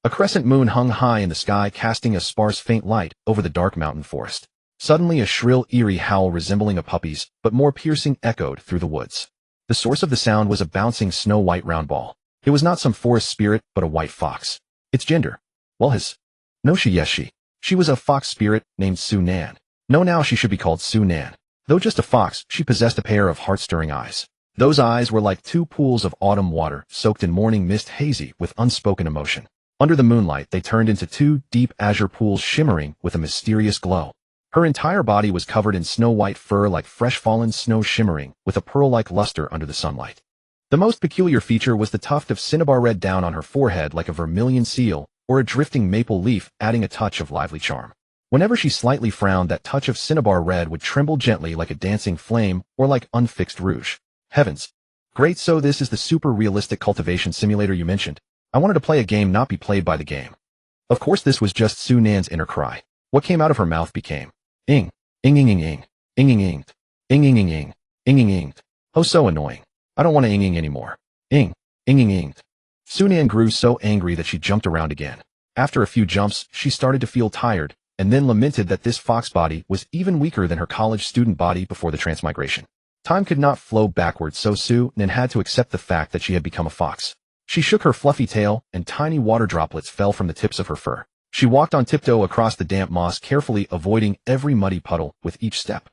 A crescent moon hung high in the sky, casting a sparse faint light over the dark mountain forest. Suddenly a shrill, eerie howl resembling a puppy's, but more piercing, echoed through the woods. The source of the sound was a bouncing snow-white round ball. It was not some forest spirit, but a white fox. Its gender? Well, his. No, she, yes, she. She was a fox spirit named Su Nan. No, now she should be called Su Nan. Though just a fox, she possessed a pair of heart-stirring eyes. Those eyes were like two pools of autumn water, soaked in morning mist, hazy with unspoken emotion. Under the moonlight, they turned into two deep azure pools shimmering with a mysterious glow. Her entire body was covered in snow-white fur like fresh fallen snow, shimmering with a pearl-like luster under the sunlight. The most peculiar feature was the tuft of cinnabar red down on her forehead, like a vermilion seal or a drifting maple leaf, adding a touch of lively charm. Whenever she slightly frowned, that touch of cinnabar red would tremble gently like a dancing flame or like unfixed rouge. Heavens. Great, so this is the super realistic cultivation simulator you mentioned. I wanted to play a game, not be played by the game. Of course this was just Su Nan's inner cry. What came out of her mouth became ing, ing ing ing ing, ing ing ing, ing ing ing ing, ing ing ing. Oh, so annoying. I don't want to ing ing anymore. Ing, ing ing ing. Su Nan grew so angry that she jumped around again. After a few jumps, she started to feel tired, and then lamented that this fox body was even weaker than her college student body before the transmigration. Time could not flow backwards, so Su Nan had to accept the fact that she had become a fox. She shook her fluffy tail, and tiny water droplets fell from the tips of her fur. She walked on tiptoe across the damp moss, carefully avoiding every muddy puddle with each step.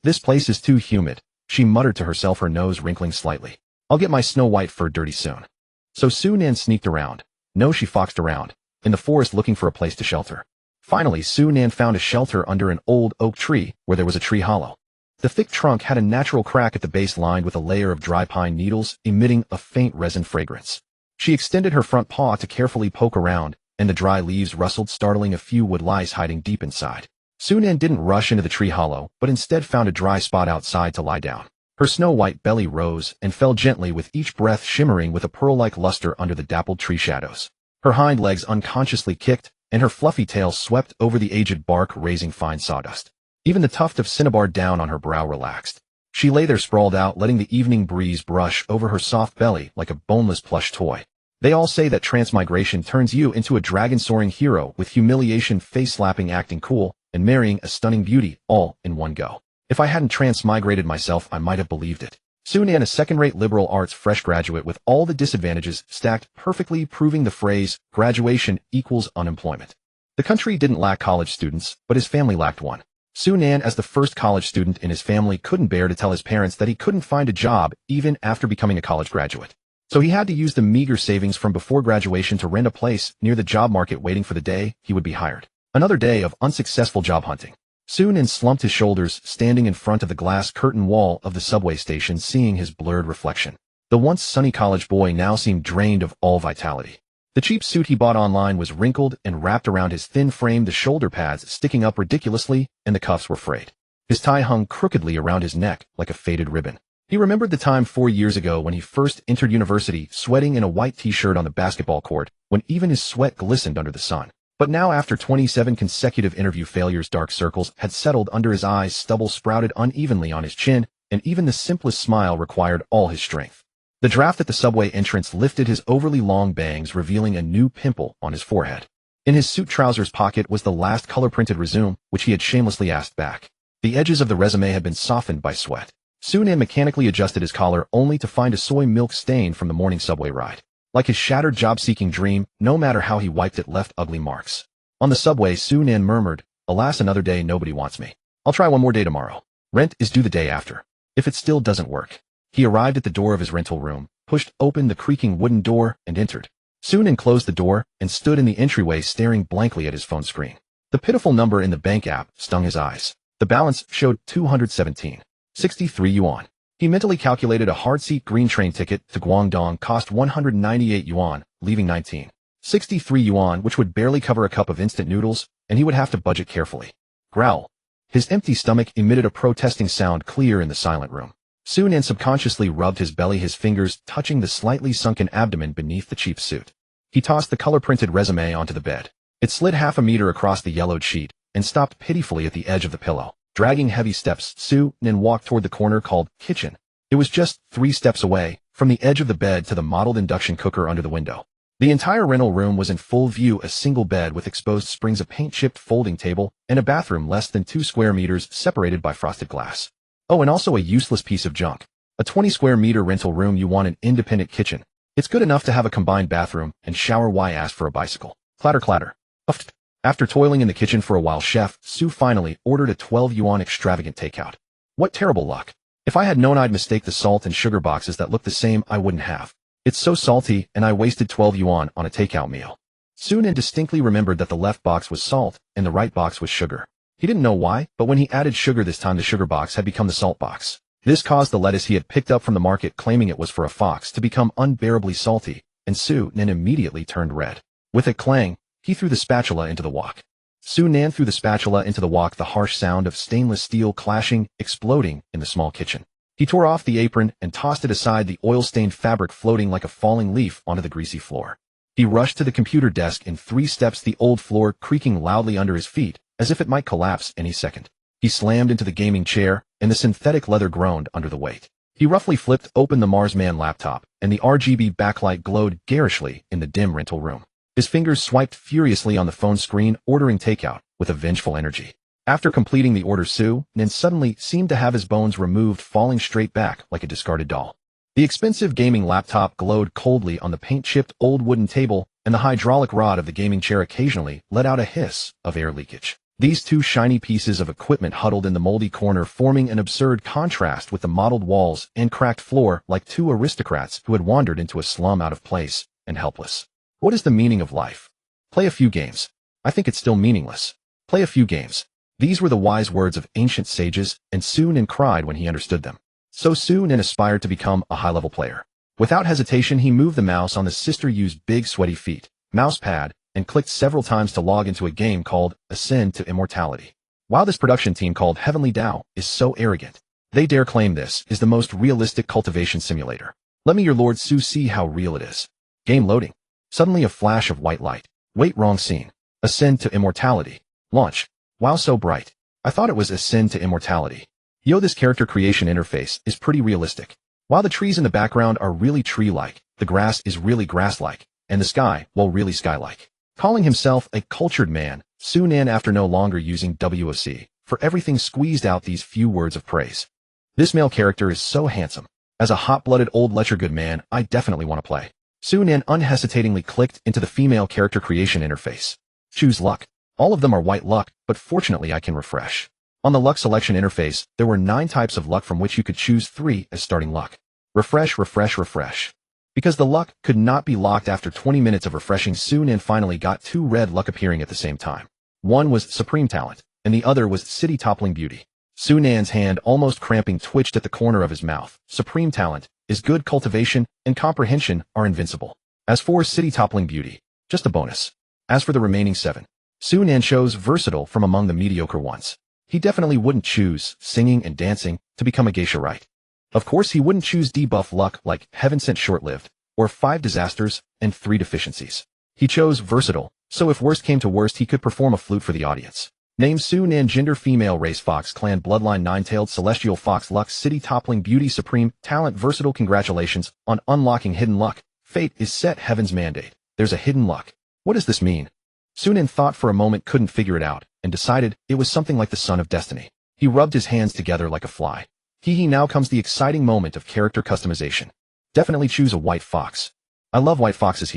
This place is too humid, she muttered to herself, her nose wrinkling slightly. I'll get my snow-white fur dirty soon. So Su Nan sneaked around. No, she foxed around in the forest looking for a place to shelter. Finally, Su Nan found a shelter under an old oak tree where there was a tree hollow. The thick trunk had a natural crack at the base lined with a layer of dry pine needles, emitting a faint resin fragrance. She extended her front paw to carefully poke around, and the dry leaves rustled, startling a few wood lice hiding deep inside. Su Nan didn't rush into the tree hollow, but instead found a dry spot outside to lie down. Her snow-white belly rose and fell gently with each breath, shimmering with a pearl-like luster under the dappled tree shadows. Her hind legs unconsciously kicked, and her fluffy tail swept over the aged bark, raising fine sawdust. Even the tuft of cinnabar down on her brow relaxed. She lay there sprawled out, letting the evening breeze brush over her soft belly like a boneless plush toy. They all say that transmigration turns you into a dragon-soaring hero with humiliation, face-slapping, acting cool, and marrying a stunning beauty, all in one go. If I hadn't transmigrated myself, I might have believed it. Su Nan, a second-rate liberal arts fresh graduate with all the disadvantages stacked perfectly, proving the phrase, graduation equals unemployment. The country didn't lack college students, but his family lacked one. Su Nan, as the first college student in his family, couldn't bear to tell his parents that he couldn't find a job even after becoming a college graduate. So he had to use the meager savings from before graduation to rent a place near the job market, waiting for the day he would be hired. Another day of unsuccessful job hunting. Su Nan slumped his shoulders, standing in front of the glass curtain wall of the subway station, seeing his blurred reflection. The once sunny college boy now seemed drained of all vitality. The cheap suit he bought online was wrinkled and wrapped around his thin frame, the shoulder pads sticking up ridiculously, and the cuffs were frayed. His tie hung crookedly around his neck like a faded ribbon. He remembered the time 4 years ago when he first entered university, sweating in a white t-shirt on the basketball court, when even his sweat glistened under the sun. But now, after 27 consecutive interview failures, dark circles had settled under his eyes, stubble sprouted unevenly on his chin, and even the simplest smile required all his strength. The draft at the subway entrance lifted his overly long bangs, revealing a new pimple on his forehead. In his suit trousers pocket was the last color-printed resume, which he had shamelessly asked back. The edges of the resume had been softened by sweat. Su Nan mechanically adjusted his collar, only to find a soy milk stain from the morning subway ride. Like his shattered job-seeking dream, no matter how he wiped it left ugly marks. On the subway, Su Nan murmured, "Alas, another day, nobody wants me. I'll try one more day tomorrow. Rent is due the day after. If it still doesn't work." He arrived at the door of his rental room, pushed open the creaking wooden door, and entered. Su Nan closed the door and stood in the entryway, staring blankly at his phone screen. The pitiful number in the bank app stung his eyes. The balance showed 217.63 yuan. He mentally calculated a hard-seat green train ticket to Guangdong cost 198 yuan, leaving 19.63 yuan, which would barely cover a cup of instant noodles, and he would have to budget carefully. Growl. His empty stomach emitted a protesting sound clear in the silent room. Su Nan subconsciously rubbed his belly, his fingers touching the slightly sunken abdomen beneath the cheap suit. He tossed the color-printed resume onto the bed. It slid half a meter across the yellowed sheet and stopped pitifully at the edge of the pillow. Dragging heavy steps, Su Nan walked toward the corner called kitchen. It was just 3 steps away, from the edge of the bed to the mottled induction cooker under the window. The entire rental room was in full view, a single bed with exposed springs, a paint-chipped folding table, and a bathroom less than 2 square meters separated by frosted glass. Oh, and also a useless piece of junk. A 20 square meter rental room. You want an independent kitchen. It's good enough to have a combined bathroom and shower. Why ask for a bicycle? Clatter clatter. Uffed. After toiling in the kitchen for a while, Chef Sue finally ordered a 12 yuan extravagant takeout. What terrible luck. If I had known I'd mistake the salt and sugar boxes that look the same, I wouldn't have. It's so salty, and I wasted 12 yuan on a takeout meal. Sunan distinctly remembered that the left box was salt and the right box was sugar. He didn't know why, but when he added sugar this time, the sugar box had become the salt box. This caused the lettuce he had picked up from the market, claiming it was for a fox, to become unbearably salty, and Su Nan immediately turned red. With a clang, he threw the spatula into the wok. Su Nan threw the spatula into the wok, the harsh sound of stainless steel clashing, exploding in the small kitchen. He tore off the apron and tossed it aside, the oil-stained fabric floating like a falling leaf onto the greasy floor. He rushed to the computer desk in 3 steps, the old floor creaking loudly under his feet, as if it might collapse any second. He slammed into the gaming chair, and the synthetic leather groaned under the weight. He roughly flipped open the Marsman laptop, and the RGB backlight glowed garishly in the dim rental room. His fingers swiped furiously on the phone screen, ordering takeout with a vengeful energy. After completing the order, Su Nan suddenly seemed to have his bones removed, falling straight back like a discarded doll. The expensive gaming laptop glowed coldly on the paint-chipped old wooden table, and the hydraulic rod of the gaming chair occasionally let out a hiss of air leakage. These 2 shiny pieces of equipment huddled in the moldy corner, forming an absurd contrast with the mottled walls and cracked floor, like 2 aristocrats who had wandered into a slum, out of place and helpless. What is the meaning of life? Play a few games. I think it's still meaningless. Play a few games. These were the wise words of ancient sages, and Su Nan cried when he understood them. So Su Nan aspired to become a high-level player. Without hesitation, he moved the mouse on the sister Yu's big sweaty feet, mouse pad, and clicked several times to log into a game called Ascend to Immortality. While this production team called Heavenly Dao is so arrogant, they dare claim this is the most realistic cultivation simulator. Let me, your Lord Su, see how real it is. Game loading. Suddenly a flash of white light. Wait, wrong scene. Ascend to Immortality. Launch. Wow, so bright. I thought it was Ascend to Immortality. Yo, this character creation interface is pretty realistic. While the trees in the background are really tree-like, the grass is really grass-like, and the sky, well, really sky-like. Calling himself a cultured man, Su Nan, after no longer using WOC, for everything, squeezed out these few words of praise. This male character is so handsome. As a hot-blooded old lecher-good man, I definitely want to play. Su Nan unhesitatingly clicked into the female character creation interface. Choose luck. All of them are white luck, but fortunately I can refresh. On the luck selection interface, there were 9 types of luck from which you could choose 3 as starting luck. Refresh, refresh, refresh. Because the luck could not be locked after 20 minutes of refreshing, Su Nan finally got 2 red luck appearing at the same time. One was Supreme Talent, and the other was City Toppling Beauty. Su Nan's hand, almost cramping, twitched at the corner of his mouth. Supreme Talent is good, cultivation and comprehension are invincible. As for City Toppling Beauty, just a bonus. As for the remaining 7, Su Nan chose versatile from among the mediocre ones. He definitely wouldn't choose singing and dancing to become a geisha, right? Of course he wouldn't choose debuff luck like Heaven Sent Short-Lived, or 5 disasters and 3 deficiencies. He chose versatile, so if worst came to worst he could perform a flute for the audience. Name: Su Nan, gender female, race fox, clan bloodline nine-tailed celestial fox, luck City Toppling Beauty, supreme talent versatile. Congratulations on unlocking hidden luck. Fate is set, heaven's mandate. There's a hidden luck. What does this mean? Su Nan thought for a moment, couldn't figure it out, and decided it was something like the Son of Destiny. He rubbed his hands together like a fly. Now comes the exciting moment of character customization. Definitely choose a white fox. I love white foxes,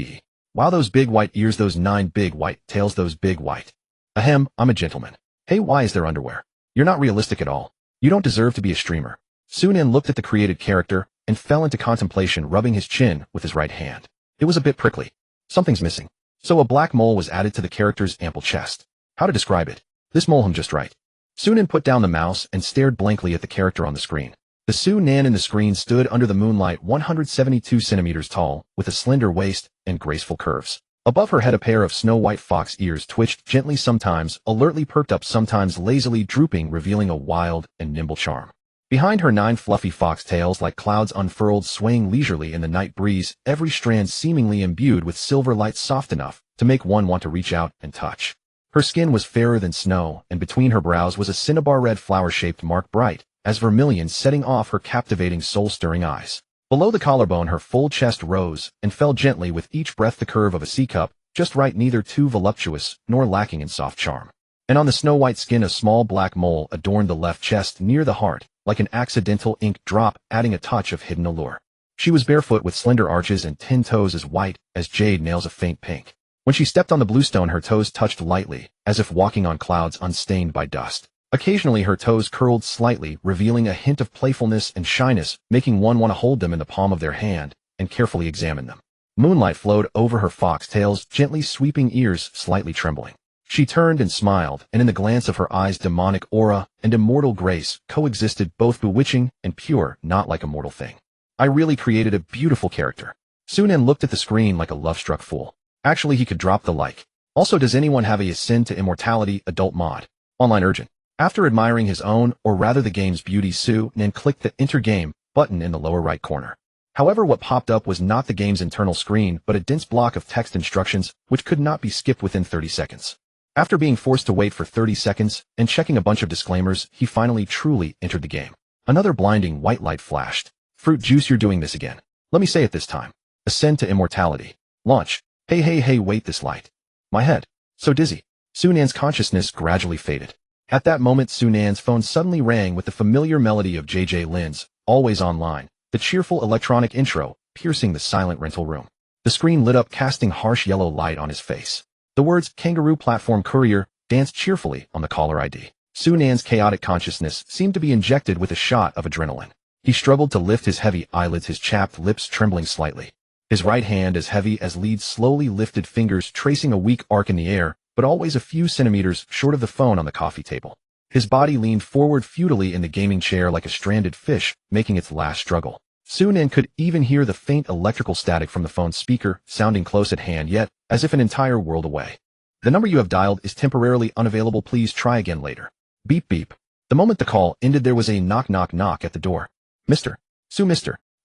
Wow, those big white ears, those 9 big white tails, those big white. Ahem, I'm a gentleman. Hey, why is there underwear? You're not realistic at all. You don't deserve to be a streamer. Su Nan looked at the created character and fell into contemplation, rubbing his chin with his right hand. It was a bit prickly. Something's missing. So a black mole was added to the character's ample chest. How to describe it? This mole him just right. Su Nan put down the mouse and stared blankly at the character on the screen. The Su Nan in the screen stood under the moonlight, 172 centimeters tall, with a slender waist and graceful curves. Above her head a pair of snow-white fox ears twitched gently, sometimes alertly perked up, sometimes lazily drooping, revealing a wild and nimble charm. Behind her 9 fluffy fox tails, like clouds unfurled, swaying leisurely in the night breeze, every strand seemingly imbued with silver light, soft enough to make one want to reach out and touch. Her skin was fairer than snow, and between her brows was a cinnabar red flower-shaped mark, bright as vermilion, setting off her captivating, soul-stirring eyes. Below the collarbone, her full chest rose and fell gently with each breath, the curve of a sea cup, just right, neither too voluptuous nor lacking in soft charm. And on the snow-white skin, a small black mole adorned the left chest near the heart, like an accidental ink drop, adding a touch of hidden allure. She was barefoot with slender arches and 10 toes as white as jade, nails of faint pink. When she stepped on the bluestone, her toes touched lightly, as if walking on clouds unstained by dust. Occasionally her toes curled slightly, revealing a hint of playfulness and shyness, making one want to hold them in the palm of their hand and carefully examine them. Moonlight flowed over her foxtails, gently sweeping ears slightly trembling. She turned and smiled, and in the glance of her eyes demonic aura and immortal grace coexisted, both bewitching and pure, not like a mortal thing. I really created a beautiful character. Sunan looked at the screen like a love-struck fool. Actually, he could drop the like. Also, does anyone have a Ascend to Immortality adult mod? Online urgent. After admiring his own, or rather the game's beauty, Sunan clicked the Enter Game button in the lower right corner. However, what popped up was not the game's internal screen, but a dense block of text instructions, which could not be skipped within 30 seconds. After being forced to wait for 30 seconds and checking a bunch of disclaimers, he finally truly entered the game. Another blinding white light flashed. Fruit juice, you're doing this again. Let me say it this time. Ascend to Immortality. Launch. Hey, wait, this light. My head. So dizzy. Sunan's consciousness gradually faded. At that moment, Sunan's phone suddenly rang with the familiar melody of JJ Lin's Always Online, the cheerful electronic intro, piercing the silent rental room. The screen lit up, casting harsh yellow light on his face. The words Kangaroo Platform Courier danced cheerfully on the caller ID. Sunan's chaotic consciousness seemed to be injected with a shot of adrenaline. He struggled to lift his heavy eyelids, his chapped lips trembling slightly. His right hand, as heavy as lead, slowly lifted, fingers tracing a weak arc in the air, but always a few centimeters short of the phone on the coffee table. His body leaned forward futilely in the gaming chair like a stranded fish, making its last struggle. Sunan could even hear the faint electrical static from the phone's speaker, sounding close at hand, yet as if an entire world away. The number you have dialed is temporarily unavailable. Please try again later. Beep beep. The moment the call ended, there was a knock at the door. Mister.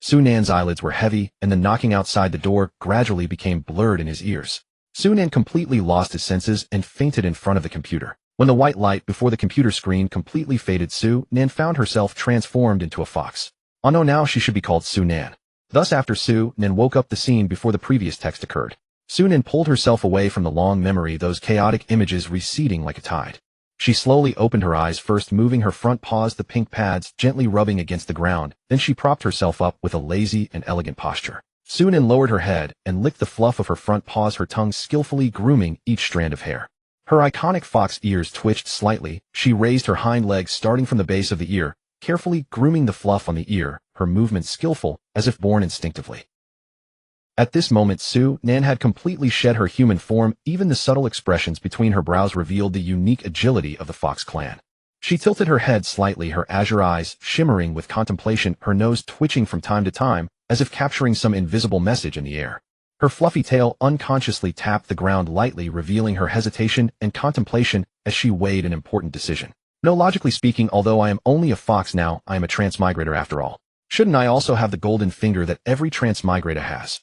Sunan's eyelids were heavy, and the knocking outside the door gradually became blurred in his ears. Sunan completely lost his senses and fainted in front of the computer. When the white light before the computer screen completely faded, Sunan found herself transformed into a fox. Oh no, now she should be called Sunan. Thus, after Sunan woke up the scene before the previous text occurred. Sunan pulled herself away from the long memory, those chaotic images receding like a tide. She slowly opened her eyes, first moving her front paws, the pink pads gently rubbing against the ground. Then she propped herself up with a lazy and elegant posture. Sunan lowered her head and licked the fluff of her front paws, her tongue skillfully grooming each strand of hair. Her iconic fox ears twitched slightly. She raised her hind legs, starting from the base of the ear, carefully grooming the fluff on the ear, her movements skillful, as if born instinctively. At this moment, Sunan had completely shed her human form. Even the subtle expressions between her brows revealed the unique agility of the Fox clan. She tilted her head slightly, her azure eyes shimmering with contemplation, her nose twitching from time to time, as if capturing some invisible message in the air. Her fluffy tail unconsciously tapped the ground lightly, revealing her hesitation and contemplation as she weighed an important decision. No, logically speaking, although I am only a fox now, I am a transmigrator after all. Shouldn't I also have the golden finger that every transmigrator has?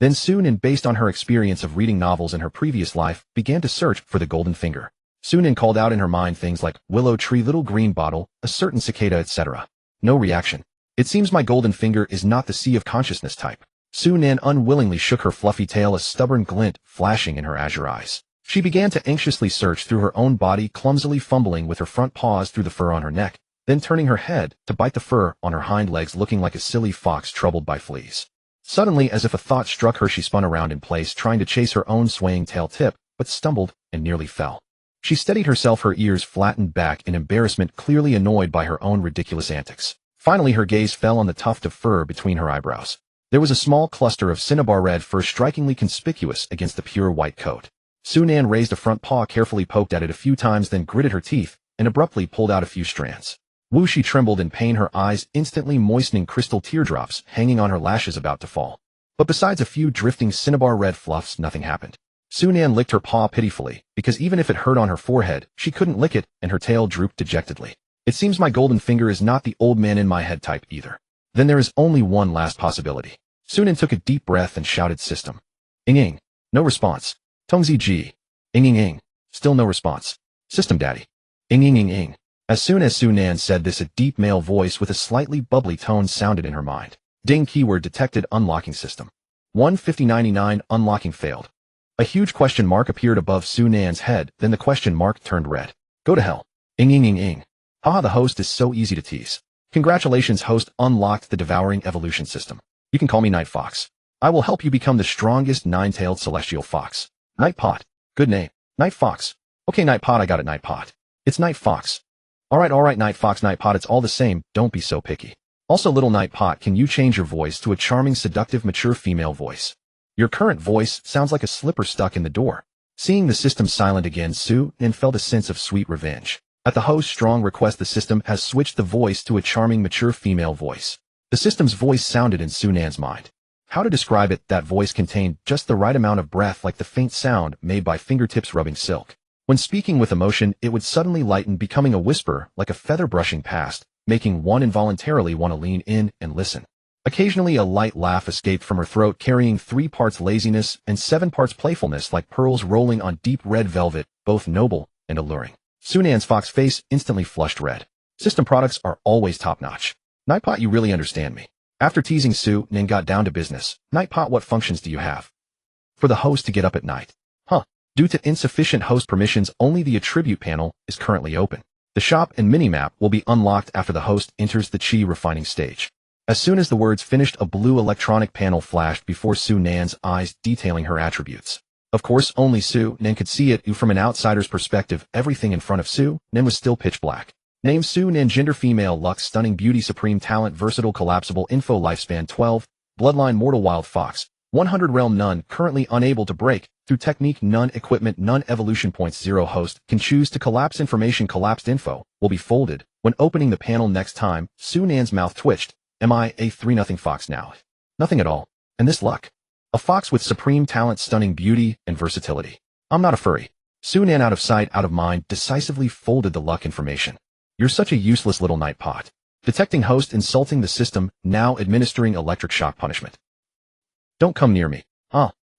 Then Sunan, based on her experience of reading novels in her previous life, began to search for the golden finger. Sunan called out in her mind things like willow tree, little green bottle, a certain cicada, etc. No reaction. It seems my golden finger is not the sea of consciousness type. Sunan unwillingly shook her fluffy tail, a stubborn glint flashing in her azure eyes. She began to anxiously search through her own body, clumsily fumbling with her front paws through the fur on her neck, then turning her head to bite the fur on her hind legs, looking like a silly fox troubled by fleas. Suddenly, as if a thought struck her, she spun around in place, trying to chase her own swaying tail tip, but stumbled and nearly fell. She steadied herself, her ears flattened back in embarrassment, clearly annoyed by her own ridiculous antics. Finally, her gaze fell on the tuft of fur between her eyebrows. There was a small cluster of cinnabar red fur strikingly conspicuous against the pure white coat. Sunan raised a front paw, carefully poked at it a few times, then gritted her teeth and abruptly pulled out a few strands. Woo! She trembled in pain, her eyes instantly moistening, crystal teardrops hanging on her lashes about to fall. But besides a few drifting cinnabar red fluffs, nothing happened. Sunan licked her paw pitifully, because even if it hurt on her forehead, she couldn't lick it, and her tail drooped dejectedly. It seems my golden finger is not the old man in my head type either. Then there is only one last possibility. Sunan took a deep breath and shouted, "System." Ing. No response. Tongzi G. Ing. Still no response. System daddy. Ing. As soon as Sunan said this, a deep male voice with a slightly bubbly tone sounded in her mind. Ding keyword detected unlocking system. 15099 unlocking failed. A huge question mark appeared above Su Nan's head, then the question mark turned red. Go to hell. Ing ing ing ing. Haha, the host is so easy to tease. Congratulations, host unlocked the Devouring Evolution System. You can call me Night Fox. I will help you become the strongest nine-tailed celestial fox. Night Pot. Good name. Night Fox. Okay, Night Pot, I got it, Night Pot. It's Night Fox. Alright, Night Fox, Night Pot, it's all the same, don't be so picky. Also, little Night Pot, can you change your voice to a charming, seductive, mature female voice? Your current voice sounds like a slipper stuck in the door. Seeing the system silent again, Su Nan felt a sense of sweet revenge. At the host's strong request, the system has switched the voice to a charming, mature female voice. The system's voice sounded in Su Nan's mind. How to describe it? That voice contained just the right amount of breath, like the faint sound made by fingertips rubbing silk. When speaking with emotion, it would suddenly lighten, becoming a whisper, like a feather brushing past, making one involuntarily want to lean in and listen. Occasionally a light laugh escaped from her throat, carrying 3 parts laziness and 7 parts playfulness, like pearls rolling on deep red velvet, both noble and alluring. Su Nan's fox face instantly flushed red. System products are always top-notch. Nightpot, you really understand me. After teasing, Su Nan got down to business. Nightpot, what functions do you have? For the host to get up at night. Due to insufficient host permissions, only the attribute panel is currently open. The shop and minimap will be unlocked after the host enters the chi refining stage. As soon as the words finished, a blue electronic panel flashed before Su Nan's eyes, detailing her attributes. Of course, only Su Nan could see it. From an outsider's perspective, everything in front of Su Nan was still pitch black. Name: Su Nan. Gender: female. Lux: stunning beauty. Supreme talent: versatile collapsible. Info: lifespan 12. Bloodline: mortal. Wild fox. 100 realm. None. Currently unable to break. Through technique. None. Equipment. None. Evolution points 0. Host can choose to collapse information. Collapsed info will be folded when opening the panel next time. Su Nan's mouth twitched. Am I a 3-0 fox now? Nothing at all. And this luck? A fox with supreme talent, stunning beauty, and versatility. I'm not a furry. Su Nan, out of sight, out of mind, decisively folded the luck information. You're such a useless little night pot. Detecting host insulting the system, now administering electric shock punishment. Don't come near me.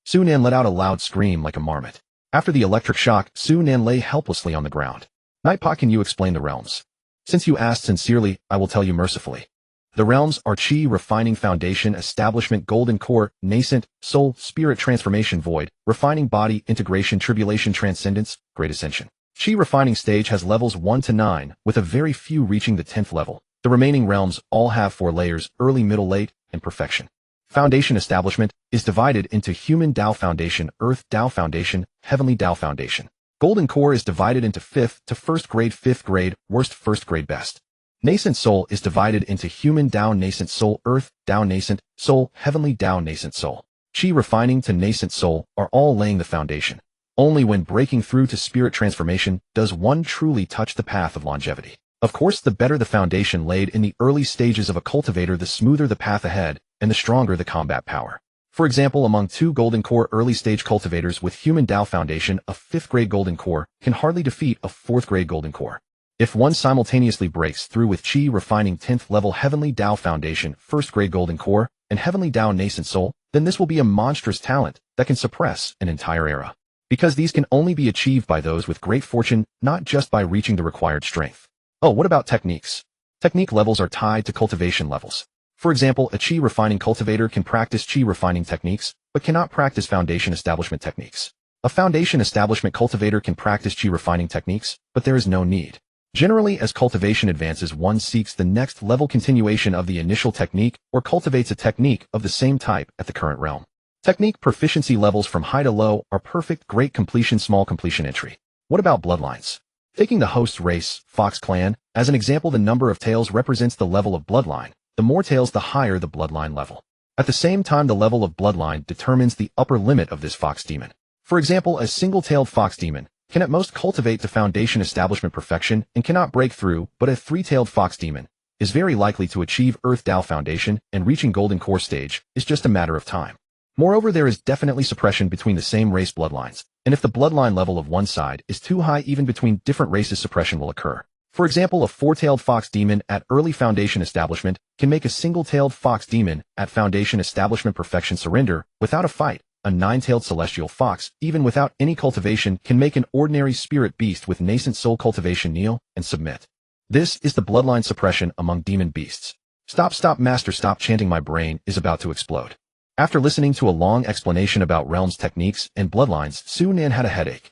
Su Nan let out a loud scream like a marmot. After the electric shock, Su Nan lay helplessly on the ground. Nightpot, can you explain the realms? Since you asked sincerely, I will tell you mercifully. The realms are Chi, Refining, Foundation, Establishment, Golden Core, Nascent, Soul, Spirit, Transformation, Void, Refining, Body, Integration, Tribulation, Transcendence, Great Ascension. Chi Refining stage has levels 1 to 9, with a very few reaching the 10th level. The remaining realms all have 4 layers: early, middle, late, and perfection. Foundation Establishment is divided into Human Tao Foundation, Earth Tao Foundation, Heavenly Tao Foundation. Golden Core is divided into 5th to 1st grade, 5th grade, worst, 1st grade, best. Nascent Soul is divided into Human Tao, Nascent Soul, Earth Tao, Nascent Soul, Heavenly Tao, Nascent Soul. Chi Refining to Nascent Soul are all laying the foundation. Only when breaking through to Spirit Transformation does one truly touch the path of longevity. Of course, the better the foundation laid in the early stages of a cultivator, the smoother the path ahead, and the stronger the combat power. For example, among 2 Golden Core early stage cultivators with Human Tao Foundation, a 5th grade Golden Core can hardly defeat a 4th grade Golden Core. If one simultaneously breaks through with Chi Refining 10th level Heavenly Tao Foundation, 1st grade Golden Core, and Heavenly Tao Nascent Soul, then this will be a monstrous talent that can suppress an entire era. Because these can only be achieved by those with great fortune, not just by reaching the required strength. Oh, what about techniques? Technique levels are tied to cultivation levels. For example, a Chi Refining cultivator can practice Chi Refining techniques, but cannot practice Foundation Establishment techniques. A Foundation Establishment cultivator can practice Chi Refining techniques, but there is no need. Generally, as cultivation advances, one seeks the next level continuation of the initial technique or cultivates a technique of the same type at the current realm. Technique proficiency levels from high to low are perfect, great completion, small completion entry. What about bloodlines? Taking the host race, Fox Clan, as an example, the number of tails represents the level of bloodline. The more tails, the higher the bloodline level. At the same time, the level of bloodline determines the upper limit of this fox demon. For example, a single-tailed fox demon can at most cultivate to Foundation Establishment perfection and cannot break through, but a 3-tailed fox demon is very likely to achieve Earth Tao Foundation, and reaching Golden Core stage is just a matter of time. Moreover, there is definitely suppression between the same race bloodlines, and if the bloodline level of one side is too high, even between different races, suppression will occur. For example, a 4-tailed fox demon at early Foundation Establishment can make a single-tailed fox demon at Foundation Establishment perfection surrender without a fight. A 9-tailed celestial fox, even without any cultivation, can make an ordinary spirit beast with nascent soul cultivation kneel and submit. This is the bloodline suppression among demon beasts. Stop, master, stop chanting, my brain is about to explode. After listening to a long explanation about realms techniques and bloodlines, Su Nan had a headache.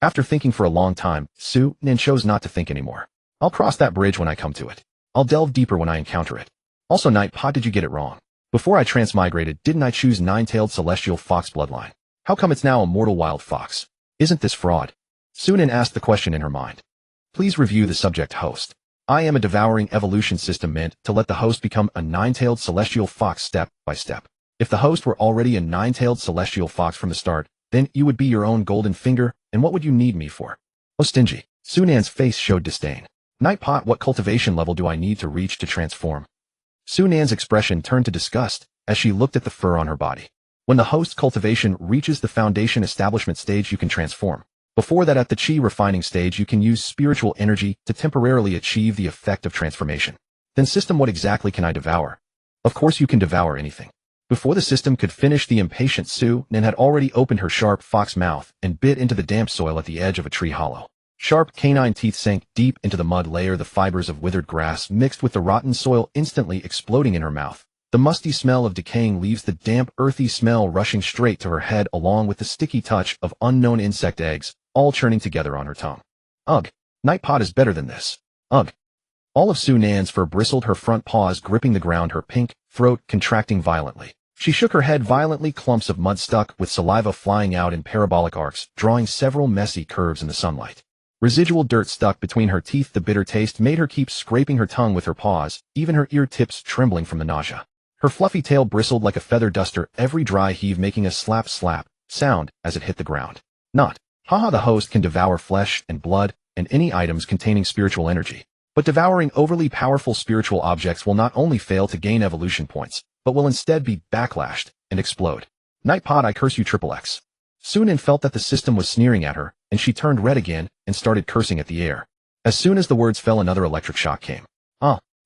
After thinking for a long time, Su Nan chose not to think anymore. I'll cross that bridge when I come to it. I'll delve deeper when I encounter it. Also, Nightpot, did you get it wrong? Before I transmigrated, didn't I choose nine-tailed celestial fox bloodline? How come it's now a mortal wild fox? Isn't this fraud? Su Nan asked the question in her mind. Please review the subject host. I am a devouring evolution system meant to let the host become a nine-tailed celestial fox step by step. If the host were already a nine-tailed celestial fox from the start, then you would be your own golden finger, and what would you need me for? Oh, stingy. Su Nan's face showed disdain. Nightpot, what cultivation level do I need to reach to transform? Su Nan's expression turned to disgust as she looked at the fur on her body. When the host's cultivation reaches the foundation establishment stage, you can transform. Before that, at the chi refining stage, you can use spiritual energy to temporarily achieve the effect of transformation. Then system, what exactly can I devour? Of course you can devour anything. Before the system could finish, the impatient Su Nan had already opened her sharp fox mouth and bit into the damp soil at the edge of a tree hollow. Sharp canine teeth sank deep into the mud layer, the fibers of withered grass mixed with the rotten soil instantly exploding in her mouth. The musty smell of decaying leaves, the damp, earthy smell rushing straight to her head, along with the sticky touch of unknown insect eggs, all churning together on her tongue. Ugh! Nightpot is better than this. Ugh! All of Su Nan's fur bristled, her front paws gripping the ground, her pink throat contracting violently. She shook her head violently, clumps of mud stuck with saliva flying out in parabolic arcs, drawing several messy curves in the sunlight. Residual dirt stuck between her teeth, the bitter taste made her keep scraping her tongue with her paws, even her ear tips trembling from the nausea. Her fluffy tail bristled like a feather duster, every dry heave making a slap sound as it hit the ground. Not. Haha, the host can devour flesh and blood and any items containing spiritual energy. But devouring overly powerful spiritual objects will not only fail to gain evolution points, but will instead be backlashed and explode. Nightpot, I curse you, XXX. Su Nan felt that the system was sneering at her, and she turned red again and started cursing at the air. As soon as the words fell, another electric shock came.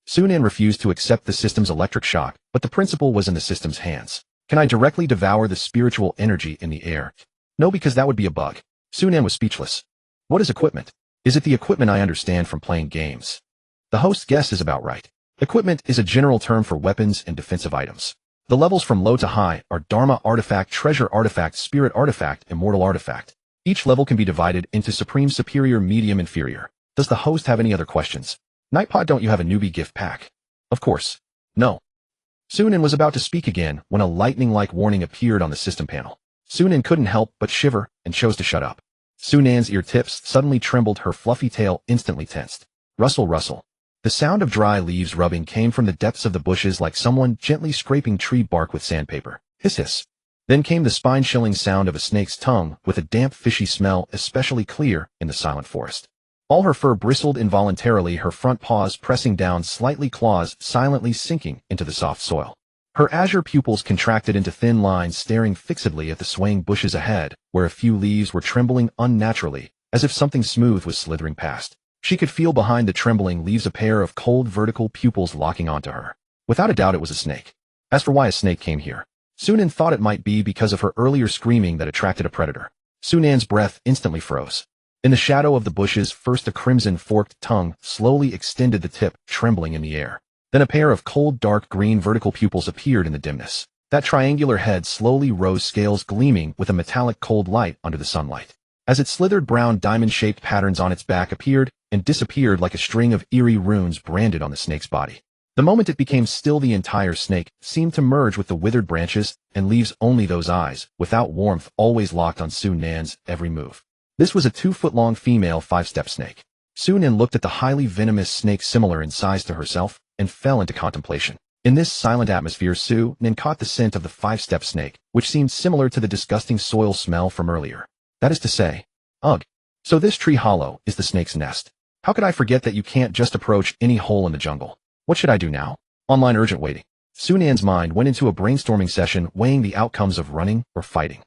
Su Nan refused to accept the system's electric shock, but the principle was in the system's hands. Can I directly devour the spiritual energy in the air? No, because that would be a bug. Su Nan was speechless. What is equipment? Is it the equipment I understand from playing games? The host's guess is about right. Equipment is a general term for weapons and defensive items. The levels from low to high are Dharma artifact, treasure artifact, spirit artifact, immortal artifact. Each level can be divided into supreme, superior, medium, inferior. Does the host have any other questions? Nightpot, don't you have a newbie gift pack? Of course. No. Su Nan was about to speak again when a lightning-like warning appeared on the system panel. Su Nan couldn't help but shiver and chose to shut up. Su Nan's ear tips suddenly trembled, her fluffy tail instantly tensed. Rustle, rustle. The sound of dry leaves rubbing came from the depths of the bushes like someone gently scraping tree bark with sandpaper. Hiss, hiss. Then came the spine-chilling sound of a snake's tongue with a damp, fishy smell, especially clear in the silent forest. All her fur bristled involuntarily, her front paws pressing down, slightly claws silently sinking into the soft soil. Her azure pupils contracted into thin lines, staring fixedly at the swaying bushes ahead, where a few leaves were trembling unnaturally, as if something smooth was slithering past. She could feel behind the trembling leaves a pair of cold vertical pupils locking onto her. Without a doubt it was a snake. As for why a snake came here, Su Nan thought it might be because of her earlier screaming that attracted a predator. Su Nan's breath instantly froze. In the shadow of the bushes, first a crimson forked tongue slowly extended, the tip trembling in the air. Then a pair of cold dark green vertical pupils appeared in the dimness. That triangular head slowly rose, scales gleaming with a metallic cold light under the sunlight. As it slithered, brown diamond-shaped patterns on its back appeared and disappeared like a string of eerie runes branded on the snake's body. The moment it became still, the entire snake seemed to merge with the withered branches and leaves, only those eyes, without warmth, always locked on Su Nan's every move. This was a 2-foot-long female 5-step snake. Su Nan looked at the highly venomous snake similar in size to herself and fell into contemplation. In this silent atmosphere, Su Nan caught the scent of the 5-step snake, which seemed similar to the disgusting soil smell from earlier. That is to say, ugh. So this tree hollow is the snake's nest. How could I forget that you can't just approach any hole in the jungle? What should I do now? Online urgent waiting. Su Nan's mind went into a brainstorming session, weighing the outcomes of running or fighting.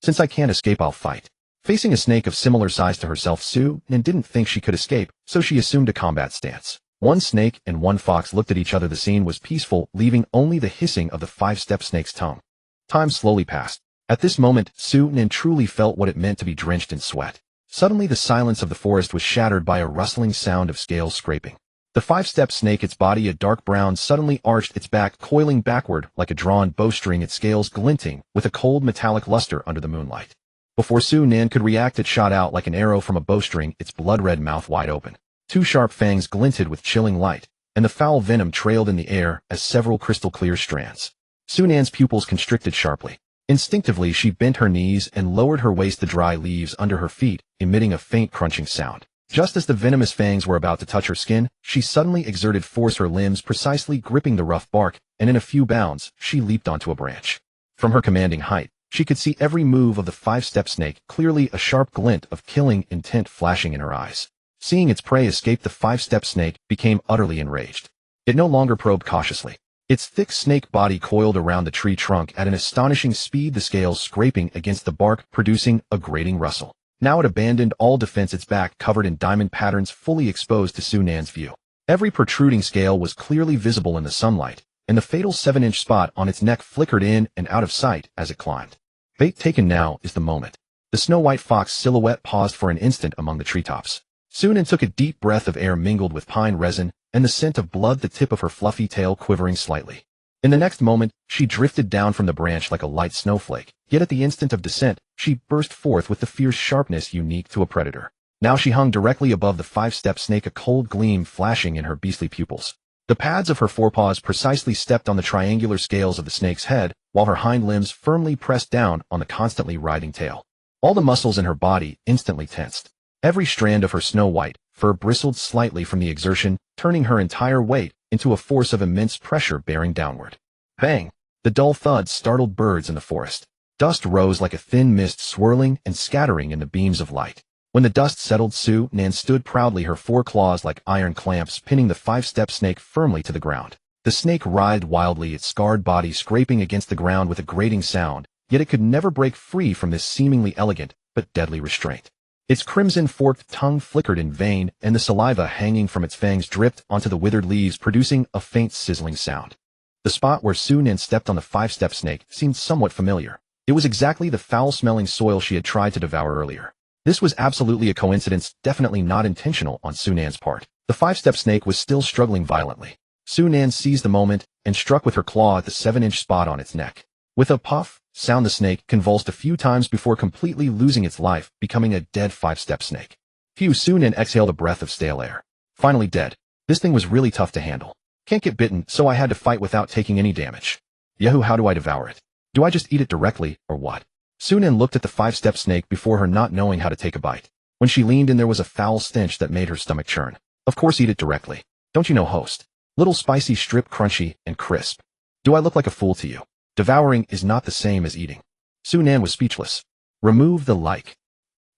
Since I can't escape, I'll fight. Facing a snake of similar size to herself, Su Nan didn't think she could escape, so she assumed a combat stance. One snake and one fox looked at each other. The scene was peaceful, leaving only the hissing of the 5-step snake's tongue. Time slowly passed. At this moment, Su Nan truly felt what it meant to be drenched in sweat. Suddenly the silence of the forest was shattered by a rustling sound of scales scraping. The five-step snake, its body a dark brown, suddenly arched its back, coiling backward like a drawn bowstring, its scales glinting with a cold metallic luster under the moonlight. Before Su Nan could react, it shot out like an arrow from a bowstring, its blood-red mouth wide open. Two sharp fangs glinted with chilling light, and the foul venom trailed in the air as several crystal-clear strands. Su Nan's pupils constricted sharply. Instinctively, she bent her knees and lowered her waist, the dry leaves under her feet emitting a faint crunching sound. Just as the venomous fangs were about to touch her skin, she suddenly exerted force, her limbs precisely gripping the rough bark, and in a few bounds, she leaped onto a branch. From her commanding height, she could see every move of the five-step snake, clearly, a sharp glint of killing intent flashing in her eyes. Seeing its prey escape, the five-step snake became utterly enraged. It no longer probed cautiously. Its thick snake body coiled around the tree trunk at an astonishing speed, the scales scraping against the bark, producing a grating rustle. Now it abandoned all defense, its back covered in diamond patterns fully exposed to Su Nan's view. Every protruding scale was clearly visible in the sunlight, and the fatal 7-inch spot on its neck flickered in and out of sight as it climbed. Bait taken, now is the moment. The snow-white fox silhouette paused for an instant among the treetops. Su Nan took a deep breath of air mingled with pine resin and the scent of blood, the tip of her fluffy tail quivering slightly. In the next moment, she drifted down from the branch like a light snowflake, yet at the instant of descent, she burst forth with the fierce sharpness unique to a predator. Now she hung directly above the five-step snake, a cold gleam flashing in her beastly pupils. The pads of her forepaws precisely stepped on the triangular scales of the snake's head, while her hind limbs firmly pressed down on the constantly writhing tail. All the muscles in her body instantly tensed. Every strand of her snow-white fur bristled slightly from the exertion, turning her entire weight into a force of immense pressure bearing downward. Bang! The dull thud startled birds in the forest. Dust rose like a thin mist, swirling and scattering in the beams of light. When the dust settled, Su Nan stood proudly, her four claws like iron clamps pinning the five-step snake firmly to the ground. The snake writhed wildly, its scarred body scraping against the ground with a grating sound, yet it could never break free from this seemingly elegant but deadly restraint. Its crimson forked tongue flickered in vain, and the saliva hanging from its fangs dripped onto the withered leaves, producing a faint sizzling sound. The spot where Su Nan stepped on the five-step snake seemed somewhat familiar. It was exactly the foul-smelling soil she had tried to devour earlier. This was absolutely a coincidence, definitely not intentional on Su Nan's part. The five-step snake was still struggling violently. Su Nan seized the moment and struck with her claw at the 7-inch spot on its neck. With a puff sound, the snake convulsed a few times before completely losing its life, becoming a dead five-step snake. Phew! Su Nan exhaled a breath of stale air. Finally dead. This thing was really tough to handle. Can't get bitten, so I had to fight without taking any damage. Yahoo! How do I devour it? Do I just eat it directly, or what? Su Nan looked at the five-step snake before her, not knowing how to take a bite. When she leaned in, there was a foul stench that made her stomach churn. Of course, eat it directly. Don't you know, host? Little spicy strip, crunchy and crisp. Do I look like a fool to you? Devouring is not the same as eating. Su Nan was speechless. Remove the like.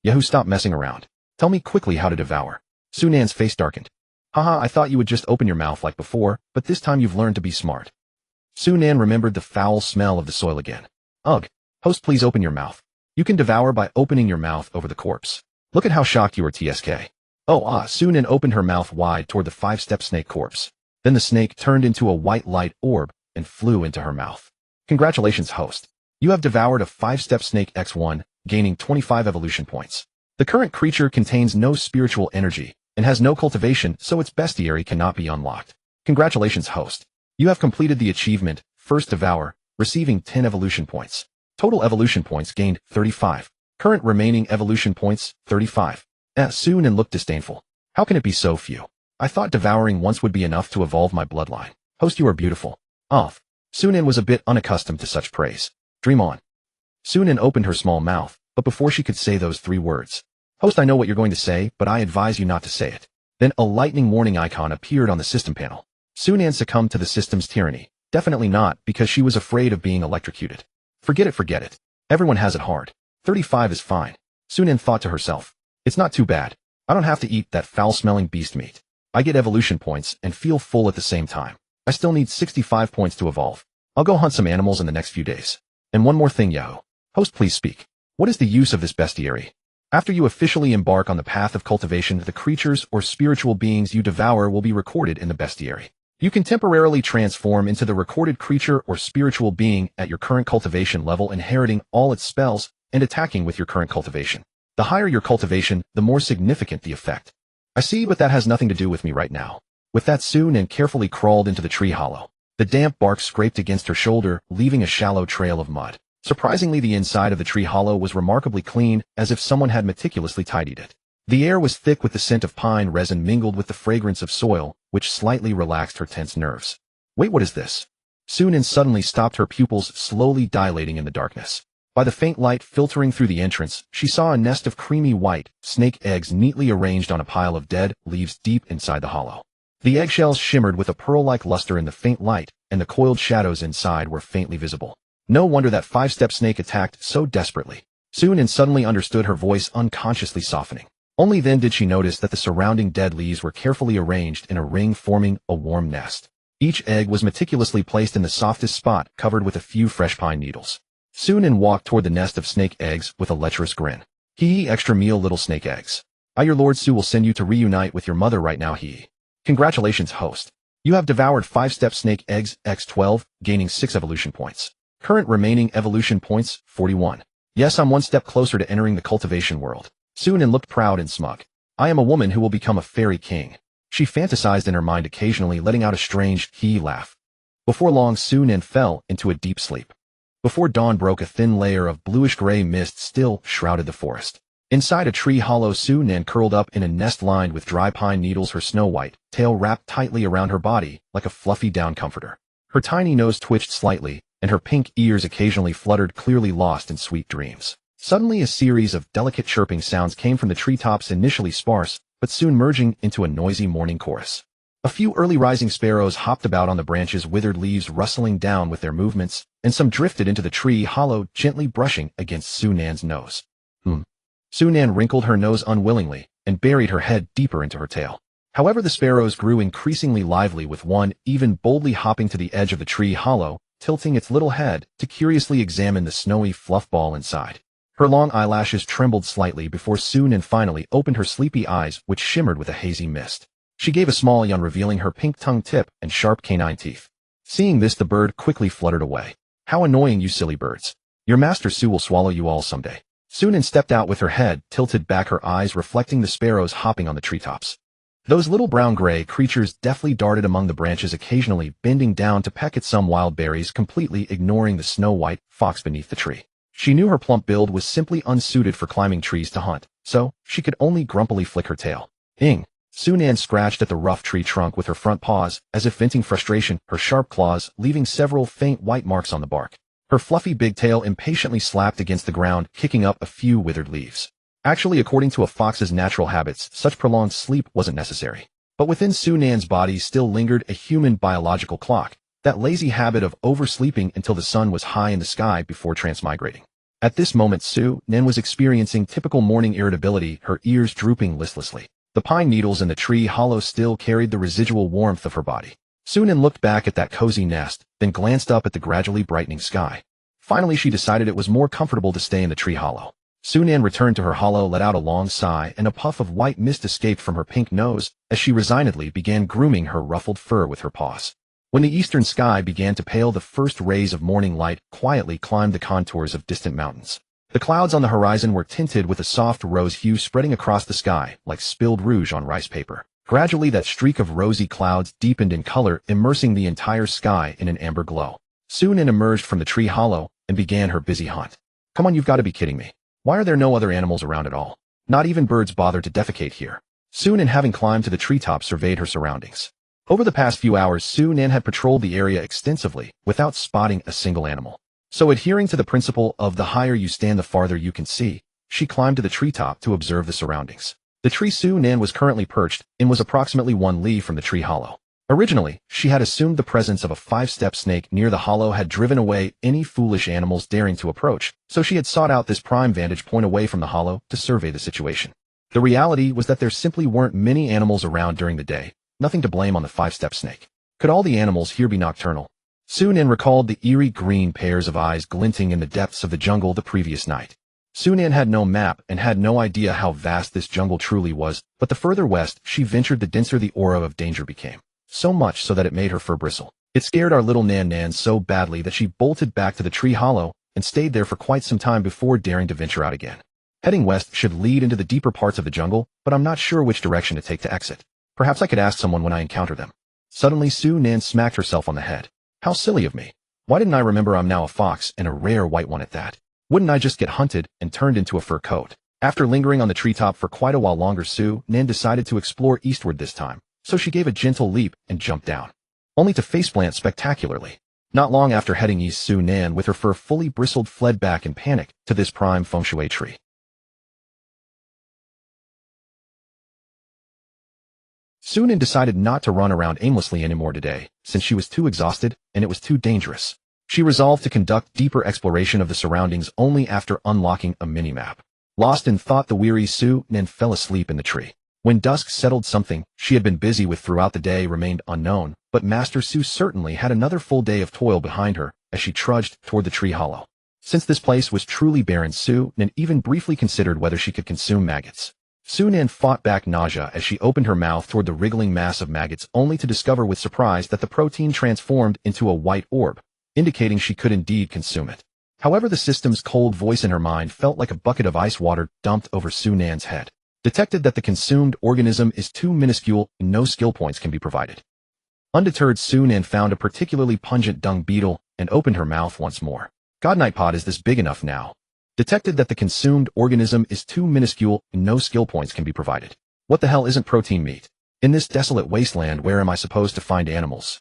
Yahoo! Stop messing around. Tell me quickly how to devour. Su Nan's face darkened. Haha, I thought you would just open your mouth like before, but this time you've learned to be smart. Su Nan remembered the foul smell of the soil again. Ugh. Host, please open your mouth. You can devour by opening your mouth over the corpse. Look at how shocked you are, TSK. Oh, Su Nan opened her mouth wide toward the five-step snake corpse. Then the snake turned into a white light orb and flew into her mouth. Congratulations, host. You have devoured a five-step snake X1, gaining 25 evolution points. The current creature contains no spiritual energy and has no cultivation, so its bestiary cannot be unlocked. Congratulations, host. You have completed the achievement, First Devour, receiving 10 evolution points. Total evolution points gained, 35. Current remaining evolution points, 35. Su Nan looked disdainful. How can it be so few? I thought devouring once would be enough to evolve my bloodline. Host, you are beautiful. Su Nan was a bit unaccustomed to such praise. Dream on. Su Nan opened her small mouth, but before she could say those 3 words. Host, I know what you're going to say, but I advise you not to say it. Then a lightning warning icon appeared on the system panel. Su Nan succumbed to the system's tyranny. Definitely not, because she was afraid of being electrocuted. Forget it. Everyone has it hard. 35 is fine. Su Nan thought to herself. It's not too bad. I don't have to eat that foul-smelling beast meat. I get evolution points and feel full at the same time. I still need 65 points to evolve. I'll go hunt some animals in the next few days. And one more thing, Yahoo. Host, please speak. What is the use of this bestiary? After you officially embark on the path of cultivation, the creatures or spiritual beings you devour will be recorded in the bestiary. You can temporarily transform into the recorded creature or spiritual being at your current cultivation level, inheriting all its spells and attacking with your current cultivation. The higher your cultivation, the more significant the effect. I see, but that has nothing to do with me right now. With that, Sun carefully crawled into the tree hollow. The damp bark scraped against her shoulder, leaving a shallow trail of mud. Surprisingly, the inside of the tree hollow was remarkably clean, as if someone had meticulously tidied it. The air was thick with the scent of pine resin mingled with the fragrance of soil, which slightly relaxed her tense nerves. Wait, what is this? Sun suddenly stopped, her pupils slowly dilating in the darkness. By the faint light filtering through the entrance, she saw a nest of creamy white snake eggs neatly arranged on a pile of dead leaves deep inside the hollow. The eggshells shimmered with a pearl-like luster in the faint light, and the coiled shadows inside were faintly visible. No wonder that five-step snake attacked so desperately. Sun suddenly understood, her voice unconsciously softening. Only then did she notice that the surrounding dead leaves were carefully arranged in a ring forming a warm nest. Each egg was meticulously placed in the softest spot, covered with a few fresh pine needles. Sun walked toward the nest of snake eggs with a lecherous grin. Hee, extra meal, little snake eggs. Your Lord Su will send you to reunite with your mother right now, hee. Congratulations, host. You have devoured 5-step snake eggs X12, gaining 6 evolution points. Current remaining evolution points, 41. Yes, I'm one step closer to entering the cultivation world. Sun looked proud and smug. I am a woman who will become a fairy king. She fantasized in her mind, occasionally letting out a strange hee laugh. Before long, Sun fell into a deep sleep. Before dawn broke, a thin layer of bluish-gray mist still shrouded the forest. Inside a tree hollow, Sun curled up in a nest lined with dry pine needles, her snow-white tail wrapped tightly around her body like a fluffy down comforter. Her tiny nose twitched slightly, and her pink ears occasionally fluttered, clearly lost in sweet dreams. Suddenly, a series of delicate chirping sounds came from the treetops, initially sparse, but soon merging into a noisy morning chorus. A few early rising sparrows hopped about on the branches, withered leaves rustling down with their movements, and some drifted into the tree hollow, gently brushing against Sunan's nose. Sunan wrinkled her nose unwillingly and buried her head deeper into her tail. However, the sparrows grew increasingly lively, with one even boldly hopping to the edge of the tree hollow, tilting its little head to curiously examine the snowy fluff ball inside. Her long eyelashes trembled slightly before Sunan finally opened her sleepy eyes, which shimmered with a hazy mist. She gave a small yawn, revealing her pink tongue tip and sharp canine teeth. Seeing this, the bird quickly fluttered away. How annoying, you silly birds. Your master Su will swallow you all someday. Sunan stepped out with her head tilted back, her eyes reflecting the sparrows hopping on the treetops. Those little brown-gray creatures deftly darted among the branches, occasionally bending down to peck at some wild berries, completely ignoring the snow-white fox beneath the tree. She knew her plump build was simply unsuited for climbing trees to hunt, so she could only grumpily flick her tail. Ing! Sunan scratched at the rough tree trunk with her front paws, as if venting frustration, her sharp claws leaving several faint white marks on the bark. Her fluffy big tail impatiently slapped against the ground, kicking up a few withered leaves. Actually, according to a fox's natural habits, such prolonged sleep wasn't necessary. But within Sunan's body still lingered a human biological clock, that lazy habit of oversleeping until the sun was high in the sky before transmigrating. At this moment, Sunan was experiencing typical morning irritability, her ears drooping listlessly. The pine needles in the tree hollow still carried the residual warmth of her body. Sunan looked back at that cozy nest, then glanced up at the gradually brightening sky. Finally, she decided it was more comfortable to stay in the tree hollow. Sunan returned to her hollow, let out a long sigh, and a puff of white mist escaped from her pink nose as she resignedly began grooming her ruffled fur with her paws. When the eastern sky began to pale, the first rays of morning light quietly climbed the contours of distant mountains. The clouds on the horizon were tinted with a soft rose hue, spreading across the sky like spilled rouge on rice paper. Gradually, that streak of rosy clouds deepened in color, immersing the entire sky in an amber glow. Sunan emerged from the tree hollow and began her busy hunt. Come on, you've got to be kidding me. Why are there no other animals around at all? Not even birds bothered to defecate here. Sunan, having climbed to the treetop, surveyed her surroundings. Over the past few hours, Sunan had patrolled the area extensively without spotting a single animal. So, adhering to the principle of the higher you stand, the farther you can see, she climbed to the treetop to observe the surroundings. The tree Sunan was currently perched in was approximately 1 li from the tree hollow. Originally, she had assumed the presence of a 5-step snake near the hollow had driven away any foolish animals daring to approach, so she had sought out this prime vantage point away from the hollow to survey the situation. The reality was that there simply weren't many animals around during the day, nothing to blame on the 5-step snake. Could all the animals here be nocturnal? Sunan recalled the eerie green pairs of eyes glinting in the depths of the jungle the previous night. Sunan had no map and had no idea how vast this jungle truly was, but the further west she ventured, the denser the aura of danger became. So much so that it made her fur bristle. It scared our little Nan so badly that she bolted back to the tree hollow and stayed there for quite some time before daring to venture out again. Heading west should lead into the deeper parts of the jungle, but I'm not sure which direction to take to exit. Perhaps I could ask someone when I encounter them. Suddenly Su Nan smacked herself on the head. How silly of me. Why didn't I remember I'm now a fox, and a rare white one at that? Wouldn't I just get hunted and turned into a fur coat? After lingering on the treetop for quite a while longer, Su Nan decided to explore eastward this time, so she gave a gentle leap and jumped down, only to faceplant spectacularly. Not long after heading east, Su Nan, with her fur fully bristled, fled back in panic to this prime feng shui tree. Su Nan decided not to run around aimlessly anymore today, since she was too exhausted and it was too dangerous. She resolved to conduct deeper exploration of the surroundings only after unlocking a mini-map. Lost in thought, the weary Su Nan fell asleep in the tree. When dusk settled, something she had been busy with throughout the day remained unknown, but Master Su certainly had another full day of toil behind her as she trudged toward the tree hollow. Since this place was truly barren, Su Nan even briefly considered whether she could consume maggots. Su Nan fought back nausea as she opened her mouth toward the wriggling mass of maggots, only to discover with surprise that the protein transformed into a white orb, indicating she could indeed consume it. However, the system's cold voice in her mind felt like a bucket of ice water dumped over Su Nan's head. Detected that the consumed organism is too minuscule and no skill points can be provided. Undeterred, Su Nan found a particularly pungent dung beetle and opened her mouth once more. Godnight Pod, is this big enough now? Detected that the consumed organism is too minuscule and no skill points can be provided. What the hell isn't protein meat? In this desolate wasteland, where am I supposed to find animals?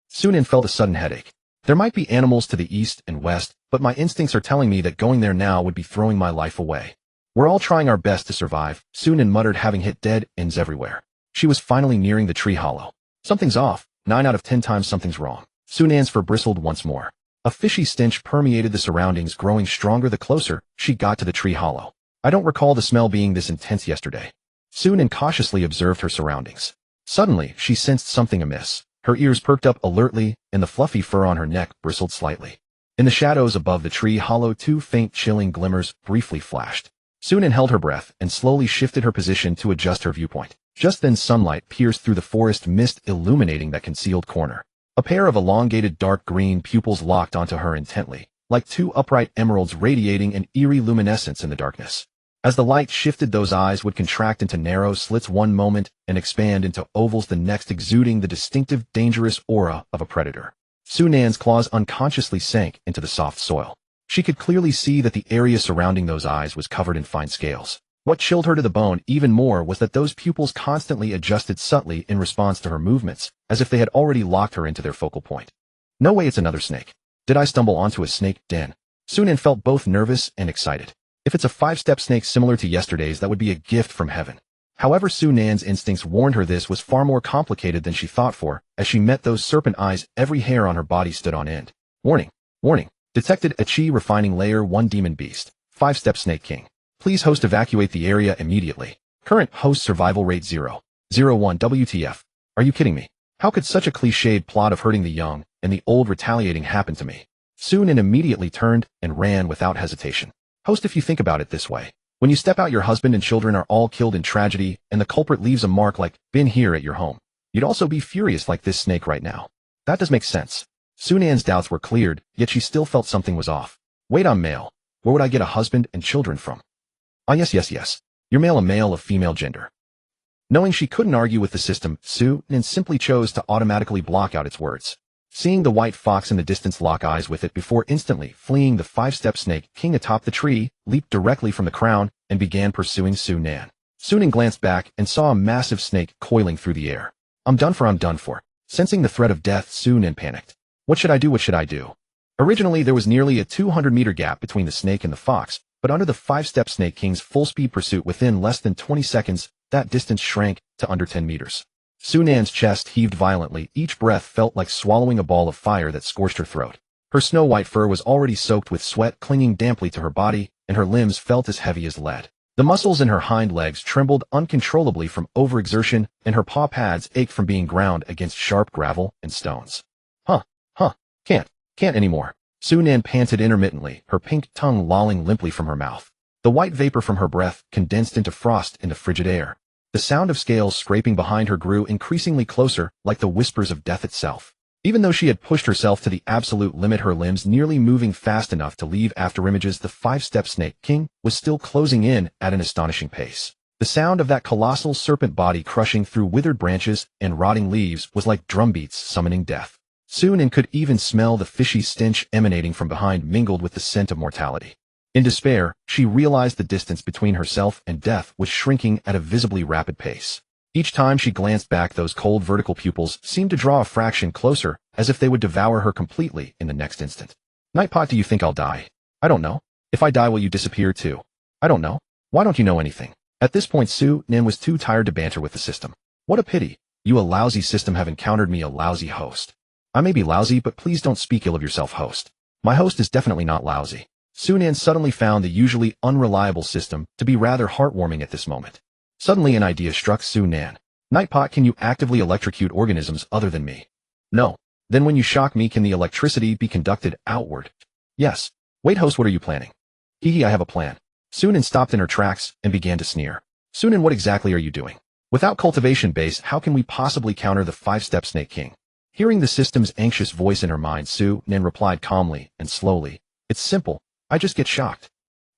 Su Nan felt a sudden headache. There might be animals to the east and west, but my instincts are telling me that going there now would be throwing my life away. We're all trying our best to survive, Su Nan muttered, having hit dead ends everywhere. She was finally nearing the tree hollow. Something's off. 9 out of 10 times something's wrong. Su Nan's fur bristled once more. A fishy stench permeated the surroundings, growing stronger the closer she got to the tree hollow. I don't recall the smell being this intense yesterday. Su Nan cautiously observed her surroundings. Suddenly, she sensed something amiss. Her ears perked up alertly, and the fluffy fur on her neck bristled slightly. In the shadows above the tree hollow, 2 faint, chilling glimmers briefly flashed. Su Nan held her breath and slowly shifted her position to adjust her viewpoint. Just then, sunlight pierced through the forest mist, illuminating that concealed corner. A pair of elongated dark green pupils locked onto her intently, like 2 upright emeralds radiating an eerie luminescence in the darkness. As the light shifted, those eyes would contract into narrow slits one moment and expand into ovals the next, exuding the distinctive, dangerous aura of a predator. Su Nan's claws unconsciously sank into the soft soil. She could clearly see that the area surrounding those eyes was covered in fine scales. What chilled her to the bone even more was that those pupils constantly adjusted subtly in response to her movements, as if they had already locked her into their focal point. No way, it's another snake. Did I stumble onto a snake den? Su Nan felt both nervous and excited. If it's a 5-step snake similar to yesterday's, that would be a gift from heaven. However, Su Nan's instincts warned her this was far more complicated than she thought for. As she met those serpent eyes, every hair on her body stood on end. Warning. Warning. Detected a Chi refining layer 1 demon beast. 5-step snake king. Please host evacuate the area immediately. Current host survival rate 0.01 WTF. Are you kidding me? How could such a cliched plot of hurting the young and the old retaliating happen to me? Su Nan immediately turned and ran without hesitation. Host, if you think about it this way, when you step out, your husband and children are all killed in tragedy, and the culprit leaves a mark like "been here" at your home. You'd also be furious like this snake right now. That does make sense. Su Nan's doubts were cleared, yet she still felt something was off. Wait, I'm male. Where would I get a husband and children from? Ah, yes. You're male, a male of female gender. Knowing she couldn't argue with the system, Su Nan simply chose to automatically block out its words. Seeing the white fox in the distance, lock eyes with it before instantly fleeing, the 5-step snake king atop the tree leaped directly from the crown and began pursuing Su Nan. Su Nan glanced back and saw a massive snake coiling through the air. I'm done for. Sensing the threat of death, Su Nan panicked. What should I do? Originally, there was nearly a 200-meter gap between the snake and the fox, but under the 5-step snake king's full-speed pursuit within less than 20 seconds, that distance shrank to under 10 meters. Su Nan's chest heaved violently. Each breath felt like swallowing a ball of fire that scorched her throat. Her snow-white fur was already soaked with sweat, clinging damply to her body, and her limbs felt as heavy as lead. The muscles in her hind legs trembled uncontrollably from overexertion, and her paw pads ached from being ground against sharp gravel and stones. Can't anymore. Su Nan panted intermittently, her pink tongue lolling limply from her mouth. The white vapor from her breath condensed into frost in the frigid air. The sound of scales scraping behind her grew increasingly closer, like the whispers of death itself. Even though she had pushed herself to the absolute limit, her limbs nearly moving fast enough to leave afterimages, the 5-step snake king was still closing in at an astonishing pace. The sound of that colossal serpent body crushing through withered branches and rotting leaves was like drumbeats summoning death. Soon and could even smell the fishy stench emanating from behind mingled with the scent of mortality. In despair, she realized the distance between herself and death was shrinking at a visibly rapid pace. Each time she glanced back, those cold vertical pupils seemed to draw a fraction closer, as if they would devour her completely in the next instant. Nightpot, do you think I'll die? I don't know. If I die, will you disappear too? I don't know. Why don't you know anything? At this point, Su-Nin was too tired to banter with the system. What a pity. You, a lousy system, have encountered me, a lousy host. I may be lousy, but please don't speak ill of yourself, host. My host is definitely not lousy. Su-Nin suddenly found the usually unreliable system to be rather heartwarming at this moment. Suddenly an idea struck Su-Nin. Nightpot, can you actively electrocute organisms other than me? No. Then when you shock me, can the electricity be conducted outward? Yes. Wait, host, what are you planning? Hee, I have a plan. Su-Nin stopped in her tracks and began to sneer. Su-Nin, what exactly are you doing? Without cultivation base, how can we possibly counter the 5-step Snake King? Hearing the system's anxious voice in her mind, Su-Nin replied calmly and slowly. It's simple. I just get shocked.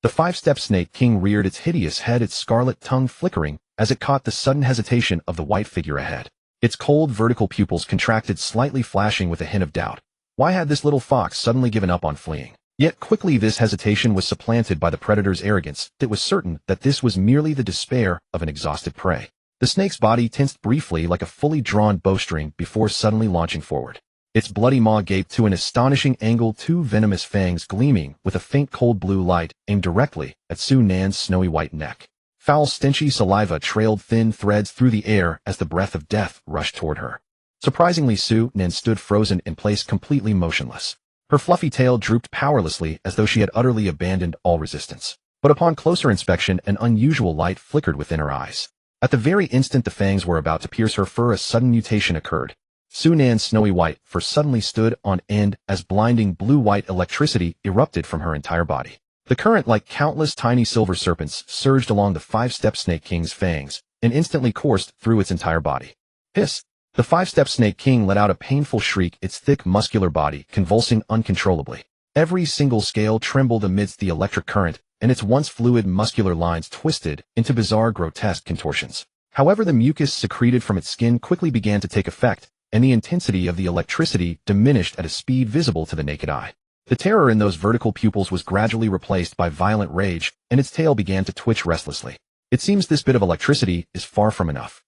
The 5-step Snake King reared its hideous head, its scarlet tongue flickering as it caught the sudden hesitation of the white figure ahead. Its cold vertical pupils contracted slightly, flashing with a hint of doubt. Why had this little fox suddenly given up on fleeing? Yet quickly this hesitation was supplanted by the predator's arrogance. It was certain that this was merely the despair of an exhausted prey. The snake's body tensed briefly like a fully drawn bowstring before suddenly launching forward. Its bloody maw gaped to an astonishing angle, two venomous fangs gleaming with a faint cold blue light aimed directly at Su-Nin's snowy white neck. Foul, stenchy saliva trailed thin threads through the air as the breath of death rushed toward her. Surprisingly, Su-Nin stood frozen in place, completely motionless. Her fluffy tail drooped powerlessly as though she had utterly abandoned all resistance. But upon closer inspection, an unusual light flickered within her eyes. At the very instant the fangs were about to pierce her fur, a sudden mutation occurred. Su-Nin's snowy white fur suddenly stood on end as blinding blue-white electricity erupted from her entire body. The current, like countless tiny silver serpents, surged along the 5-step Snake King's fangs and instantly coursed through its entire body. Hiss! The 5-step Snake King let out a painful shriek, its thick muscular body convulsing uncontrollably. Every single scale trembled amidst the electric current, and its once fluid muscular lines twisted into bizarre, grotesque contortions. However, the mucus secreted from its skin quickly began to take effect, and the intensity of the electricity diminished at a speed visible to the naked eye. The terror in those vertical pupils was gradually replaced by violent rage, and its tail began to twitch restlessly. It seems this bit of electricity is far from enough.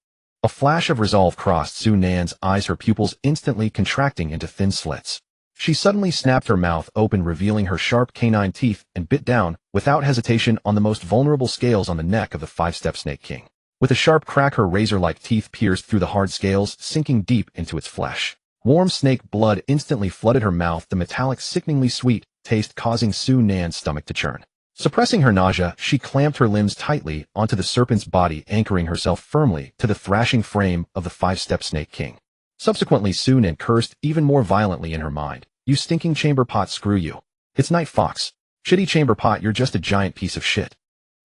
A flash of resolve crossed Su-Nin's eyes, her pupils instantly contracting into thin slits. She suddenly snapped her mouth open, revealing her sharp canine teeth, and bit down, without hesitation, on the most vulnerable scales on the neck of the 5-step Snake King. With a sharp crack, her razor-like teeth pierced through the hard scales, sinking deep into its flesh. Warm snake blood instantly flooded her mouth, the metallic, sickeningly sweet taste causing Su-Nin's stomach to churn. Suppressing her nausea, she clamped her limbs tightly onto the serpent's body, anchoring herself firmly to the thrashing frame of the 5-step Snake King. Subsequently, Su-Nin cursed even more violently in her mind. You stinking chamber pot, screw you. It's Night Fox. Shitty chamber pot, you're just a giant piece of shit.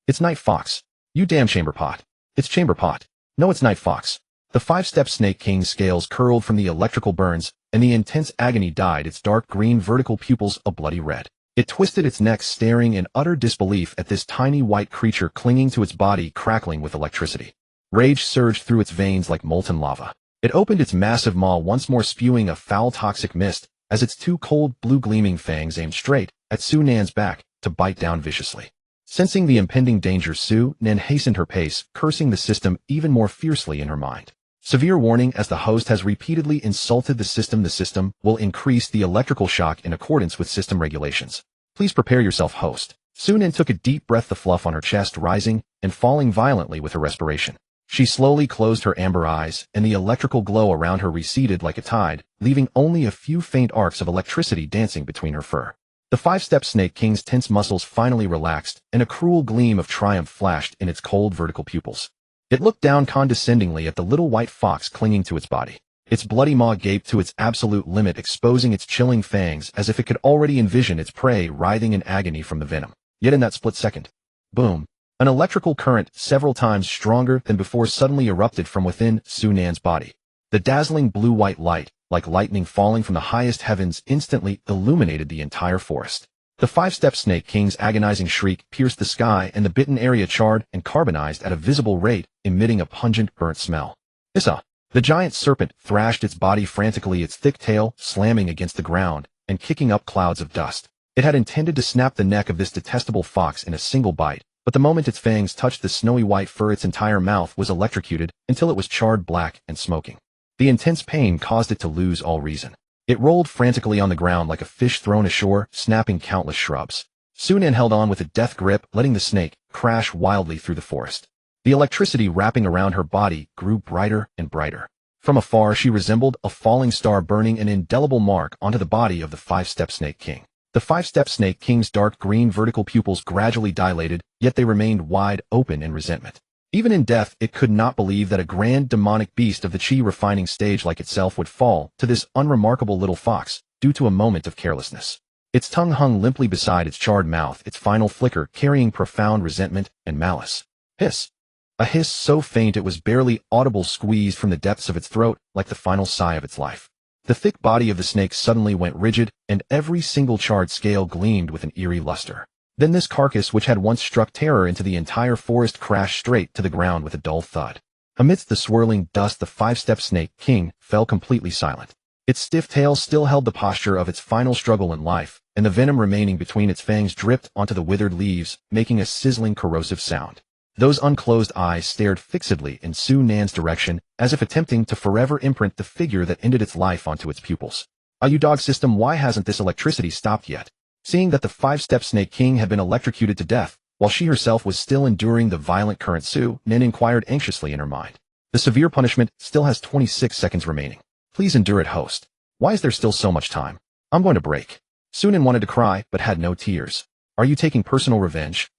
It's Night Fox. You damn chamber pot. It's chamber pot. No, it's Night Fox. The 5-step Snake King's scales curled from the electrical burns, and the intense agony dyed its dark green vertical pupils a bloody red. It twisted its neck, staring in utter disbelief at this tiny white creature clinging to its body, crackling with electricity. Rage surged through its veins like molten lava. It opened its massive maw, once more spewing a foul, toxic mist, as its two cold, blue gleaming fangs aimed straight at Su-Nin's back to bite down viciously. Sensing the impending danger, Su-Nin hastened her pace, cursing the system even more fiercely in her mind. Severe warning: as the host has repeatedly insulted the system will increase the electrical shock in accordance with system regulations. Please prepare yourself, host. Su-Nin took a deep breath, the fluff on her chest rising and falling violently with her respiration. She slowly closed her amber eyes, and the electrical glow around her receded like a tide, leaving only a few faint arcs of electricity dancing between her fur. The 5-step Snake King's tense muscles finally relaxed, and a cruel gleam of triumph flashed in its cold vertical pupils. It looked down condescendingly at the little white fox clinging to its body. Its bloody maw gaped to its absolute limit, exposing its chilling fangs as if it could already envision its prey writhing in agony from the venom. Yet in that split second, boom, an electrical current several times stronger than before suddenly erupted from within Su-Nin's body. The dazzling blue-white light, like lightning falling from the highest heavens, instantly illuminated the entire forest. The five-step snake king's agonizing shriek pierced the sky and the bitten area charred and carbonized at a visible rate, emitting a pungent, burnt smell. Issa! The giant serpent thrashed its body frantically, its thick tail slamming against the ground and kicking up clouds of dust. It had intended to snap the neck of this detestable fox in a single bite, but the moment its fangs touched the snowy white fur, its entire mouth was electrocuted until it was charred black and smoking. The intense pain caused it to lose all reason. It rolled frantically on the ground like a fish thrown ashore, snapping countless shrubs. Sunan held on with a death grip, letting the snake crash wildly through the forest. The electricity wrapping around her body grew brighter and brighter. From afar, she resembled a falling star, burning an indelible mark onto the body of the five-step snake king. The five-step snake king's dark green vertical pupils gradually dilated, yet they remained wide open in resentment. Even in death, it could not believe that a grand demonic beast of the chi refining stage like itself would fall to this unremarkable little fox, due to a moment of carelessness. Its tongue hung limply beside its charred mouth, its final flicker carrying profound resentment and malice. Hiss! A hiss so faint it was barely audible squeezed from the depths of its throat, like the final sigh of its life. The thick body of the snake suddenly went rigid, and every single charred scale gleamed with an eerie luster. Then this carcass, which had once struck terror into the entire forest, crashed straight to the ground with a dull thud. Amidst the swirling dust, the five-step snake king fell completely silent. Its stiff tail still held the posture of its final struggle in life, and the venom remaining between its fangs dripped onto the withered leaves, making a sizzling, corrosive sound. Those unclosed eyes stared fixedly in Su Nan's direction, as if attempting to forever imprint the figure that ended its life onto its pupils. You dog system, why hasn't this electricity stopped yet? Seeing that the five-step snake king had been electrocuted to death, while she herself was still enduring the violent current, Su Nan inquired anxiously in her mind. The severe punishment still has 26 seconds remaining. Please endure it, host. Why is there still so much time? I'm going to break. Su Nan wanted to cry, but had no tears. Are you taking personal revenge?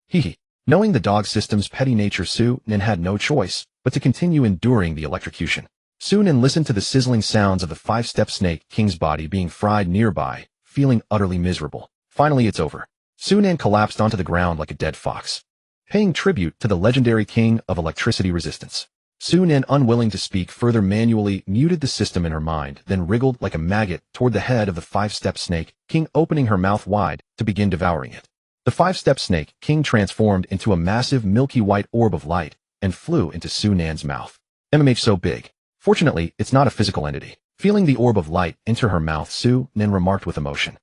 Hee. Knowing the dog system's petty nature, Su Nan had no choice but to continue enduring the electrocution. Su Nan listened to the sizzling sounds of the five-step snake king's body being fried nearby, feeling utterly miserable. Finally, it's over. Su Nan collapsed onto the ground like a dead fox, paying tribute to the legendary king of electricity resistance. Su Nan, unwilling to speak further, manually muted the system in her mind, then wriggled like a maggot toward the head of the five-step snake king, opening her mouth wide to begin devouring it. The five-step snake king transformed into a massive milky white orb of light and flew into Su Nan's mouth. MMH so big. Fortunately, it's not a physical entity. Feeling the orb of light enter her mouth, Su Nan remarked with emotion.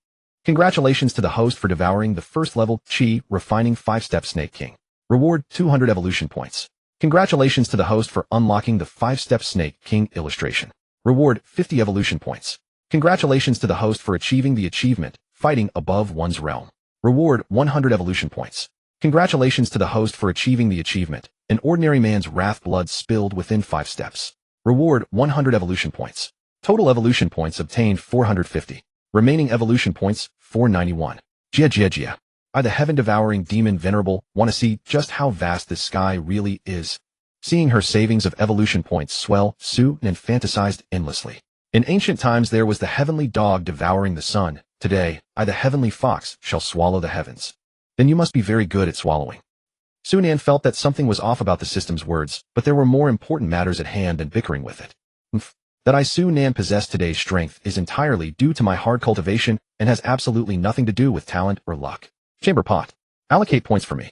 Congratulations to the host for devouring the first-level Chi refining five-step snake king. Reward 200 evolution points. Congratulations to the host for unlocking the five-step snake king illustration. Reward 50 evolution points. Congratulations to the host for achieving the achievement, fighting above one's realm. Reward 100 evolution points. Congratulations to the host for achieving the achievement, an ordinary man's wrath, blood spilled within 5 steps. Reward 100 evolution points. Total evolution points obtained 450. Remaining evolution points 491. Jia. I, the heaven-devouring demon venerable, want to see just how vast this sky really is. Seeing her savings of evolution points swell, Su Nan fantasized endlessly. In ancient times there was the heavenly dog devouring the sun. Today, I, the heavenly fox, shall swallow the heavens. Then you must be very good at swallowing. Su Nan felt that something was off about the system's words, but there were more important matters at hand than bickering with it. That I, Su Nan, possess today's strength is entirely due to my hard cultivation and has absolutely nothing to do with talent or luck. Chamber pot. Allocate points for me.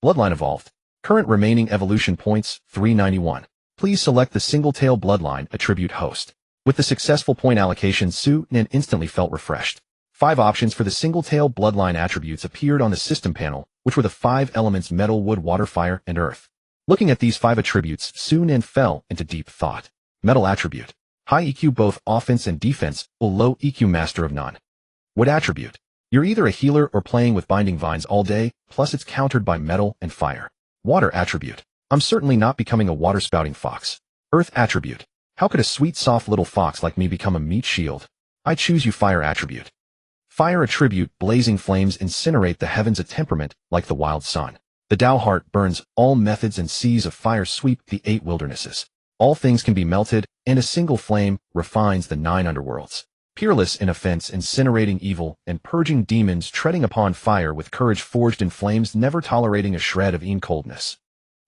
Bloodline evolved. Current remaining evolution points 391. Please select the single-tail bloodline attribute host. With the successful point allocation, Su Nan instantly felt refreshed. 5 options for the single-tail bloodline attributes appeared on the system panel, which were the 5 elements metal, wood, water, fire, and earth. Looking at these 5 attributes, Su Nan fell into deep thought. Metal attribute. High EQ both offense and defense, or low EQ master of none. Wood attribute. You're either a healer or playing with binding vines all day, plus it's countered by metal and fire. Water attribute. I'm certainly not becoming a water-spouting fox. Earth attribute. How could a sweet, soft little fox like me become a meat shield? I choose you. Fire attribute. Fire attribute. Blazing flames incinerate the heavens, a temperament like the wild sun. The Tao heart burns. All methods and seas of fire sweep the 8 wildernesses. All things can be melted, and a single flame refines the 9 underworlds. Peerless in offense, incinerating evil, and purging demons, treading upon fire with courage forged in flames, never tolerating a shred of coldness.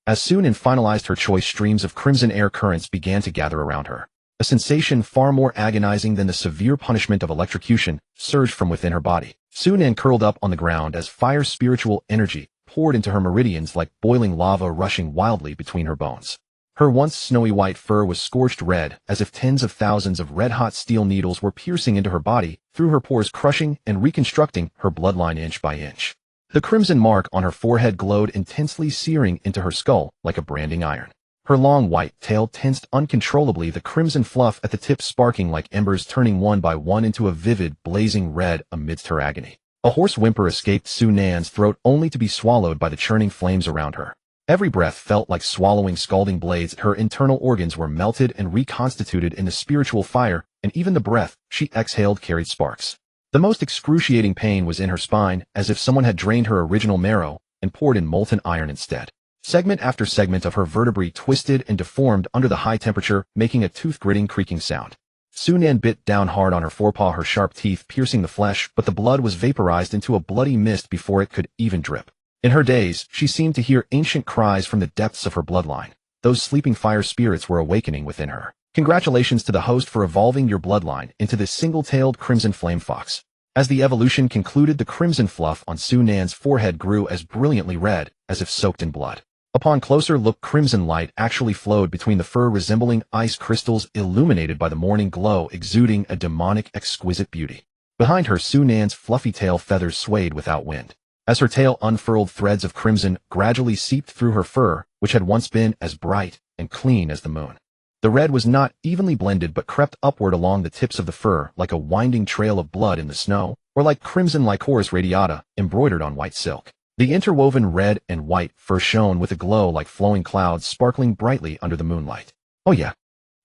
As Su Nan finalized her choice, streams of crimson air currents began to gather around her. A sensation far more agonizing than the severe punishment of electrocution surged from within her body. Sunan curled up on the ground as fire spiritual energy poured into her meridians like boiling lava rushing wildly between her bones. Her once snowy white fur was scorched red, as if tens of thousands of red-hot steel needles were piercing into her body, through her pores crushing and reconstructing her bloodline inch by inch. The crimson mark on her forehead glowed intensely, searing into her skull like a branding iron. Her long white tail tensed uncontrollably, the crimson fluff at the tip sparking like embers, turning one by one into a vivid, blazing red amidst her agony. A hoarse whimper escaped Sunan's throat, only to be swallowed by the churning flames around her. Every breath felt like swallowing scalding blades. Her internal organs were melted and reconstituted into spiritual fire, and even the breath she exhaled carried sparks. The most excruciating pain was in her spine, as if someone had drained her original marrow and poured in molten iron instead. Segment after segment of her vertebrae twisted and deformed under the high temperature, making a tooth-gritting creaking sound. Sunan bit down hard on her forepaw, her sharp teeth piercing the flesh, but the blood was vaporized into a bloody mist before it could even drip. In her daze, she seemed to hear ancient cries from the depths of her bloodline. Those sleeping fire spirits were awakening within her. Congratulations to the host for evolving your bloodline into this single-tailed crimson flame fox. As the evolution concluded, the crimson fluff on Sunan's forehead grew as brilliantly red as if soaked in blood. Upon closer look, crimson light actually flowed between the fur, resembling ice crystals illuminated by the morning glow, exuding a demonic, exquisite beauty. Behind her, Sunan's fluffy tail feathers swayed without wind. As her tail unfurled, threads of crimson gradually seeped through her fur, which had once been as bright and clean as the moon. The red was not evenly blended but crept upward along the tips of the fur like a winding trail of blood in the snow, or like crimson liqueurs radiata embroidered on white silk. The interwoven red and white fur shone with a glow like flowing clouds sparkling brightly under the moonlight. Oh yeah.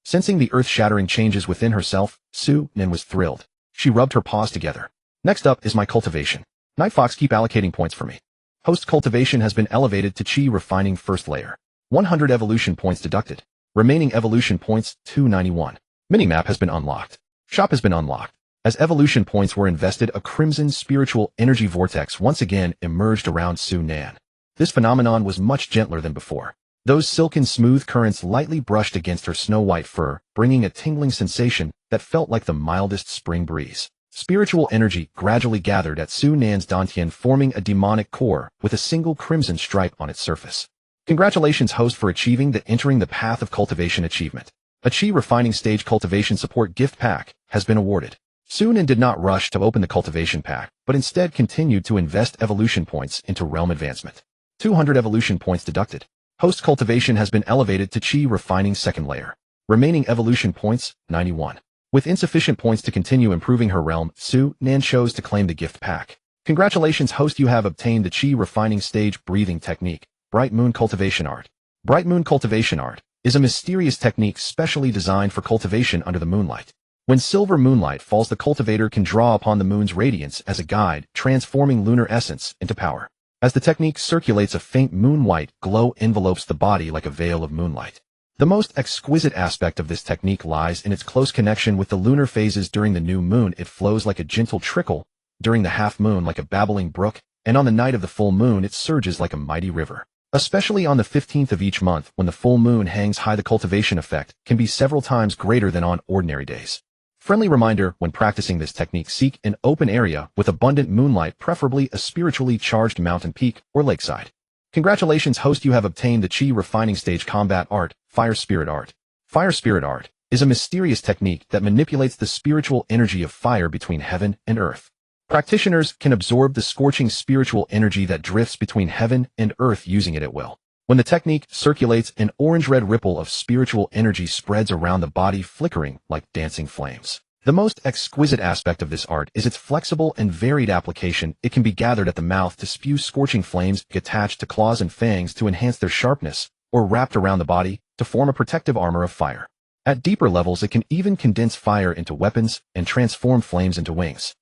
Sensing the earth-shattering changes within herself, Sunan was thrilled. She rubbed her paws together. Next up is my cultivation. Night Fox, keep allocating points for me. Host cultivation has been elevated to Chi refining first layer. 100 evolution points deducted. Remaining evolution points 291. Minimap has been unlocked. Shop has been unlocked. As evolution points were invested, a crimson spiritual energy vortex once again emerged around Sunan. This phenomenon was much gentler than before. Those silken smooth currents lightly brushed against her snow-white fur, bringing a tingling sensation that felt like the mildest spring breeze. Spiritual energy gradually gathered at Sunan's dantian, forming a demonic core with a single crimson stripe on its surface. Congratulations, host, for achieving the Entering the Path of Cultivation achievement. A Chi Refining Stage Cultivation Support Gift Pack has been awarded. Sunan did not rush to open the cultivation pack, but instead continued to invest evolution points into realm advancement. 200 evolution points deducted. Host cultivation has been elevated to Chi Refining second layer. Remaining evolution points, 91. With insufficient points to continue improving her realm, Sunan chose to claim the gift pack. Congratulations, host, you have obtained the Chi Refining Stage Breathing Technique, Bright Moon Cultivation Art. Bright Moon Cultivation Art is a mysterious technique specially designed for cultivation under the moonlight. When silver moonlight falls, the cultivator can draw upon the moon's radiance as a guide, transforming lunar essence into power. As the technique circulates, a faint moon-white glow envelopes the body like a veil of moonlight. The most exquisite aspect of this technique lies in its close connection with the lunar phases. During the new moon, it flows like a gentle trickle, during the half moon like a babbling brook, and on the night of the full moon it surges like a mighty river. Especially on the 15th of each month, when the full moon hangs high, the cultivation effect can be several times greater than on ordinary days. Friendly reminder: when practicing this technique, seek an open area with abundant moonlight, preferably a spiritually charged mountain peak or lakeside. Congratulations, host, you have obtained the Chi Refining Stage Combat Art, Fire Spirit Art. Fire Spirit Art is a mysterious technique that manipulates the spiritual energy of fire between heaven and earth. Practitioners can absorb the scorching spiritual energy that drifts between heaven and earth, using it at will. When the technique circulates, an orange-red ripple of spiritual energy spreads around the body, flickering like dancing flames. The most exquisite aspect of this art is its flexible and varied application. It can be gathered at the mouth to spew scorching flames, attached to claws and fangs to enhance their sharpness, or wrapped around the body to form a protective armor of fire. At deeper levels, it can even condense fire into weapons and transform flames into wings.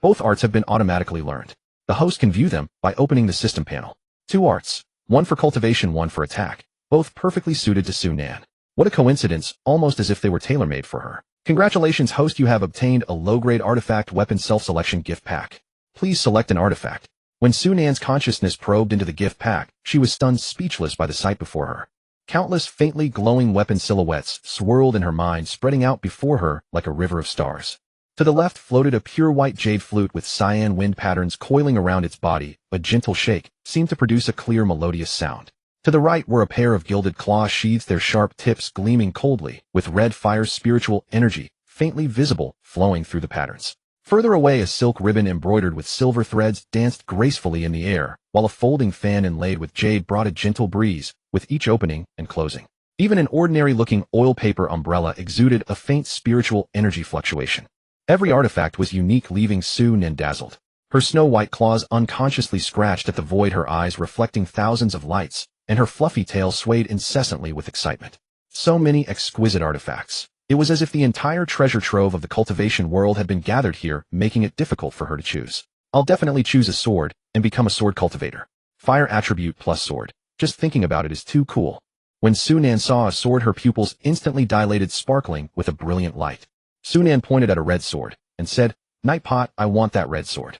Both arts have been automatically learned. The host can view them by opening the system panel. 2 arts, one for cultivation, one for attack, both perfectly suited to Sunan. What a coincidence, almost as if they were tailor-made for her. Congratulations, host, you have obtained a low-grade artifact weapon self-selection gift pack. Please select an artifact. When Sunan's consciousness probed into the gift pack, she was stunned speechless by the sight before her. Countless faintly glowing weapon silhouettes swirled in her mind, spreading out before her like a river of stars. To the left floated a pure white jade flute with cyan wind patterns coiling around its body. A gentle shake seemed to produce a clear melodious sound. To the right were a pair of gilded claw sheaths, their sharp tips gleaming coldly, with red fire's spiritual energy faintly visible flowing through the patterns. Further away, a silk ribbon embroidered with silver threads danced gracefully in the air, while a folding fan inlaid with jade brought a gentle breeze with each opening and closing. Even an ordinary-looking oil paper umbrella exuded a faint spiritual energy fluctuation. Every artifact was unique, leaving Su-Nen dazzled. Her snow-white claws unconsciously scratched at the void, her eyes reflecting thousands of lights, and her fluffy tail swayed incessantly with excitement. So many exquisite artifacts. It was as if the entire treasure trove of the cultivation world had been gathered here, making it difficult for her to choose. I'll definitely choose a sword and become a sword cultivator. Fire attribute plus sword. Just thinking about it is too cool. When Su-Nen saw a sword, her pupils instantly dilated, sparkling with a brilliant light. Su-Nen pointed at a red sword and said, "Nightpot, I want that red sword."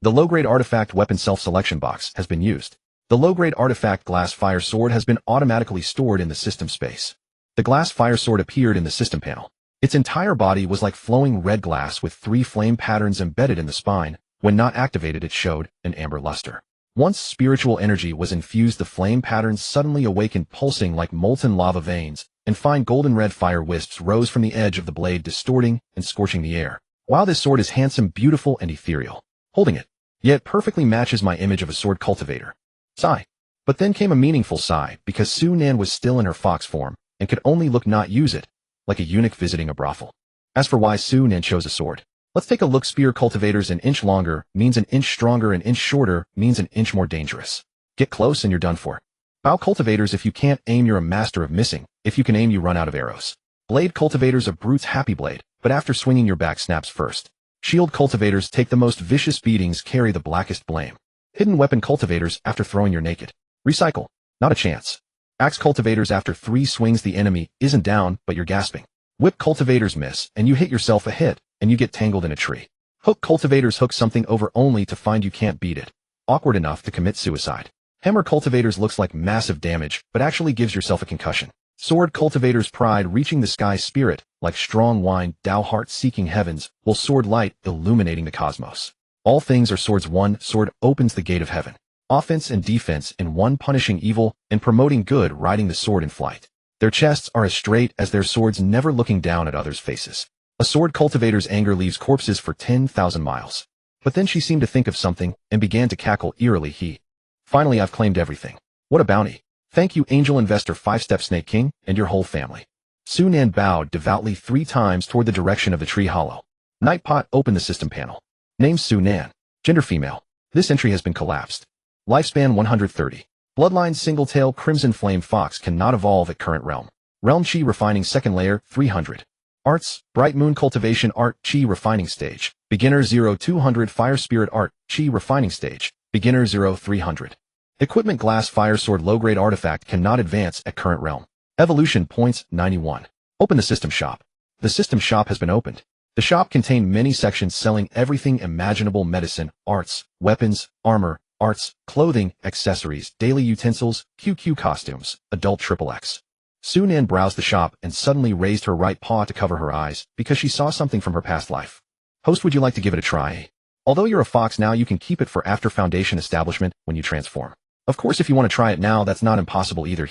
The low-grade artifact weapon self-selection box has been used. The low-grade artifact glass fire sword has been automatically stored in the system space. The glass fire sword appeared in the system panel. Its entire body was like flowing red glass with 3 flame patterns embedded in the spine. When not activated, it showed an amber luster. Once spiritual energy was infused, the flame patterns suddenly awakened, pulsing like molten lava veins, and fine golden red fire wisps rose from the edge of the blade, distorting and scorching the air. Wow, this sword is handsome, beautiful, and ethereal. Holding it, yet perfectly matches my image of a sword cultivator. Sigh. But then came a meaningful sigh, because Su-Nen was still in her fox form, and could only look, not use it, like a eunuch visiting a brothel. As for why Su-Nen chose a sword, let's take a look. Spear cultivators, an inch longer means an inch stronger, an inch shorter means an inch more dangerous. Get close and you're done for. Bow cultivators, if you can't aim, you're a master of missing. If you can aim, you run out of arrows. Blade cultivators, a brute's happy blade, but after swinging your back snaps first. Shield cultivators take the most vicious beatings, carry the blackest blame. Hidden weapon cultivators, after throwing you're naked. Recycle. Not a chance. Axe cultivators, after 3 swings the enemy isn't down, but you're gasping. Whip cultivators miss, and you hit yourself a hit, and you get tangled in a tree. Hook cultivators hook something over only to find you can't beat it. Awkward enough to commit suicide. Hammer cultivators looks like massive damage, but actually gives yourself a concussion. Sword cultivators, pride reaching the sky, spirit, like strong wine, Tao heart seeking heavens, while sword light illuminating the cosmos. All things are swords. One sword opens the gate of heaven. Offense and defense in one, punishing evil and promoting good, riding the sword in flight. Their chests are as straight as their swords, never looking down at others' faces. A sword cultivator's anger leaves corpses for 10,000 miles. But then she seemed to think of something and began to cackle eerily. Finally, I've claimed everything. What a bounty. Thank you, angel investor 5-step snake king, and your whole family. Su-Nen bowed devoutly 3 times toward the direction of the tree hollow. Nightpot opened the system panel. Name Su-Nen. Gender female. This entry has been collapsed. Lifespan 130. Bloodline single-tail crimson flame fox cannot evolve at current realm. Realm chi refining second layer 300. Arts, bright moon cultivation art chi refining stage. Beginner 0-200 fire spirit art chi refining stage. Beginner 0-300. Equipment glass fire sword low-grade artifact cannot advance at current realm. Evolution points 91. Open the system shop. The system shop has been opened. The shop contained many sections selling everything imaginable: medicine, arts, weapons, armor, arts, clothing, accessories, daily utensils, QQ costumes, adult XXX. Su-Nen browsed the shop and suddenly raised her right paw to cover her eyes because she saw something from her past life. Host, would you like to give it a try? Although you're a fox now, you can keep it for after foundation establishment when you transform. Of course, if you want to try it now, that's not impossible either.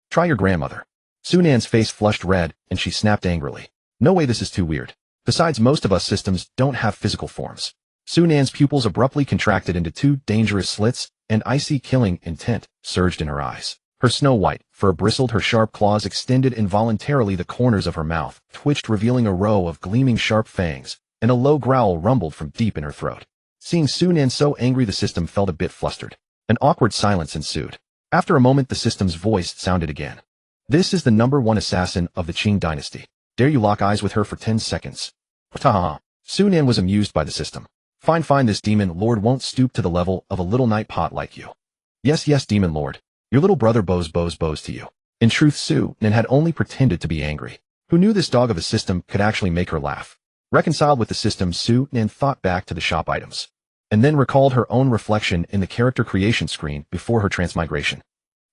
Try your grandmother. Su-Nen's face flushed red and she snapped angrily. No way, this is too weird. Besides, most of us systems don't have physical forms. Su-Nen's pupils abruptly contracted into 2 dangerous slits, and icy killing intent surged in her eyes. Her snow-white fur bristled, her sharp claws extended involuntarily, the corners of her mouth twitched, revealing a row of gleaming sharp fangs, and a low growl rumbled from deep in her throat. Seeing Su-Nen so angry, the system felt a bit flustered. An awkward silence ensued. After a moment, the system's voice sounded again. This is the #1 assassin of the Qing dynasty. Dare you lock eyes with her for 10 seconds? Ta-ha. Su-Nen was amused by the system. Fine, this demon lord won't stoop to the level of a little nightpot like you. Yes, demon lord. Your little brother bows to you. In truth, Su-Nen had only pretended to be angry. Who knew this dog of a system could actually make her laugh? Reconciled with the system, Su-Nen thought back to the shop items, and then recalled her own reflection in the character creation screen before her transmigration.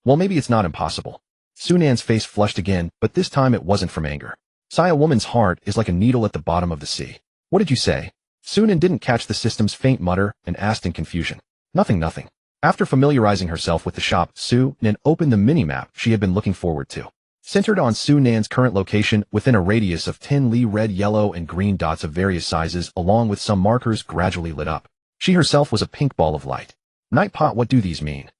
Well, maybe it's not impossible. Sunan's face flushed again, but this time it wasn't from anger. Sigh, a woman's heart is like a needle at the bottom of the sea. What did you say? Sunan didn't catch the system's faint mutter and asked in confusion. Nothing. After familiarizing herself with the shop, Sunan opened the mini-map she had been looking forward to. Centered on Sunan's current location within a radius of 10 li, red, yellow, and green dots of various sizes along with some markers gradually lit up. She herself was a pink ball of light. Nightpot, what do these mean?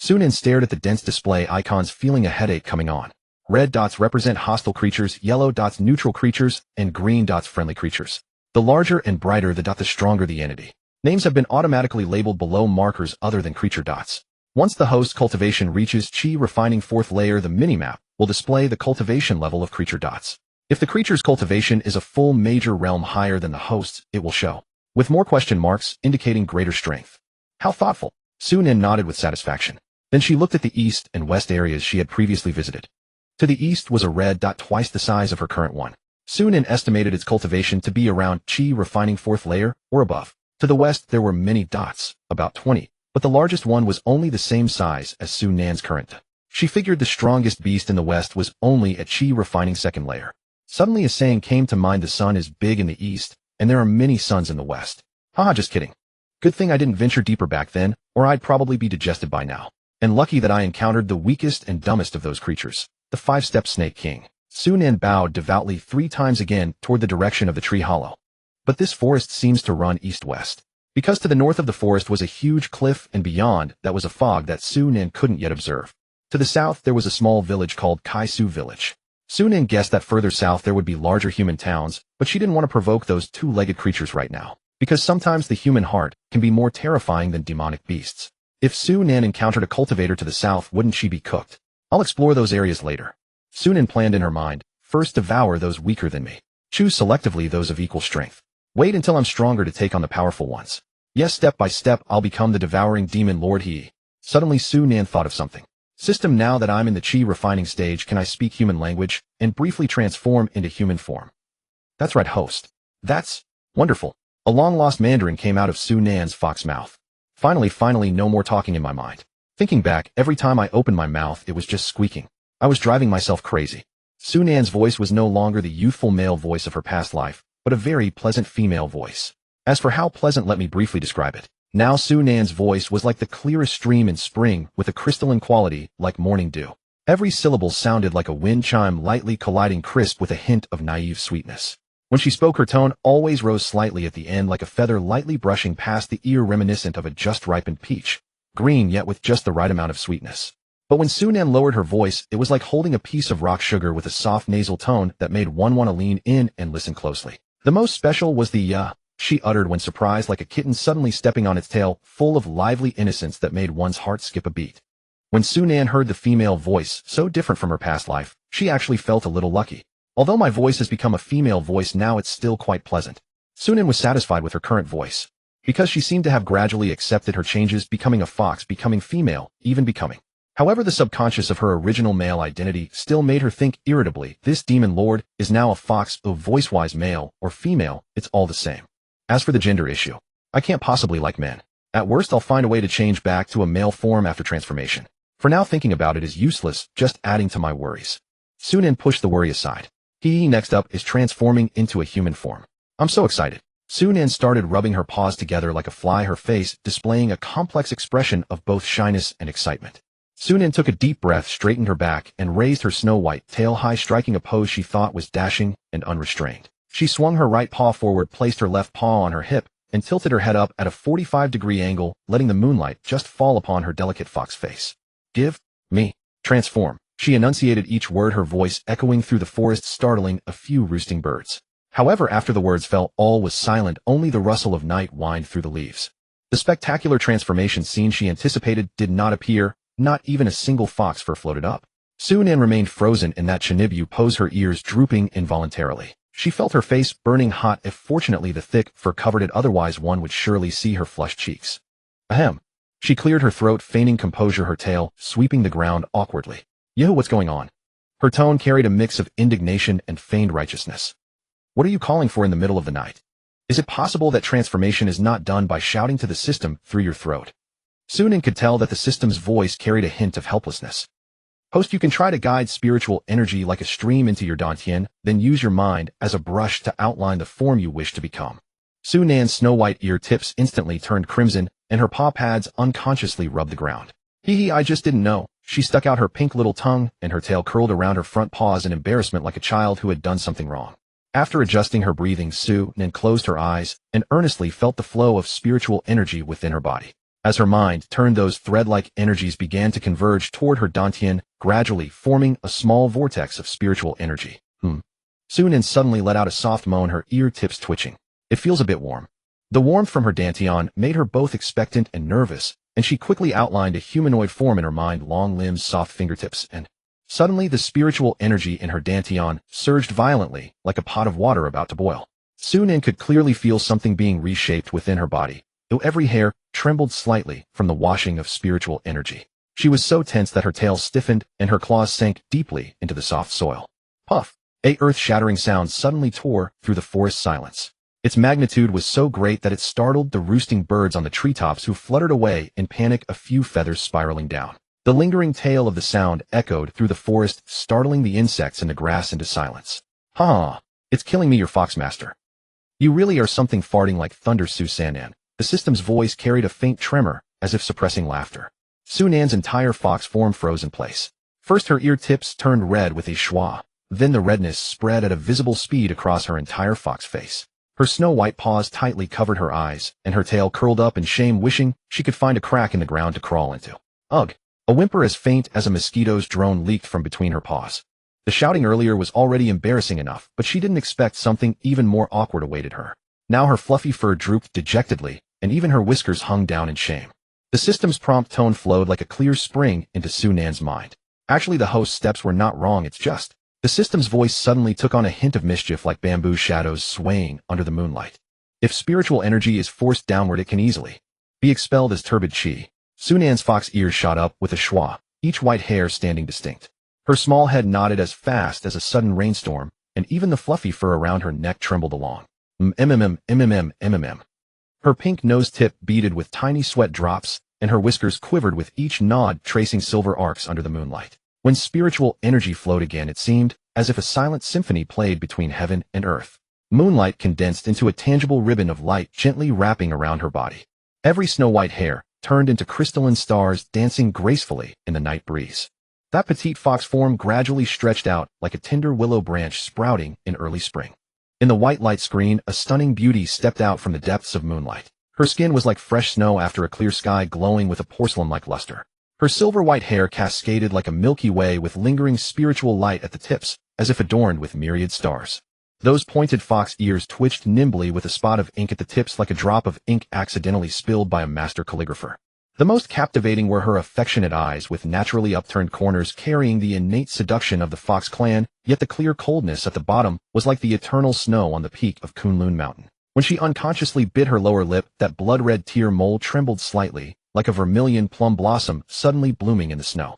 Sunan stared at the dense display icons, feeling a headache coming on. Red dots represent hostile creatures, yellow dots neutral creatures, and green dots friendly creatures. The larger and brighter the dot, the stronger the entity. Names have been automatically labeled below markers other than creature dots. Once the host's cultivation reaches Chi refining 4th layer, the minimap will display the cultivation level of creature dots. If the creature's cultivation is a full major realm higher than the host's, it will show, with more question marks indicating greater strength. How thoughtful. Sunan nodded with satisfaction. Then she looked at the east and west areas she had previously visited. To the east was a red dot twice the size of her current one. Sunan estimated its cultivation to be around Chi refining 4th layer or above. To the west there were many dots, about 20, but the largest one was only the same size as Sunan's current. She figured the strongest beast in the west was only at Chi refining 2nd layer. Suddenly a saying came to mind: the sun is big in the east, and there are many suns in the west. Haha, just kidding. Good thing I didn't venture deeper back then, or I'd probably be digested by now. And lucky that I encountered the weakest and dumbest of those creatures, the 5-step snake king. Sunan bowed devoutly 3 times again toward the direction of the tree hollow. But this forest seems to run east-west. Because to the north of the forest was a huge cliff, and beyond that was a fog that Sunan couldn't yet observe. To the south there was a small village called Kaisu Village. Sunan guessed that further south there would be larger human towns, but she didn't want to provoke those 2-legged creatures right now, because sometimes the human heart can be more terrifying than demonic beasts. If Sunan encountered a cultivator to the south, wouldn't she be cooked? I'll explore those areas later. Sunan planned in her mind. First devour those weaker than me. Choose selectively those of equal strength. Wait until I'm stronger to take on the powerful ones. Yes, step by step I'll become the devouring demon lord he. Suddenly Sunan thought of something. System, now that I'm in the Chi refining stage, can I speak human language and briefly transform into human form? That's right, host. That's wonderful. A long-lost Mandarin came out of Sunan's fox mouth. Finally, no more talking in my mind. Thinking back, every time I opened my mouth it was just squeaking. I was driving myself crazy. Sunan's voice was no longer the youthful male voice of her past life, but a very pleasant female voice. As for how pleasant, let me briefly describe it. Now Sunan's voice was like the clearest stream in spring, with a crystalline quality like morning dew. Every syllable sounded like a wind chime, lightly colliding, crisp with a hint of naive sweetness. When she spoke, her tone always rose slightly at the end, like a feather lightly brushing past the ear, reminiscent of a just ripened peach, green yet with just the right amount of sweetness. But when Sunan lowered her voice, it was like holding a piece of rock sugar with a soft nasal tone that made one want to lean in and listen closely. The most special was the she uttered when surprised, like a kitten suddenly stepping on its tail, full of lively innocence that made one's heart skip a beat. When Sunan heard the female voice, so different from her past life, she actually felt a little lucky. Although my voice has become a female voice now, it's still quite pleasant. Sunan was satisfied with her current voice, because she seemed to have gradually accepted her changes, becoming a fox, becoming female, even becoming. However, the subconscious of her original male identity still made her think irritably, this demon lord is now a fox, though voice-wise male or female, it's all the same. As for the gender issue, I can't possibly like men. At worst, I'll find a way to change back to a male form after transformation. For now, thinking about it is useless, just adding to my worries. Sunan pushed the worry aside. Next up is transforming into a human form. I'm so excited. Sunan started rubbing her paws together like a fly, her face displaying a complex expression of both shyness and excitement. Sunan took a deep breath, straightened her back, and raised her snow-white tail high, striking a pose she thought was dashing and unrestrained. She swung her right paw forward, placed her left paw on her hip, and tilted her head up at a 45-degree angle, letting the moonlight just fall upon her delicate fox face. Give me transform. She enunciated each word, her voice echoing through the forest, startling a few roosting birds. However, after the words fell, all was silent, only the rustle of night whined through the leaves. The spectacular transformation scene she anticipated did not appear, not even a single fox fur floated up. Sunan remained frozen in that Chinibu pose, her ears drooping involuntarily. She felt her face burning hot, if fortunately the thick fur covered it, otherwise one would surely see her flushed cheeks. Ahem. She cleared her throat, feigning composure, her tail sweeping the ground awkwardly. Yo, what's going on? Her tone carried a mix of indignation and feigned righteousness. What are you calling for in the middle of the night? Is it possible that transformation is not done by shouting to the system through your throat? Sunan could tell that the system's voice carried a hint of helplessness. Host, you can try to guide spiritual energy like a stream into your dantian, then use your mind as a brush to outline the form you wish to become. Su Nan's snow-white ear tips instantly turned crimson, and her paw pads unconsciously rubbed the ground. Hee, I just didn't know. She stuck out her pink little tongue, and her tail curled around her front paws in embarrassment like a child who had done something wrong. After adjusting her breathing, Su Nan closed her eyes and earnestly felt the flow of spiritual energy within her body. As her mind turned, those thread-like energies began to converge toward her dantian, gradually forming a small vortex of spiritual energy. Su Nan suddenly let out a soft moan, her ear tips twitching. It feels a bit warm. The warmth from her dantian made her both expectant and nervous, and she quickly outlined a humanoid form in her mind, long limbs, soft fingertips, and suddenly the spiritual energy in her dantian surged violently, like a pot of water about to boil. Su Nan could clearly feel something being reshaped within her body, though every hair trembled slightly from the washing of spiritual energy. She was so tense that her tail stiffened and her claws sank deeply into the soft soil. Puff! A earth-shattering sound suddenly tore through the forest silence. Its magnitude was so great that it startled the roosting birds on the treetops, who fluttered away in panic, a few feathers spiraling down. The lingering tail of the sound echoed through the forest, startling the insects in the grass into silence. Ha! It's killing me, your foxmaster. You really are something, farting like thunder, Su Nan. The system's voice carried a faint tremor, as if suppressing laughter. Su Nan's entire fox form froze in place. First her ear tips turned red with a schwa, then the redness spread at a visible speed across her entire fox face. Her snow-white paws tightly covered her eyes, and her tail curled up in shame, wishing she could find a crack in the ground to crawl into. Ugh! A whimper as faint as a mosquito's drone leaked from between her paws. The shouting earlier was already embarrassing enough, but she didn't expect something even more awkward awaited her. Now her fluffy fur drooped dejectedly, and even her whiskers hung down in shame. The system's prompt tone flowed like a clear spring into Su Nan's mind. Actually, the host's steps were not wrong, it's just... The system's voice suddenly took on a hint of mischief, like bamboo shadows swaying under the moonlight. If spiritual energy is forced downward, it can easily be expelled as turbid chi. Su Nan's fox ears shot up with a schwa, each white hair standing distinct. Her small head nodded as fast as a sudden rainstorm, and even the fluffy fur around her neck trembled along. Her pink nose tip beaded with tiny sweat drops, and her whiskers quivered with each nod, tracing silver arcs under the moonlight. When spiritual energy flowed again, it seemed as if a silent symphony played between heaven and earth. Moonlight condensed into a tangible ribbon of light, gently wrapping around her body. Every snow-white hair turned into crystalline stars, dancing gracefully in the night breeze. That petite fox form gradually stretched out like a tender willow branch sprouting in early spring. In the white light screen, a stunning beauty stepped out from the depths of moonlight. Her skin was like fresh snow after a clear sky, glowing with a porcelain-like luster. Her silver-white hair cascaded like a Milky Way with lingering spiritual light at the tips, as if adorned with myriad stars. Those pointed fox ears twitched nimbly with a spot of ink at the tips, like a drop of ink accidentally spilled by a master calligrapher. The most captivating were her affectionate eyes, with naturally upturned corners carrying the innate seduction of the fox clan, yet the clear coldness at the bottom was like the eternal snow on the peak of Kunlun Mountain. When she unconsciously bit her lower lip, that blood-red tear mole trembled slightly, like a vermilion plum blossom suddenly blooming in the snow.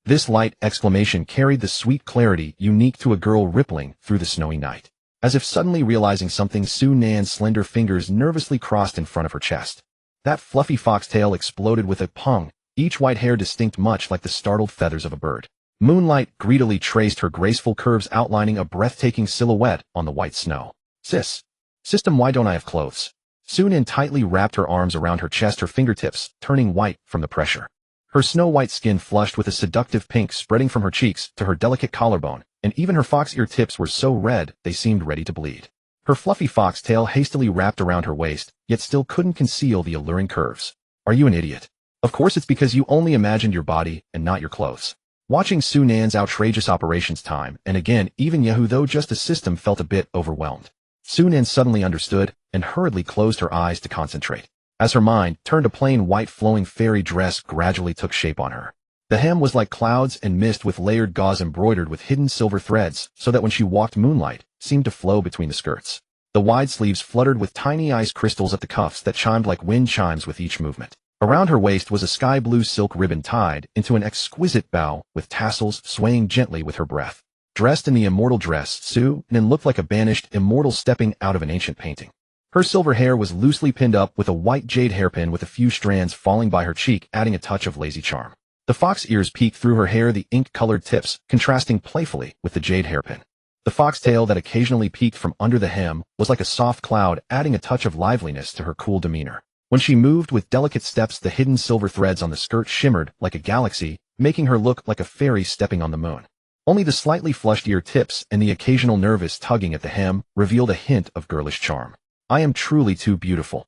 This light exclamation carried the sweet clarity unique to a girl rippling through the snowy night. As if suddenly realizing something, Su Nan's slender fingers nervously crossed in front of her chest. That fluffy foxtail exploded with a pung, each white hair distinct, much like the startled feathers of a bird. Moonlight greedily traced her graceful curves, outlining a breathtaking silhouette on the white snow. System, why don't I have clothes? Su Nan tightly wrapped her arms around her chest, her fingertips turning white from the pressure. Her snow-white skin flushed with a seductive pink spreading from her cheeks to her delicate collarbone, and even her fox ear tips were so red they seemed ready to bleed. Her fluffy foxtail hastily wrapped around her waist, yet still couldn't conceal the alluring curves. Are you an idiot? Of course it's because you only imagined your body and not your clothes. Watching Su Nan's outrageous operations time and again, even Yahoo, though just a system, felt a bit overwhelmed. Su Nan suddenly understood and hurriedly closed her eyes to concentrate. As her mind turned, a plain white flowing fairy dress gradually took shape on her. The hem was like clouds and mist, with layered gauze embroidered with hidden silver threads, so that when she walked, moonlight seemed to flow between the skirts. The wide sleeves fluttered with tiny ice crystals at the cuffs that chimed like wind chimes with each movement. Around her waist was a sky blue silk ribbon tied into an exquisite bow with tassels swaying gently with her breath. Dressed in the immortal dress, Su Nan looked like a banished immortal stepping out of an ancient painting. Her silver hair was loosely pinned up with a white jade hairpin, with a few strands falling by her cheek, adding a touch of lazy charm. The fox ears peeked through her hair, the ink-colored tips contrasting playfully with the jade hairpin. The fox tail that occasionally peeked from under the hem was like a soft cloud, adding a touch of liveliness to her cool demeanor. When she moved with delicate steps, the hidden silver threads on the skirt shimmered like a galaxy, making her look like a fairy stepping on the moon. Only the slightly flushed ear tips and the occasional nervous tugging at the hem revealed a hint of girlish charm. I am truly too beautiful.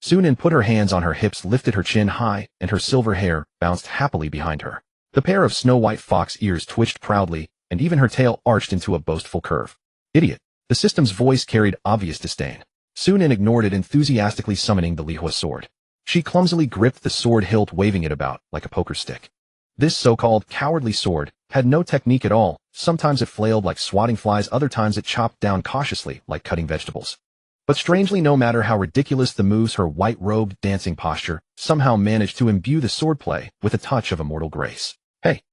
Sunan put her hands on her hips, lifted her chin high, and her silver hair bounced happily behind her. The pair of snow-white fox ears twitched proudly, and even her tail arched into a boastful curve. Idiot. The system's voice carried obvious disdain. Sunan ignored it, enthusiastically summoning the Lihua sword. She clumsily gripped the sword hilt, waving it about like a poker stick. This so-called cowardly sword had no technique at all. Sometimes it flailed like swatting flies, other times it chopped down cautiously like cutting vegetables. But strangely, no matter how ridiculous the moves, her white-robed dancing posture somehow managed to imbue the swordplay with a touch of immortal grace. Hey,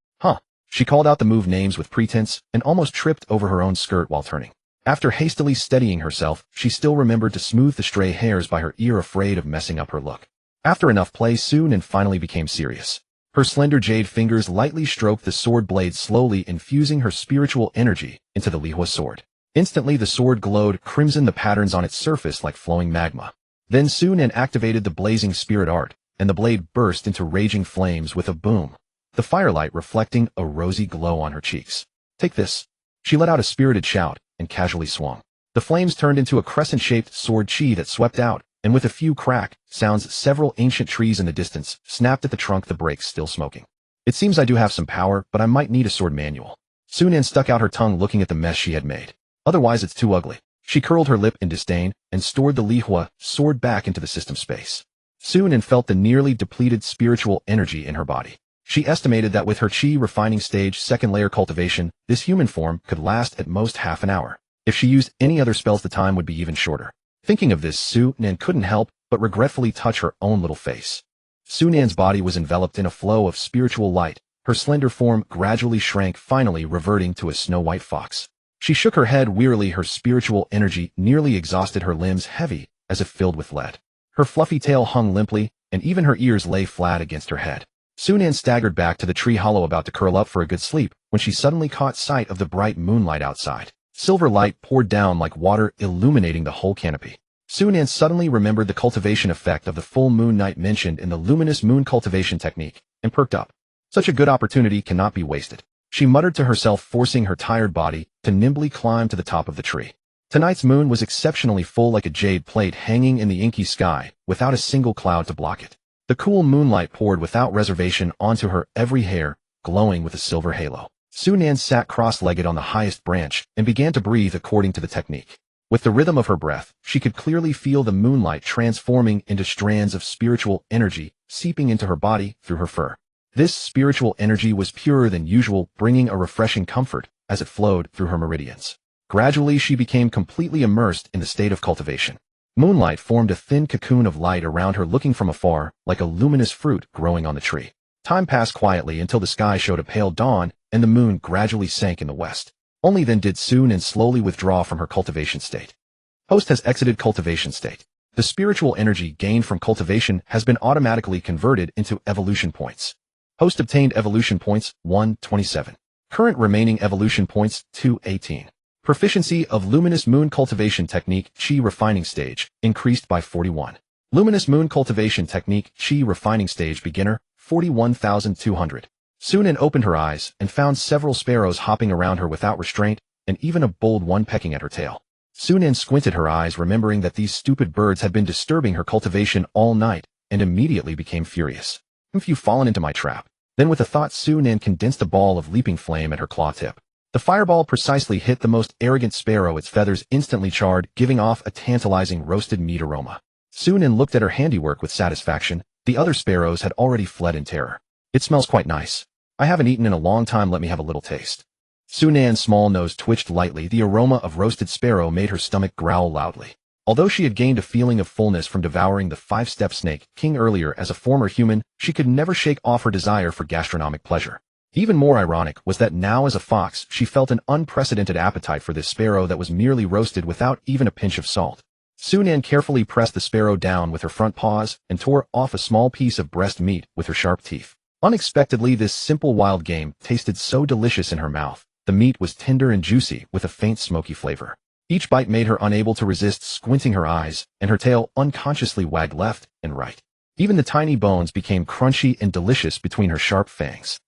She called out the move names with pretense and almost tripped over her own skirt while turning. After hastily steadying herself, she still remembered to smooth the stray hairs by her ear, afraid of messing up her look. After enough play, Sunan finally became serious. Her slender jade fingers lightly stroked the sword blade, slowly infusing her spiritual energy into the Lihua sword. Instantly, the sword glowed crimson, the patterns on its surface like flowing magma. Then Sunan activated the blazing spirit art, and the blade burst into raging flames with a boom, the firelight reflecting a rosy glow on her cheeks. Take this. She let out a spirited shout and casually swung. The flames turned into a crescent-shaped sword chi that swept out, and with a few crack sounds, several ancient trees in the distance snapped at the trunk, the brakes still smoking. It seems I do have some power, but I might need a sword manual. Sunan stuck out her tongue, looking at the mess she had made. Otherwise, it's too ugly. She curled her lip in disdain and stored the Lihua sword back into the system space. Sunan felt the nearly depleted spiritual energy in her body. She estimated that with her chi refining stage second layer cultivation, this human form could last at most half an hour. If she used any other spells, the time would be even shorter. Thinking of this, Sunan couldn't help but regretfully touch her own little face. Sunan's body was enveloped in a flow of spiritual light. Her slender form gradually shrank, finally reverting to a snow-white fox. She shook her head wearily, her spiritual energy nearly exhausted, her limbs heavy as if filled with lead. Her fluffy tail hung limply, and even her ears lay flat against her head. Sunan staggered back to the tree hollow, about to curl up for a good sleep, when she suddenly caught sight of the bright moonlight outside. Silver light poured down like water, illuminating the whole canopy. Sunan suddenly remembered the cultivation effect of the full moon night mentioned in the luminous moon cultivation technique, and perked up. Such a good opportunity cannot be wasted. She muttered to herself, forcing her tired body to nimbly climb to the top of the tree. Tonight's moon was exceptionally full, like a jade plate hanging in the inky sky, without a single cloud to block it. The cool moonlight poured without reservation onto her every hair, glowing with a silver halo. Sunan sat cross-legged on the highest branch and began to breathe according to the technique. With the rhythm of her breath, she could clearly feel the moonlight transforming into strands of spiritual energy seeping into her body through her fur. This spiritual energy was purer than usual, bringing a refreshing comfort as it flowed through her meridians. Gradually, she became completely immersed in the state of cultivation. Moonlight formed a thin cocoon of light around her, looking from afar like a luminous fruit growing on the tree. Time passed quietly until the sky showed a pale dawn and the moon gradually sank in the west. Only then did Sunan slowly withdraw from her cultivation state. Host has exited cultivation state. The spiritual energy gained from cultivation has been automatically converted into evolution points. Host obtained evolution points 127. Current remaining evolution points 218. Proficiency of Luminous Moon Cultivation Technique Chi Refining Stage increased by 41. Luminous Moon Cultivation Technique Chi Refining Stage Beginner 41,200. Sunan opened her eyes and found several sparrows hopping around her without restraint, and even a bold one pecking at her tail. Sunan squinted her eyes, remembering that these stupid birds had been disturbing her cultivation all night, and immediately became furious. Have you fallen into my trap? Then with a thought, Sunan condensed a ball of leaping flame at her claw tip. The fireball precisely hit the most arrogant sparrow, its feathers instantly charred, giving off a tantalizing roasted meat aroma. Sunan looked at her handiwork with satisfaction. The other sparrows had already fled in terror. It smells quite nice. I haven't eaten in a long time, let me have a little taste. Sunan's small nose twitched lightly. The aroma of roasted sparrow made her stomach growl loudly. Although she had gained a feeling of fullness from devouring the five-step snake king earlier as a former human, she could never shake off her desire for gastronomic pleasure. Even more ironic was that now as a fox, she felt an unprecedented appetite for this sparrow that was merely roasted without even a pinch of salt. Sunan carefully pressed the sparrow down with her front paws and tore off a small piece of breast meat with her sharp teeth. Unexpectedly, this simple wild game tasted so delicious in her mouth. The meat was tender and juicy with a faint smoky flavor. Each bite made her unable to resist squinting her eyes, and her tail unconsciously wagged left and right. Even the tiny bones became crunchy and delicious between her sharp fangs.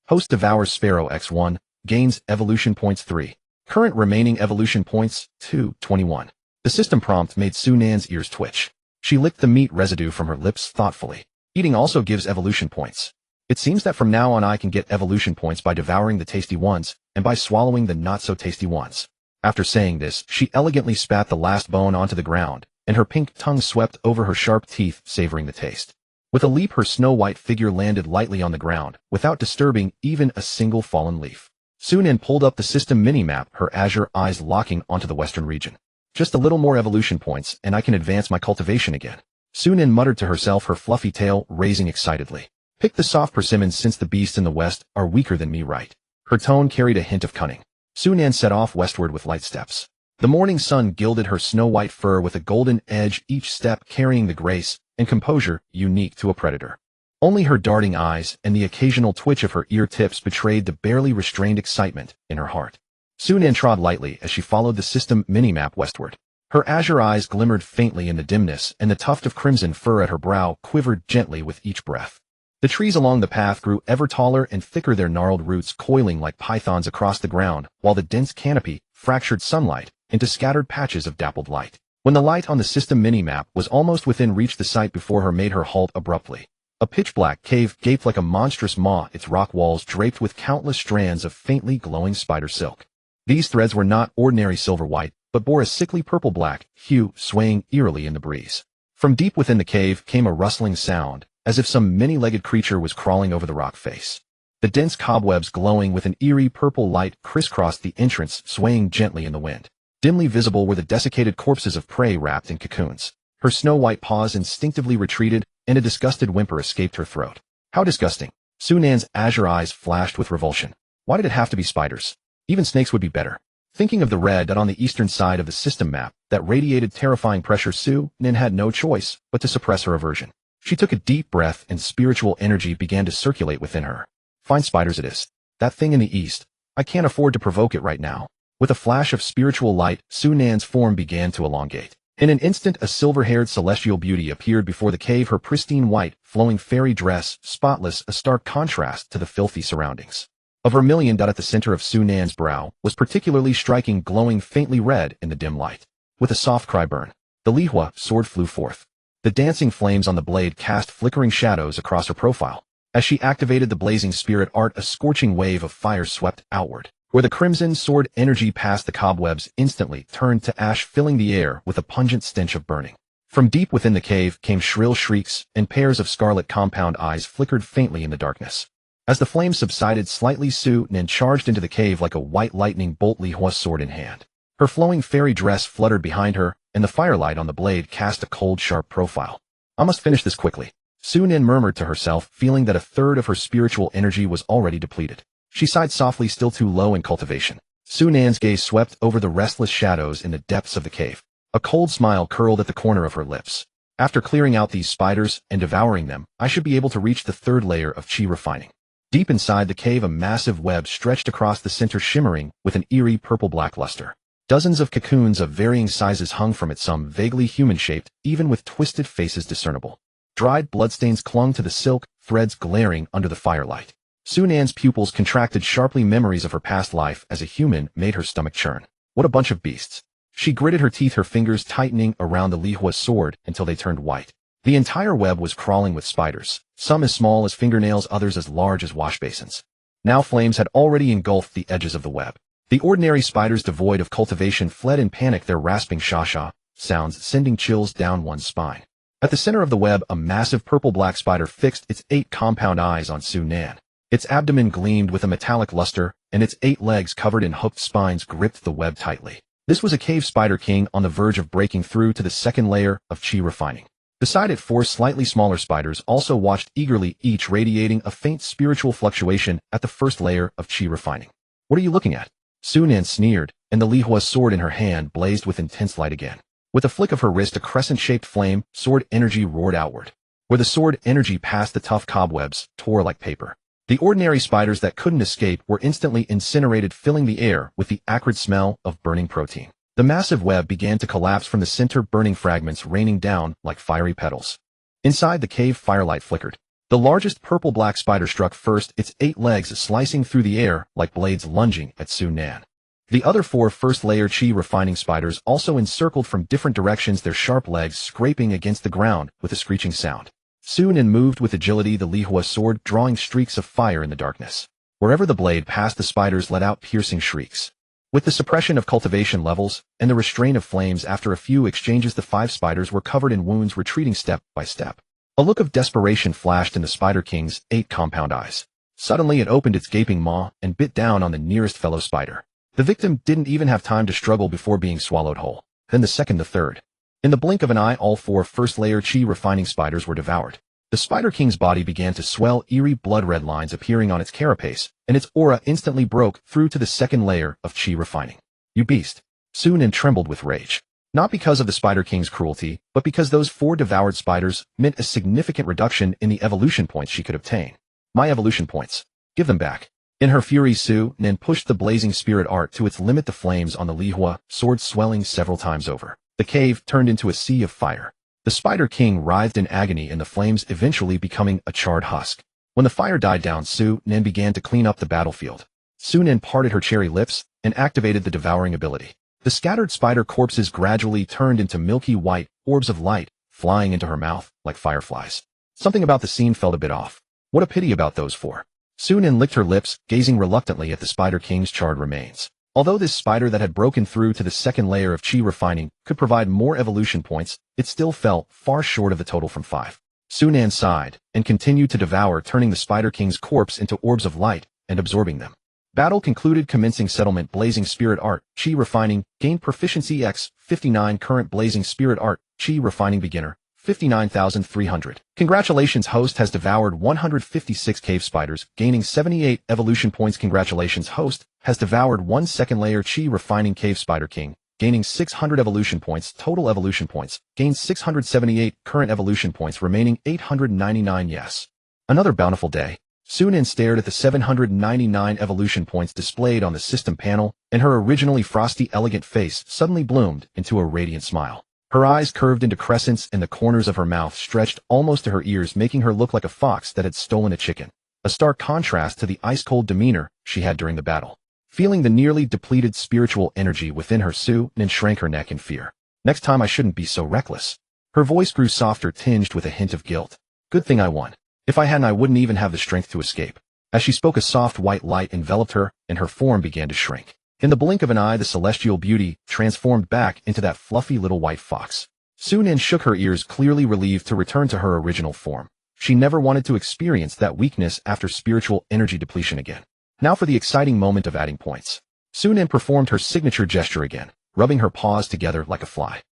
Host devours Sparrow X1, gains evolution points 3. Current remaining evolution points, 21. The system prompt made Sunan's ears twitch. She licked the meat residue from her lips thoughtfully. Eating also gives evolution points. It seems that from now on I can get evolution points by devouring the tasty ones, and by swallowing the not-so-tasty ones. After saying this, she elegantly spat the last bone onto the ground, and her pink tongue swept over her sharp teeth, savoring the taste. With a leap, her snow-white figure landed lightly on the ground, without disturbing even a single fallen leaf. Sunan pulled up the system minimap, her azure eyes locking onto the western region. Just a little more evolution points, and I can advance my cultivation again. Sunan muttered to herself, her fluffy tail raising excitedly. Pick the soft persimmons since the beasts in the west are weaker than me, right? Her tone carried a hint of cunning. Sunan set off westward with light steps. The morning sun gilded her snow-white fur with a golden edge, each step carrying the grace and composure unique to a predator. Only her darting eyes and the occasional twitch of her ear tips betrayed the barely restrained excitement in her heart. Sunan trod lightly as she followed the system minimap westward. Her azure eyes glimmered faintly in the dimness, and the tuft of crimson fur at her brow quivered gently with each breath. The trees along the path grew ever taller and thicker, their gnarled roots coiling like pythons across the ground, while the dense canopy fractured sunlight into scattered patches of dappled light. When the light on the system minimap was almost within reach, the sight before her made her halt abruptly. A pitch-black cave gaped like a monstrous maw, its rock walls draped with countless strands of faintly glowing spider silk. These threads were not ordinary silver-white, but bore a sickly purple-black hue, swaying eerily in the breeze. From deep within the cave came a rustling sound, as if some many-legged creature was crawling over the rock face. The dense cobwebs glowing with an eerie purple light crisscrossed the entrance, swaying gently in the wind. Dimly visible were the desiccated corpses of prey wrapped in cocoons. Her snow-white paws instinctively retreated, and a disgusted whimper escaped her throat. How disgusting! Sunan's azure eyes flashed with revulsion. Why did it have to be spiders? Even snakes would be better. Thinking of the red dot on the eastern side of the system map that radiated terrifying pressure, Sunan had no choice but to suppress her aversion. She took a deep breath, and spiritual energy began to circulate within her. Fine spiders it is. That thing in the east. I can't afford to provoke it right now. With a flash of spiritual light, Sunan's form began to elongate. In an instant, a silver-haired celestial beauty appeared before the cave, her pristine white, flowing fairy dress, spotless, a stark contrast to the filthy surroundings. A vermilion dot at the center of Sunan's brow was particularly striking, glowing faintly red in the dim light. With a soft cry burn, the lihua sword flew forth. The dancing flames on the blade cast flickering shadows across her profile. As she activated the blazing spirit art, a scorching wave of fire swept outward. Where the crimson sword energy passed, the cobwebs instantly turned to ash, filling the air with a pungent stench of burning. From deep within the cave came shrill shrieks, and pairs of scarlet compound eyes flickered faintly in the darkness. As the flames subsided slightly, Sunan charged into the cave like a white lightning bolt, lihua sword in hand. Her flowing fairy dress fluttered behind her, and the firelight on the blade cast a cold, sharp profile. I must finish this quickly. Sunan murmured to herself, feeling that a third of her spiritual energy was already depleted. She sighed softly, still too low in cultivation. Sunan's gaze swept over the restless shadows in the depths of the cave. A cold smile curled at the corner of her lips. After clearing out these spiders and devouring them, I should be able to reach the third layer of chi refining. Deep inside the cave, a massive web stretched across the center, shimmering with an eerie purple-black luster. Dozens of cocoons of varying sizes hung from it, some vaguely human-shaped, even with twisted faces discernible. Dried bloodstains clung to the silk, threads glaring under the firelight. Sunan's pupils contracted sharply, memories of her past life as a human made her stomach churn. What a bunch of beasts. She gritted her teeth, her fingers tightening around the lihua sword until they turned white. The entire web was crawling with spiders, some as small as fingernails, others as large as wash basins. Now flames had already engulfed the edges of the web. The ordinary spiders devoid of cultivation fled in panic, their rasping sha-sha sounds sending chills down one's spine. At the center of the web, a massive purple-black spider fixed its 8 compound eyes on Sunan. Its abdomen gleamed with a metallic luster, and its 8 legs covered in hooked spines gripped the web tightly. This was a cave spider king on the verge of breaking through to the second layer of chi refining. Beside it, 4 slightly smaller spiders also watched eagerly, each radiating a faint spiritual fluctuation at the first layer of chi refining. What are you looking at? Sunan sneered, and the lihua sword in her hand blazed with intense light again. With a flick of her wrist, a crescent-shaped flame, sword energy roared outward. where the sword energy past the tough cobwebs tore like paper. The ordinary spiders that couldn't escape were instantly incinerated, filling the air with the acrid smell of burning protein. The massive web began to collapse from the center, burning fragments raining down like fiery petals. Inside the cave, firelight flickered. The largest purple-black spider struck first, its 8 legs slicing through the air like blades lunging at Su-Nan. The other 4 first-layer chi refining spiders also encircled from different directions, their sharp legs scraping against the ground with a screeching sound. Su-Nan moved with agility, the Lihua sword drawing streaks of fire in the darkness. Wherever the blade passed, the spiders let out piercing shrieks. With the suppression of cultivation levels and the restraint of flames, after a few exchanges, the 5 spiders were covered in wounds, retreating step by step. A look of desperation flashed in the Spider King's 8 compound eyes. Suddenly it opened its gaping maw and bit down on the nearest fellow spider. The victim didn't even have time to struggle before being swallowed whole. Then the second, the third. In the blink of an eye, all 4 first-layer chi refining spiders were devoured. The Spider King's body began to swell, eerie blood-red lines appearing on its carapace, and its aura instantly broke through to the second layer of chi refining. "You beast!" Su-Nan trembled with rage. Not because of the Spider King's cruelty, but because those 4 devoured spiders meant a significant reduction in the evolution points she could obtain. "My evolution points. Give them back." In her fury, Su-Nan pushed the blazing spirit art to its limit, the flames on the Lihua sword swelling several times over. The cave turned into a sea of fire. The Spider King writhed in agony in the flames, eventually becoming a charred husk. When the fire died down, Su-Nan began to clean up the battlefield. Su-Nan parted her cherry lips and activated the devouring ability. The scattered spider corpses gradually turned into milky white orbs of light, flying into her mouth like fireflies. Something about the scene felt a bit off. What a pity about those 4. Su-Nan licked her lips, gazing reluctantly at the Spider King's charred remains. Although this spider that had broken through to the second layer of chi refining could provide more evolution points, it still fell far short of the total from 5. Su-Nan sighed and continued to devour, turning the Spider King's corpse into orbs of light and absorbing them. Battle concluded. Commencing settlement. Blazing spirit art chi refining gained proficiency X 59. Current blazing spirit art chi refining beginner 59,300. Congratulations, host has devoured 156 cave spiders, gaining 78 evolution points. Congratulations, host has devoured 1 second layer chi refining cave spider king, gaining 600 evolution points. Total evolution points gained 678. Current evolution points remaining 899. Yes. Another bountiful day. Su-Nan stared at the 799 evolution points displayed on the system panel, and her originally frosty, elegant face suddenly bloomed into a radiant smile. Her eyes curved into crescents and the corners of her mouth stretched almost to her ears, making her look like a fox that had stolen a chicken. A stark contrast to the ice-cold demeanor she had during the battle. Feeling the nearly depleted spiritual energy within her, Su-Nan shrank her neck in fear. Next time I shouldn't be so reckless. Her voice grew softer, tinged with a hint of guilt. Good thing I won. If I hadn't, I wouldn't even have the strength to escape. As she spoke, a soft white light enveloped her, and her form began to shrink. In the blink of an eye, the celestial beauty transformed back into that fluffy little white fox. Su-Nan shook her ears, clearly relieved to return to her original form. She never wanted to experience that weakness after spiritual energy depletion again. Now for the exciting moment of adding points. Su-Nan performed her signature gesture again, rubbing her paws together like a fly.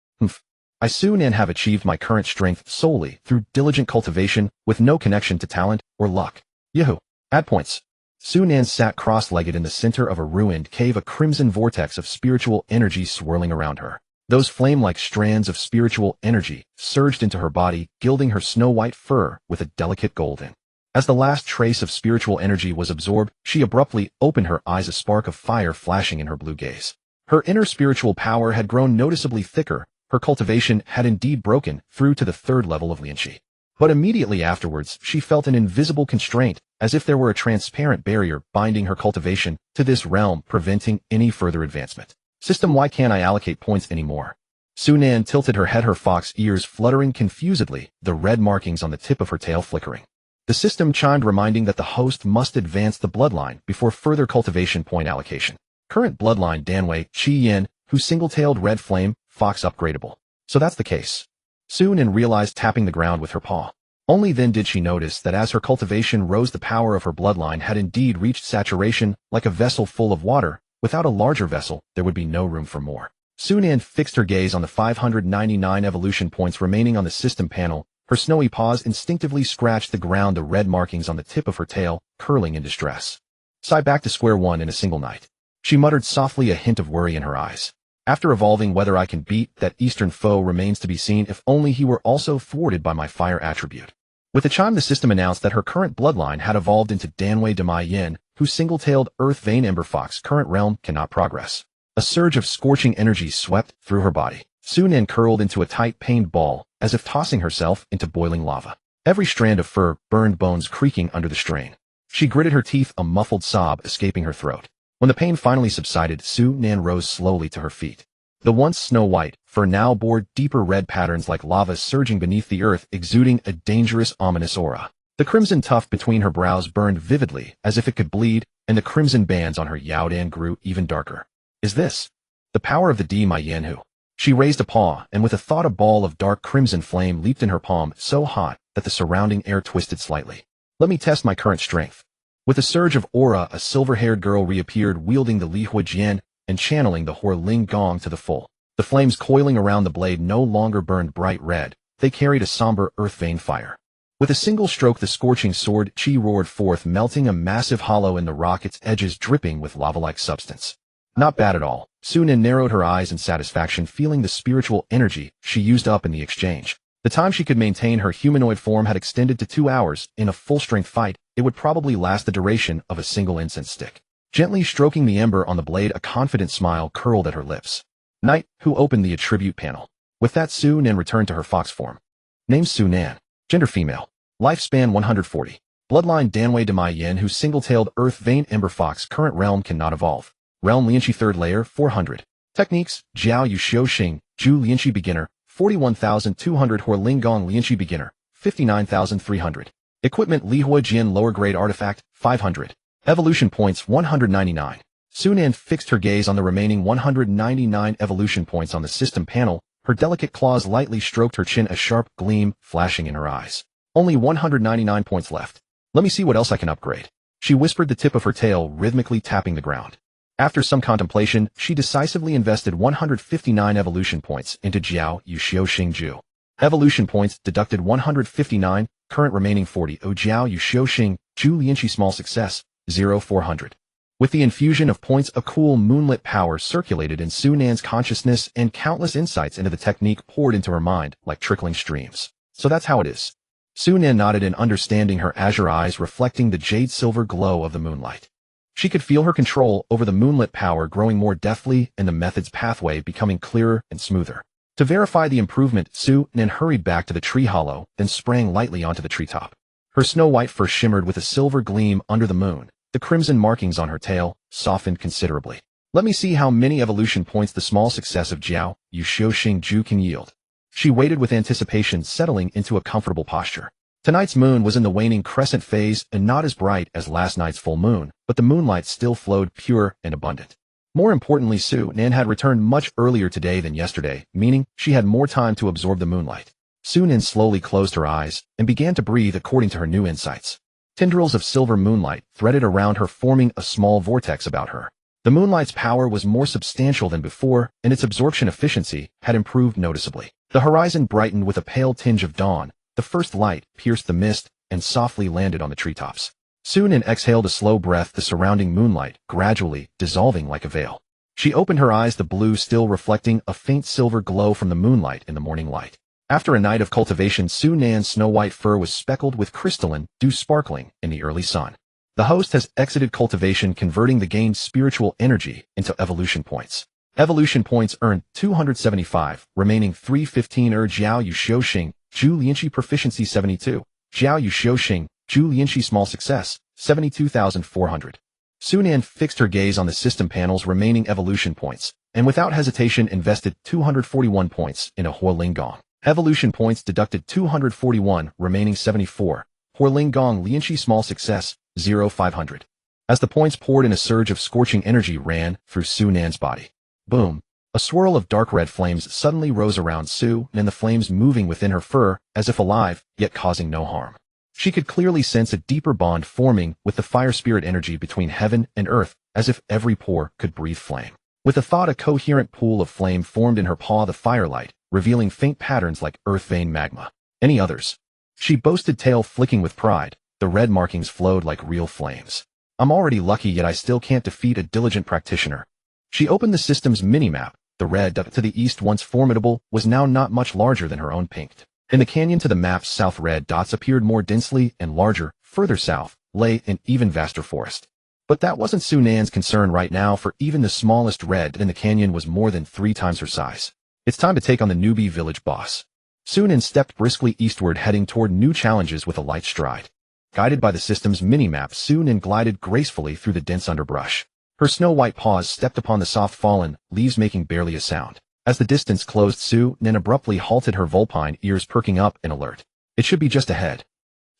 I, Su-Nan, have achieved my current strength solely through diligent cultivation with no connection to talent or luck. Yahoo! Add points. Su-Nan sat cross-legged in the center of a ruined cave, a crimson vortex of spiritual energy swirling around her. Those flame-like strands of spiritual energy surged into her body, gilding her snow-white fur with a delicate golden. As the last trace of spiritual energy was absorbed, she abruptly opened her eyes, a spark of fire flashing in her blue gaze. Her inner spiritual power had grown noticeably thicker. Her cultivation had indeed broken through to the 3rd level of Lianqi. But immediately afterwards, she felt an invisible constraint, as if there were a transparent barrier binding her cultivation to this realm, preventing any further advancement. System, why can't I allocate points anymore? Su-Nan tilted her head, her fox ears fluttering confusedly, the red markings on the tip of her tail flickering. The system chimed, reminding that the host must advance the bloodline before further cultivation point allocation. Current bloodline Danwei Chi Yin, whose single-tailed red flame, fox upgradable. So that's the case. Su-Nan realized, tapping the ground with her paw. Only then did she notice that as her cultivation rose, the power of her bloodline had indeed reached saturation, like a vessel full of water. Without a larger vessel, there would be no room for more. Su-Nan fixed her gaze on the 599 evolution points remaining on the system panel. Her snowy paws instinctively scratched the ground, the red markings on the tip of her tail curling in distress. Sigh, back to square one in a single night. She muttered softly, a hint of worry in her eyes. After evolving, whether I can beat that eastern foe remains to be seen, if only he were also thwarted by my fire attribute. With a chime, the system announced that her current bloodline had evolved into Danwei Demai Yin, whose single-tailed Earth Vein Ember Fox current realm cannot progress. A surge of scorching energy swept through her body. Su-Nin curled into a tight, pained ball, as if tossing herself into boiling lava. Every strand of fur, burned bones creaking under the strain. She gritted her teeth, a muffled sob escaping her throat. When the pain finally subsided, Su-Nin rose slowly to her feet. The once snow-white fur now bore deeper red patterns like lava surging beneath the earth, exuding a dangerous, ominous aura. The crimson tuft between her brows burned vividly, as if it could bleed, and the crimson bands on her Yaodan grew even darker. Is this the power of the Demai Yin? She raised a paw, and with a thought, a ball of dark crimson flame leaped in her palm, so hot that the surrounding air twisted slightly. Let me test my current strength. With a surge of aura, a silver-haired girl reappeared, wielding the Lihua Jian and channeling the Hor Ling Gong to the full. The flames coiling around the blade no longer burned bright red. They carried a somber earth vein fire. With a single stroke, the scorching sword Qi roared forth, melting a massive hollow in the rock, its edges dripping with lava-like substance. Not bad at all. Su-Nin narrowed her eyes in satisfaction, feeling the spiritual energy she used up in the exchange. The time she could maintain her humanoid form had extended to 2 hours. In a full-strength fight, it would probably last the duration of a single incense stick. Gently stroking the ember on the blade, a confident smile curled at her lips. Knight, who opened the attribute panel. With that, Su-Nin returned to her fox form. Name Su-Nin. Gender female. Lifespan 140. Bloodline Danwei Demai Yin, whose single-tailed Earth Vein Ember Fox current realm cannot evolve. Realm Lianqi 3rd layer 400. Techniques Jiao Yu Xiu Xing, Ju Lianqi Beginner 41,200, Hor Ling Gong Lianqi Beginner 59,300. Equipment Lihua Jian Lower Grade Artifact 500. Evolution Points 199. Su-Nin fixed her gaze on the remaining 199 evolution points on the system panel. Her delicate claws lightly stroked her chin, a sharp gleam flashing in her eyes. Only 199 points left. Let me see what else I can upgrade. She whispered, the tip of her tail rhythmically tapping the ground. After some contemplation, she decisively invested 159 evolution points into Jiao Yu Xiu Xing Ju. Evolution points deducted 159, current remaining 40. Jiao Yu Xiu Xing Ju Lianqi small success 0400. With the infusion of points, a cool moonlit power circulated in Su-Nin's consciousness, and countless insights into the technique poured into her mind like trickling streams. So that's how it is. Su-Nin nodded in understanding, her azure eyes reflecting the jade-silver glow of the moonlight. She could feel her control over the moonlit power growing more deftly and the method's pathway becoming clearer and smoother. To verify the improvement, Su-Nin hurried back to the tree hollow, then sprang lightly onto the treetop. Her snow-white fur shimmered with a silver gleam under the moon. The crimson markings on her tail softened considerably. Let me see how many evolution points the small success of Jiao Yu Xiu Xing Ju can yield. She waited with anticipation, settling into a comfortable posture. Tonight's moon was in the waning crescent phase and not as bright as last night's full moon, but the moonlight still flowed pure and abundant. More importantly, Su-Nin had returned much earlier today than yesterday, meaning she had more time to absorb the moonlight. Su-Nin slowly closed her eyes and began to breathe according to her new insights. Tendrils of silver moonlight threaded around her, forming a small vortex about her. The moonlight's power was more substantial than before, and its absorption efficiency had improved noticeably. The horizon brightened with a pale tinge of dawn. The first light pierced the mist and softly landed on the treetops. Su-Nin exhaled a slow breath, the surrounding moonlight gradually dissolving like a veil. She opened her eyes, the blue still reflecting a faint silver glow from the moonlight in the morning light. After a night of cultivation, Su-Nin's snow-white fur was speckled with crystalline dew sparkling in the early sun. The host has exited cultivation, converting the gained spiritual energy into evolution points. Evolution points earned 275, remaining 315. Jiao Yu Xiu Xing Ju Lianqi proficiency 72. Jiao Yu Xiu Xing Ju Lianqi small success 72,400. Su-Nin fixed her gaze on the system panel's remaining evolution points, and without hesitation invested 241 points in a Hor Ling Gong. Evolution points deducted 241, remaining 74. Hor Ling Gong Lianqi small success 0500. As the points poured in, a surge of scorching energy ran through Su-Nin's body. Boom. A swirl of dark red flames suddenly rose around Su-Nin, the flames moving within her fur as if alive, yet causing no harm. She could clearly sense a deeper bond forming with the fire spirit energy between heaven and earth, as if every pore could breathe flame. With a thought, a coherent pool of flame formed in her paw, the firelight, revealing faint patterns like earth vein magma. Any others? She boasted, tail flicking with pride. The red markings flowed like real flames. I'm already lucky, yet I still can't defeat a diligent practitioner. She opened the system's minimap. The red to the east, once formidable, was now not much larger than her own pink. In the canyon to the map's south, red dots appeared more densely and larger. Further south lay an even vaster forest. But that wasn't Sunan's concern right now, for even the smallest red in the canyon was more than 3 times her size. It's time to take on the newbie village boss. Sunan stepped briskly eastward, heading toward new challenges with a light stride. Guided by the system's minimap, Sunan glided gracefully through the dense underbrush. Her snow-white paws stepped upon the soft fallen leaves, making barely a sound. As the distance closed, Sunan abruptly halted, her vulpine ears perking up in alert. It should be just ahead.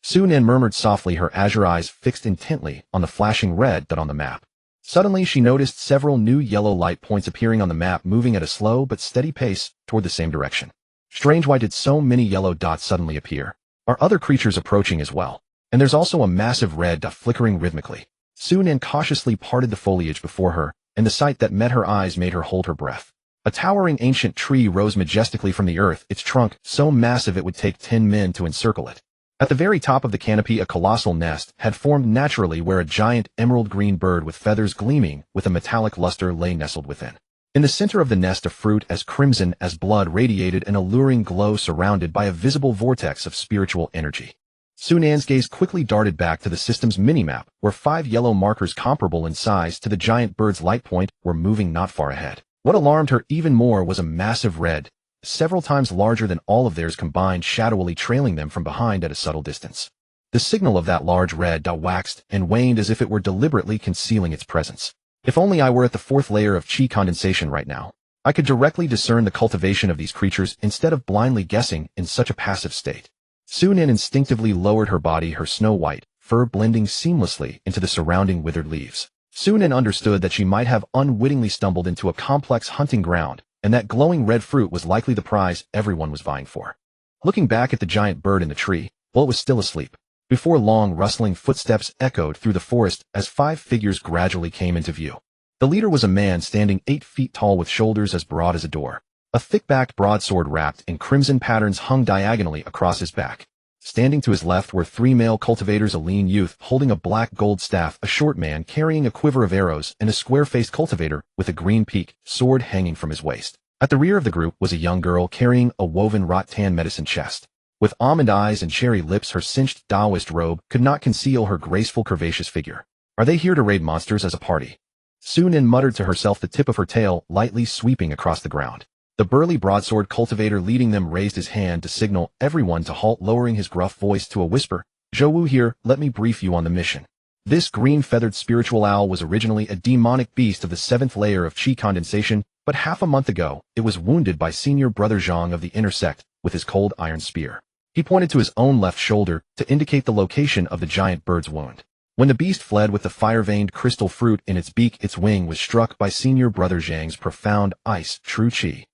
Sunan murmured softly, her azure eyes fixed intently on the flashing red dot on the map. Suddenly, she noticed several new yellow light points appearing on the map, moving at a slow but steady pace toward the same direction. Strange, why did so many yellow dots suddenly appear? Are other creatures approaching as well? And there's also a massive red dot flickering rhythmically. Sunan cautiously parted the foliage before her, and the sight that met her eyes made her hold her breath. A towering ancient tree rose majestically from the earth, its trunk so massive it would take 10 men to encircle it. At the very top of the canopy, a colossal nest had formed naturally, where a giant emerald-green bird with feathers gleaming with a metallic luster lay nestled within. In the center of the nest, a fruit as crimson as blood radiated an alluring glow, surrounded by a visible vortex of spiritual energy. Sunan's gaze quickly darted back to the system's minimap, where 5 yellow markers comparable in size to the giant bird's light point were moving not far ahead. What alarmed her even more was a massive red, several times larger than all of theirs combined, shadowily trailing them from behind at a subtle distance. The signal of that large red dot waxed and waned as if it were deliberately concealing its presence. If only I were at the 4th layer of chi condensation right now. I could directly discern the cultivation of these creatures instead of blindly guessing in such a passive state. Sunan instinctively lowered her body, her snow-white fur blending seamlessly into the surrounding withered leaves. Sunan understood that she might have unwittingly stumbled into a complex hunting ground, and that glowing red fruit was likely the prize everyone was vying for. Looking back at the giant bird in the tree, well, it was still asleep. Before long, rustling footsteps echoed through the forest as 5 figures gradually came into view. The leader was a man standing 8 feet tall with shoulders as broad as a door. A thick-backed broadsword wrapped in crimson patterns hung diagonally across his back. Standing to his left were 3 male cultivators, a lean youth holding a black gold staff, a short man carrying a quiver of arrows, and a square-faced cultivator with a green peak sword hanging from his waist. At the rear of the group was a young girl carrying a woven rattan medicine chest. With almond eyes and cherry lips, her cinched Taoist robe could not conceal her graceful, curvaceous figure. Are they here to raid monsters as a party? Sunan muttered to herself, the tip of her tail lightly sweeping across the ground. The burly broadsword cultivator leading them raised his hand to signal everyone to halt, lowering his gruff voice to a whisper. "Zhou here, let me brief you on the mission." This green-feathered spiritual owl was originally a demonic beast of the 7th layer of chi condensation, but half a month ago, it was wounded by Senior Brother Zhang of the Inner Sect with his cold iron spear. He pointed to his own left shoulder to indicate the location of the giant bird's wound. When the beast fled with the fire-veined crystal fruit in its beak, its wing was struck by Senior Brother Zhang's profound ice true chi.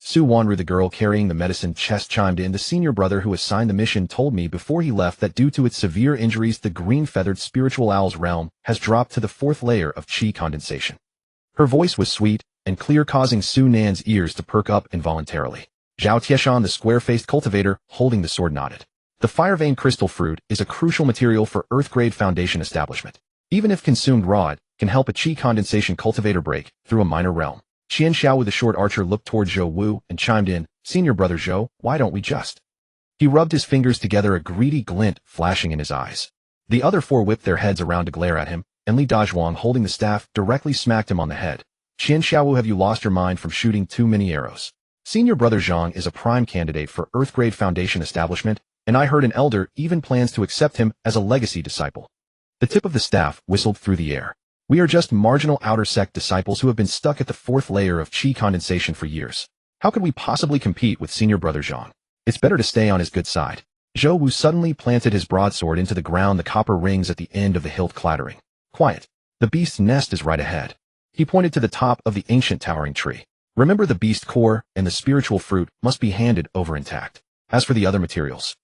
Su Wanru, the girl carrying the medicine chest, chimed in. "The senior brother who assigned the mission told me before he left that due to its severe injuries, the green-feathered spiritual owl's realm has dropped to the 4th layer of chi condensation." Her voice was sweet and clear, causing Sunan's ears to perk up involuntarily. Zhao Tieshan, the square-faced cultivator holding the sword, nodded. The fire-veined crystal fruit is a crucial material for Earth-grade foundation establishment. Even if consumed raw, it can help a chi condensation cultivator break through a minor realm. Qian Xiao, the short archer, looked toward Zhou Wu and chimed in. "Senior Brother Zhou, why don't we just?" He rubbed his fingers together, a greedy glint flashing in his eyes. The other 4 whipped their heads around to glare at him, and Li Dazhuang, holding the staff, directly smacked him on the head. "Qian Xiao, have you lost your mind from shooting too many arrows? Senior Brother Zhang is a prime candidate for Earth-grade foundation establishment, and I heard an elder even plans to accept him as a legacy disciple." The tip of the staff whistled through the air. "We are just marginal outer sect disciples who have been stuck at the 4th layer of chi condensation for years. How could we possibly compete with Senior Brother Zhang? It's better to stay on his good side." Zhou Wu suddenly planted his broadsword into the ground, the copper rings at the end of the hilt clattering. "Quiet. The beast's nest is right ahead." He pointed to the top of the ancient towering tree. "Remember, the beast core and the spiritual fruit must be handed over intact. As for the other materials..."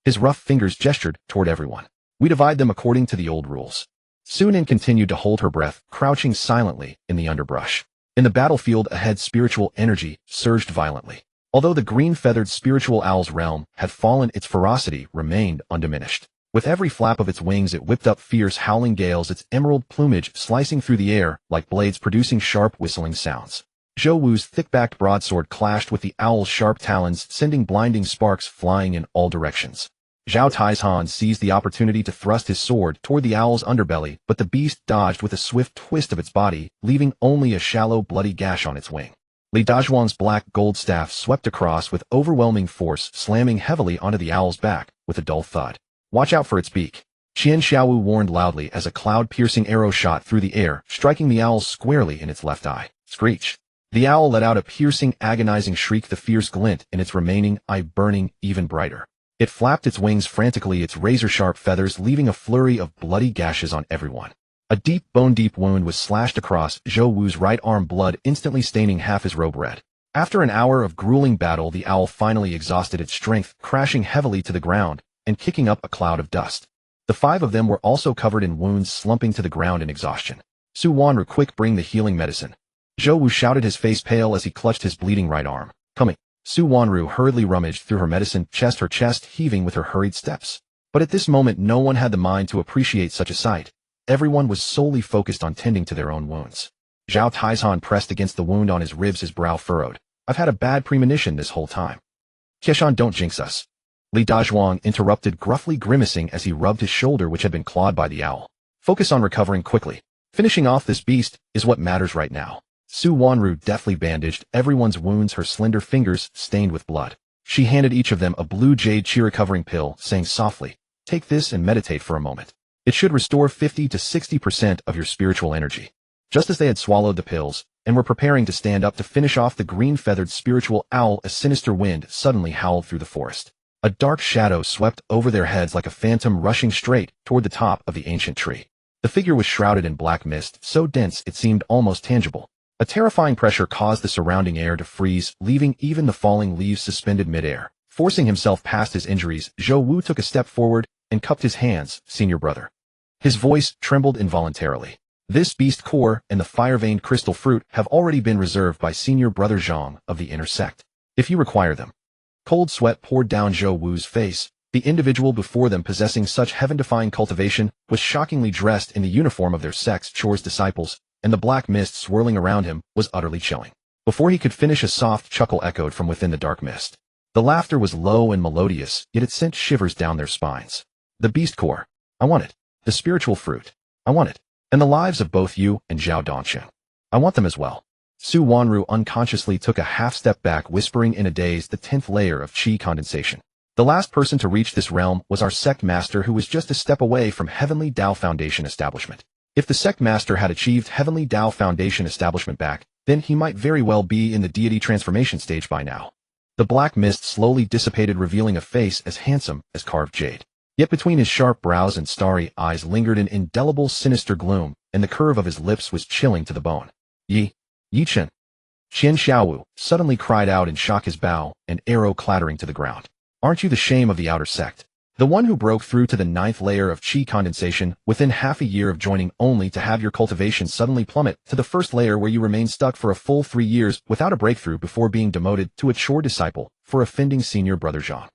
His rough fingers gestured toward everyone. "We divide them according to the old rules." Sunan continued to hold her breath, crouching silently in the underbrush. In the battlefield ahead, spiritual energy surged violently. Although the green-feathered spiritual owl's realm had fallen, its ferocity remained undiminished. With every flap of its wings, it whipped up fierce, howling gales, its emerald plumage slicing through the air like blades, producing sharp, whistling sounds. Zhou Wu's thick-backed broadsword clashed with the owl's sharp talons, sending blinding sparks flying in all directions. Zhao Taizhan seized the opportunity to thrust his sword toward the owl's underbelly, but the beast dodged with a swift twist of its body, leaving only a shallow, bloody gash on its wing. Li Dazhuang's black gold staff swept across with overwhelming force, slamming heavily onto the owl's back with a dull thud. Watch out for its beak. Qian Xiaowu warned loudly as a cloud-piercing arrow shot through the air, striking the owl squarely in its left eye. Screech. The owl let out a piercing, agonizing shriek, the fierce glint in its remaining eye burning even brighter. It flapped its wings frantically, its razor-sharp feathers leaving a flurry of bloody gashes on everyone. A deep, bone-deep wound was slashed across Zhou Wu's right arm, blood instantly staining half his robe red. After an hour of grueling battle, the owl finally exhausted its strength, crashing heavily to the ground and kicking up a cloud of dust. The 5 of them were also covered in wounds, slumping to the ground in exhaustion. Su Wanru, quick, bring the healing medicine. Zhou Wu shouted, his face pale as he clutched his bleeding right arm. Coming. Su Wanru hurriedly rummaged through her medicine chest, her chest heaving with her hurried steps. But at this moment no one had the mind to appreciate such a sight. Everyone was solely focused on tending to their own wounds. Zhao Taizhan pressed against the wound on his ribs, his brow furrowed. I've had a bad premonition this whole time. Keshan, don't jinx us. Li Dazhuang interrupted, gruffly grimacing as he rubbed his shoulder which had been clawed by the owl. Focus on recovering quickly. Finishing off this beast is what matters right now. Su Wanru deftly bandaged everyone's wounds, her slender fingers stained with blood. She handed each of them a blue jade chi recovering pill, saying softly, take this and meditate for a moment. It should restore 50 to 60% of your spiritual energy. Just as they had swallowed the pills and were preparing to stand up to finish off the green-feathered spiritual owl, a sinister wind suddenly howled through the forest. A dark shadow swept over their heads like a phantom rushing straight toward the top of the ancient tree. The figure was shrouded in black mist, so dense it seemed almost tangible. A terrifying pressure caused the surrounding air to freeze, leaving even the falling leaves suspended mid-air. Forcing himself past his injuries, Zhou Wu took a step forward and cupped his hands, senior brother. His voice trembled involuntarily. This beast core and the fire-veined crystal fruit have already been reserved by senior brother Zhang of the inner sect, if you require them. Cold sweat poured down Zhou Wu's face. The individual before them, possessing such heaven-defying cultivation, was shockingly dressed in the uniform of their sect's chores disciples, and the black mist swirling around him was utterly chilling. Before he could finish, a soft chuckle echoed from within the dark mist. The laughter was low and melodious, yet it sent shivers down their spines. The beast core. I want it. The spiritual fruit. I want it. And the lives of both you and Zhao Dongsheng. I want them as well. Su Wanru unconsciously took a half-step back, whispering in a daze, the 10th layer of qi condensation. The last person to reach this realm was our sect master, who was just a step away from Heavenly Tao Foundation establishment. If the sect master had achieved Heavenly Tao Foundation establishment back, then he might very well be in the deity transformation stage by now. The black mist slowly dissipated, revealing a face as handsome as carved jade. Yet between his sharp brows and starry eyes lingered an indelible sinister gloom, and the curve of his lips was chilling to the bone. Yi Chen. Qian Xiaowu suddenly cried out in shock, his bow and arrow clattering to the ground. Aren't you the shame of the outer sect? The one who broke through to the 9th layer of qi condensation within half a year of joining, only to have your cultivation suddenly plummet to the 1st layer, where you remained stuck for a full 3 years without a breakthrough before being demoted to a chore disciple for offending senior brother Zhang.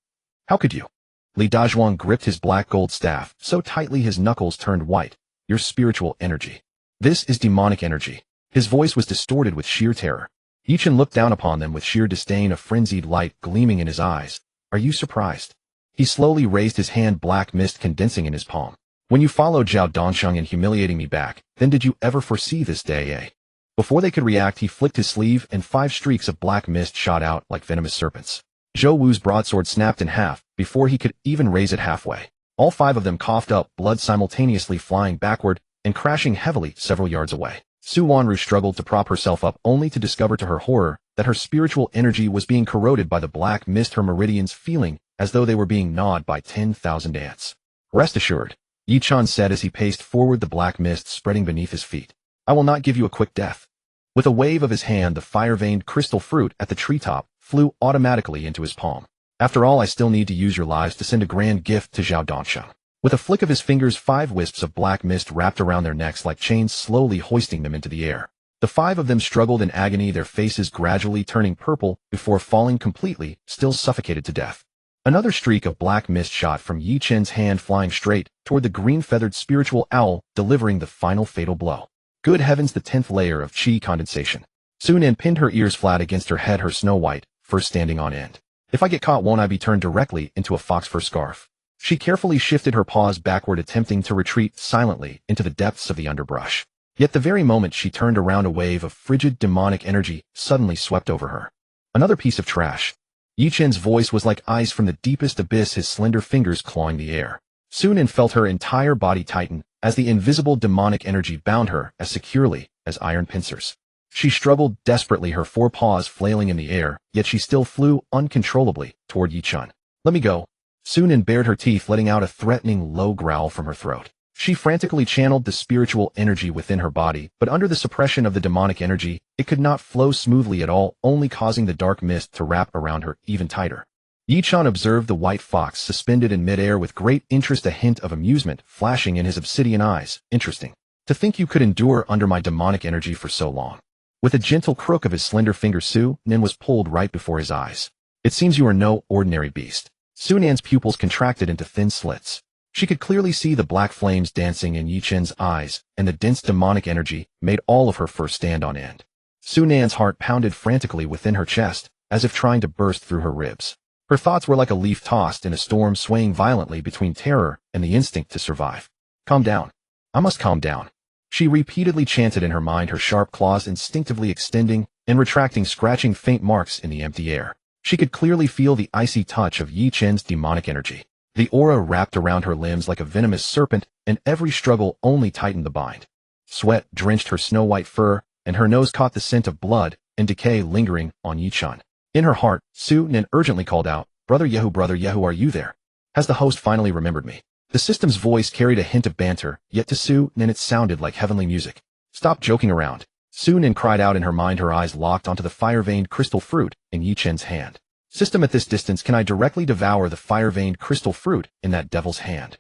How could you? Li Dazhuang gripped his black gold staff so tightly his knuckles turned white. Your spiritual energy. This is demonic energy. His voice was distorted with sheer terror. Yi Chen looked down upon them with sheer disdain, a frenzied light gleaming in his eyes. Are you surprised? He slowly raised his hand, black mist condensing in his palm. When you followed Zhao Dongsheng in humiliating me back, then did you ever foresee this day, eh? Before they could react, he flicked his sleeve and 5 streaks of black mist shot out like venomous serpents. Zhou Wu's broadsword snapped in half before he could even raise it halfway. All 5 of them coughed up blood, simultaneously flying backward and crashing heavily several yards away. Su Wanru struggled to prop herself up, only to discover to her horror that her spiritual energy was being corroded by the black mist, her meridians feeling as though they were being gnawed by 10,000 ants. Rest assured, Yi Chen said as he paced forward, the black mist spreading beneath his feet. I will not give you a quick death. With a wave of his hand, the fire-veined crystal fruit at the treetop flew automatically into his palm. After all, I still need to use your lives to send a grand gift to Zhao Dongsheng. With a flick of his fingers, 5 wisps of black mist wrapped around their necks like chains, slowly hoisting them into the air. The 5 of them struggled in agony, their faces gradually turning purple before falling completely, still suffocated to death. Another streak of black mist shot from Yi Chen's hand, flying straight toward the green-feathered spiritual owl, delivering the final fatal blow. Good heavens, the 10th layer of qi condensation. Su-Nin pinned her ears flat against her head, her snow white, fur standing on end. If I get caught, won't I be turned directly into a fox fur scarf? She carefully shifted her paws backward, attempting to retreat silently into the depths of the underbrush. Yet the very moment she turned around, a wave of frigid demonic energy suddenly swept over her. Another piece of trash. Yi Chen's voice was like ice from the deepest abyss, his slender fingers clawing the air. Su-Nin felt her entire body tighten as the invisible demonic energy bound her as securely as iron pincers. She struggled desperately, her forepaws flailing in the air, yet she still flew uncontrollably toward Yi Chen. Let me go. Su-Nin bared her teeth, letting out a threatening low growl from her throat. She frantically channeled the spiritual energy within her body, but under the suppression of the demonic energy, it could not flow smoothly at all, only causing the dark mist to wrap around her even tighter. Yi Chen observed the white fox suspended in midair with great interest, a hint of amusement flashing in his obsidian eyes. Interesting. To think you could endure under my demonic energy for so long. With a gentle crook of his slender finger, Su-Nin was pulled right before his eyes. It seems you are no ordinary beast. Su-Nin's pupils contracted into thin slits. She could clearly see the black flames dancing in Yi Chen's eyes, and the dense demonic energy made all of her fur stand on end. Su-Nin's heart pounded frantically within her chest, as if trying to burst through her ribs. Her thoughts were like a leaf tossed in a storm, swaying violently between terror and the instinct to survive. Calm down. I must calm down. She repeatedly chanted in her mind, her sharp claws instinctively extending and retracting, scratching faint marks in the empty air. She could clearly feel the icy touch of Yi Chen's demonic energy. The aura wrapped around her limbs like a venomous serpent, and every struggle only tightened the bind. Sweat drenched her snow-white fur, and her nose caught the scent of blood and decay lingering on Yi Chen. In her heart, Su-Nin urgently called out, Brother Yehu, are you there? Has the host finally remembered me? The system's voice carried a hint of banter, yet to Su-Nin it sounded like heavenly music. Stop joking around. Su-Nin cried out in her mind, her eyes locked onto the fire-veined crystal fruit in Yi Chen's hand. System, at this distance, can I directly devour the fire-veined crystal fruit in that devil's hand?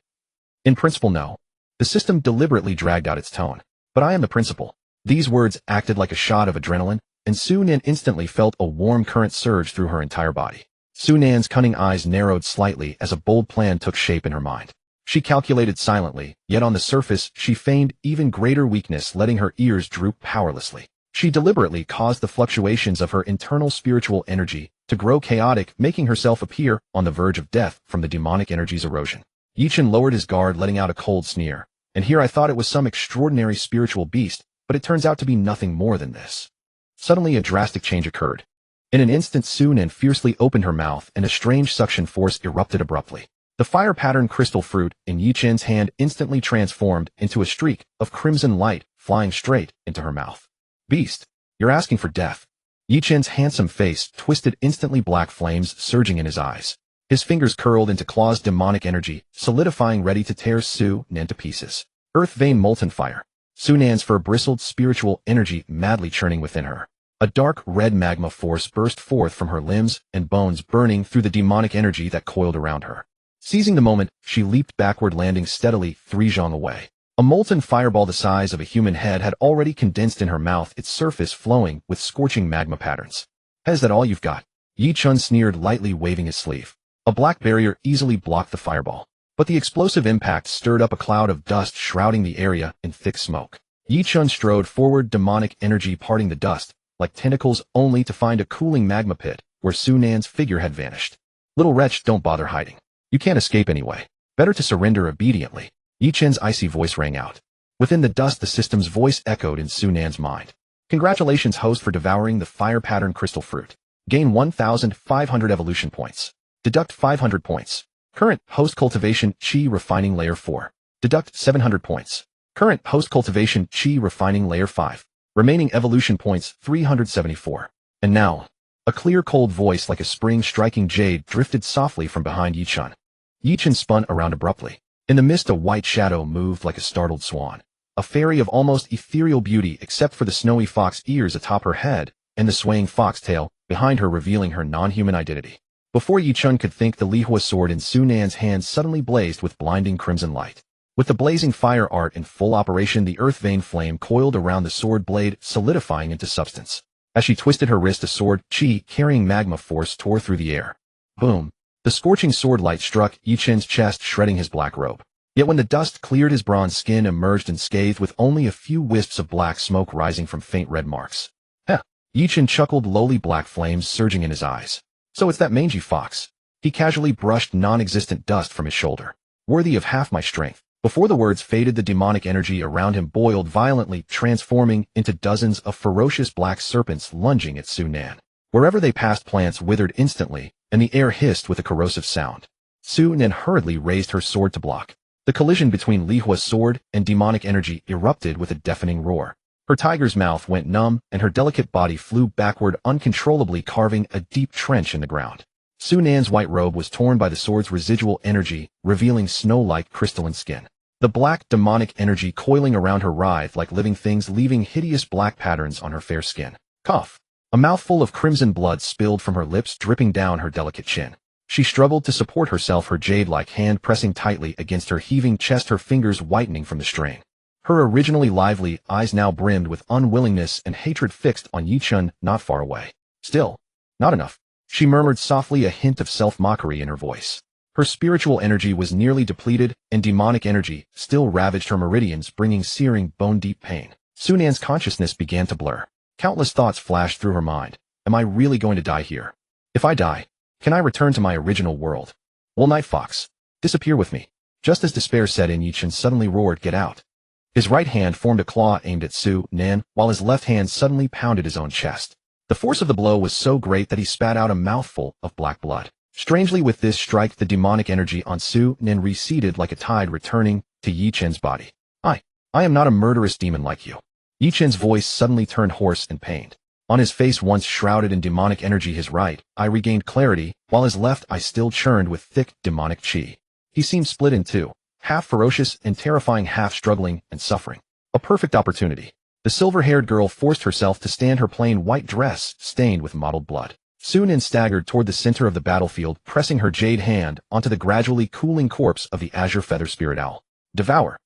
In principle, no. The system deliberately dragged out its tone. But I am the principal. These words acted like a shot of adrenaline, and Su-Nin instantly felt a warm current surge through her entire body. Su-Nin's cunning eyes narrowed slightly as a bold plan took shape in her mind. She calculated silently, yet on the surface she feigned even greater weakness, letting her ears droop powerlessly. She deliberately caused the fluctuations of her internal spiritual energy to grow chaotic, making herself appear on the verge of death from the demonic energy's erosion. Yi Chen lowered his guard, letting out a cold sneer. And here I thought it was some extraordinary spiritual beast, but it turns out to be nothing more than this. Suddenly a drastic change occurred. In an instant, Su-Nin fiercely opened her mouth, and a strange suction force erupted abruptly. The fire-patterned crystal fruit in Yi Chen's hand instantly transformed into a streak of crimson light, flying straight into her mouth. Beast, you're asking for death. Yi Chen's handsome face twisted, instantly black flames surging in his eyes. His fingers curled into claws, demonic energy solidifying, ready to tear Su-Nin to pieces. Earth vein molten fire. Su-Nin's fur bristled, spiritual energy madly churning within her. A dark red magma force burst forth from her limbs and bones, burning through the demonic energy that coiled around her. Seizing the moment, she leaped backward, landing steadily 3 zhang away. A molten fireball the size of a human head had already condensed in her mouth, its surface flowing with scorching magma patterns. Is that all you've got? Yi Chen sneered, lightly waving his sleeve. A black barrier easily blocked the fireball, but the explosive impact stirred up a cloud of dust, shrouding the area in thick smoke. Yi Chen strode forward, demonic energy parting the dust like tentacles, only to find a cooling magma pit where Su-Nin's figure had vanished. Little wretch, don't bother hiding. You can't escape anyway. Better to surrender obediently. Yi Chen's icy voice rang out. Within the dust, the system's voice echoed in Su-Nin's mind. Congratulations, host, for devouring the fire-patterned crystal fruit. Gain 1,500 evolution points. Deduct 500 points. Current host cultivation Qi refining layer 4. Deduct 700 points. Current host cultivation Qi refining layer 5. Remaining evolution points 374. And now, a clear, cold voice like a spring striking jade drifted softly from behind Yi Chen. Yi Chen spun around abruptly. In the mist, a white shadow moved like a startled swan. A fairy of almost ethereal beauty, except for the snowy fox ears atop her head and the swaying fox tail behind her, revealing her non-human identity. Before Yi Chen could think, the Lihua sword in Su-Nin's hand suddenly blazed with blinding crimson light. With the blazing fire art in full operation, the earth vein flame coiled around the sword blade, solidifying into substance. As she twisted her wrist, a sword Qi carrying magma force tore through the air. Boom! The scorching sword light struck Yi Chen's chest, shredding his black robe. Yet when the dust cleared, his bronze skin emerged unscathed, with only a few wisps of black smoke rising from faint red marks. Yi-Chen chuckled, lowly, black flames surging in his eyes. So it's that mangy fox. He casually brushed non-existent dust from his shoulder. Worthy of half my strength. Before the words faded, the demonic energy around him boiled violently, transforming into dozens of ferocious black serpents lunging at Su-Nan. Wherever they passed, plants withered instantly, and the air hissed with a corrosive sound. Su-Nan hurriedly raised her sword to block. The collision between Li Hua's sword and demonic energy erupted with a deafening roar. Her tiger's mouth went numb, and her delicate body flew backward uncontrollably, carving a deep trench in the ground. Su-Nan's white robe was torn by the sword's residual energy, revealing snow-like crystalline skin. The black demonic energy coiling around her writhed like living things, leaving hideous black patterns on her fair skin. Cough. A mouthful of crimson blood spilled from her lips, dripping down her delicate chin. She struggled to support herself, her jade-like hand pressing tightly against her heaving chest, her fingers whitening from the strain. Her originally lively eyes now brimmed with unwillingness and hatred, fixed on Yi-Chen not far away. Still, not enough. She murmured softly, a hint of self-mockery in her voice. Her spiritual energy was nearly depleted, and demonic energy still ravaged her meridians, bringing searing, bone-deep pain. Su-Nan's consciousness began to blur. Countless thoughts flashed through her mind. Am I really going to die here? If I die, can I return to my original world? Will Night Fox disappear with me? Just as despair set in, Yi-Chen suddenly roared, "Get out!" His right hand formed a claw aimed at Su-Nan, while his left hand suddenly pounded his own chest. The force of the blow was so great that he spat out a mouthful of black blood. Strangely, with this strike, the demonic energy on Su-Nan receded like a tide, returning to Yi-Chen's body. I am not a murderous demon like you. Yi-Chen's voice suddenly turned hoarse and pained. On his face, once shrouded in demonic energy, his right eye regained clarity, while his left eye still churned with thick demonic chi. He seemed split in two, half ferocious and terrifying, half struggling and suffering. A perfect opportunity. The silver-haired girl forced herself to stand, her plain white dress stained with mottled blood. Su-Nan staggered toward the center of the battlefield, pressing her jade hand onto the gradually cooling corpse of the azure feather spirit owl. Devour.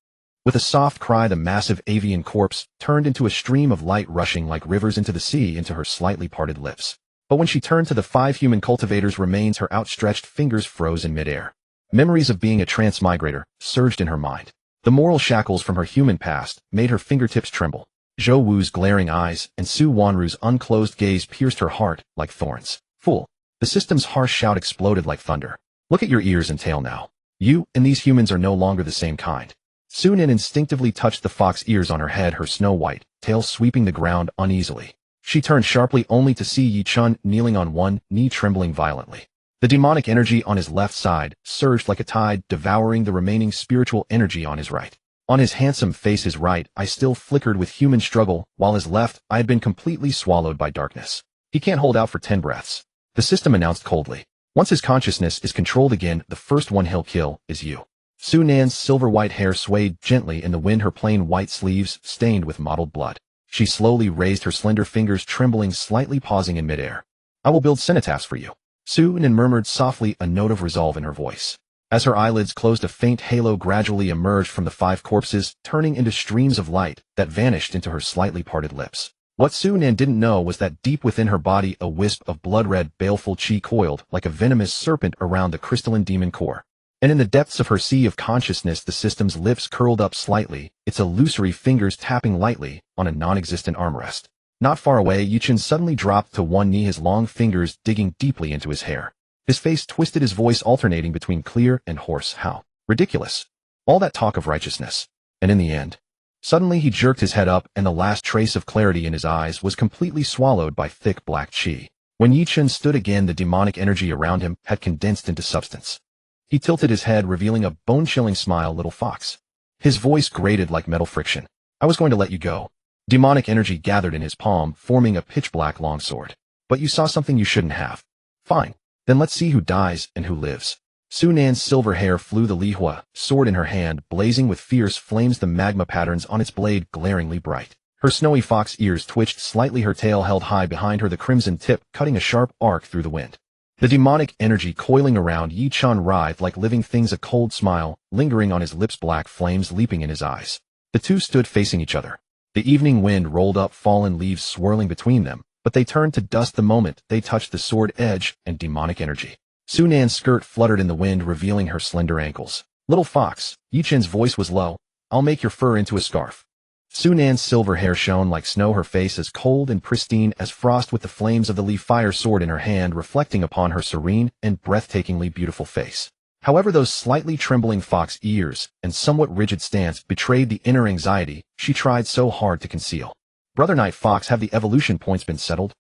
With a soft cry, the massive avian corpse turned into a stream of light, rushing like rivers into the sea into her slightly parted lips. But when she turned to the 5 human cultivators' remains, her outstretched fingers froze in midair. Memories of being a transmigrator surged in her mind. The moral shackles from her human past made her fingertips tremble. Zhou Wu's glaring eyes and Su Wanru's unclosed gaze pierced her heart like thorns. Fool. The system's harsh shout exploded like thunder. Look at your ears and tail now. You and these humans are no longer the same kind. Su-Nan instinctively touched the fox ears on her head, her snow-white tail sweeping the ground uneasily. She turned sharply, only to see Yi-Chen kneeling on one knee, trembling violently. The demonic energy on his left side surged like a tide, devouring the remaining spiritual energy on his right. On his handsome face, his right eye still flickered with human struggle, while his left eye had been completely swallowed by darkness. He can't hold out for 10 breaths. The system announced coldly. Once his consciousness is controlled again, the first one he'll kill is you. Su-Nan's silver-white hair swayed gently in the wind, her plain white sleeves stained with mottled blood. She slowly raised her slender fingers, trembling slightly, pausing in midair. I will build cenotaphs for you. Su-Nan murmured softly, a note of resolve in her voice. As her eyelids closed, a faint halo gradually emerged from the 5 corpses, turning into streams of light that vanished into her slightly parted lips. What Su-Nan didn't know was that deep within her body, a wisp of blood-red, baleful chi coiled like a venomous serpent around the crystalline demon core. And in the depths of her sea of consciousness, the system's lips curled up slightly, its illusory fingers tapping lightly on a non-existent armrest. Not far away, Yi-Chen suddenly dropped to one knee, his long fingers digging deeply into his hair. His face twisted, his voice alternating between clear and hoarse. How ridiculous. All that talk of righteousness. And in the end, suddenly he jerked his head up, and the last trace of clarity in his eyes was completely swallowed by thick black chi. When Yi-Chen stood again, the demonic energy around him had condensed into substance. He tilted his head, revealing a bone-chilling smile. Little fox. His voice grated like metal friction. I was going to let you go. Demonic energy gathered in his palm, forming a pitch-black longsword. But you saw something you shouldn't have. Fine. Then let's see who dies and who lives. Su-Nan's silver hair flew, the Li Hua sword in her hand, blazing with fierce flames, the magma patterns on its blade glaringly bright. Her snowy fox ears twitched slightly, her tail held high behind her, the crimson tip cutting a sharp arc through the wind. The demonic energy coiling around Yi-Chen writhed like living things, a cold smile lingering on his lips, black flames leaping in his eyes. The two stood facing each other. The evening wind rolled up, fallen leaves swirling between them, but they turned to dust the moment they touched the sword edge and demonic energy. Su-Nan's skirt fluttered in the wind, revealing her slender ankles. Little fox, Yi-Chen's voice was low. I'll make your fur into a scarf. Sunan's silver hair shone like snow, her face as cold and pristine as frost, with the flames of the Lee fire sword in her hand reflecting upon her serene and breathtakingly beautiful face. However, those slightly trembling fox ears and somewhat rigid stance betrayed the inner anxiety she tried so hard to conceal. "Brother Night Fox, have the evolution points been settled?"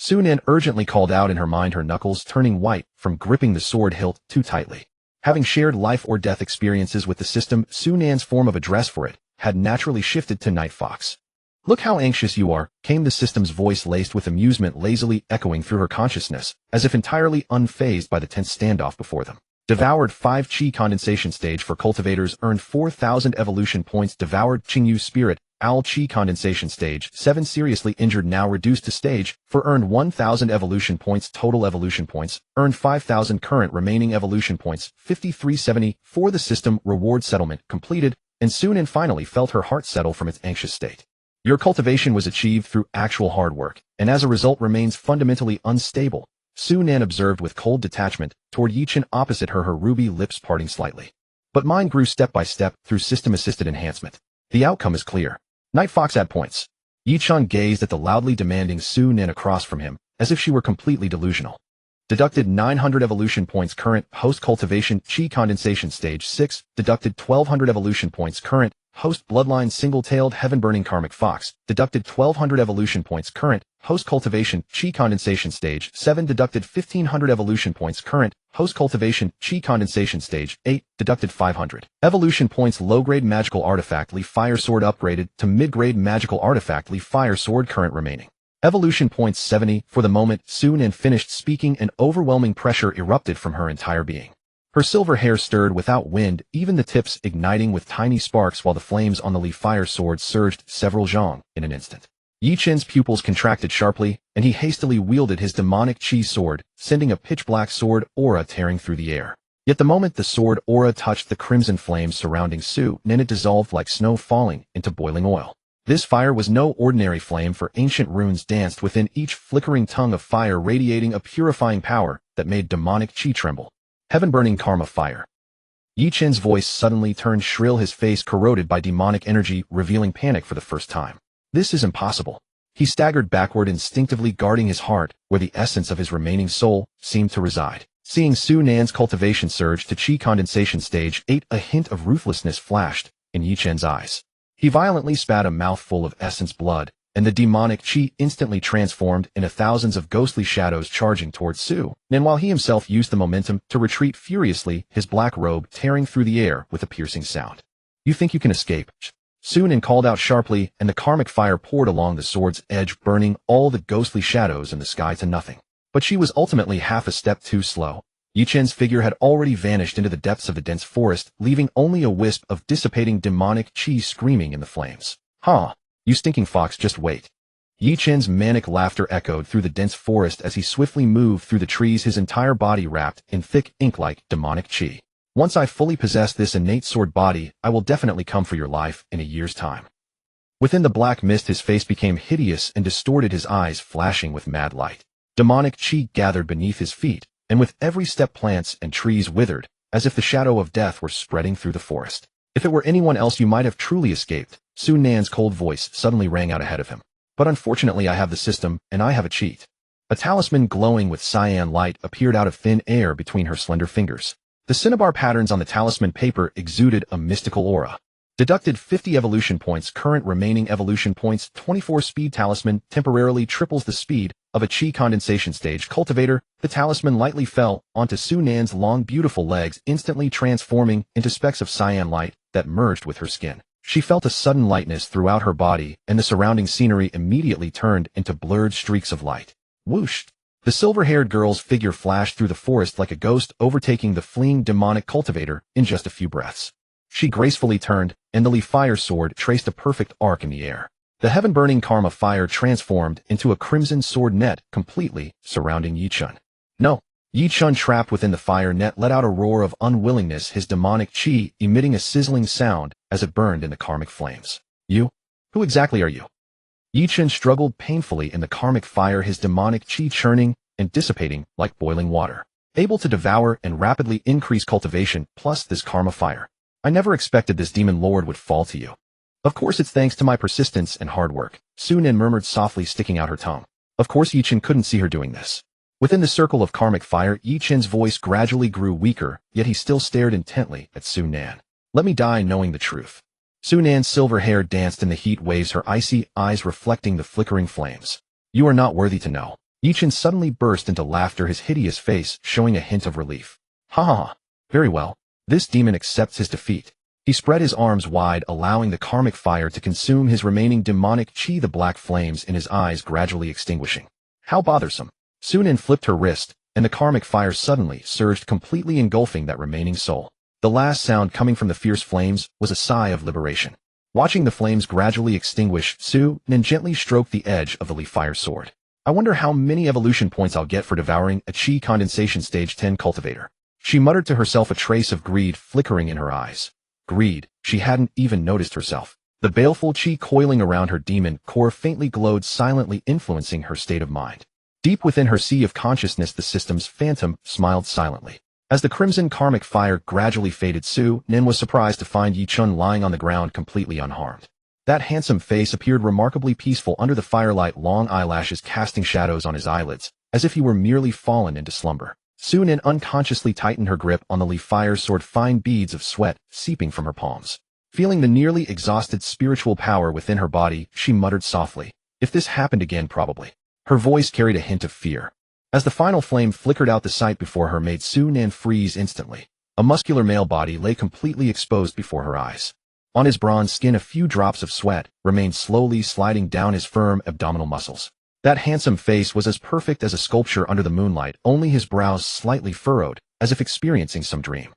Sunan urgently called out in her mind, her knuckles turning white from gripping the sword hilt too tightly. Having shared life or death experiences with the system, Sunan's form of address for it had naturally shifted to Night Fox. "Look how anxious you are," came the system's voice, laced with amusement, lazily echoing through her consciousness, as if entirely unfazed by the tense standoff before them. Devoured 5 Chi condensation stage for cultivators earned 4,000 evolution points. Devoured Qingyu Spirit Owl Chi condensation stage 7 seriously injured, now reduced to stage 4, earned 1,000 evolution points. Total evolution points earned 5,000. Current remaining evolution points 5370. For the system reward settlement completed, and Sunan finally felt her heart settle from its anxious state. Your cultivation was achieved through actual hard work, and as a result remains fundamentally unstable, Sunan observed with cold detachment toward Yichen opposite her, her ruby lips parting slightly. But mine grew step by step through system-assisted enhancement. The outcome is clear. Night Fox add points. Yichen gazed at the loudly demanding Sunan across from him, as if she were completely delusional. Deducted 900 evolution points. Current host cultivation Chi condensation stage 6. Deducted 1,200 evolution points. Current host bloodline single-tailed heaven-burning karmic fox. Deducted 1,200 evolution points. Current host cultivation Chi condensation stage 7. Deducted 1,500 evolution points. Current host cultivation Chi condensation stage 8. Deducted 500 evolution points. Low-grade magical artifact Lee fire sword upgraded to mid-grade magical artifact Lee fire sword. Current remaining evolution points 70. For the moment Sunan finished speaking, an overwhelming pressure erupted from her entire being. Her silver hair stirred without wind, even the tips igniting with tiny sparks, while the flames on the Lee fire sword surged several zhong in an instant. Yichen's pupils contracted sharply, and he hastily wielded his demonic chi sword, sending a pitch-black sword aura tearing through the air. Yet the moment the sword aura touched the crimson flames surrounding Sunan, it dissolved like snow falling into boiling oil. This fire was no ordinary flame, for ancient runes danced within each flickering tongue of fire, radiating a purifying power that made demonic chi tremble. Heaven-burning karma fire. Yichen's voice suddenly turned shrill, his face corroded by demonic energy, revealing panic for the first time. This is impossible. He staggered backward, instinctively guarding his heart, where the essence of his remaining soul seemed to reside. Seeing Sunan's cultivation surge to Chi condensation stage 8, a hint of ruthlessness flashed in Yichen's eyes. He violently spat a mouthful of essence blood, and the demonic chi instantly transformed into thousands of ghostly shadows charging towards Su. And while he himself used the momentum to retreat furiously, his black robe tearing through the air with a piercing sound. "You think you can escape?" Sunan called out sharply, and the karmic fire poured along the sword's edge, burning all the ghostly shadows in the sky to nothing. But she was ultimately half a step too slow. Yichen's figure had already vanished into the depths of the dense forest, leaving only a wisp of dissipating demonic chi screaming in the flames. "Huh? You stinking fox, just wait." Yichen's manic laughter echoed through the dense forest as he swiftly moved through the trees, his entire body wrapped in thick ink-like demonic chi. "Once I fully possess this innate sword body, I will definitely come for your life in a year's time." Within the black mist, his face became hideous and distorted, his eyes flashing with mad light. Demonic chi gathered beneath his feet, and with every step plants and trees withered, as if the shadow of death were spreading through the forest. "If it were anyone else, you might have truly escaped," Sunan's cold voice suddenly rang out ahead of him. "But unfortunately I have the system, and I have a cheat." A talisman glowing with cyan light appeared out of thin air between her slender fingers. The cinnabar patterns on the talisman paper exuded a mystical aura. Deducted 50 evolution points. Current remaining evolution points 24. Speed talisman temporarily triples the speed of a chi condensation stage cultivator. The talisman lightly fell onto Sunan's long, beautiful legs, instantly transforming into specks of cyan light that merged with her skin. She felt a sudden lightness throughout her body, and the surrounding scenery immediately turned into blurred streaks of light. Whoosh! The silver-haired girl's figure flashed through the forest like a ghost, overtaking the fleeing demonic cultivator in just a few breaths. She gracefully turned, and the Lee fire sword traced a perfect arc in the air. The heaven-burning karma fire transformed into a crimson sword net, completely surrounding Yichen. No! Yichen, trapped within the fire net, let out a roar of unwillingness, his demonic chi emitting a sizzling sound as it burned in the karmic flames. "You? Who exactly are you?" Yichen struggled painfully in the karmic fire, his demonic chi churning and dissipating like boiling water. Able to devour and rapidly increase cultivation, plus this karma fire. "I never expected this demon lord would fall to you." Of course it's thanks to my persistence and hard work, Sunin murmured softly, sticking out her tongue. Of course Yichin couldn't see her doing this. Within the circle of karmic fire, Yichin's voice gradually grew weaker, yet he still stared intently at Sunan. Let me die knowing the truth. Sunan's silver hair danced in the heat waves, her icy eyes reflecting the flickering flames. You are not worthy to know. Yichin suddenly burst into laughter, his hideous face showing a hint of relief. Ha ha ha. Very well. This demon accepts his defeat. He spread his arms wide, allowing the karmic fire to consume his remaining demonic chi, the black flames in his eyes gradually extinguishing. How bothersome. Sunan flipped her wrist, and the karmic fire suddenly surged, completely engulfing that remaining soul. The last sound coming from the fierce flames was a sigh of liberation. Watching the flames gradually extinguish, Sunan gently stroked the edge of the leaf fire sword. I wonder how many evolution points I'll get for devouring a chi condensation stage 10 cultivator. She muttered to herself, a trace of greed flickering in her eyes. Greed, she hadn't even noticed herself. The baleful chi coiling around her demon core faintly glowed, silently influencing her state of mind. Deep within her sea of consciousness, the system's phantom smiled silently. As the crimson karmic fire gradually faded, Sunan was surprised to find Yichun lying on the ground completely unharmed. That handsome face appeared remarkably peaceful under the firelight, long eyelashes casting shadows on his eyelids, as if he were merely fallen into slumber. Sunan unconsciously tightened her grip on the leaf fire sword, fine beads of sweat seeping from her palms. Feeling the nearly exhausted spiritual power within her body, she muttered softly, if this happened again, probably. Her voice carried a hint of fear. As the final flame flickered out, the sight before her made Sunan freeze instantly. A muscular male body lay completely exposed before her eyes. On his bronze skin, a few drops of sweat remained slowly sliding down his firm abdominal muscles. That handsome face was as perfect as a sculpture under the moonlight, only his brows slightly furrowed, as if experiencing some dream.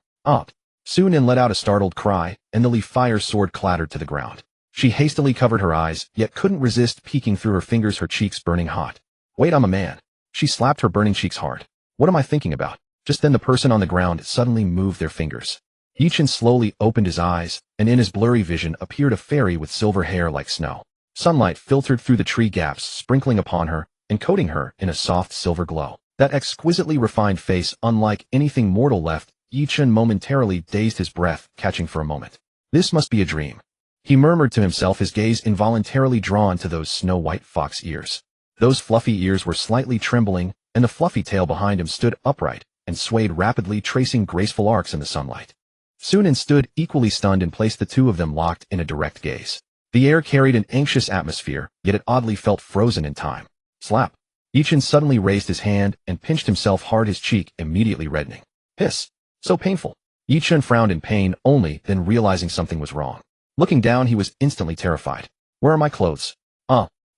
Sunan let out a startled cry, and the leaf fire sword clattered to the ground. She hastily covered her eyes, yet couldn't resist peeking through her fingers, her cheeks burning hot. Wait, I'm a man. She slapped her burning cheeks hard. What am I thinking about? Just then the person on the ground suddenly moved their fingers. Yichin slowly opened his eyes, and in his blurry vision appeared a fairy with silver hair like snow. Sunlight filtered through the tree gaps, sprinkling upon her and coating her in a soft silver glow. That exquisitely refined face, unlike anything mortal left, Yichin momentarily dazed, his breath catching for a moment. This must be a dream. He murmured to himself, his gaze involuntarily drawn to those snow-white fox ears. Those fluffy ears were slightly trembling, and the fluffy tail behind him stood upright and swayed rapidly, tracing graceful arcs in the sunlight. Sunan stood equally stunned and placed, the two of them locked in a direct gaze. The air carried an anxious atmosphere, yet it oddly felt frozen in time. Slap. Yichin suddenly raised his hand and pinched himself hard, his cheek immediately reddening. Hiss. So painful. Yichin frowned in pain, only then realizing something was wrong. Looking down, he was instantly terrified. Where are my clothes?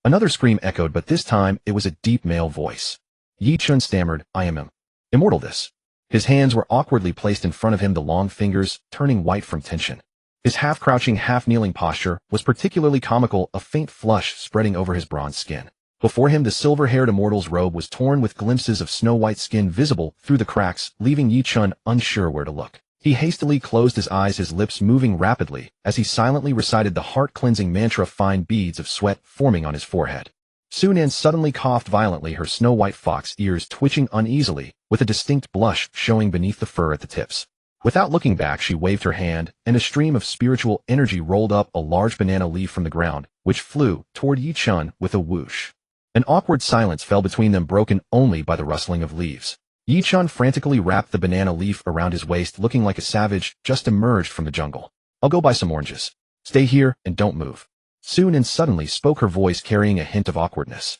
Another scream echoed, but this time it was a deep male voice. Yichin stammered, I am immortal. This. His hands were awkwardly placed in front of him, the long fingers turning white from tension. His half-crouching, half-kneeling posture was particularly comical, a faint flush spreading over his bronze skin. Before him, the silver-haired immortal's robe was torn, with glimpses of snow-white skin visible through the cracks, leaving Yichun unsure where to look. He hastily closed his eyes, his lips moving rapidly, as he silently recited the heart-cleansing mantra, fine beads of sweat forming on his forehead. Sunan suddenly coughed violently, her snow-white fox ears twitching uneasily, with a distinct blush showing beneath the fur at the tips. Without looking back, she waved her hand, and a stream of spiritual energy rolled up a large banana leaf from the ground, which flew toward Yichun with a whoosh. An awkward silence fell between them, broken only by the rustling of leaves. Yichun frantically wrapped the banana leaf around his waist, looking like a savage just emerged from the jungle. I'll go buy some oranges. Stay here and don't move. Sunan suddenly spoke, her voice carrying a hint of awkwardness.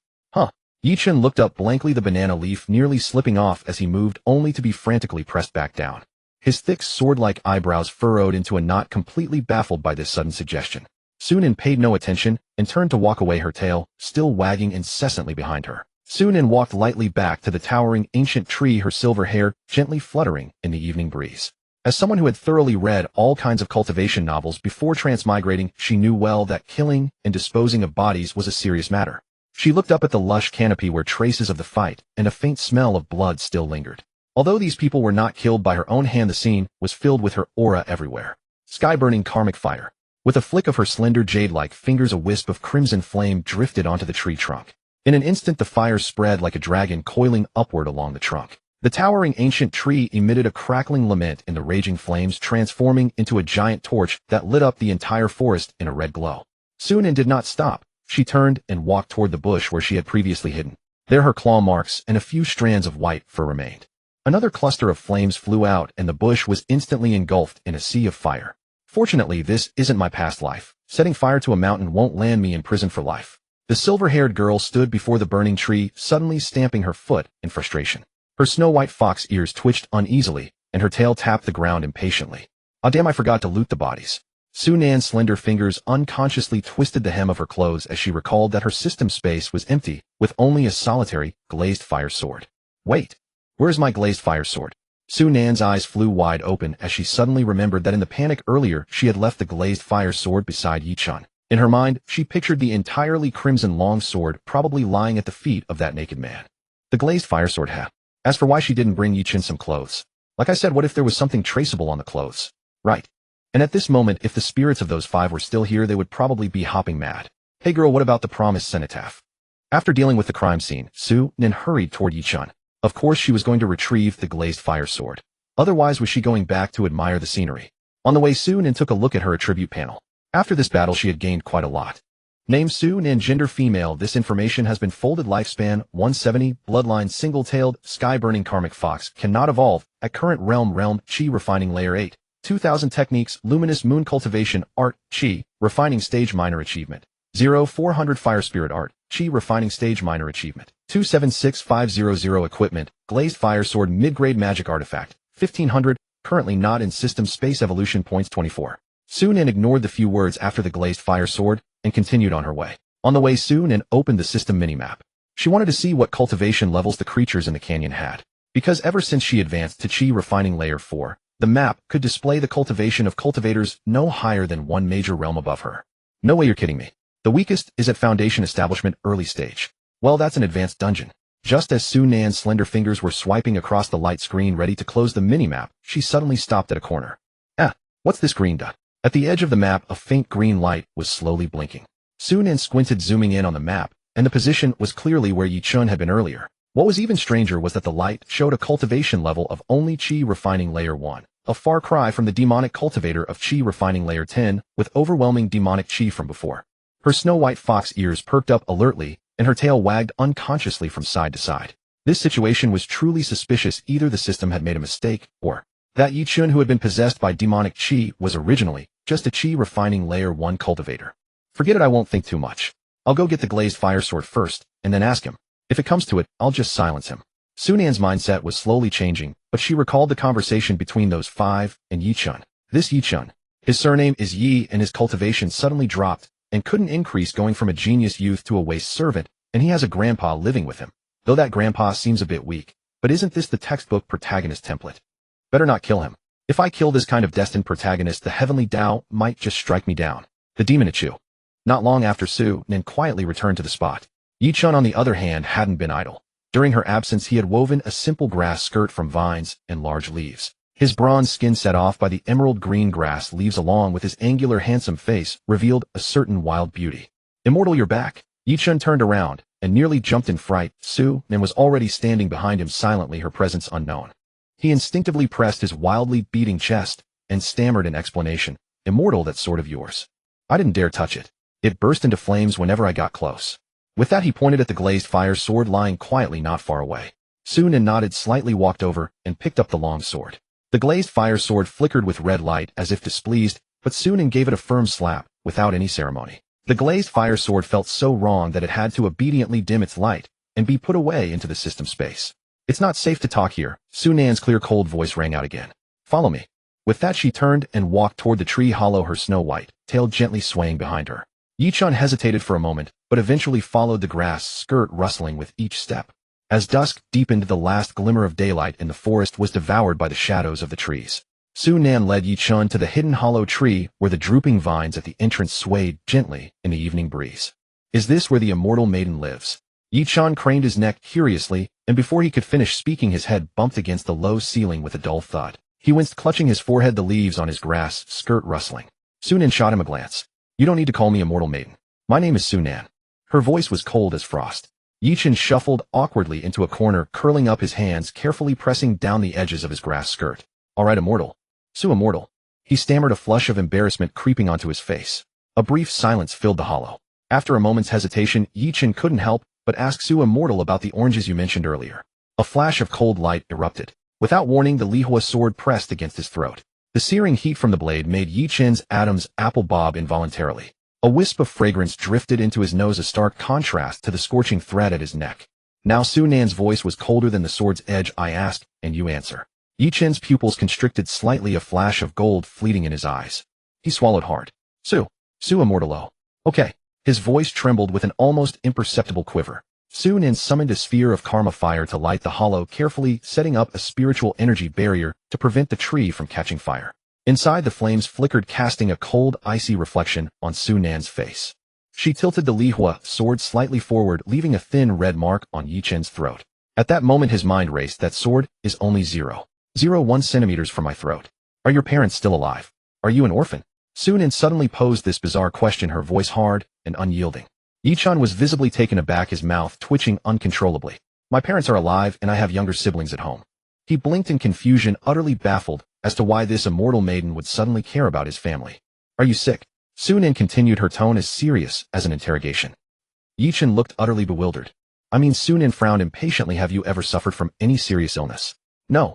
Yichun looked up blankly, the banana leaf nearly slipping off as he moved, only to be frantically pressed back down. His thick sword-like eyebrows furrowed into a knot, completely baffled by this sudden suggestion. Sunan paid no attention and turned to walk away, her tail still wagging incessantly behind her. Sunan walked lightly back to the towering ancient tree, her silver hair gently fluttering in the evening breeze. As someone who had thoroughly read all kinds of cultivation novels before transmigrating, she knew well that killing and disposing of bodies was a serious matter. She looked up at the lush canopy where traces of the fight and a faint smell of blood still lingered. Although these people were not killed by her own hand, the scene was filled with her aura everywhere. Sky-burning karmic fire. With a flick of her slender jade-like fingers, a wisp of crimson flame drifted onto the tree trunk. In an instant, the fire spread like a dragon, coiling upward along the trunk. The towering ancient tree emitted a crackling lament in the raging flames, transforming into a giant torch that lit up the entire forest in a red glow. Sunan did not stop. She turned and walked toward the bush where she had previously hidden. There her claw marks and a few strands of white fur remained. Another cluster of flames flew out and the bush was instantly engulfed in a sea of fire. Fortunately, this isn't my past life. Setting fire to a mountain won't land me in prison for life. The silver-haired girl stood before the burning tree, suddenly stamping her foot in frustration. Her snow-white fox ears twitched uneasily, and her tail tapped the ground impatiently. "Ah, damn, I forgot to loot the bodies." Sunan's slender fingers unconsciously twisted the hem of her clothes as she recalled that her system space was empty, with only a solitary, glazed fire sword. Wait, where's my glazed fire sword? Sunan's eyes flew wide open as she suddenly remembered that in the panic earlier she had left the glazed fire sword beside Yi-chan. In her mind, she pictured the entirely crimson long sword probably lying at the feet of that naked man. The glazed fire sword had. As for why she didn't bring Yi-chan some clothes. Like I said, what if there was something traceable on the clothes? Right. And at this moment, if the spirits of those 5 were still here, they would probably be hopping mad. Hey girl, what about the promised cenotaph? After dealing with the crime scene, Su-nin hurried toward Yi-chan. Of course she was going to retrieve the glazed fire sword. Otherwise was she going back to admire the scenery? On the way, Su-nin took a look at her attribute panel. After this battle she had gained quite a lot. Name Su-nin, gender female. This information has been folded. Lifespan 170, bloodline single-tailed, sky-burning karmic fox, cannot evolve, at current realm chi refining layer 8. 2000 techniques, luminous moon cultivation, art, chi, refining stage minor achievement. 0400 fire spirit art, chi refining stage minor achievement. 276500 equipment, glazed fire sword mid-grade magic artifact. 1500, currently not in system space evolution points 24. Sunan ignored the few words after the glazed fire sword and continued on her way. On the way, Sunan opened the system minimap. She wanted to see what cultivation levels the creatures in the canyon had. Because ever since she advanced to chi refining layer 4, the map could display the cultivation of cultivators no higher than one major realm above her. No way, you're kidding me. The weakest is at Foundation Establishment early stage. Well, that's an advanced dungeon. Just as Sunan's slender fingers were swiping across the light screen ready to close the minimap, she suddenly stopped at a corner. Ah, what's this green dot? At the edge of the map, a faint green light was slowly blinking. Sunan squinted, zooming in on the map, and the position was clearly where Yi-chan had been earlier. What was even stranger was that the light showed a cultivation level of only chi refining layer 1. A far cry from the demonic cultivator of chi refining layer 10, with overwhelming demonic chi from before. Her snow-white fox ears perked up alertly, and her tail wagged unconsciously from side to side. This situation was truly suspicious. Either the system had made a mistake, or that Yi-chan, who had been possessed by demonic chi, was originally just a chi refining layer 1 cultivator. Forget it, I won't think too much. I'll go get the glazed fire sword first, and then ask him. If it comes to it, I'll just silence him. Sunan's mindset was slowly changing, but she recalled the conversation between those 5 and Yi-chan. This Yi-chan. His surname is Yi, and his cultivation suddenly dropped and couldn't increase, going from a genius youth to a waste servant, and he has a grandpa living with him. Though that grandpa seems a bit weak, but isn't this the textbook protagonist template? Better not kill him. If I kill this kind of destined protagonist, the heavenly Tao might just strike me down. The demon Ichu. Not long after, Su-nin quietly returned to the spot. Yi-chan, on the other hand, hadn't been idle. During her absence, he had woven a simple grass skirt from vines and large leaves. His bronze skin, set off by the emerald green grass leaves along with his angular handsome face, revealed a certain wild beauty. Immortal, you're back. Yi-chan turned around and nearly jumped in fright. Su-nin was already standing behind him, silently, her presence unknown. He instinctively pressed his wildly beating chest and stammered in explanation. Immortal, that sword of yours. I didn't dare touch it. It burst into flames whenever I got close. With that, he pointed at the glazed fire sword lying quietly not far away. Sunan nodded slightly, walked over, and picked up the long sword. The glazed fire sword flickered with red light as if displeased, but Sunan gave it a firm slap, without any ceremony. The glazed fire sword felt so wrong that it had to obediently dim its light and be put away into the system space. It's not safe to talk here. Sunan's clear, cold voice rang out again. Follow me. With that, she turned and walked toward the tree hollow, her snow-white tail gently swaying behind her. Yi-chan hesitated for a moment, but eventually followed the grass skirt, rustling with each step. As dusk deepened, the last glimmer of daylight in the forest was devoured by the shadows of the trees. Sunan led Yi-chan to the hidden hollow tree where the drooping vines at the entrance swayed gently in the evening breeze. Is this where the immortal maiden lives? Yi-chan craned his neck curiously, and before he could finish speaking, his head bumped against the low ceiling with a dull thud. He winced, clutching his forehead, the leaves on his grass skirt rustling. Sunan shot him a glance. You don't need to call me immortal maiden. My name is Sunan. Her voice was cold as frost. Yi-Chin shuffled awkwardly into a corner, curling up his hands, carefully pressing down the edges of his grass skirt. All right, immortal. Su immortal. He stammered, a flush of embarrassment creeping onto his face. A brief silence filled the hollow. After a moment's hesitation, Yi-Chin couldn't help but ask Su immortal about the oranges you mentioned earlier. A flash of cold light erupted. Without warning, the Lihua sword pressed against his throat. The searing heat from the blade made Yi-Chin's Adam's apple bob involuntarily. A wisp of fragrance drifted into his nose, a stark contrast to the scorching thread at his neck. Now Su Nan's voice was colder than the sword's edge. I ask, and you answer. Yi-Chin's pupils constricted slightly, a flash of gold fleeting in his eyes. He swallowed hard. Su immortal. Okay. His voice trembled with an almost imperceptible quiver. Su Nan summoned a sphere of karma fire to light the hollow, carefully setting up a spiritual energy barrier to prevent the tree from catching fire. Inside, the flames flickered, casting a cold, icy reflection on Su Nan's face. She tilted the Lihua sword slightly forward, leaving a thin red mark on Yi-Chin's throat. At that moment, his mind raced. That sword is only 0.01 centimeters from my throat. Are your parents still alive? Are you an orphan? Su Nan suddenly posed this bizarre question, her voice hard and unyielding. Yi-Chin was visibly taken aback, his mouth twitching uncontrollably. My parents are alive, and I have younger siblings at home. He blinked in confusion, utterly baffled as to why this immortal maiden would suddenly care about his family. Are you sick? Su Nan continued, her tone as serious as an interrogation. Yi-Chin looked utterly bewildered. I mean, Su Nan frowned impatiently. Have you ever suffered from any serious illness? No.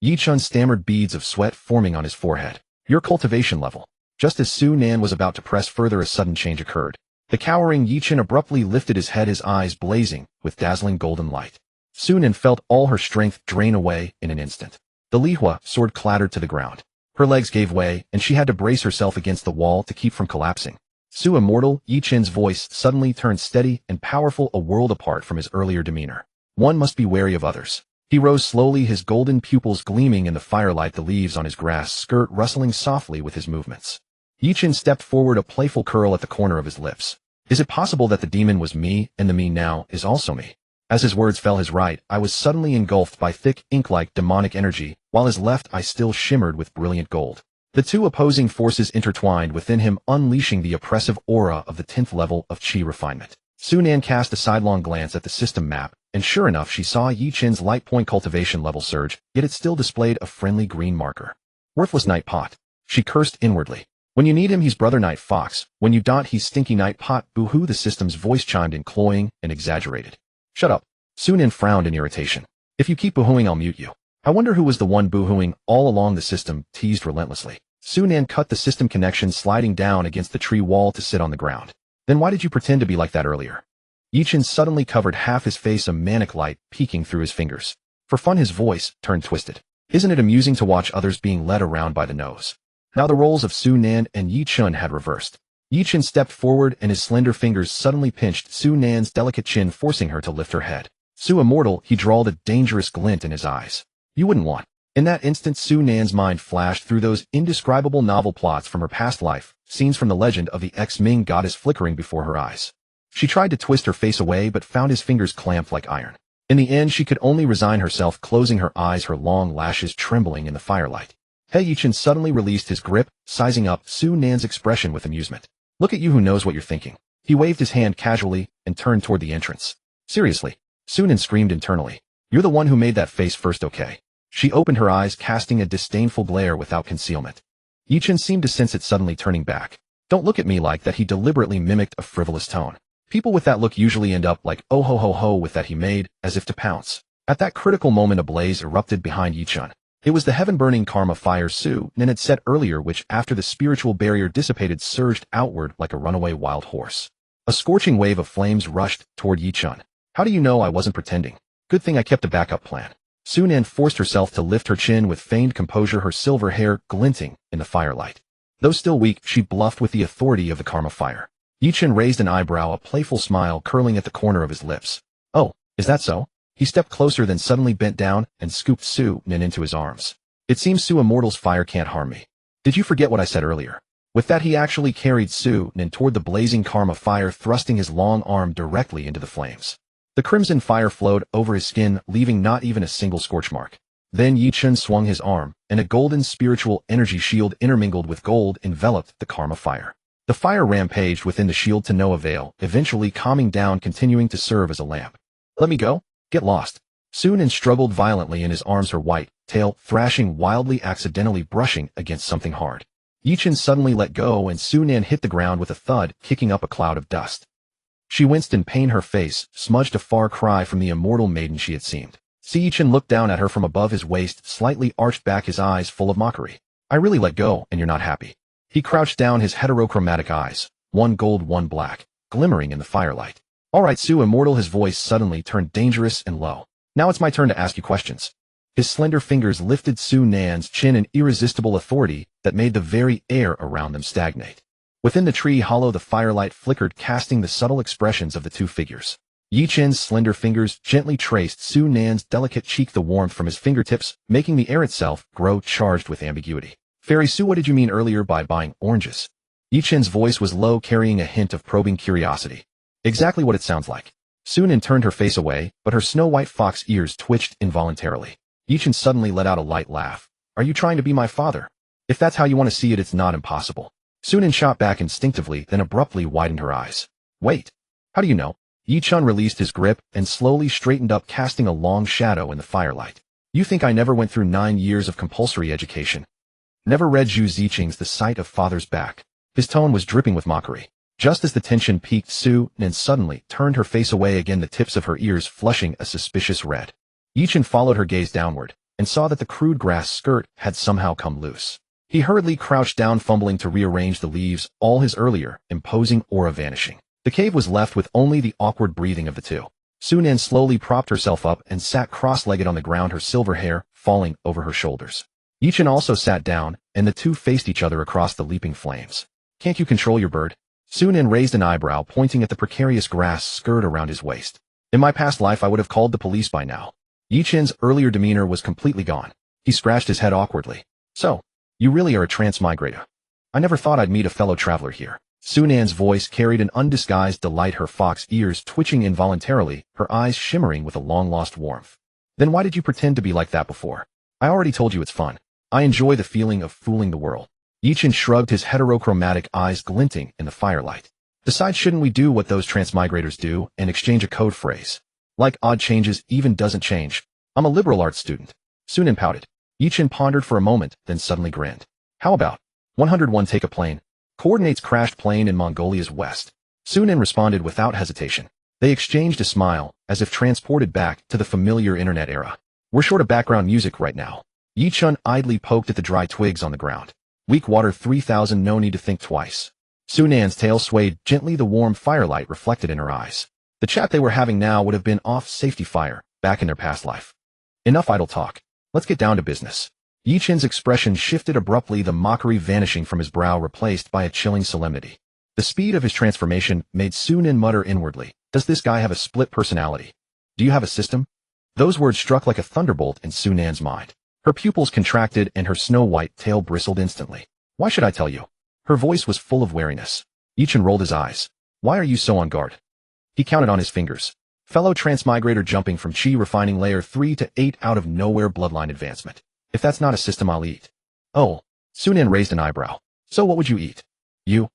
Yi-Chin stammered, beads of sweat forming on his forehead. Your cultivation level. Just as Su Nan was about to press further, a sudden change occurred. The cowering Yi-Chin abruptly lifted his head, his eyes blazing with dazzling golden light. Su Nan felt all her strength drain away in an instant. The Lihua sword clattered to the ground. Her legs gave way, and she had to brace herself against the wall to keep from collapsing. Su immortal, Yi-Chin's voice suddenly turned steady and powerful, a world apart from his earlier demeanor. One must be wary of others. He rose slowly, his golden pupils gleaming in the firelight, the leaves on his grass skirt rustling softly with his movements. Yi-Chin stepped forward, a playful curl at the corner of his lips. Is it possible that the demon was me, and the me now is also me? As his words fell, his right eye was suddenly engulfed by thick, ink-like demonic energy, while his left eye still shimmered with brilliant gold. The two opposing forces intertwined within him, unleashing the oppressive aura of the 10th level of Qi refinement. Su Nan cast a sidelong glance at the system map, and sure enough, she saw Yi-Chin's light point cultivation level surge, yet it still displayed a friendly green marker. Worthless night pot. She cursed inwardly. When you need him, he's brother night fox. When you don't, he's stinky night pot. Boo-hoo, the system's voice chimed in, cloying and exaggerated. Shut up. Su Nan frowned in irritation. If you keep boo-hooing, I'll mute you. I wonder who was the one boo-hooing all along, the system teased relentlessly. Su Nan cut the system connection, sliding down against the tree wall to sit on the ground. Then why did you pretend to be like that earlier? Yi-Chin suddenly covered half his face, a manic light peeking through his fingers. For fun, his voice turned twisted. Isn't it amusing to watch others being led around by the nose? Now the roles of Su Nan and Yi-Chin had reversed. Yi-Chin stepped forward, and his slender fingers suddenly pinched Su Nan's delicate chin, forcing her to lift her head. Su immortal, he drawled, a dangerous glint in his eyes. You wouldn't want. In that instant, Su Nan's mind flashed through those indescribable novel plots from her past life, scenes from the legend of the ex-Ming goddess flickering before her eyes. She tried to twist her face away, but found his fingers clamped like iron. In the end, she could only resign herself, closing her eyes, her long lashes trembling in the firelight. Yi-Chin suddenly released his grip, sizing up Su Nan's expression with amusement. Look at you, who knows what you're thinking. He waved his hand casually and turned toward the entrance. Seriously? Su Nan screamed internally. You're the one who made that face first, okay? She opened her eyes, casting a disdainful glare without concealment. Yi-Chin seemed to sense it, suddenly turning back. Don't look at me like that. He deliberately mimicked a frivolous tone. People with that look usually end up like, oh ho ho ho, with that he made, as if to pounce. At that critical moment, a blaze erupted behind Yi-Chin. It was the heaven-burning karma fire Su Nan had set earlier, which, after the spiritual barrier dissipated, surged outward like a runaway wild horse. A scorching wave of flames rushed toward Yi-Chin. How do you know I wasn't pretending? Good thing I kept a backup plan. Su Nan forced herself to lift her chin with feigned composure, her silver hair glinting in the firelight. Though still weak, she bluffed with the authority of the karma fire. Yi-Chin raised an eyebrow, a playful smile curling at the corner of his lips. Oh, is that so? He stepped closer, then suddenly bent down and scooped Su Nan into his arms. It seems Su Immortal's fire can't harm me. Did you forget what I said earlier? With that, he actually carried Su Nan toward the blazing karma fire, thrusting his long arm directly into the flames. The crimson fire flowed over his skin, leaving not even a single scorch mark. Then Yi-Chin swung his arm, and a golden spiritual energy shield intermingled with gold enveloped the karma fire. The fire rampaged within the shield to no avail, eventually calming down, continuing to serve as a lamp. Let me go? Get lost. Sunan struggled violently in his arms, her white tail thrashing wildly, accidentally brushing against something hard. Yichin suddenly let go and Sunan hit the ground with a thud, kicking up a cloud of dust. She winced in pain, her face smudged, a far cry from the immortal maiden she had seemed. Yichin looked down at her from above, his waist slightly arched back, his eyes full of mockery. I really let go, and you're not happy. He crouched down, his heterochromatic eyes, one gold, one black, glimmering in the firelight. All right, Su, immortal. His voice suddenly turned dangerous and low. Now it's my turn to ask you questions. His slender fingers lifted Sunan's chin in irresistible authority that made the very air around them stagnate. Within the tree hollow, the firelight flickered, casting the subtle expressions of the two figures. Yichin's slender fingers gently traced Sunan's delicate cheek, the warmth from his fingertips making the air itself grow charged with ambiguity. Fairy Su, what did you mean earlier by buying oranges? Yichin's voice was low, carrying a hint of probing curiosity. Exactly what it sounds like. Sunan turned her face away, but her snow-white fox ears twitched involuntarily. Yichin suddenly let out a light laugh. Are you trying to be my father? If that's how you want to see it, it's not impossible. Sunan shot back instinctively, then abruptly widened her eyes. Wait. How do you know? Yichin released his grip and slowly straightened up, casting a long shadow in the firelight. You think I never went through 9 years of compulsory education? Never read Zhu Ziqing's The Sight of Father's Back? His tone was dripping with mockery. Just as the tension peaked, Sunan suddenly turned her face away again, the tips of her ears flushing a suspicious red. Yichin followed her gaze downward, and saw that the crude grass skirt had somehow come loose. He hurriedly crouched down, fumbling to rearrange the leaves, all his earlier imposing aura vanishing. The cave was left with only the awkward breathing of the two. Sunan slowly propped herself up and sat cross-legged on the ground, her silver hair falling over her shoulders. Yichin also sat down, and the two faced each other across the leaping flames. Can't you control your bird? Sunan raised an eyebrow, pointing at the precarious grass skirt around his waist. In my past life, I would have called the police by now. Yichin's earlier demeanor was completely gone. He scratched his head awkwardly. So, you really are a transmigrator. I never thought I'd meet a fellow traveler here. Sunan's voice carried an undisguised delight, her fox ears twitching involuntarily, her eyes shimmering with a long-lost warmth. Then why did you pretend to be like that before? I already told you it's fun. I enjoy the feeling of fooling the world. Yichin shrugged, his heterochromatic eyes glinting in the firelight. Besides, shouldn't we do what those transmigrators do and exchange a code phrase? Like odd changes even doesn't change. I'm a liberal arts student. Sunan pouted. Yichin pondered for a moment, then suddenly grinned. How about 101 take a plane? Coordinates crashed plane in Mongolia's west. Sunan responded without hesitation. They exchanged a smile, as if transported back to the familiar internet era. We're short of background music right now. Yichin idly poked at the dry twigs on the ground. Weak water 3000, no need to think twice. Sunan's tail swayed gently, the warm firelight reflected in her eyes. The chat they were having now would have been off safety fire, back in their past life. Enough idle talk. Let's get down to business. Yichin's expression shifted abruptly, the mockery vanishing from his brow, replaced by a chilling solemnity. The speed of his transformation made Sunan mutter inwardly. Does this guy have a split personality? Do you have a system? Those words struck like a thunderbolt in Sunan's mind. Her pupils contracted and her snow-white tail bristled instantly. Why should I tell you? Her voice was full of wariness. Yichin rolled his eyes. Why are you so on guard? He counted on his fingers. Fellow transmigrator jumping from Chi refining layer 3 to 8 out of nowhere bloodline advancement. If that's not a system, I'll eat. Oh. Sunan raised an eyebrow. So what would you eat? You?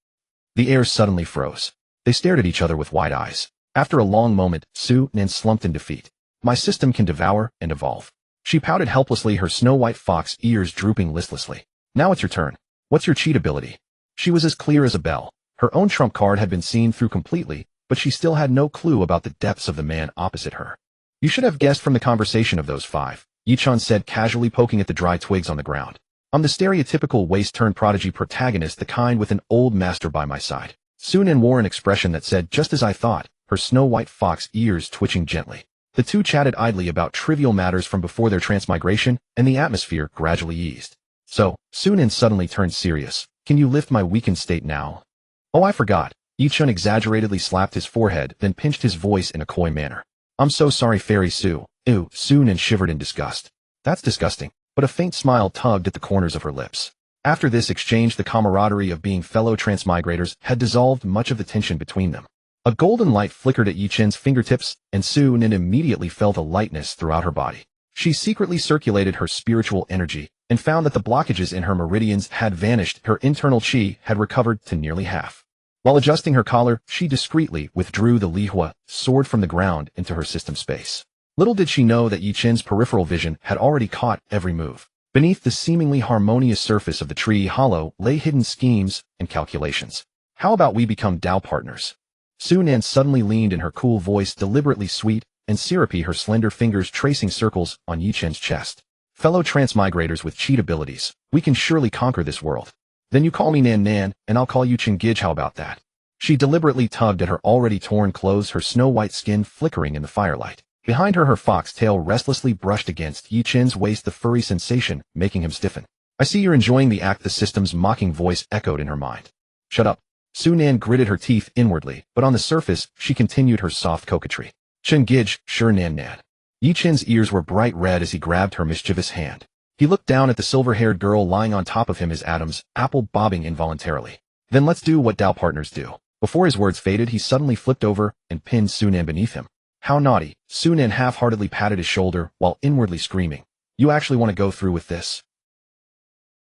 The air suddenly froze. They stared at each other with wide eyes. After a long moment, Sunan slumped in defeat. My system can devour and evolve. She pouted helplessly, her snow-white fox ears drooping listlessly. Now it's your turn. What's your cheat ability? She was as clear as a bell. Her own trump card had been seen through completely, but she still had no clue about the depths of the man opposite her. You should have guessed from the conversation of those 5, Yichin said, casually poking at the dry twigs on the ground. I'm the stereotypical waste-turned prodigy protagonist, the kind with an old master by my side. Sunan wore an expression that said, just as I thought, her snow-white fox ears twitching gently. The two chatted idly about trivial matters from before their transmigration, and the atmosphere gradually eased. So, Sunan suddenly turned serious. Can you lift my weakened state now? Oh, I forgot. Yichin exaggeratedly slapped his forehead, then pinched his voice in a coy manner. I'm so sorry, Fairy Su. Ew, Sunan shivered in disgust. That's disgusting. But a faint smile tugged at the corners of her lips. After this exchange, the camaraderie of being fellow transmigrators had dissolved much of the tension between them. A golden light flickered at Yichin's fingertips, and Sunan immediately felt a lightness throughout her body. She secretly circulated her spiritual energy, and found that the blockages in her meridians had vanished. Her internal chi had recovered to nearly half. While adjusting her collar, she discreetly withdrew the lihua sword from the ground into her system space. Little did she know that Yi Chen's peripheral vision had already caught every move. Beneath the seemingly harmonious surface of the tree hollow lay hidden schemes and calculations. How about we become Dao partners? Su Nan suddenly leaned in her cool voice, deliberately sweet and syrupy, her slender fingers tracing circles on Yi Chen's chest. Fellow transmigrators with cheat abilities, we can surely conquer this world. Then you call me Nan Nan, and I'll call you Chen Gij, how about that? She deliberately tugged at her already torn clothes, her snow-white skin flickering in the firelight. Behind her, her fox tail restlessly brushed against Yi Chen's waist, the furry sensation making him stiffen. I see you're enjoying the act, the system's mocking voice echoed in her mind. Shut up. Su Nan gritted her teeth inwardly, but on the surface, she continued her soft coquetry. Chen Gij, sure Nan Nan. Yi Chen's ears were bright red as he grabbed her mischievous hand. He looked down at the silver-haired girl lying on top of him, his atoms, apple bobbing involuntarily. Then let's do what Dao partners do. Before his words faded, he suddenly flipped over and pinned Su Nan beneath him. How naughty. Su Nan half-heartedly patted his shoulder while inwardly screaming. You actually want to go through with this?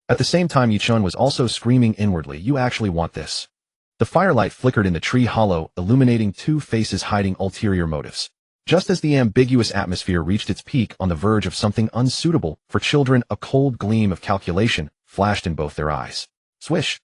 At the same time, Yi Chen was also screaming inwardly. You actually want this? The firelight flickered in the tree hollow, illuminating two faces hiding ulterior motives. Just as the ambiguous atmosphere reached its peak on the verge of something unsuitable for children, a cold gleam of calculation flashed in both their eyes. Swish.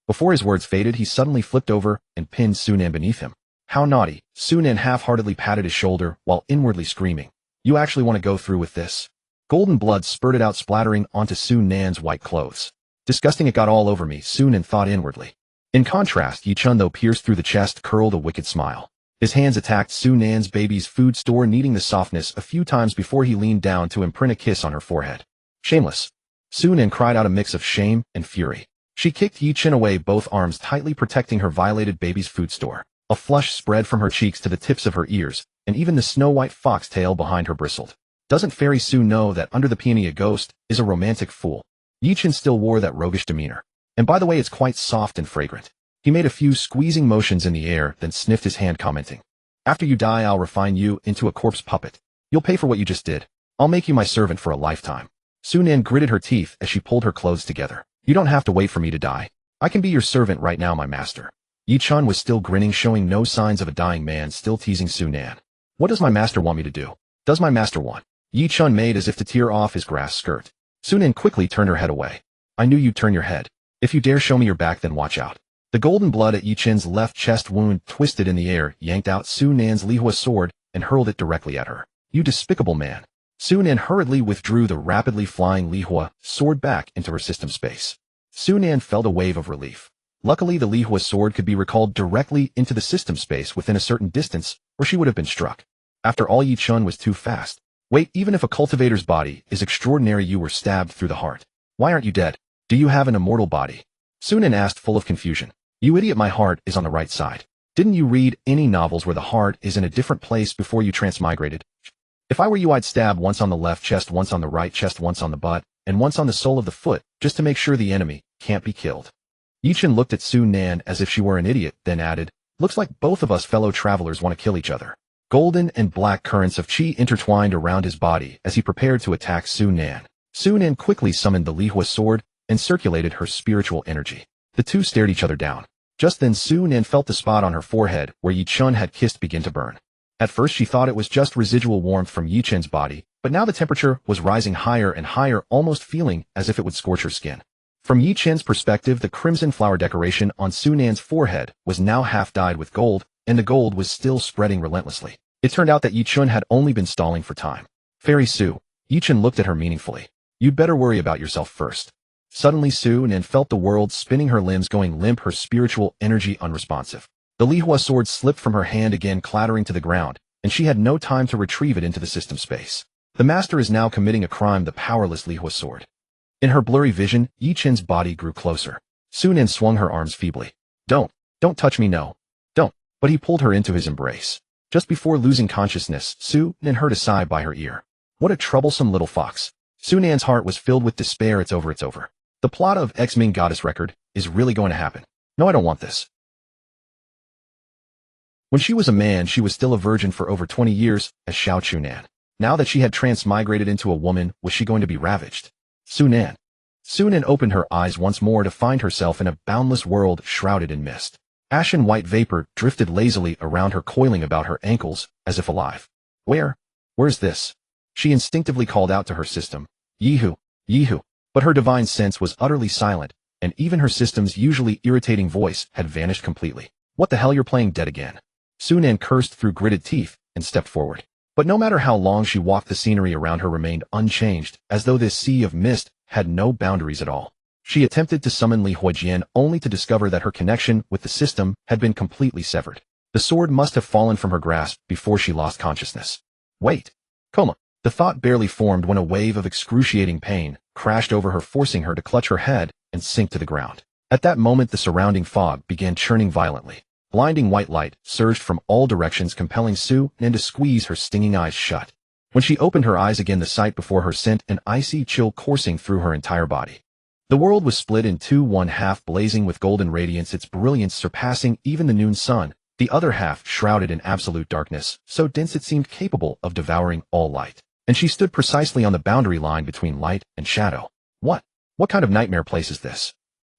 Before his words faded, he suddenly flipped over and pinned Su Nan beneath him. How naughty. Su Nan half-heartedly patted his shoulder while inwardly screaming. You actually want to go through with this? Golden blood spurted out, splattering onto Su Nan's white clothes. Disgusting, it got all over me, Su Nan thought inwardly. In contrast, Yi Chen, though pierced through the chest, curled a wicked smile. His hands attacked Su Nan's baby's food store, kneading the softness a few times before he leaned down to imprint a kiss on her forehead. Shameless. Su Nan cried out, a mix of shame and fury. She kicked Yi Chen away, both arms tightly protecting her violated baby's food store. A flush spread from her cheeks to the tips of her ears, and even the snow-white fox tail behind her bristled. Doesn't Fairy Su know that under the peony a ghost is a romantic fool? Yi Chen still wore that roguish demeanor. And by the way, it's quite soft and fragrant. He made a few squeezing motions in the air, then sniffed his hand, commenting. After you die, I'll refine you into a corpse puppet. You'll pay for what you just did. I'll make you my servant for a lifetime. Su Nan gritted her teeth as she pulled her clothes together. You don't have to wait for me to die. I can be your servant right now, my master. Yi Chen was still grinning, showing no signs of a dying man, still teasing Su Nan. What does my master want me to do? Does my master want? Yi Chen made as if to tear off his grass skirt. Su Nan quickly turned her head away. I knew you'd turn your head. If you dare show me your back, then watch out. The golden blood at Yi Chen's left chest wound twisted in the air, yanked out Su Nan's lihua sword, and hurled it directly at her. You despicable man. Su Nan hurriedly withdrew the rapidly flying lihua sword back into her system space. Su Nan felt a wave of relief. Luckily, the lihua sword could be recalled directly into the system space within a certain distance, or she would have been struck. After all, Yi Chen was too fast. Wait, even if a cultivator's body is extraordinary, you were stabbed through the heart. Why aren't you dead? Do you have an immortal body? Su Nan asked, full of confusion. You idiot, my heart is on the right side. Didn't you read any novels where the heart is in a different place before you transmigrated? If I were you, I'd stab once on the left chest, once on the right chest, once on the butt, and once on the sole of the foot, just to make sure the enemy can't be killed. Yi Chen looked at Su Nan as if she were an idiot, then added, looks like both of us fellow travelers want to kill each other. Golden and black currents of chi intertwined around his body as he prepared to attack Su Nan. Su Nan quickly summoned the lihua sword and circulated her spiritual energy. The two stared each other down. Just then Su Nan felt the spot on her forehead where Yi Chen had kissed begin to burn. At first she thought it was just residual warmth from Yi Chen's body, but now the temperature was rising higher and higher, almost feeling as if it would scorch her skin. From Yi Chen's perspective, the crimson flower decoration on Su Nan's forehead was now half dyed with gold, and the gold was still spreading relentlessly. It turned out that Yi Chen had only been stalling for time. Fairy Su. Yi Chen looked at her meaningfully. You'd better worry about yourself first. Suddenly Su Nan felt the world spinning, her limbs going limp, her spiritual energy unresponsive. The lihua sword slipped from her hand again, clattering to the ground, and she had no time to retrieve it into the system space. The master is now committing a crime, the powerless lihua sword. In her blurry vision, Yi Chen's body grew closer. Su Nan swung her arms feebly. Don't touch me, no. Don't. But he pulled her into his embrace. Just before losing consciousness, Su Nan heard a sigh by her ear. What a troublesome little fox. Su Nan's heart was filled with despair. It's over, it's over. The plot of X-Ming Goddess Record is really going to happen. No, I don't want this. When she was a man, she was still a virgin for over 20 years as Xiao Chunan. Now that she had transmigrated into a woman, was she going to be ravaged? Su Nan. Su Nan opened her eyes once more to find herself in a boundless world shrouded in mist. Ashen white vapor drifted lazily around her, coiling about her ankles, as if alive. Where's this? She instinctively called out to her system. Yeehoo, yeehoo. But her divine sense was utterly silent, and even her system's usually irritating voice had vanished completely. What the hell, you're playing dead again? Sunan cursed through gritted teeth and stepped forward. But no matter how long she walked, the scenery around her remained unchanged, as though this sea of mist had no boundaries at all. She attempted to summon Li Huijian only to discover that her connection with the system had been completely severed. The sword must have fallen from her grasp before she lost consciousness. Wait. Coma. The thought barely formed when a wave of excruciating pain crashed over her, forcing her to clutch her head and sink to the ground. At that moment, the surrounding fog began churning violently. Blinding white light surged from all directions, compelling Su Nan to squeeze her stinging eyes shut. When she opened her eyes again, the sight before her sent an icy chill coursing through her entire body. The world was split in two, one half blazing with golden radiance, its brilliance surpassing even the noon sun, the other half shrouded in absolute darkness, so dense it seemed capable of devouring all light. And she stood precisely on the boundary line between light and shadow. What kind of nightmare place is this?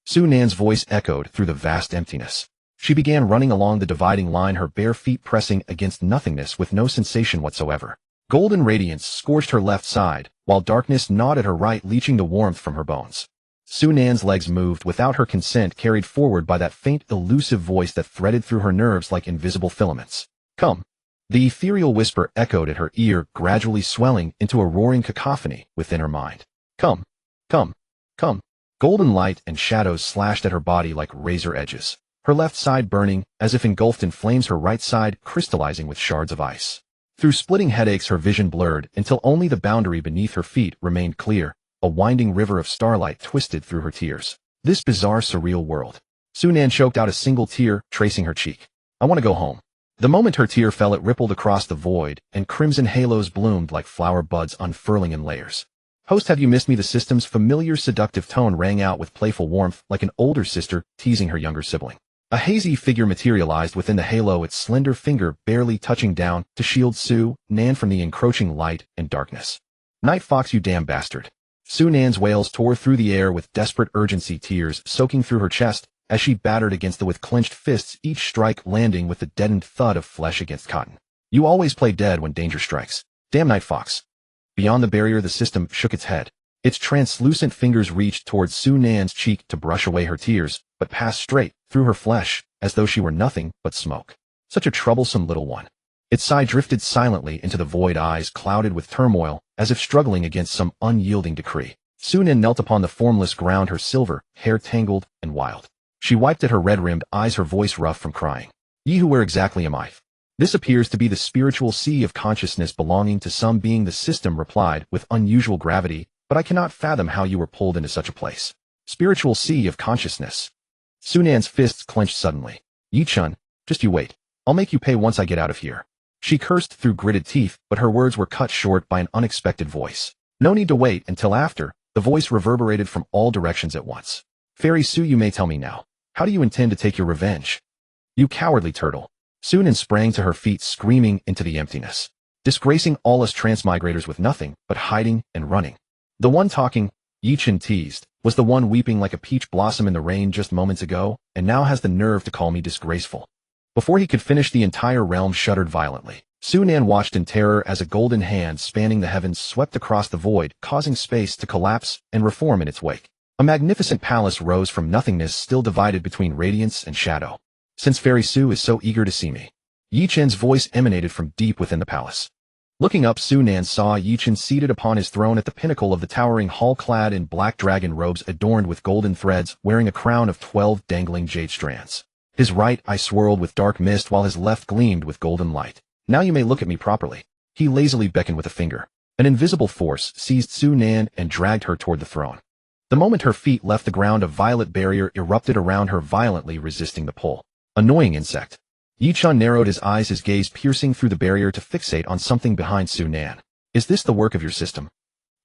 Su Nan's voice echoed through the vast emptiness. She began running along the dividing line, her bare feet pressing against nothingness with no sensation whatsoever. Golden radiance scorched her left side, while darkness gnawed at her right, leaching the warmth from her bones. Su Nan's legs moved without her consent, carried forward by that faint, elusive voice that threaded through her nerves like invisible filaments. Come. The ethereal whisper echoed at her ear, gradually swelling into a roaring cacophony within her mind. Come. Come. Come. Golden light and shadows slashed at her body like razor edges. Her left side burning, as if engulfed in flames, her right side crystallizing with shards of ice. Through splitting headaches, her vision blurred until only the boundary beneath her feet remained clear. A winding river of starlight twisted through her tears. This bizarre, surreal world. Su Nan choked out a single tear, tracing her cheek. I want to go home. The moment her tear fell, it rippled across the void, and crimson halos bloomed like flower buds unfurling in layers. Host, have you missed me? The system's familiar, seductive tone rang out with playful warmth, like an older sister teasing her younger sibling. A hazy figure materialized within the halo, its slender finger barely touching down to shield Su Nan from the encroaching light and darkness. Night Fox, you damn bastard. Su Nan's wails tore through the air with desperate urgency, tears soaking through her chest as she battered against with clenched fists, each strike landing with the deadened thud of flesh against cotton. You always play dead when danger strikes. Damn Night Fox. Beyond the barrier, the system shook its head. Its translucent fingers reached towards Su Nan's cheek to brush away her tears, but passed straight through her flesh, as though she were nothing but smoke. Such a troublesome little one. Its sigh drifted silently into the void, eyes clouded with turmoil, as if struggling against some unyielding decree. Su Nan knelt upon the formless ground, her silver hair tangled and wild. She wiped at her red-rimmed eyes, her voice rough from crying. Yeehoo, where exactly am I? This appears to be the spiritual sea of consciousness belonging to some being, the system replied with unusual gravity, but I cannot fathom how you were pulled into such a place. Spiritual sea of consciousness. Su Nan's fists clenched suddenly. Yi-chun, just you wait. I'll make you pay once I get out of here. She cursed through gritted teeth, but her words were cut short by an unexpected voice. No need to wait until after. The voice reverberated from all directions at once. Fairy Su, you may tell me now. How do you intend to take your revenge? You cowardly turtle. Su Nan sprang to her feet, screaming into the emptiness. Disgracing all us transmigrators with nothing but hiding and running. The one talking, Yi-chun teased, was the one weeping like a peach blossom in the rain just moments ago, and now has the nerve to call me disgraceful. Before he could finish, the entire realm shuddered violently. Su Nan watched in terror as a golden hand spanning the heavens swept across the void, causing space to collapse and reform in its wake. A magnificent palace rose from nothingness, still divided between radiance and shadow. Since Fairy Su is so eager to see me. Yi-chun's voice emanated from deep within the palace. Looking up, Su Nan saw Yi-chun seated upon his throne at the pinnacle of the towering hall, clad in black dragon robes adorned with golden threads, wearing a crown of 12 dangling jade strands. His right eye swirled with dark mist while his left gleamed with golden light. Now you may look at me properly. He lazily beckoned with a finger. An invisible force seized Su Nan and dragged her toward the throne. The moment her feet left the ground, a violet barrier erupted around her, violently resisting the pull. Annoying insect. Yi-chun narrowed his eyes, his gaze piercing through the barrier to fixate on something behind Su Nan. Is this the work of your system?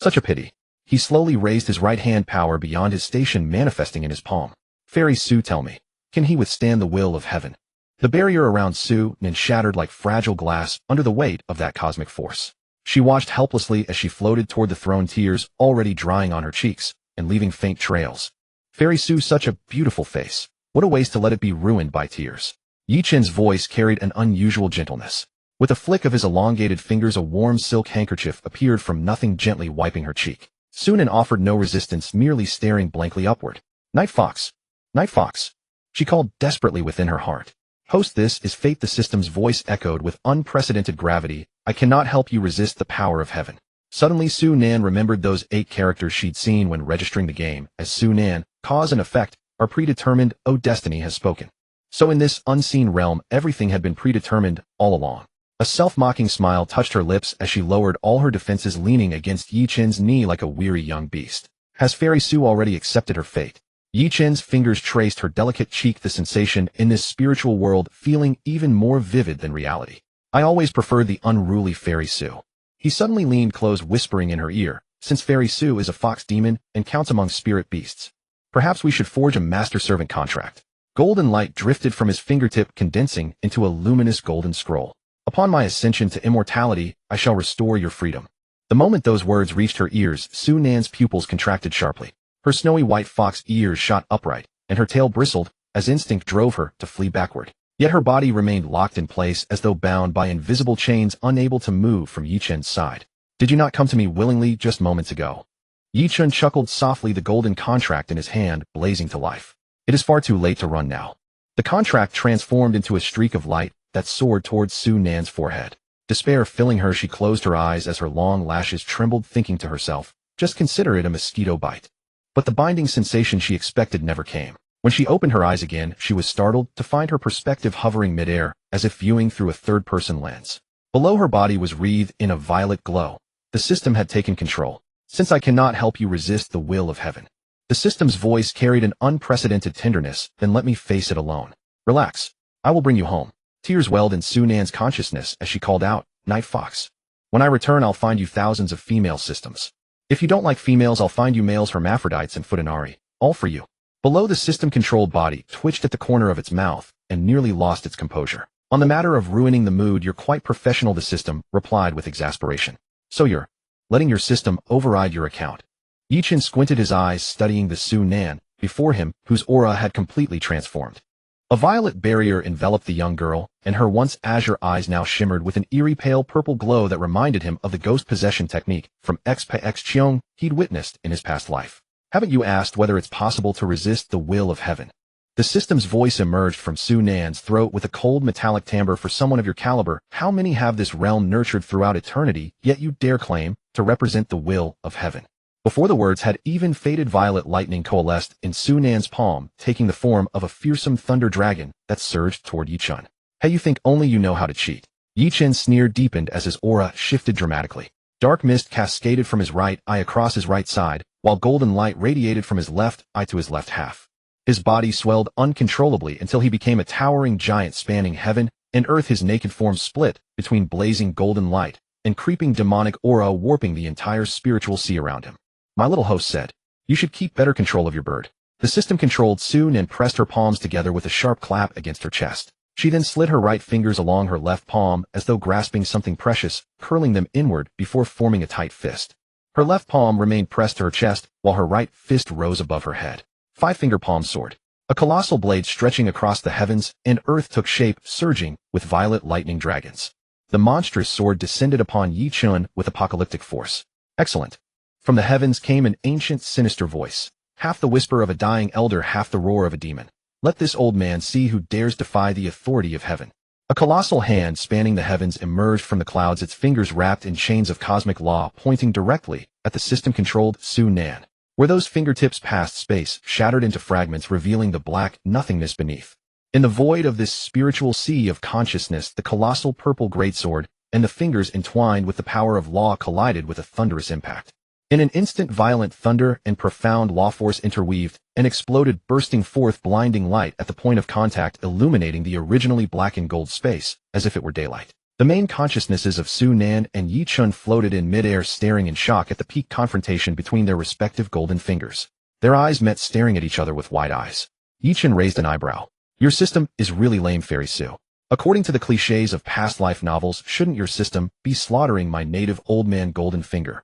Such a pity. He slowly raised his right hand, power beyond his station manifesting in his palm. Fairy Su, tell me, can he withstand the will of heaven? The barrier around Su Nan shattered like fragile glass under the weight of that cosmic force. She watched helplessly as she floated toward the throne, tears already drying on her cheeks and leaving faint trails. Fairy Su, such a beautiful face. What a waste to let it be ruined by tears. Yi Chen's voice carried an unusual gentleness. With a flick of his elongated fingers, a warm silk handkerchief appeared from nothing, gently wiping her cheek. Sunan offered no resistance, merely staring blankly upward. Night Fox. Night Fox. She called desperately within her heart. Host, this is fate. The system's voice echoed with unprecedented gravity. I cannot help you resist the power of heaven. Suddenly Su Nan remembered those 8 characters she'd seen when registering the game as Su Nan. Cause and effect are predetermined. Oh, destiny has spoken. So in this unseen realm, everything had been predetermined all along. A self-mocking smile touched her lips as she lowered all her defenses, leaning against Yi Chen's knee like a weary young beast. Has Fairy Su already accepted her fate? Yi Chen's fingers traced her delicate cheek, the sensation in this spiritual world feeling even more vivid than reality. I always preferred the unruly Fairy Su. He suddenly leaned close, whispering in her ear, since Fairy Su is a fox demon and counts among spirit beasts, perhaps we should forge a master-servant contract. Golden light drifted from his fingertip, condensing into a luminous golden scroll. Upon my ascension to immortality, I shall restore your freedom. The moment those words reached her ears, Su Nan's pupils contracted sharply. Her snowy white fox ears shot upright, and her tail bristled, as instinct drove her to flee backward. Yet her body remained locked in place as though bound by invisible chains, unable to move from Yi Chen's side. Did you not come to me willingly just moments ago? Yi Chen chuckled softly, the golden contract in his hand blazing to life. It is far too late to run now. The contract transformed into a streak of light that soared towards Su Nan's forehead. Despair filling her, she closed her eyes as her long lashes trembled, thinking to herself, just consider it a mosquito bite. But the binding sensation she expected never came. When she opened her eyes again, she was startled to find her perspective hovering midair, as if viewing through a third-person lens. Below her body was wreathed in a violet glow. The system had taken control. Since I cannot help you resist the will of heaven. The system's voice carried an unprecedented tenderness. Then let me face it alone. Relax. I will bring you home. Tears welled in Su Nan's consciousness as she called out, Night Fox. When I return, I'll find you thousands of female systems. If you don't like females, I'll find you males, hermaphrodites and futanari. All for you. Below, the system-controlled body twitched at the corner of its mouth and nearly lost its composure. On the matter of ruining the mood, you're quite professional, the system replied with exasperation. So you're letting your system override your account. Yi Chen squinted his eyes, studying the Su Nan before him, whose aura had completely transformed. A violet barrier enveloped the young girl, and her once azure eyes now shimmered with an eerie pale purple glow that reminded him of the ghost possession technique from X Cheong he'd witnessed in his past life. Haven't you asked whether it's possible to resist the will of heaven? The system's voice emerged from Su Nan's throat with a cold metallic timbre. For someone of your caliber, how many have this realm nurtured throughout eternity, yet you dare claim to represent the will of heaven? Before the words had even faded, violet lightning coalesced in Su Nan's palm, taking the form of a fearsome thunder dragon that surged toward Yi Chen. Hey, you think only you know how to cheat? Yi Chen's sneer deepened as his aura shifted dramatically. Dark mist cascaded from his right eye across his right side, while golden light radiated from his left eye to his left half. His body swelled uncontrollably until he became a towering giant spanning heaven and earth. His naked form split between blazing golden light and creeping demonic aura, warping the entire spiritual sea around him. My little host said, you should keep better control of your bird. The system controlled Su Nan pressed her palms together with a sharp clap against her chest. She then slid her right fingers along her left palm as though grasping something precious, curling them inward before forming a tight fist. Her left palm remained pressed to her chest, while her right fist rose above her head. 5-finger palm sword. A colossal blade stretching across the heavens and earth took shape, surging with violet lightning dragons. The monstrous sword descended upon Yi Chen with apocalyptic force. Excellent. From the heavens came an ancient, sinister voice, half the whisper of a dying elder, half the roar of a demon. Let this old man see who dares defy the authority of heaven. A colossal hand spanning the heavens emerged from the clouds, its fingers wrapped in chains of cosmic law, pointing directly at the system-controlled Su Nan. Where those fingertips passed, space shattered into fragments, revealing the black nothingness beneath. In the void of this spiritual sea of consciousness, the colossal purple greatsword and the fingers entwined with the power of law collided with a thunderous impact. In an instant, violent thunder and profound law force interweaved and exploded, bursting forth blinding light at the point of contact, illuminating the originally black and gold space as if it were daylight. The main consciousnesses of Su Nan and Yi Chen floated in midair, staring in shock at the peak confrontation between their respective golden fingers. Their eyes met, staring at each other with wide eyes. Yi Chen raised an eyebrow. Your system is really lame, Fairy Su. According to the cliches of past life novels, shouldn't your system be slaughtering my native old man golden finger?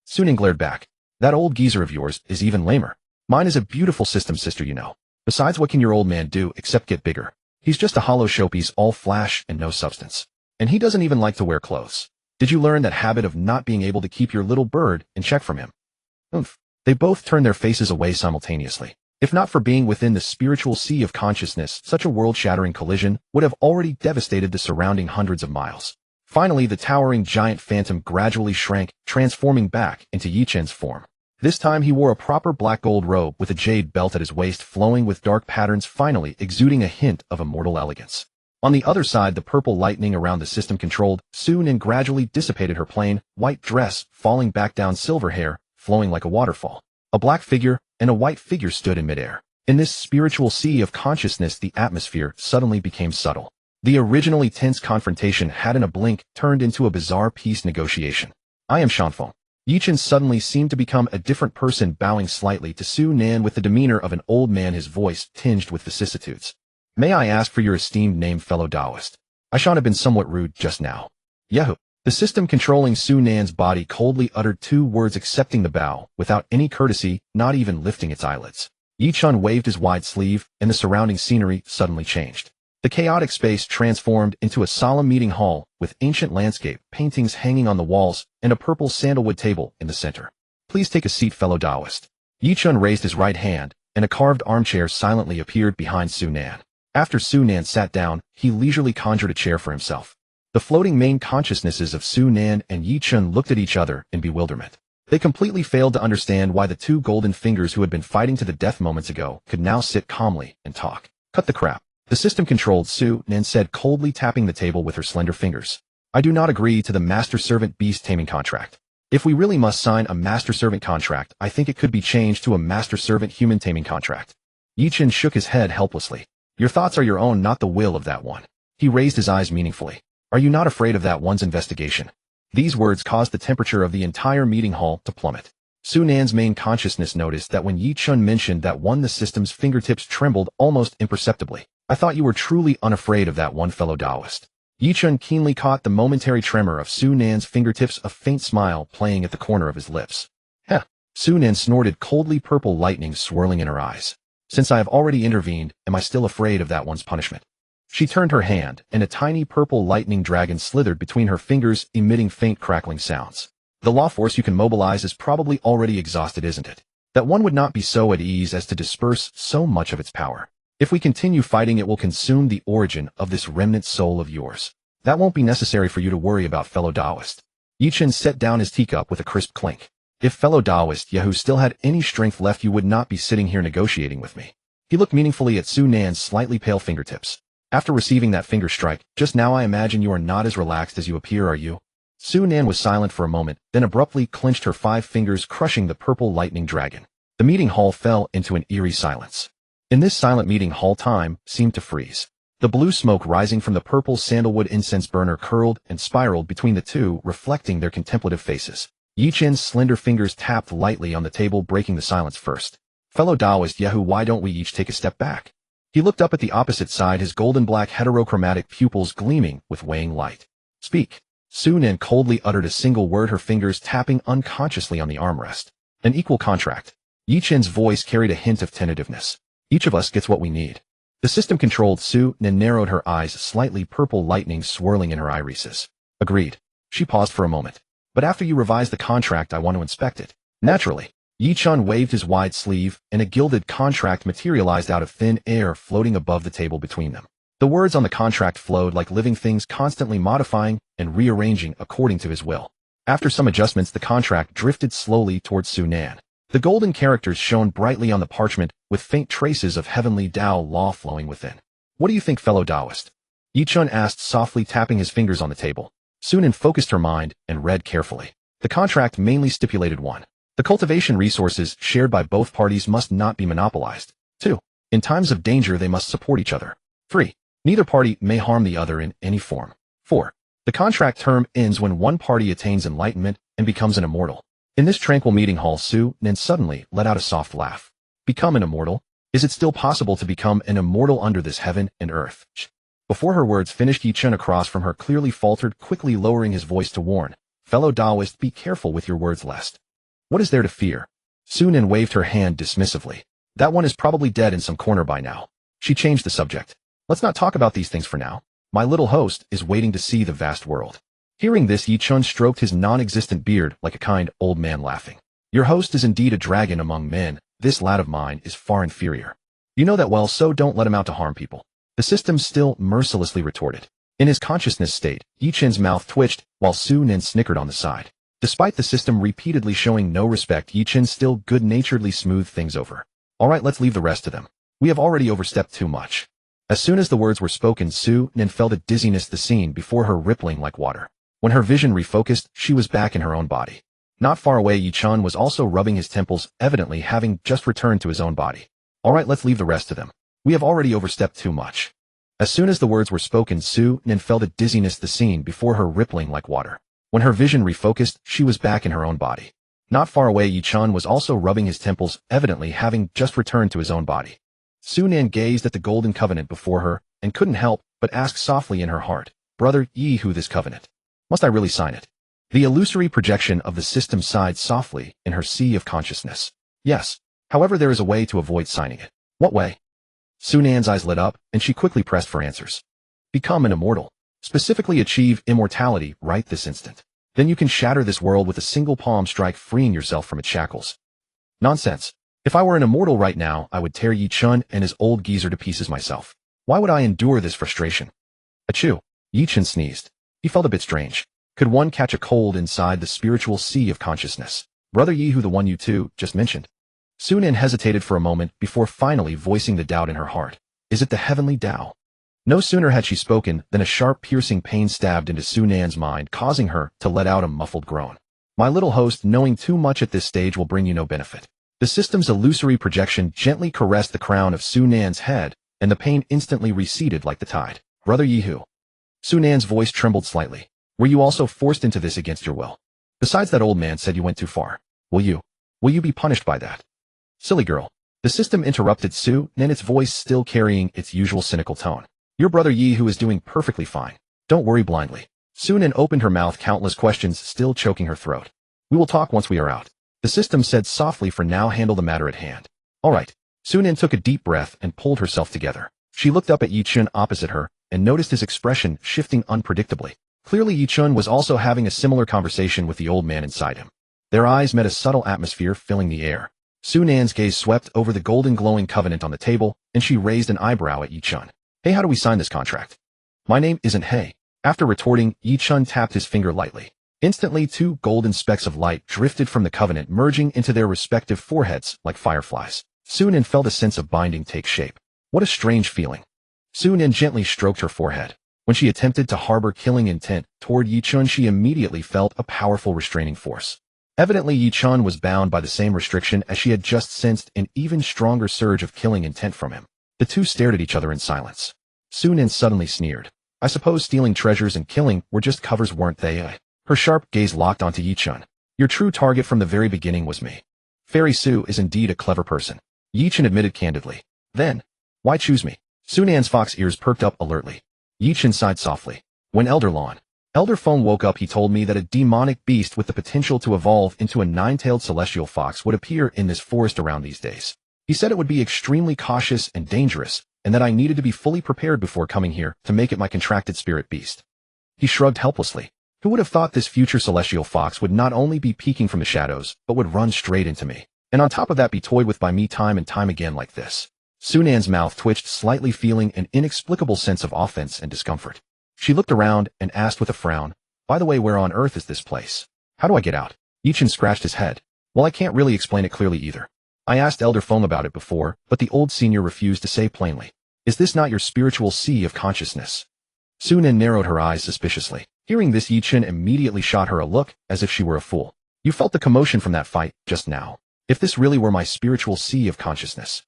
Su Nan glared back. That old geezer of yours is even lamer. Mine is a beautiful system, sister, you know. Besides, what can your old man do except get bigger? He's just a hollow showpiece, all flash and no substance. And he doesn't even like to wear clothes. Did you learn that habit of not being able to keep your little bird in check from him? Oomph. They both turned their faces away simultaneously. If not for being within the spiritual sea of consciousness, such a world-shattering collision would have already devastated the surrounding hundreds of miles. Finally, the towering giant phantom gradually shrank, transforming back into Yi-Chen's form. This time he wore a proper black gold robe with a jade belt at his waist flowing with dark patterns, finally exuding a hint of immortal elegance. On the other side, the purple lightning around the system-controlled Su-Nen gradually dissipated, her plain, white dress falling back down, silver hair flowing like a waterfall. A black figure and a white figure stood in midair. In this spiritual sea of consciousness, the atmosphere suddenly became subtle. The originally tense confrontation had in a blink turned into a bizarre peace negotiation. I am Shanfeng. Yi-Chen suddenly seemed to become a different person, bowing slightly to Su-Nen with the demeanor of an old man, his voice tinged with vicissitudes. May I ask for your esteemed name, fellow Taoist? I shan't have been somewhat rude just now. Yahoo! The system controlling Su-Nen's body coldly uttered two words, accepting the bow, without any courtesy, not even lifting its eyelids. Yi-Chen waved his wide sleeve, and the surrounding scenery suddenly changed. The chaotic space transformed into a solemn meeting hall, with ancient landscape paintings hanging on the walls, and a purple sandalwood table in the center. Please take a seat, fellow Taoist. Yi-Chen raised his right hand, and a carved armchair silently appeared behind Su-Nen. After Su-Nen sat down, he leisurely conjured a chair for himself. The floating main consciousnesses of Su-Nen and Yi-Chen looked at each other in bewilderment. They completely failed to understand why the two golden fingers who had been fighting to the death moments ago could now sit calmly and talk. Cut the crap. The system-controlled Su-Nen said, coldly tapping the table with her slender fingers. I do not agree to the master-servant beast taming contract. If we really must sign a master-servant contract, I think it could be changed to a master-servant human taming contract. Yi-Chen shook his head helplessly. Your thoughts are your own, not the will of that one. He raised his eyes meaningfully. Are you not afraid of that one's investigation? These words caused the temperature of the entire meeting hall to plummet. Su-Nen's main consciousness noticed that when Yi-Chen mentioned that one, the system's fingertips trembled almost imperceptibly. I thought you were truly unafraid of that one, fellow Taoist. Yi-Chen keenly caught the momentary tremor of Su-Nen's fingertips, a faint smile playing at the corner of his lips. Heh. Su-Nen snorted, coldly, purple lightning swirling in her eyes. Since I have already intervened, am I still afraid of that one's punishment? She turned her hand, and a tiny purple lightning dragon slithered between her fingers, emitting faint crackling sounds. The law force you can mobilize is probably already exhausted, isn't it? That one would not be so at ease as to disperse so much of its power. If we continue fighting, it will consume the origin of this remnant soul of yours. That won't be necessary for you to worry about, fellow Taoist. Yi-Chen set down his teacup with a crisp clink. If fellow Taoist Yahoo still had any strength left, you would not be sitting here negotiating with me. He looked meaningfully at Su-Nen's slightly pale fingertips. After receiving that finger strike, just now, I imagine you are not as relaxed as you appear, are you? Su-Nen was silent for a moment, then abruptly clenched her 5 fingers, crushing the purple lightning dragon. The meeting hall fell into an eerie silence. In this silent meeting hall, time seemed to freeze. The blue smoke rising from the purple sandalwood incense burner curled and spiraled between the two, reflecting their contemplative faces. Yi-Chen's slender fingers tapped lightly on the table, breaking the silence first. Fellow Taoist Yahoo, why don't we each take a step back? He looked up at the opposite side, his golden-black heterochromatic pupils gleaming with weighing light. Speak. Su-Nen coldly uttered a single word, her fingers tapping unconsciously on the armrest. An equal contract. Yi-Chen's voice carried a hint of tentativeness. Each of us gets what we need. The system-controlled Su-Nen narrowed her eyes, slightly purple lightning swirling in her irises. Agreed. She paused for a moment. But after you revise the contract, I want to inspect it. Naturally. Yi-Chen waved his wide sleeve, and a gilded contract materialized out of thin air, floating above the table between them. The words on the contract flowed like living things, constantly modifying and rearranging according to his will. After some adjustments, the contract drifted slowly towards Su-Nen. The golden characters shone brightly on the parchment, with faint traces of heavenly Tao law flowing within. What do you think, fellow Taoist? Yi-Chen asked, softly tapping his fingers on the table. Su-Nen focused her mind and read carefully. The contract mainly stipulated 1. The cultivation resources shared by both parties must not be monopolized. 2. In times of danger, they must support each other. 3. Neither party may harm the other in any form. 4. The contract term ends when one party attains enlightenment and becomes an immortal. In this tranquil meeting hall, Su-Nen suddenly let out a soft laugh. Become an immortal? Is it still possible to become an immortal under this heaven and earth? Before her words finished, Yi-Chen across from her clearly faltered, quickly lowering his voice to warn. Fellow Taoist, be careful with your words, lest. What is there to fear? Su-Nen waved her hand dismissively. That one is probably dead in some corner by now. She changed the subject. Let's not talk about these things for now. My little host is waiting to see the vast world. Hearing this, Yi-chun stroked his non-existent beard like a kind old man laughing. Your host is indeed a dragon among men. This lad of mine is far inferior. You know that well, so don't let him out to harm people. The system still mercilessly retorted. In his consciousness state, Yi-chun's mouth twitched, while Su-nin snickered on the side. Despite the system repeatedly showing no respect, Yi-chun still good-naturedly smoothed things over. Alright, let's leave the rest to them. We have already overstepped too much. As soon as the words were spoken, Su-nin felt a dizziness the scene before her rippling like water. When her vision refocused, she was back in her own body. Not far away, Yi-chun was also rubbing his temples, evidently having just returned to his own body. Alright, let's leave the rest to them. We have already overstepped too much. As soon as the words were spoken, Su-nin felt a dizziness the scene before her rippling like water. When her vision refocused, she was back in her own body. Not far away, Yi-chun was also rubbing his temples, evidently having just returned to his own body. Su-nin gazed at the golden covenant before her, and couldn't help but ask softly in her heart, Brother Yi, who this covenant? Must I really sign it? The illusory projection of the system sighed softly in her sea of consciousness. Yes. However, there is a way to avoid signing it. What way? Su-nin's eyes lit up, and she quickly pressed for answers. Become an immortal. Specifically achieve immortality right this instant. Then you can shatter this world with a single palm strike, freeing yourself from its shackles. Nonsense. If I were an immortal right now, I would tear Yi-chun and his old geezer to pieces myself. Why would I endure this frustration? Achoo. Yi-chun sneezed. He felt a bit strange. Could one catch a cold inside the spiritual sea of consciousness? Brother Yi, who the one you two just mentioned? Su-nin hesitated for a moment before finally voicing the doubt in her heart. Is it the heavenly Tao? No sooner had she spoken than a sharp piercing pain stabbed into Su-nin's mind, causing her to let out a muffled groan. My little host, knowing too much at this stage will bring you no benefit. The system's illusory projection gently caressed the crown of Su-nin's head, and the pain instantly receded like the tide. Brother Yi, who? Su-nin's voice trembled slightly. Were you also forced into this against your will? Besides, that old man said you went too far. Will you be punished by that? Silly girl. The system interrupted Su-nin, its voice still carrying its usual cynical tone. Your brother Yi, who is doing perfectly fine. Don't worry blindly. Su-nin opened her mouth, countless questions still choking her throat. We will talk once we are out. The system said softly, for now handle the matter at hand. Alright. Su-nin took a deep breath and pulled herself together. She looked up at Yi-chun opposite her and noticed his expression shifting unpredictably. Clearly Yi-chun was also having a similar conversation with the old man inside him. Their eyes met, a subtle atmosphere filling the air. Su-nin's gaze swept over the golden glowing covenant on the table, and she raised an eyebrow at Yi-chun. Hey, how do we sign this contract? My name isn't Hey. After retorting, Yi-chun tapped his finger lightly. Instantly, two golden specks of light drifted from the covenant, merging into their respective foreheads like fireflies. Su-nin felt a sense of binding take shape. What a strange feeling. Su-nin gently stroked her forehead. When she attempted to harbor killing intent toward Yi-chun, she immediately felt a powerful restraining force. Evidently, Yi-chun was bound by the same restriction, as she had just sensed an even stronger surge of killing intent from him. The two stared at each other in silence. Su-nin suddenly sneered. I suppose stealing treasures and killing were just covers, weren't they? Her sharp gaze locked onto Yi-chun. Your true target from the very beginning was me. Fairy Su is indeed a clever person. Yi-chun admitted candidly. Then, why choose me? Su-nin's fox ears perked up alertly. Yi-chun sighed softly. When Elder Feng woke up, he told me that a demonic beast with the potential to evolve into a nine-tailed celestial fox would appear in this forest around these days. He said it would be extremely cautious and dangerous, and that I needed to be fully prepared before coming here to make it my contracted spirit beast. He shrugged helplessly. Who would have thought this future celestial fox would not only be peeking from the shadows, but would run straight into me, and on top of that be toyed with by me time and time again like this? Su-nin's mouth twitched slightly, feeling an inexplicable sense of offense and discomfort. She looked around and asked with a frown, by the way, where on earth is this place? How do I get out? Yi-chun scratched his head. Well, I can't really explain it clearly either. I asked Elder Feng about it before, but the old senior refused to say plainly. Is this not your spiritual sea of consciousness? Su-nin narrowed her eyes suspiciously. Hearing this, Yi-chun immediately shot her a look as if she were a fool. You felt the commotion from that fight just now. If this really were my spiritual sea of consciousness.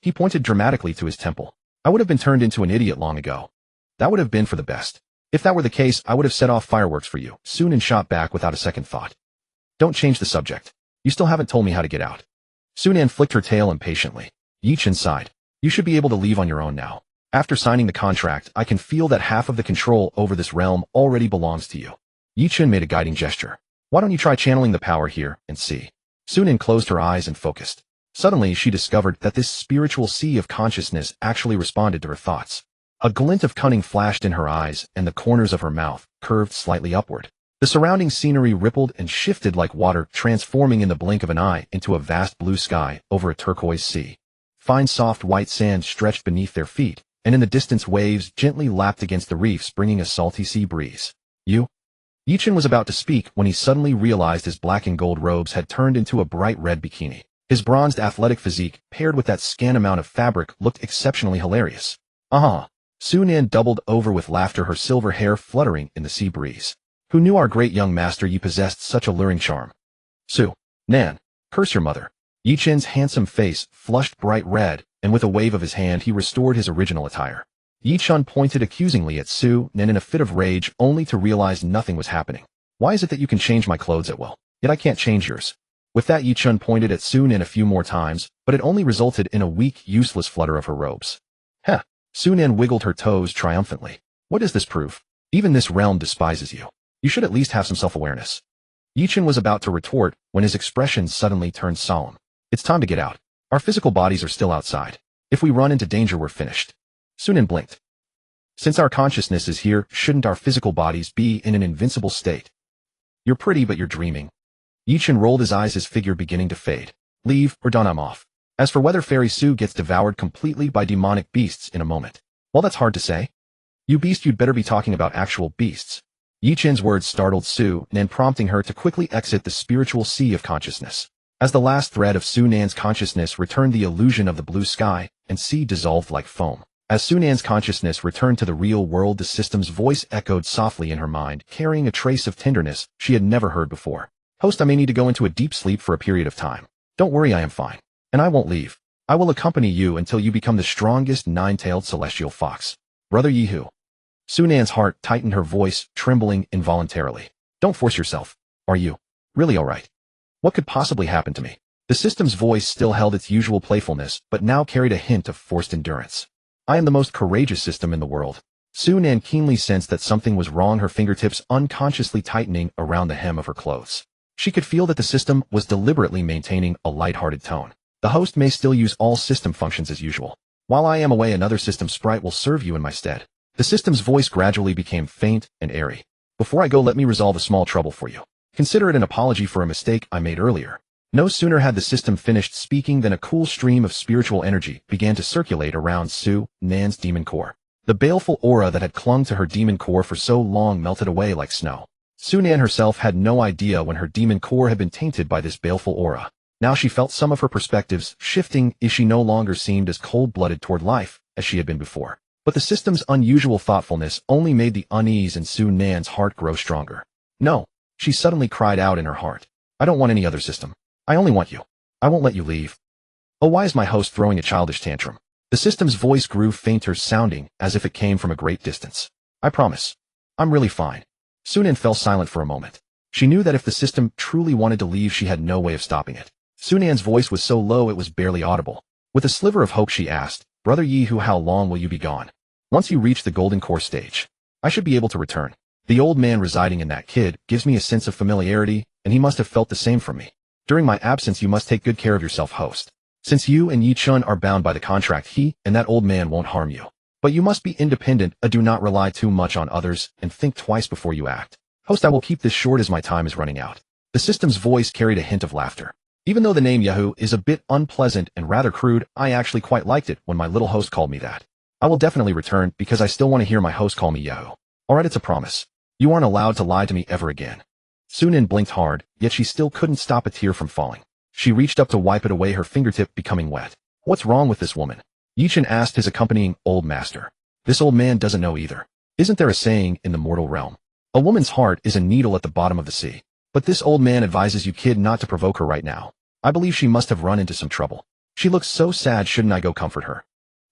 He pointed dramatically to his temple. I would have been turned into an idiot long ago. That would have been for the best. If that were the case, I would have set off fireworks for you. Su-nin shot back without a second thought. Don't change the subject. You still haven't told me how to get out. Su-nin flicked her tail impatiently. Yi-chun sighed. You should be able to leave on your own now. After signing the contract, I can feel that half of the control over this realm already belongs to you. Yi-chun made a guiding gesture. Why don't you try channeling the power here and see? Su-nin closed her eyes and focused. Suddenly she discovered that this spiritual sea of consciousness actually responded to her thoughts. A glint of cunning flashed in her eyes, and the corners of her mouth curved slightly upward. The surrounding scenery rippled and shifted like water, transforming in the blink of an eye into a vast blue sky over a turquoise sea. Fine soft white sand stretched beneath their feet, and in the distance waves gently lapped against the reefs, bringing a salty sea breeze. Yichen was about to speak when he suddenly realized his black and gold robes had turned into a bright red bikini. His bronzed athletic physique, paired with that scant amount of fabric, looked exceptionally hilarious. Su-Nan doubled over with laughter, her silver hair fluttering in the sea breeze. Who knew our great young master Yi possessed such alluring charm? Su-Nan, curse your mother. Yichen's handsome face flushed bright red, and with a wave of his hand he restored his original attire. Yichun pointed accusingly at Su-Nan in a fit of rage, only to realize nothing was happening. Why is it that you can change my clothes at will, yet I can't change yours? With that, Yichun pointed at Su-Nan a few more times, but it only resulted in a weak, useless flutter of her robes. Su-Nan wiggled her toes triumphantly. What does this prove? Even this realm despises you. You should at least have some self-awareness. Yichun was about to retort when his expression suddenly turned solemn. It's time to get out. Our physical bodies are still outside. If we run into danger, we're finished. Su-Nan blinked. Since our consciousness is here, shouldn't our physical bodies be in an invincible state? You're pretty, but you're dreaming. Yichun rolled his eyes, his figure beginning to fade. Leave, or done, I'm off. As for whether Fairy Su gets devoured completely by demonic beasts in a moment, well, that's hard to say. You beast, you'd better be talking about actual beasts. Yichun's words startled Su-Nan, prompting her to quickly exit the spiritual sea of consciousness. As the last thread of Su-Nan's consciousness returned, the illusion of the blue sky and sea dissolved like foam. As Su-Nan's consciousness returned to the real world, the system's voice echoed softly in her mind, carrying a trace of tenderness she had never heard before. Host, I may need to go into a deep sleep for a period of time. Don't worry, I am fine. And I won't leave. I will accompany you until you become the strongest nine-tailed celestial fox. Brother Yehu. Su-Nan's heart tightened, her voice trembling involuntarily. Don't force yourself. Are you really all right? What could possibly happen to me? The system's voice still held its usual playfulness, but now carried a hint of forced endurance. I am the most courageous system in the world. Su-Nan keenly sensed that something was wrong, her fingertips unconsciously tightening around the hem of her clothes. She could feel that the system was deliberately maintaining a light-hearted tone. The host may still use all system functions as usual. While I am away, another system sprite will serve you in my stead. The system's voice gradually became faint and airy. Before I go, let me resolve a small trouble for you. Consider it an apology for a mistake I made earlier. No sooner had the system finished speaking than a cool stream of spiritual energy began to circulate around Su-Nan's demon core. The baleful aura that had clung to her demon core for so long melted away like snow. Su-Nan herself had no idea when her demon core had been tainted by this baleful aura. Now she felt some of her perspectives shifting, as she no longer seemed as cold-blooded toward life as she had been before. But the system's unusual thoughtfulness only made the unease in Su-Nan's heart grow stronger. No, she suddenly cried out in her heart. I don't want any other system. I only want you. I won't let you leave. Oh, why is my host throwing a childish tantrum? The system's voice grew fainter, sounding as if it came from a great distance. I promise. I'm really fine. Su-Nan fell silent for a moment. She knew that if the system truly wanted to leave, she had no way of stopping it. Su-Nan's voice was so low it was barely audible. With a sliver of hope she asked, Brother Yehu, how long will you be gone? Once you reach the golden core stage, I should be able to return. The old man residing in that kid gives me a sense of familiarity, and he must have felt the same from me. During my absence, you must take good care of yourself, host. Since you and Yichun are bound by the contract, he and that old man won't harm you. But you must be independent, do not rely too much on others, and think twice before you act. Host, I will keep this short as my time is running out. The system's voice carried a hint of laughter. Even though the name Yahoo is a bit unpleasant and rather crude, I actually quite liked it when my little host called me that. I will definitely return because I still want to hear my host call me Yahoo. Alright, it's a promise. You aren't allowed to lie to me ever again. Su-Nan blinked hard, yet she still couldn't stop a tear from falling. She reached up to wipe it away, her fingertip becoming wet. What's wrong with this woman? Yichun asked his accompanying old master. This old man doesn't know either. Isn't there a saying in the mortal realm? A woman's heart is a needle at the bottom of the sea. But this old man advises you, kid, not to provoke her right now. I believe she must have run into some trouble. She looks so sad, shouldn't I go comfort her?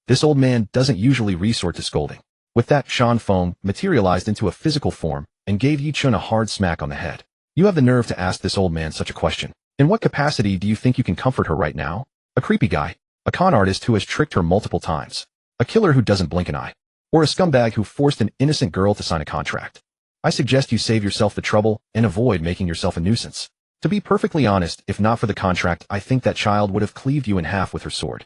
This old man doesn't usually resort to scolding. With that, Shan Feng materialized into a physical form and gave Yichun a hard smack on the head. You have the nerve to ask this old man such a question. In what capacity do you think you can comfort her right now? A creepy guy, a con artist who has tricked her multiple times, a killer who doesn't blink an eye, or a scumbag who forced an innocent girl to sign a contract. I suggest you save yourself the trouble and avoid making yourself a nuisance. To be perfectly honest, if not for the contract, I think that child would have cleaved you in half with her sword.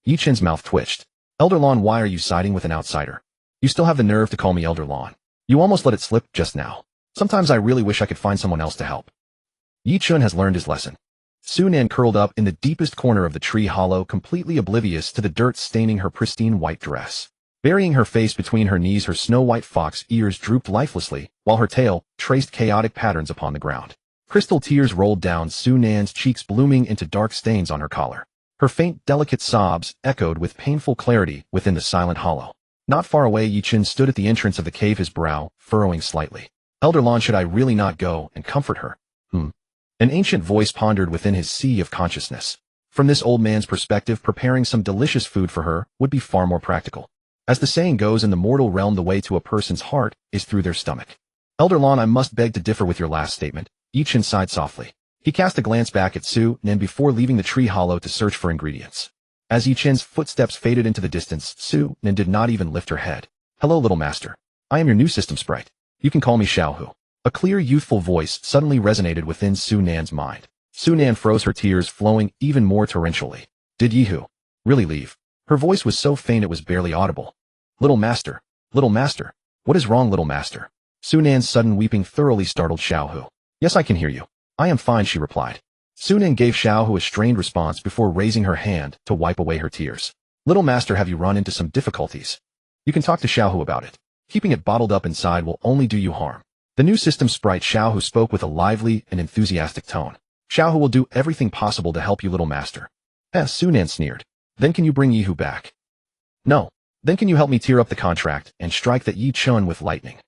Yi Chen's mouth twitched. Elder Lon, why are you siding with an outsider? You still have the nerve to call me Elder Lon. You almost let it slip just now. Sometimes I really wish I could find someone else to help. Yi Chun has learned his lesson. Su Nan curled up in the deepest corner of the tree hollow, completely oblivious to the dirt staining her pristine white dress. Burying her face between her knees, her snow-white fox ears drooped lifelessly, while her tail traced chaotic patterns upon the ground. Crystal tears rolled down Su Nan's cheeks, blooming into dark stains on her collar. Her faint, delicate sobs echoed with painful clarity within the silent hollow. Not far away, Yi Chun stood at the entrance of the cave, his brow furrowing slightly. Elder Lon, should I really not go and comfort her? An ancient voice pondered within his sea of consciousness. From this old man's perspective, preparing some delicious food for her would be far more practical. As the saying goes in the mortal realm, the way to a person's heart is through their stomach. Elder Lon, I must beg to differ with your last statement. Yi Chun sighed softly. He cast a glance back at Su Nan before leaving the tree hollow to search for ingredients. As Yi Chun's footsteps faded into the distance, Su Nan did not even lift her head. Hello, little master. I am your new system sprite. You can call me Xiaohu. A clear, youthful voice suddenly resonated within Su Nan's mind. Su Nan froze, her tears flowing even more torrentially. Did Yihu really leave? Her voice was so faint it was barely audible. Little master, what is wrong, little master? Su Nan's sudden weeping thoroughly startled Xiaohu. Yes, I can hear you. I am fine, she replied. Su Nan gave Xiaohu a strained response before raising her hand to wipe away her tears. Little master, have you run into some difficulties? You can talk to Xiaohu about it. Keeping it bottled up inside will only do you harm. The new system sprite Xiaohu spoke with a lively and enthusiastic tone. Xiaohu will do everything possible to help you, little master. Su Nan sneered. Then can you bring Yihu back? No. Then can you help me tear up the contract and strike that Yi Chun with lightning?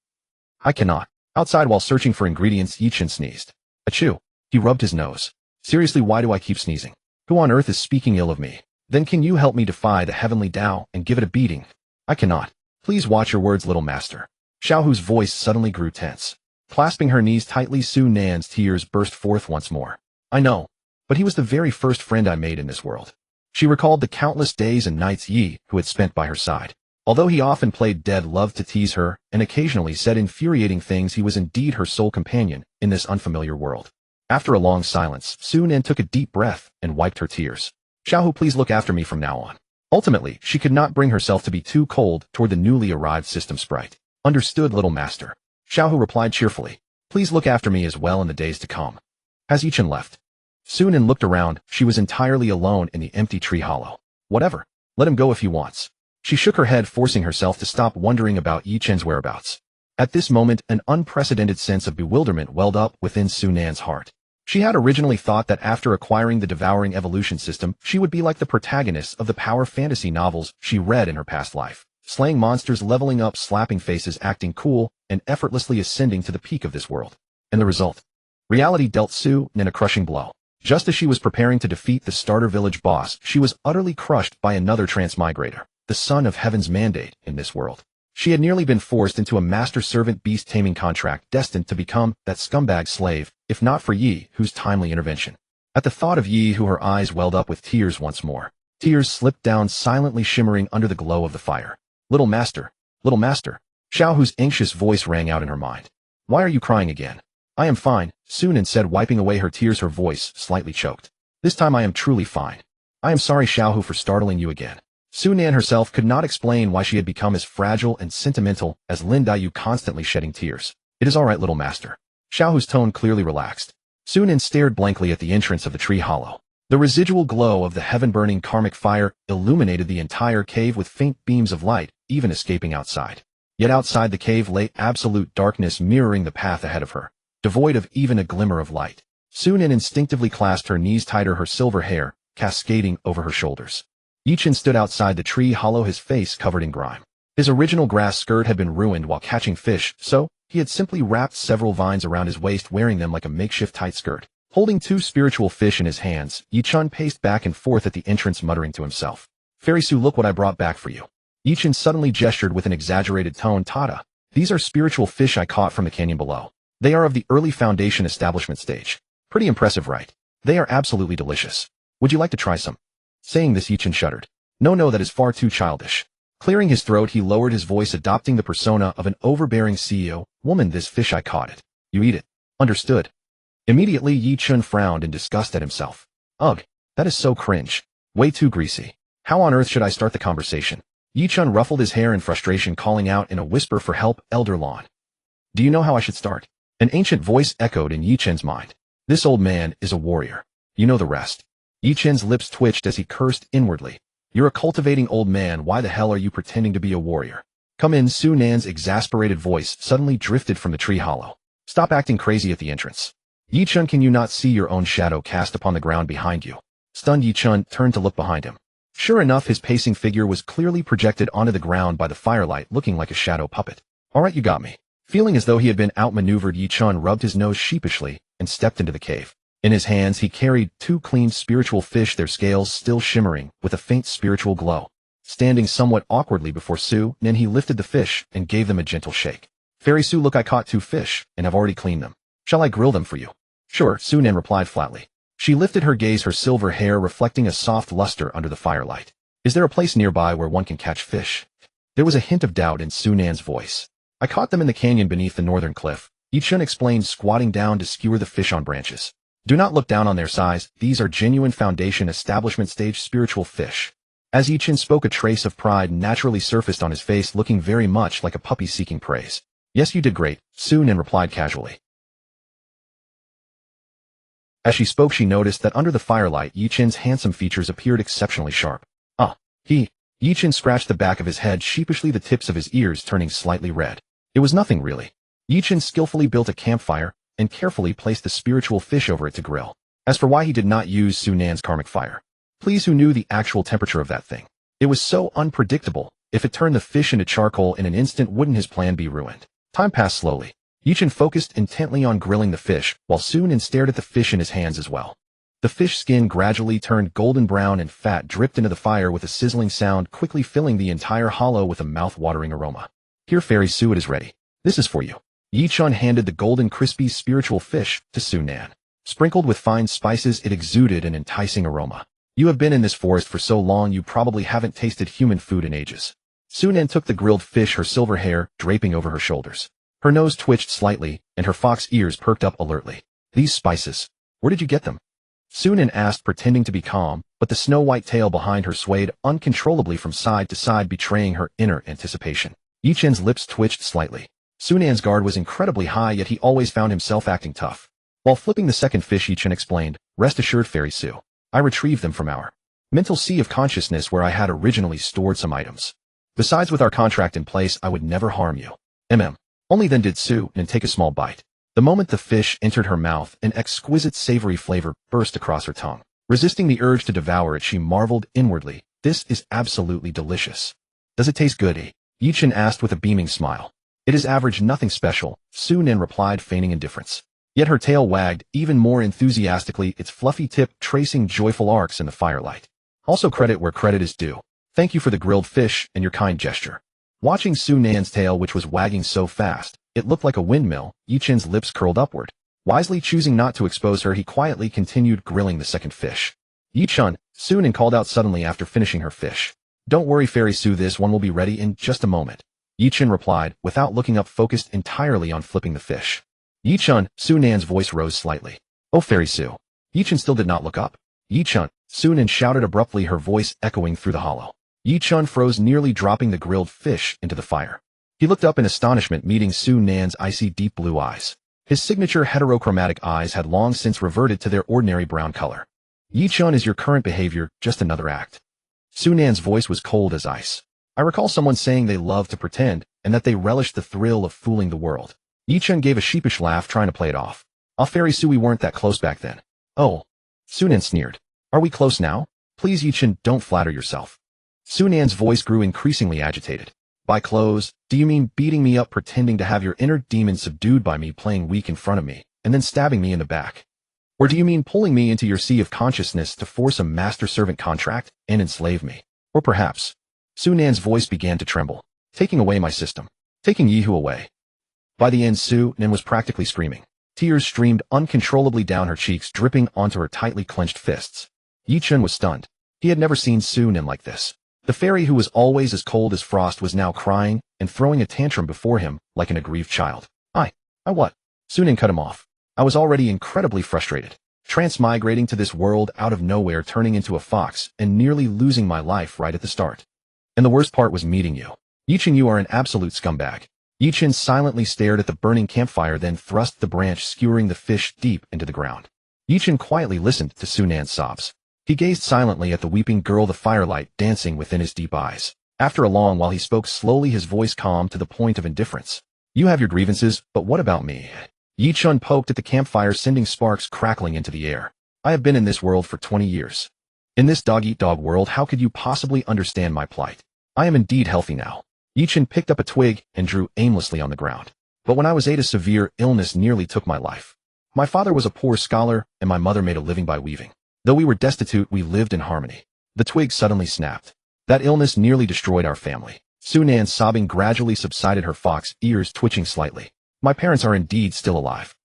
I cannot. Outside, while searching for ingredients, Yi Chun sneezed. Achoo. He rubbed his nose. Seriously, why do I keep sneezing? Who on earth is speaking ill of me? Then can you help me defy the heavenly Tao and give it a beating? I cannot. Please watch your words, little master. Xiaohu's voice suddenly grew tense. Clasping her knees tightly, Su Nan's tears burst forth once more. I know, but he was the very first friend I made in this world. She recalled the countless days and nights Yi, who had spent by her side. Although he often played dead, loved to tease her, and occasionally said infuriating things, he was indeed her sole companion in this unfamiliar world. After a long silence, Su Nan took a deep breath and wiped her tears. Xiaohu, please look after me from now on. Ultimately, she could not bring herself to be too cold toward the newly arrived system sprite. Understood, little master. Xiaohu replied cheerfully. Please look after me as well in the days to come. As Yi Chun left, Su Nan looked around. She was entirely alone in the empty tree hollow. Whatever. Let him go if he wants. She shook her head, forcing herself to stop wondering about Yi Chun's whereabouts. At this moment, an unprecedented sense of bewilderment welled up within Su Nan's heart. She had originally thought that after acquiring the Devour Evolution System, she would be like the protagonists of the power fantasy novels she read in her past life. Slaying monsters, leveling up, slapping faces, acting cool, and effortlessly ascending to the peak of this world. And the result? Reality dealt Su Nan a crushing blow. Just as she was preparing to defeat the starter village boss, she was utterly crushed by another transmigrator, the son of heaven's mandate in this world. She had nearly been forced into a master-servant beast-taming contract destined to become that scumbag slave, if not for Yihu's timely intervention. At the thought of Yihu, her eyes welled up with tears once more. Tears slipped down, silently shimmering under the glow of the fire. Little master, Xiaohu's anxious voice rang out in her mind. Why are you crying again? I am fine, Su Nan said, wiping away her tears, her voice slightly choked. This time I am truly fine. I am sorry, Xiaohu, for startling you again. Su Nan herself could not explain why she had become as fragile and sentimental as Lin Daiyu, constantly shedding tears. It is all right, little master. Xiaohu's tone clearly relaxed. Su Nan stared blankly at the entrance of the tree hollow. The residual glow of the heaven-burning karmic fire illuminated the entire cave with faint beams of light, even escaping outside. Yet outside the cave lay absolute darkness, mirroring the path ahead of her, devoid of even a glimmer of light. Su Nan instinctively clasped her knees tighter, her silver hair cascading over her shoulders. Yi Chun stood outside the tree hollow, his face covered in grime. His original grass skirt had been ruined while catching fish, so he had simply wrapped several vines around his waist, wearing them like a makeshift tight skirt. Holding two spiritual fish in his hands, Yi Chun paced back and forth at the entrance, muttering to himself. Fairy Su, look what I brought back for you. Yi Chun suddenly gestured with an exaggerated tone. Tada. These are spiritual fish I caught from the canyon below. They are of the early Foundation establishment stage. Pretty impressive, right? They are absolutely delicious. Would you like to try some? Saying this, Yi Chun shuddered. No, that is far too childish. Clearing his throat, he lowered his voice, adopting the persona of an overbearing CEO. Woman, this fish I caught it. You eat it. Understood? Immediately Yi Chun frowned in disgust at himself. Ugh, that is so cringe. Way too greasy. How on earth should I start the conversation? Yi Chun ruffled his hair in frustration, calling out in a whisper for help, Elder Lon. Do you know how I should start? An ancient voice echoed in Yi Chun's mind. This old man is a warrior. You know the rest. Yi Chun's lips twitched as he cursed inwardly. You're a cultivating old man, why the hell are you pretending to be a warrior? Come in, Su Nan's exasperated voice suddenly drifted from the tree hollow. Stop acting crazy at the entrance. Yi Chun, can you not see your own shadow cast upon the ground behind you? Stunned, Yi Chun turned to look behind him. Sure enough, his pacing figure was clearly projected onto the ground by the firelight, looking like a shadow puppet. Alright, you got me. Feeling as though he had been outmaneuvered, Yi Chun rubbed his nose sheepishly and stepped into the cave. In his hands he carried 2 clean spiritual fish, their scales still shimmering with a faint spiritual glow. Standing somewhat awkwardly before Su Nan, he lifted the fish and gave them a gentle shake. Fairy Su, look, I caught 2 fish and have already cleaned them. Shall I grill them for you? Sure, Su Nan replied flatly. She lifted her gaze, her silver hair reflecting a soft luster under the firelight. Is there a place nearby where one can catch fish? There was a hint of doubt in Su Nan's voice. I caught them in the canyon beneath the northern cliff, Yi Chun explained, squatting down to skewer the fish on branches. Do not look down on their size, these are genuine Foundation establishment stage spiritual fish. As Yi Chun spoke, a trace of pride naturally surfaced on his face, looking very much like a puppy seeking praise. Yes, you did great, Su Nan replied casually. As she spoke, she noticed that under the firelight, Yi Chun's handsome features appeared exceptionally sharp. Yi Chun scratched the back of his head sheepishly, the tips of his ears turning slightly red. It was nothing really. Yi Chun skillfully built a campfire and carefully placed the spiritual fish over it to grill. As for why he did not use Su Nan's karmic fire, please, who knew the actual temperature of that thing? It was so unpredictable. If it turned the fish into charcoal in an instant, wouldn't his plan be ruined? Time passed slowly. Yi Chun focused intently on grilling the fish, while Su Nan stared at the fish in his hands as well. The fish skin gradually turned golden brown and fat dripped into the fire with a sizzling sound, quickly filling the entire hollow with a mouth-watering aroma. Here, Fairy Su, it is ready. This is for you. Yi Chun handed the golden crispy spiritual fish to Su Nan. Sprinkled with fine spices, it exuded an enticing aroma. You have been in this forest for so long you probably haven't tasted human food in ages. Su Nan took the grilled fish, her silver hair draping over her shoulders. Her nose twitched slightly, and her fox ears perked up alertly. These spices, where did you get them? Su Nan asked, pretending to be calm, but the snow-white tail behind her swayed uncontrollably from side to side, betraying her inner anticipation. Yi Chun's lips twitched slightly. Su Nan's guard was incredibly high, yet he always found himself acting tough. While flipping the second fish, Yi Chun explained, Rest assured, Fairy Su, I retrieved them from our mental sea of consciousness where I had originally stored some items. Besides, with our contract in place, I would never harm you. Only then did Su Nan take a small bite. The moment the fish entered her mouth, an exquisite savory flavor burst across her tongue. Resisting the urge to devour it, she marveled inwardly. This is absolutely delicious. Does it taste good? Yi Chun asked with a beaming smile. It is average, nothing special, Su Nan replied, feigning indifference. Yet her tail wagged even more enthusiastically, its fluffy tip tracing joyful arcs in the firelight. Also, credit where credit is due. Thank you for the grilled fish and your kind gesture. Watching Su Nan's tail, which was wagging so fast it looked like a windmill, Yi Chun's lips curled upward. Wisely choosing not to expose her, he quietly continued grilling the second fish. Yi Chun, Su Nan called out suddenly after finishing her fish. Don't worry, Fairy Su, this one will be ready in just a moment. Yi Chun replied, without looking up, focused entirely on flipping the fish. Yi Chun, Su Nan's voice rose slightly. Oh, Fairy Su. Yi Chun still did not look up. Yi Chun, Su Nan shouted abruptly, her voice echoing through the hollow. Yi Chun froze, nearly dropping the grilled fish into the fire. He looked up in astonishment, meeting Su Nan's icy deep blue eyes. His signature heterochromatic eyes had long since reverted to their ordinary brown color. Yi Chun, is your current behavior just another act? Su Nan's voice was cold as ice. I recall someone saying they love to pretend, and that they relish the thrill of fooling the world. Yi Chun gave a sheepish laugh, trying to play it off. Fairy Su, we weren't that close back then. Oh. Su Nan sneered. Are we close now? Please, Yi Chun, don't flatter yourself. Su Nan's voice grew increasingly agitated. By close, do you mean beating me up, pretending to have your inner demon subdued by me, playing weak in front of me, and then stabbing me in the back? Or do you mean pulling me into your sea of consciousness to force a master-servant contract and enslave me? Or perhaps... Su Nan's voice began to tremble. Taking away my system. Taking Yihu away. By the end, Su Nan was practically screaming. Tears streamed uncontrollably down her cheeks, dripping onto her tightly clenched fists. Yi Chun was stunned. He had never seen Su Nan like this. The fairy, who was always as cold as frost, was now crying and throwing a tantrum before him like an aggrieved child. I what? Su Nan cut him off. I was already incredibly frustrated, transmigrating to this world out of nowhere, turning into a fox, and nearly losing my life right at the start. And the worst part was meeting you. Yichin, you are an absolute scumbag. Yichin silently stared at the burning campfire, then thrust the branch, skewering the fish deep into the ground. Yichin quietly listened to Sunan's sobs. He gazed silently at the weeping girl, the firelight dancing within his deep eyes. After a long while he spoke slowly, his voice calm to the point of indifference. You have your grievances, but what about me? Yichin poked at the campfire, sending sparks crackling into the air. I have been in this world for 20 years. In this dog-eat-dog world, how could you possibly understand my plight? I am indeed healthy now. Yichin picked up a twig and drew aimlessly on the ground. But when I was 8, a severe illness nearly took my life. My father was a poor scholar, and my mother made a living by weaving. Though we were destitute, we lived in harmony. The twig suddenly snapped. That illness nearly destroyed our family. Sunan's sobbing gradually subsided, her fox ears twitching slightly. My parents are indeed still alive.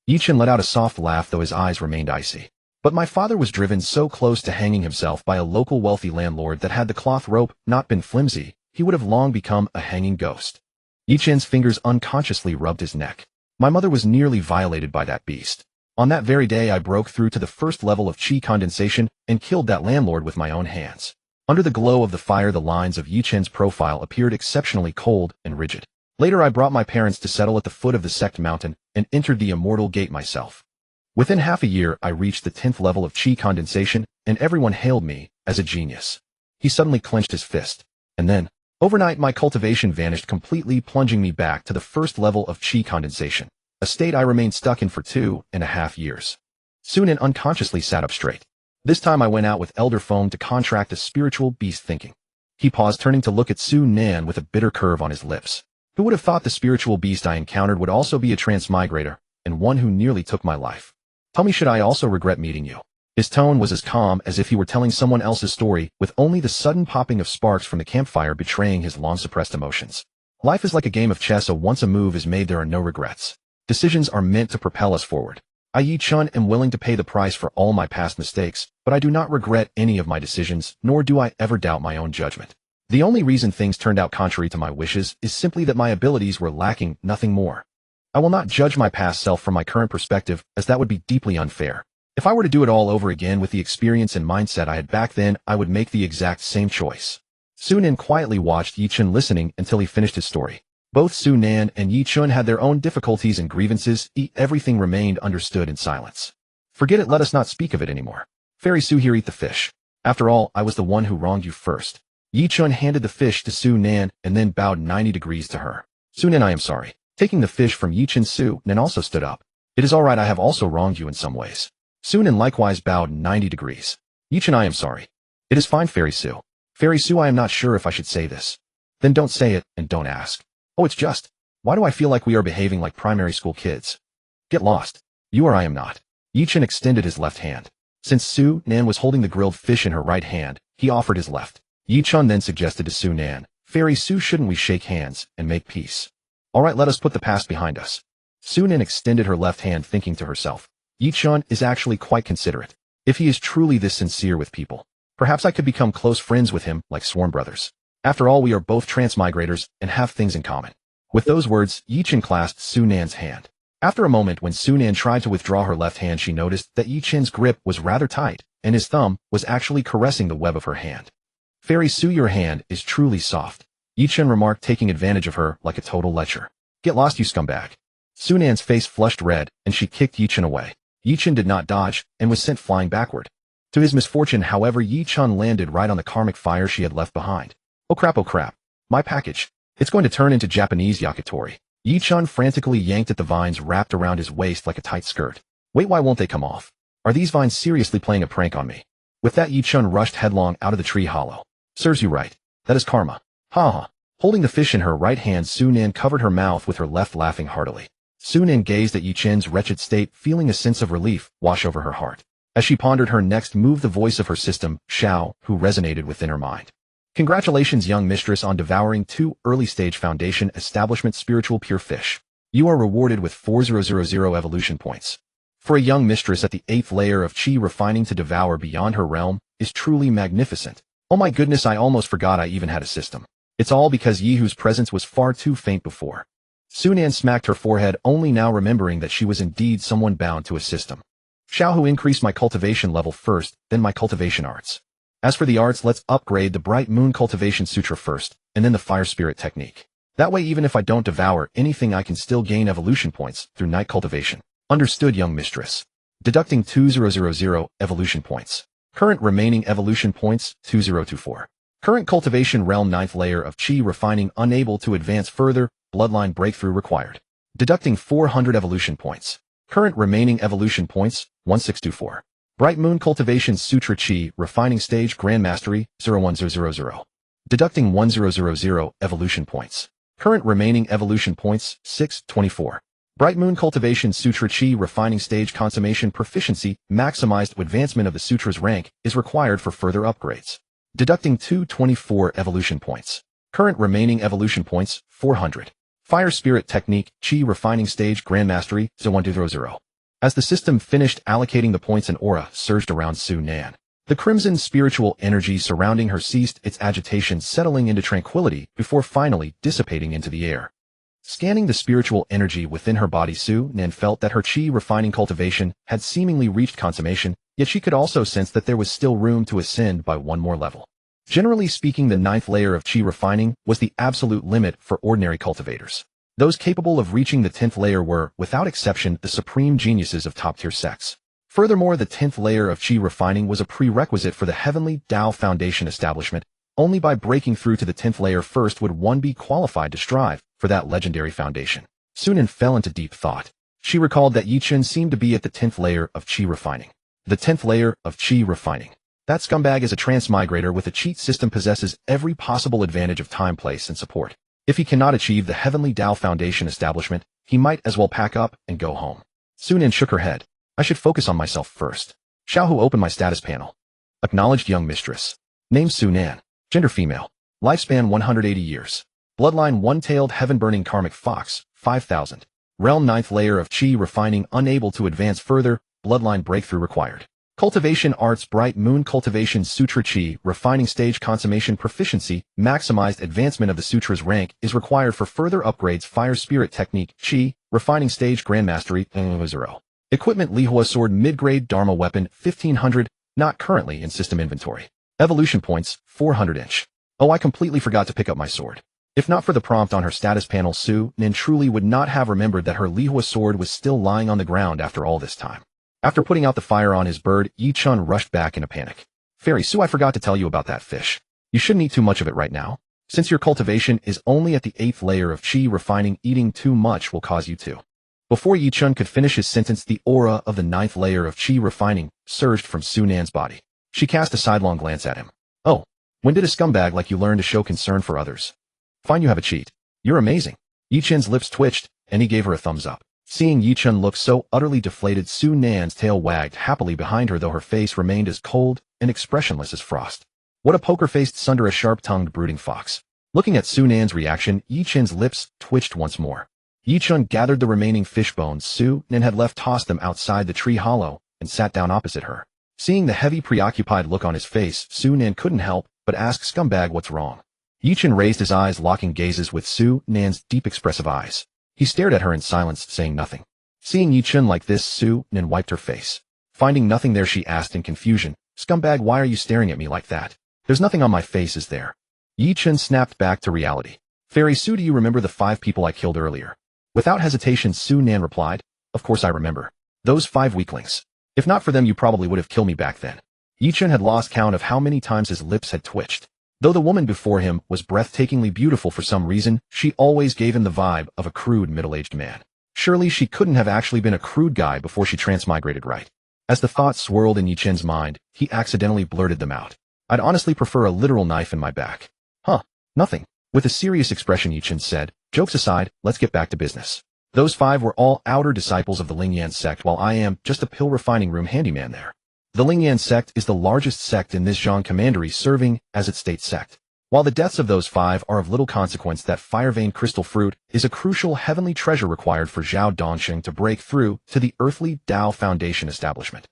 Yichin let out a soft laugh, though his eyes remained icy. But my father was driven so close to hanging himself by a local wealthy landlord that had the cloth rope not been flimsy, he would have long become a hanging ghost. Yichin's fingers unconsciously rubbed his neck. My mother was nearly violated by that beast. On that very day I broke through to the first level of chi condensation and killed that landlord with my own hands. Under the glow of the fire, the lines of Yichin's profile appeared exceptionally cold and rigid. Later I brought my parents to settle at the foot of the Sect Mountain and entered the Immortal Gate myself. Within half a year I reached the 10th level of chi condensation, and everyone hailed me as a genius. He suddenly clenched his fist. And then, overnight, my cultivation vanished completely, plunging me back to the first level of chi condensation, a state I remained stuck in for 2.5 years. Sunan unconsciously sat up straight. This time I went out with Elder Foam to contract a spiritual beast thinking. He paused, turning to look at Sunan with a bitter curve on his lips. Who would have thought the spiritual beast I encountered would also be a transmigrator, and one who nearly took my life? Tell me, should I also regret meeting you? His tone was as calm as if he were telling someone else's story, with only the sudden popping of sparks from the campfire betraying his long-suppressed emotions. Life is like a game of chess, so once a move is made, there are no regrets. Decisions are meant to propel us forward. I, Yichin, am willing to pay the price for all my past mistakes, but I do not regret any of my decisions, nor do I ever doubt my own judgment. The only reason things turned out contrary to my wishes is simply that my abilities were lacking, nothing more. I will not judge my past self from my current perspective, as that would be deeply unfair. If I were to do it all over again with the experience and mindset I had back then, I would make the exact same choice. Sunan quietly watched Yichin, listening until he finished his story. Both Sunan and Yichin had their own difficulties and grievances, everything remained understood in silence. Forget it, let us not speak of it anymore. Fairy Su, here, eat the fish. After all, I was the one who wronged you first. Yichin handed the fish to Sunan and then bowed 90 degrees to her. Sunan, I am sorry. Taking the fish from Yichin, Sunan also stood up. It is all right, I have also wronged you in some ways. Sunan likewise bowed 90 degrees. Yichin, I am sorry. It is fine, Fairy Su. Fairy Su, I am not sure if I should say this. Then don't say it, and don't ask. Oh, it's just, why do I feel like we are behaving like primary school kids? Get lost. You or I am not. Yichin extended his left hand. Since Sunan was holding the grilled fish in her right hand, he offered his left. Yichin then suggested to Sunan, Fairy Su, shouldn't we shake hands and make peace? All right, let us put the past behind us. Sunan extended her left hand, thinking to herself, Yichin is actually quite considerate. If he is truly this sincere with people, perhaps I could become close friends with him like sworn brothers. After all, we are both transmigrators and have things in common. With those words, Yichin clasped Sunan's hand. After a moment, when Sunan tried to withdraw her left hand, she noticed that Yichin's grip was rather tight, and his thumb was actually caressing the web of her hand. Fairy Su, your hand is truly soft, Yichin remarked, taking advantage of her like a total lecher. Get lost, you scumbag. Sunan's face flushed red, and she kicked Yichin away. Yichin did not dodge, and was sent flying backward. To his misfortune, however, Yichin landed right on the karmic fire she had left behind. Oh crap, my package. It's going to turn into Japanese yakitori. Yichin frantically yanked at the vines wrapped around his waist like a tight skirt. Wait, why won't they come off? Are these vines seriously playing a prank on me? With that, Yichin rushed headlong out of the tree hollow. Serves you right. That is karma. Ha ha. Holding the fish in her right hand, Sunan covered her mouth with her left, laughing heartily. Sunan gazed at Yichin's wretched state, feeling a sense of relief wash over her heart. As she pondered her next move, the voice of her system, Xiao, who resonated within her mind. Congratulations, young mistress, on devouring 2 early-stage Foundation Establishment Spiritual Pure Fish. You are rewarded with 4000 evolution points. For a young mistress at the 8th layer of Chi, refining to devour beyond her realm is truly magnificent. Oh my goodness, I almost forgot I even had a system. It's all because Yihu's presence was far too faint before. Sunan smacked her forehead, only now remembering that she was indeed someone bound to a system. Shall who increase my cultivation level first, then my cultivation arts. As for the arts, let's upgrade the Bright Moon Cultivation Sutra first, and then the Fire Spirit Technique. That way even if I don't devour anything I can still gain evolution points through night cultivation. Understood, young mistress. Deducting 2000 evolution points. Current remaining evolution points, 2024. Current cultivation realm 9th layer of Chi refining unable to advance further, bloodline breakthrough required. Deducting 400 evolution points. Current remaining evolution points, 1624. Bright Moon Cultivation Sutra Chi refining stage Grand Mastery, 01000. Deducting 1000 evolution points. Current remaining evolution points, 624. Bright Moon Cultivation Sutra Chi refining stage consummation proficiency maximized advancement of the sutra's rank is required for further upgrades. Deducting 224 evolution points. Current remaining evolution points, 400. Fire Spirit Technique Chi refining stage Grand Mastery, 0120. As the system finished allocating the points, an aura surged around Sunan. The crimson spiritual energy surrounding her ceased its agitation, settling into tranquility before finally dissipating into the air. Scanning the spiritual energy within her body, Sunan felt that her Chi refining cultivation had seemingly reached consummation, yet she could also sense that there was still room to ascend by one more level. Generally speaking, the 9th layer of Chi refining was the absolute limit for ordinary cultivators. Those capable of reaching the 10th layer were, without exception, the supreme geniuses of top-tier sects. Furthermore, the 10th layer of Chi refining was a prerequisite for the Heavenly Tao Foundation establishment. Only by breaking through to the 10th layer first would one be qualified to strive for that legendary foundation. Sunan fell into deep thought. She recalled that Yichun seemed to be at the 10th layer of Chi refining. The 10th layer of Chi refining. That scumbag is a transmigrator with a cheat system, possesses every possible advantage of time, place, and support. If he cannot achieve the Heavenly Tao Foundation establishment, he might as well pack up and go home. Sunan shook her head. I should focus on myself first. Shall who open my status panel? Acknowledged, young mistress. Name Sunan. Gender female. Lifespan 180 years. Bloodline one-tailed heaven-burning karmic fox, 5000. Realm 9th layer of Chi refining unable to advance further, bloodline breakthrough required. Cultivation arts Bright Moon Cultivation Sutra Chi refining stage consummation proficiency maximized advancement of the sutra's rank is required for further upgrades. Fire Spirit Technique Chi refining stage Grand Mastery 0. Equipment Lihua Sword mid-grade Dharma weapon 1500 not currently in system inventory. Evolution points 400 inch. Oh, I completely forgot to pick up my sword. If not for the prompt on her status panel, Sunan truly would not have remembered that her Lihua sword was still lying on the ground after all this time. After putting out the fire on his bird, Yichun rushed back in a panic. Fairy Su, I forgot to tell you about that fish. You shouldn't eat too much of it right now. Since your cultivation is only at the 8th layer of Chi refining, eating too much will cause you to. Before Yichun could finish his sentence, the aura of the 9th layer of Chi refining surged from Sunan's body. She cast a sidelong glance at him. Oh, when did a scumbag like you learn to show concern for others? Fine, you have a cheat. You're amazing. Yichun's lips twitched, and he gave her a thumbs up. Seeing Yichun look so utterly deflated, Sunan's tail wagged happily behind her, though her face remained as cold and expressionless as frost. What a poker-faced sunder, a sharp-tongued brooding fox. Looking at Sunan's reaction, Yichun's lips twitched once more. Yichun gathered the remaining fish bones Sunan had left, tossed them outside the tree hollow, and sat down opposite her. Seeing the heavy, preoccupied look on his face, Sunan couldn't help but ask, Scumbag, what's wrong? Yichun raised his eyes, locking gazes with Sunan's deep, expressive eyes. He stared at her in silence, saying nothing. Seeing Yichun like this, Sunan wiped her face. Finding nothing there, she asked in confusion, Scumbag, why are you staring at me like that? There's nothing on my face, is there? Yichun snapped back to reality. Fairy Su, do you remember the 5 people I killed earlier? Without hesitation, Sunan replied, Of course I remember. Those 5 weaklings. If not for them, you probably would have killed me back then. Yichun had lost count of how many times his lips had twitched. Though the woman before him was breathtakingly beautiful for some reason, she always gave him the vibe of a crude middle-aged man. Surely she couldn't have actually been a crude guy before she transmigrated, right? As the thoughts swirled in Yichun's mind, he accidentally blurted them out. I'd honestly prefer a literal knife in my back. Huh, nothing. With a serious expression, Yichun said, Jokes aside, let's get back to business. Those 5 were all outer disciples of the Lingyan sect, while I am just a pill refining room handyman there. The Lingyan sect is the largest sect in this Zhang Commandery, serving as its state sect. While the deaths of those 5 are of little consequence, that Firevein crystal fruit is a crucial heavenly treasure required for Zhao Dongsheng to break through to the earthly Tao Foundation establishment.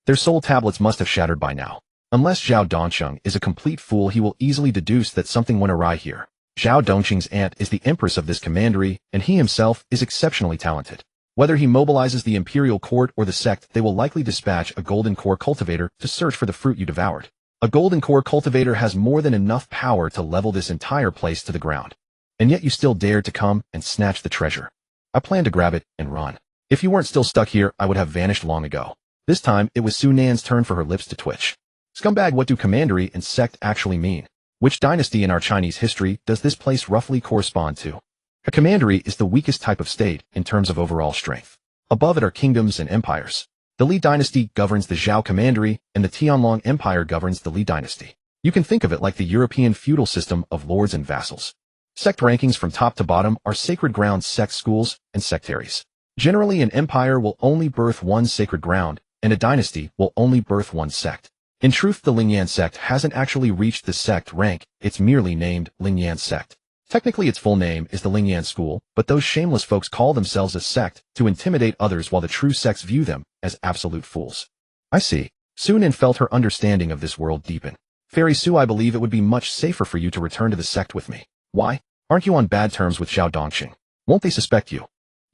Their soul tablets must have shattered by now. Unless Zhao Dongsheng is a complete fool, he will easily deduce that something went awry here. Zhao Dongqing's aunt is the empress of this commandery, and he himself is exceptionally talented. Whether he mobilizes the imperial court or the sect, they will likely dispatch a golden core cultivator to search for the fruit you devoured. A golden core cultivator has more than enough power to level this entire place to the ground. And yet you still dared to come and snatch the treasure. I planned to grab it and run. If you weren't still stuck here, I would have vanished long ago. This time, it was Su Nan's turn for her lips to twitch. Scumbag, what do commandery and sect actually mean? Which dynasty in our Chinese history does this place roughly correspond to? A commandery is the weakest type of state in terms of overall strength. Above it are kingdoms and empires. The Li dynasty governs the Zhao commandery, and the Tianlong Empire governs the Li dynasty. You can think of it like the European feudal system of lords and vassals. Sect rankings from top to bottom are sacred ground sect schools and sectaries. Generally, an empire will only birth one sacred ground, and a dynasty will only birth one sect. In truth, the Lingyan sect hasn't actually reached the sect rank, it's merely named Lingyan sect. Technically, its full name is the Lingyan school, but those shameless folks call themselves a sect to intimidate others while the true sects view them as absolute fools. I see. Su Nan felt her understanding of this world deepen. Fairy Su, I believe it would be much safer for you to return to the sect with me. Why? Aren't you on bad terms with Zhao Dongqing? Won't they suspect you?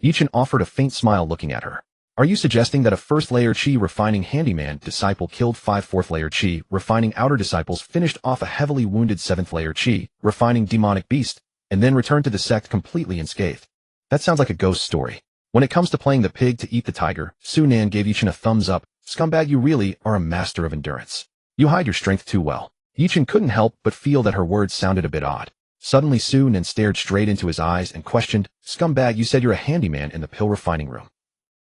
Yichen offered a faint smile looking at her. Are you suggesting that a first-layer Qi refining handyman disciple killed 5 fourth-layer Qi refining outer disciples, finished off a heavily wounded 7th-layer Qi refining demonic beast, and then returned to the sect completely unscathed? That sounds like a ghost story. When it comes to playing the pig to eat the tiger, Su Nan gave Yichen a thumbs up. Scumbag, you really are a master of endurance. You hide your strength too well. Yichen couldn't help but feel that her words sounded a bit odd. Suddenly Su Nan stared straight into his eyes and questioned, Scumbag, you said you're a handyman in the pill refining room.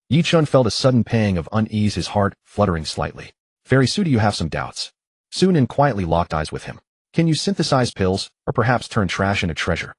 Yichen felt a sudden pang of unease, his heart fluttering slightly. Fairy Su, do you have some doubts? Su Nan quietly locked eyes with him. Can you synthesize pills, or perhaps turn trash into treasure?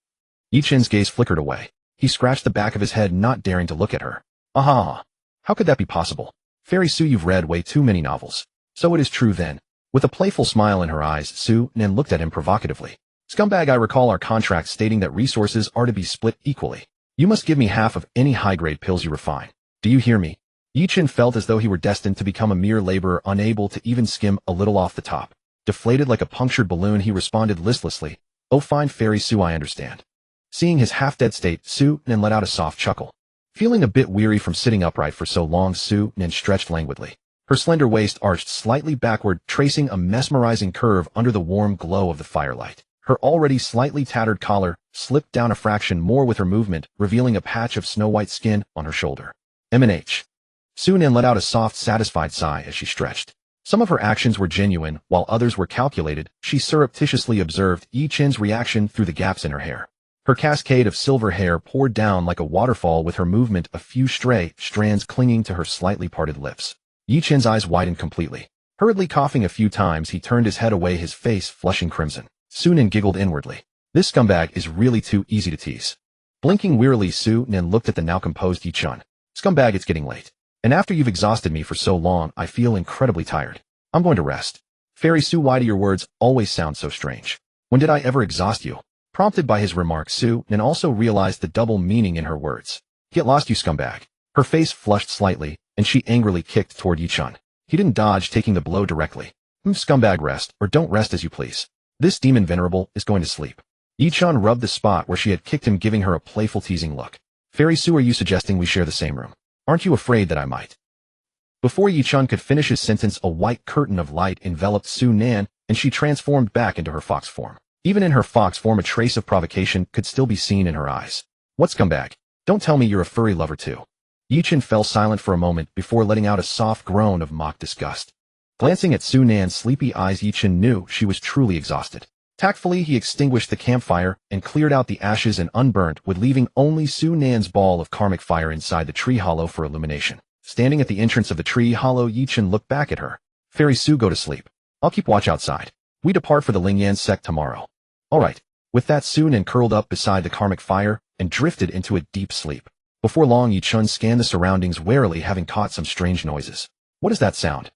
Yichen's gaze flickered away. He scratched the back of his head, not daring to look at her. Aha! How could that be possible? Fairy Su, you've read way too many novels. So it is true then. With a playful smile in her eyes, Su Nan looked at him provocatively. Scumbag, I recall our contract stating that resources are to be split equally. You must give me half of any high-grade pills you refine. Do you hear me? Yichen felt as though he were destined to become a mere laborer, unable to even skim a little off the top. Deflated like a punctured balloon, he responded listlessly, Oh fine, Fairy Su, I understand. Seeing his half-dead state, Su Nan let out a soft chuckle. Feeling a bit weary from sitting upright for so long, Su Nan stretched languidly. Her slender waist arched slightly backward, tracing a mesmerizing curve under the warm glow of the firelight. Her already slightly tattered collar slipped down a fraction more with her movement, revealing a patch of snow-white skin on her shoulder. M&H. Su Nan let out a soft, satisfied sigh as she stretched. Some of her actions were genuine, while others were calculated. She surreptitiously observed Yichen's reaction through the gaps in her hair. Her cascade of silver hair poured down like a waterfall with her movement, a few stray strands clinging to her slightly parted lips. Yichen's eyes widened completely. Hurriedly coughing a few times, he turned his head away, his face flushing crimson. Su Nan giggled inwardly. This scumbag is really too easy to tease. Blinking wearily, Su Nan looked at the now composed Yichen. Scumbag, it's getting late. And after you've exhausted me for so long, I feel incredibly tired. I'm going to rest. Fairy Su, why do your words always sound so strange? When did I ever exhaust you? Prompted by his remark, Su Nan also realized the double meaning in her words. Get lost, you scumbag. Her face flushed slightly, and she angrily kicked toward Yichen. He didn't dodge, taking the blow directly. Scumbag, rest, or don't rest as you please. This demon venerable is going to sleep. Yichen rubbed the spot where she had kicked him, giving her a playful, teasing look. Fairy Su, are you suggesting we share the same room? Aren't you afraid that I might? Before Yichen could finish his sentence, a white curtain of light enveloped Su Nan, and she transformed back into her fox form. Even in her fox form, a trace of provocation could still be seen in her eyes. What, scumbag? Don't tell me you're a furry lover too. Yichen fell silent for a moment before letting out a soft groan of mock disgust. Glancing at Su Nan's sleepy eyes, Yichen knew she was truly exhausted. Tactfully, he extinguished the campfire and cleared out the ashes and unburnt, with leaving only Su Nan's ball of karmic fire inside the tree hollow for illumination. Standing at the entrance of the tree hollow, Yichen looked back at her. Fairy Su, go to sleep. I'll keep watch outside. We depart for the Lingyan sect tomorrow. All right. With that, Su Nan curled up beside the karmic fire and drifted into a deep sleep. Before long, Yichen scanned the surroundings warily, having caught some strange noises. What is that sound?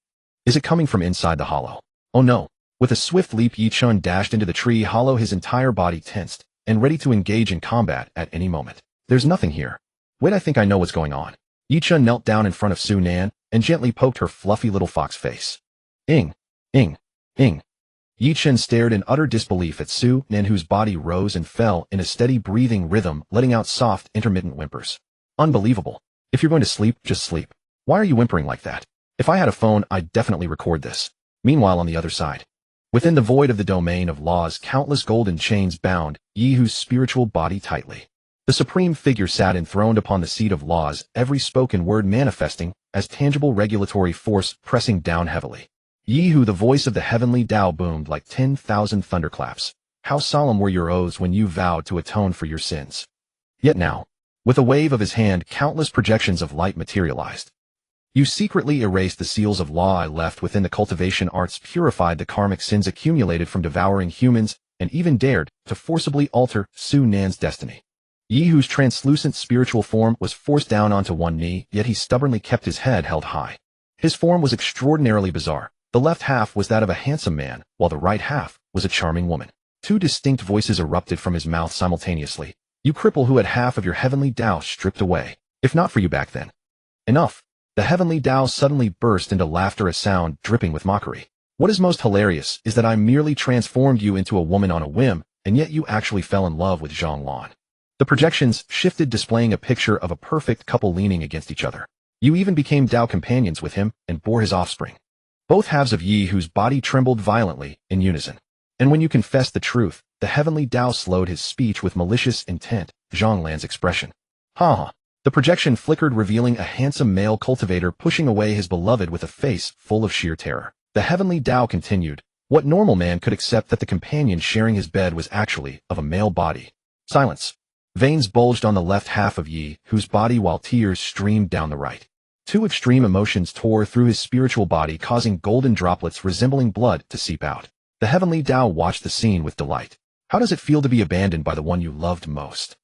Is it coming from inside the hollow? Oh no. With a swift leap, Yichen dashed into the tree hollow, his entire body tensed and ready to engage in combat at any moment. There's nothing here. Wait, I think I know what's going on. Yichen knelt down in front of Su Nan and gently poked her fluffy little fox face. Ing, ing, ing. Yi Chen stared in utter disbelief at Su Nan, whose body rose and fell in a steady breathing rhythm, letting out soft, intermittent whimpers. Unbelievable. If you're going to sleep, just sleep. Why are you whimpering like that? If I had a phone, I'd definitely record this. Meanwhile, on the other side, within the void of the domain of laws, countless golden chains bound Yi Hu's spiritual body tightly. The supreme figure sat enthroned upon the seat of laws, every spoken word manifesting as tangible regulatory force pressing down heavily. Yi Hu, the voice of the heavenly Tao, boomed like 10,000 thunderclaps. How solemn were your oaths when you vowed to atone for your sins. Yet now, with a wave of his hand, countless projections of light materialized. You secretly erased the seals of law I left within the cultivation arts, purified the karmic sins accumulated from devouring humans, and even dared to forcibly alter Su Nan's destiny. Yi Hu's translucent spiritual form was forced down onto one knee, yet he stubbornly kept his head held high. His form was extraordinarily bizarre. The left half was that of a handsome man, while the right half was a charming woman. Two distinct voices erupted from his mouth simultaneously. You cripple who had half of your heavenly Tao stripped away. If not for you back then. Enough. The heavenly Tao suddenly burst into laughter, a sound dripping with mockery. What is most hilarious is that I merely transformed you into a woman on a whim, and yet you actually fell in love with Zhonglan. The projections shifted, displaying a picture of a perfect couple leaning against each other. You even became Tao companions with him and bore his offspring. Both halves of Yi Hu's body trembled violently in unison. And when you confessed the truth, the heavenly Tao slowed his speech with malicious intent, Zhonglan's expression. Ha ha. The projection flickered, revealing a handsome male cultivator pushing away his beloved with a face full of sheer terror. The heavenly Tao continued. What normal man could accept that the companion sharing his bed was actually of a male body? Silence. Veins bulged on the left half of Yi Hu's body while tears streamed down the right. Two extreme emotions tore through his spiritual body, causing golden droplets resembling blood to seep out. The heavenly Tao watched the scene with delight. How does it feel to be abandoned by the one you loved most?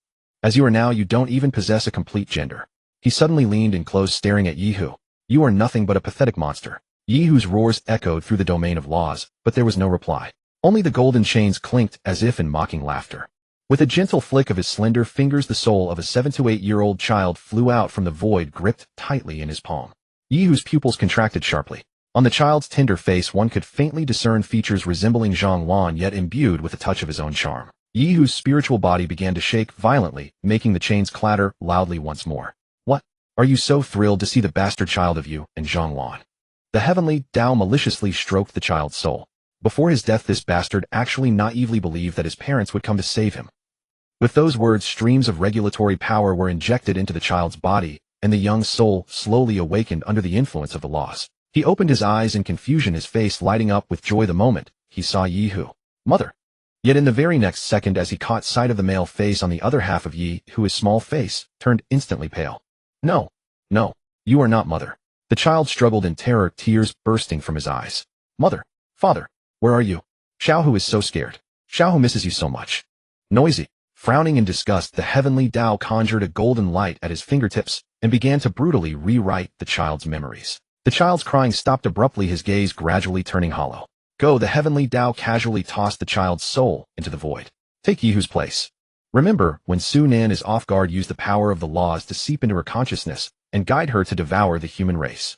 As you are now, you don't even possess a complete gender. He suddenly leaned and closed, staring at Yi Hu. You are nothing but a pathetic monster. Yi Hu's roars echoed through the domain of laws, but there was no reply. Only the golden chains clinked as if in mocking laughter. With a gentle flick of his slender fingers, the soul of a 7 to 8-year-old child flew out from the void, gripped tightly in his palm. Yi Hu's pupils contracted sharply. On the child's tender face, one could faintly discern features resembling Zhonglan, yet imbued with a touch of his own charm. Yi Hu's spiritual body began to shake violently, making the chains clatter loudly once more. What? Are you so thrilled to see the bastard child of you and Zhonglan? The heavenly Tao maliciously stroked the child's soul. Before his death, this bastard actually naively believed that his parents would come to save him. With those words, streams of regulatory power were injected into the child's body, and the young soul slowly awakened under the influence of the laws. He opened his eyes in confusion, his face lighting up with joy the moment he saw Yi Hu. Mother! Yet in the very next second, as he caught sight of the male face on the other half of Yi Hu, his small face turned instantly pale. No, no, you are not Mother. The child struggled in terror, tears bursting from his eyes. Mother! Father! Where are you? Xiaohu is so scared. Xiaohu misses you so much. Noisy. Frowning in disgust, the heavenly Tao conjured a golden light at his fingertips and began to brutally rewrite the child's memories. The child's crying stopped abruptly, his gaze gradually turning hollow. Go, the heavenly Tao casually tossed the child's soul into the void. Take Yi Hu's place. Remember, when Su Nan is off guard, use the power of the laws to seep into her consciousness and guide her to devour the human race.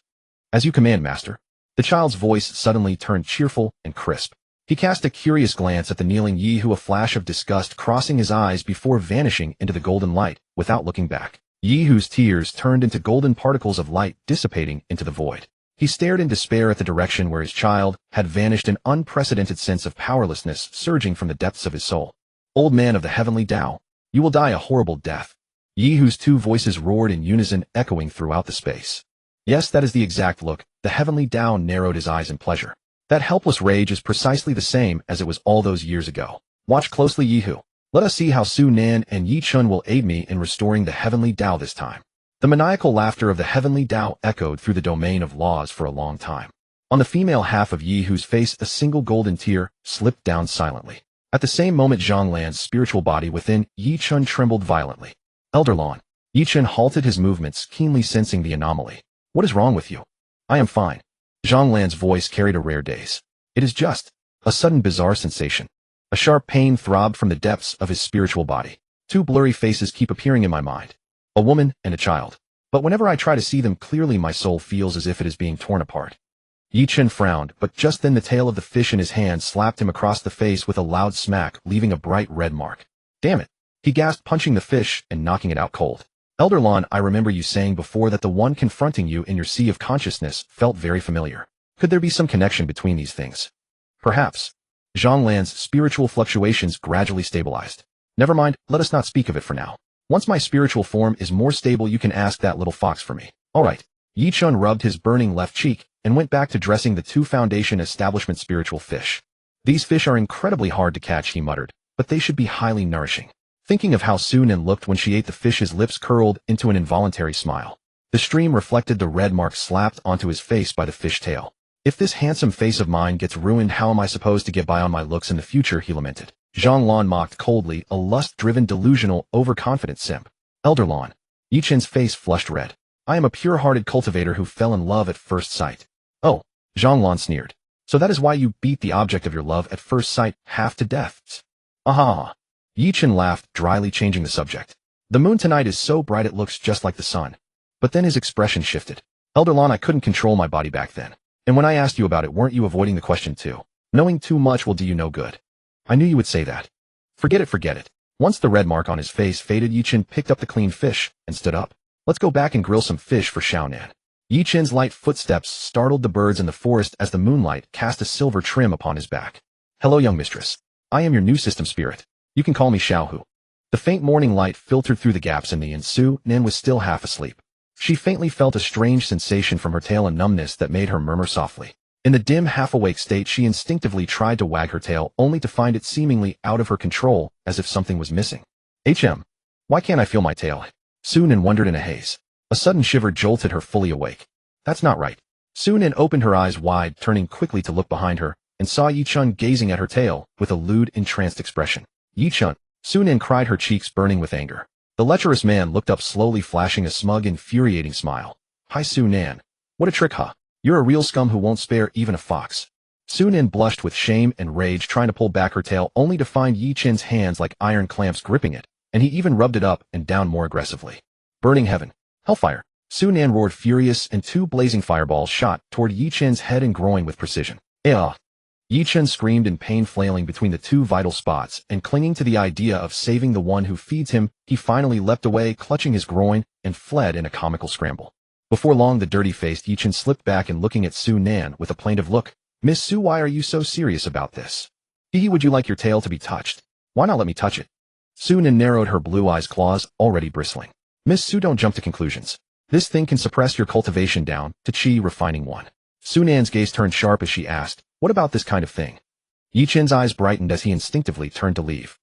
As you command, Master. The child's voice suddenly turned cheerful and crisp. He cast a curious glance at the kneeling Yi Hu, a flash of disgust crossing his eyes before vanishing into the golden light without looking back. Yi Hu's tears turned into golden particles of light dissipating into the void. He stared in despair at the direction where his child had vanished, an unprecedented sense of powerlessness surging from the depths of his soul. Old man of the heavenly Tao, you will die a horrible death. Yi Hu's two voices roared in unison, echoing throughout the space. Yes, that is the exact look. The heavenly Tao narrowed his eyes in pleasure. That helpless rage is precisely the same as it was all those years ago. Watch closely, Yi Hu. Let us see how Su Nan and Yi Chun will aid me in restoring the heavenly Tao this time. The maniacal laughter of the heavenly Tao echoed through the domain of laws for a long time. On the female half of Yi Hu's face, a single golden tear slipped down silently. At the same moment, Zhonglan's spiritual body within Yi Chun trembled violently. Elder Lan. Yi Chun halted his movements, keenly sensing the anomaly. What is wrong with you? I am fine. Zhonglan's voice carried a rare daze. It is just a sudden bizarre sensation. A sharp pain throbbed from the depths of his spiritual body. Two blurry faces keep appearing in my mind. A woman and a child. But whenever I try to see them clearly, my soul feels as if it is being torn apart. Yi Chen frowned, but just then the tail of the fish in his hand slapped him across the face with a loud smack, leaving a bright red mark. Damn it! He gasped, punching the fish and knocking it out cold. Elder Lon, I remember you saying before that the one confronting you in your sea of consciousness felt very familiar. Could there be some connection between these things? Perhaps. Zhang Lan's spiritual fluctuations gradually stabilized. Never mind, let us not speak of it for now. Once my spiritual form is more stable, you can ask that little fox for me. Alright. Yi Chen rubbed his burning left cheek and went back to dressing the 2 Foundation establishment spiritual fish. These fish are incredibly hard to catch, he muttered, but they should be highly nourishing. Thinking of how Sunan looked when she ate the fish, his lips curled into an involuntary smile. The stream reflected the red mark slapped onto his face by the fish tail. If this handsome face of mine gets ruined, how am I supposed to get by on my looks in the future, he lamented. Zhang Lan mocked coldly, a lust-driven, delusional, overconfident simp. Elder Lan. Yi Chen's face flushed red. I am a pure-hearted cultivator who fell in love at first sight. Oh, Zhang Lan sneered. So that is why you beat the object of your love at first sight half to death. Aha! Yi Chen laughed, dryly changing the subject. The moon tonight is so bright it looks just like the sun. But then his expression shifted. Elder Lan, I couldn't control my body back then. And when I asked you about it, weren't you avoiding the question too? Knowing too much will do you no good. I knew you would say that. Forget it. Once the red mark on his face faded, Yi Chen picked up the clean fish and stood up. Let's go back and grill some fish for Xiaonan. Yi Chen's light footsteps startled the birds in the forest as the moonlight cast a silver trim upon his back. Hello, young mistress. I am your new system spirit. You can call me Xiaohu. The faint morning light filtered through the gaps in the inn. Su-Nan was still half asleep. She faintly felt a strange sensation from her tail, a numbness that made her murmur softly. In the dim, half-awake state, she instinctively tried to wag her tail, only to find it seemingly out of her control, as if something was missing. Why can't I feel my tail? Su-Nan wondered in a haze. A sudden shiver jolted her, fully awake. That's not right. Su-Nan opened her eyes wide, turning quickly to look behind her, and saw Yi Chen gazing at her tail with a lewd, entranced expression. Yi Chen, Su-Nan cried, her cheeks burning with anger. The lecherous man looked up slowly, flashing a smug, infuriating smile. Hi, Su-Nan. What a trick, huh? You're a real scum who won't spare even a fox. Su-Nan blushed with shame and rage, trying to pull back her tail, only to find Yi Chen's hands like iron clamps gripping it, and he even rubbed it up and down more aggressively. Burning heaven. Hellfire. Su-Nan roared, furious, and 2 blazing fireballs shot toward Yi Chen's head and groin with precision. Yi Chen screamed in pain, flailing between the 2 vital spots, and clinging to the idea of saving the one who feeds him, he finally leapt away, clutching his groin, and fled in a comical scramble. Before long, the dirty-faced Yi Chen slipped back and looking at Su-Nan with a plaintive look. Miss Su, why are you so serious about this? Would you like your tail to be touched? Why not let me touch it? Su-Nan narrowed her blue eyes, claws already bristling. Miss Su, don't jump to conclusions. This thing can suppress your cultivation down to chi refining 1. Su-Nan's gaze turned sharp as she asked, what about this kind of thing? Yi Chen's eyes brightened as he instinctively turned to leave.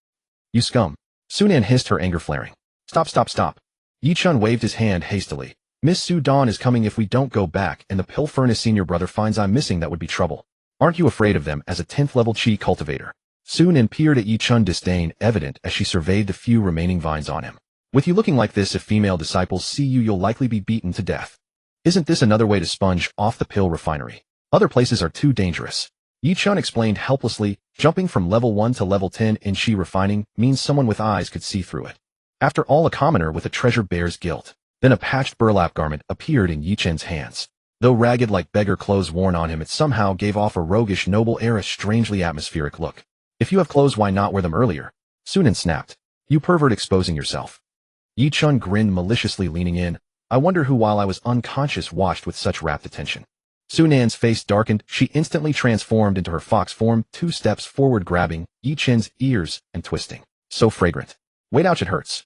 You scum. Su-Nan hissed, her anger flaring. Stop. Yi Chen waved his hand hastily. Miss Su, Dawn is coming. If we don't go back and the pill furnace senior brother finds I'm missing, that would be trouble. Aren't you afraid of them as a 10th level chi cultivator? Su-Nan peered at Yi Chen, disdain evident as she surveyed the few remaining vines on him. With you looking like this, if female disciples see you, you'll likely be beaten to death. Isn't this another way to sponge off the pill refinery? Other places are too dangerous. Yi Chen explained helplessly. Jumping from level 1 to level 10 in chi refining means someone with eyes could see through it. After all, a commoner with a treasure bears guilt. Then a patched burlap garment appeared in Yi Chen's hands. Though ragged like beggar clothes worn on him, it somehow gave off a roguish, noble air, a strangely atmospheric look. If you have clothes, why not wear them earlier? Su-Nan snapped. You pervert, exposing yourself. Yi Chen grinned maliciously, leaning in. I wonder who, while I was unconscious, watched with such rapt attention. Su-Nan's face darkened. She instantly transformed into her fox form, 2 steps forward, grabbing Yi Chen's ears and twisting. So fragrant. Wait, ouch, it hurts.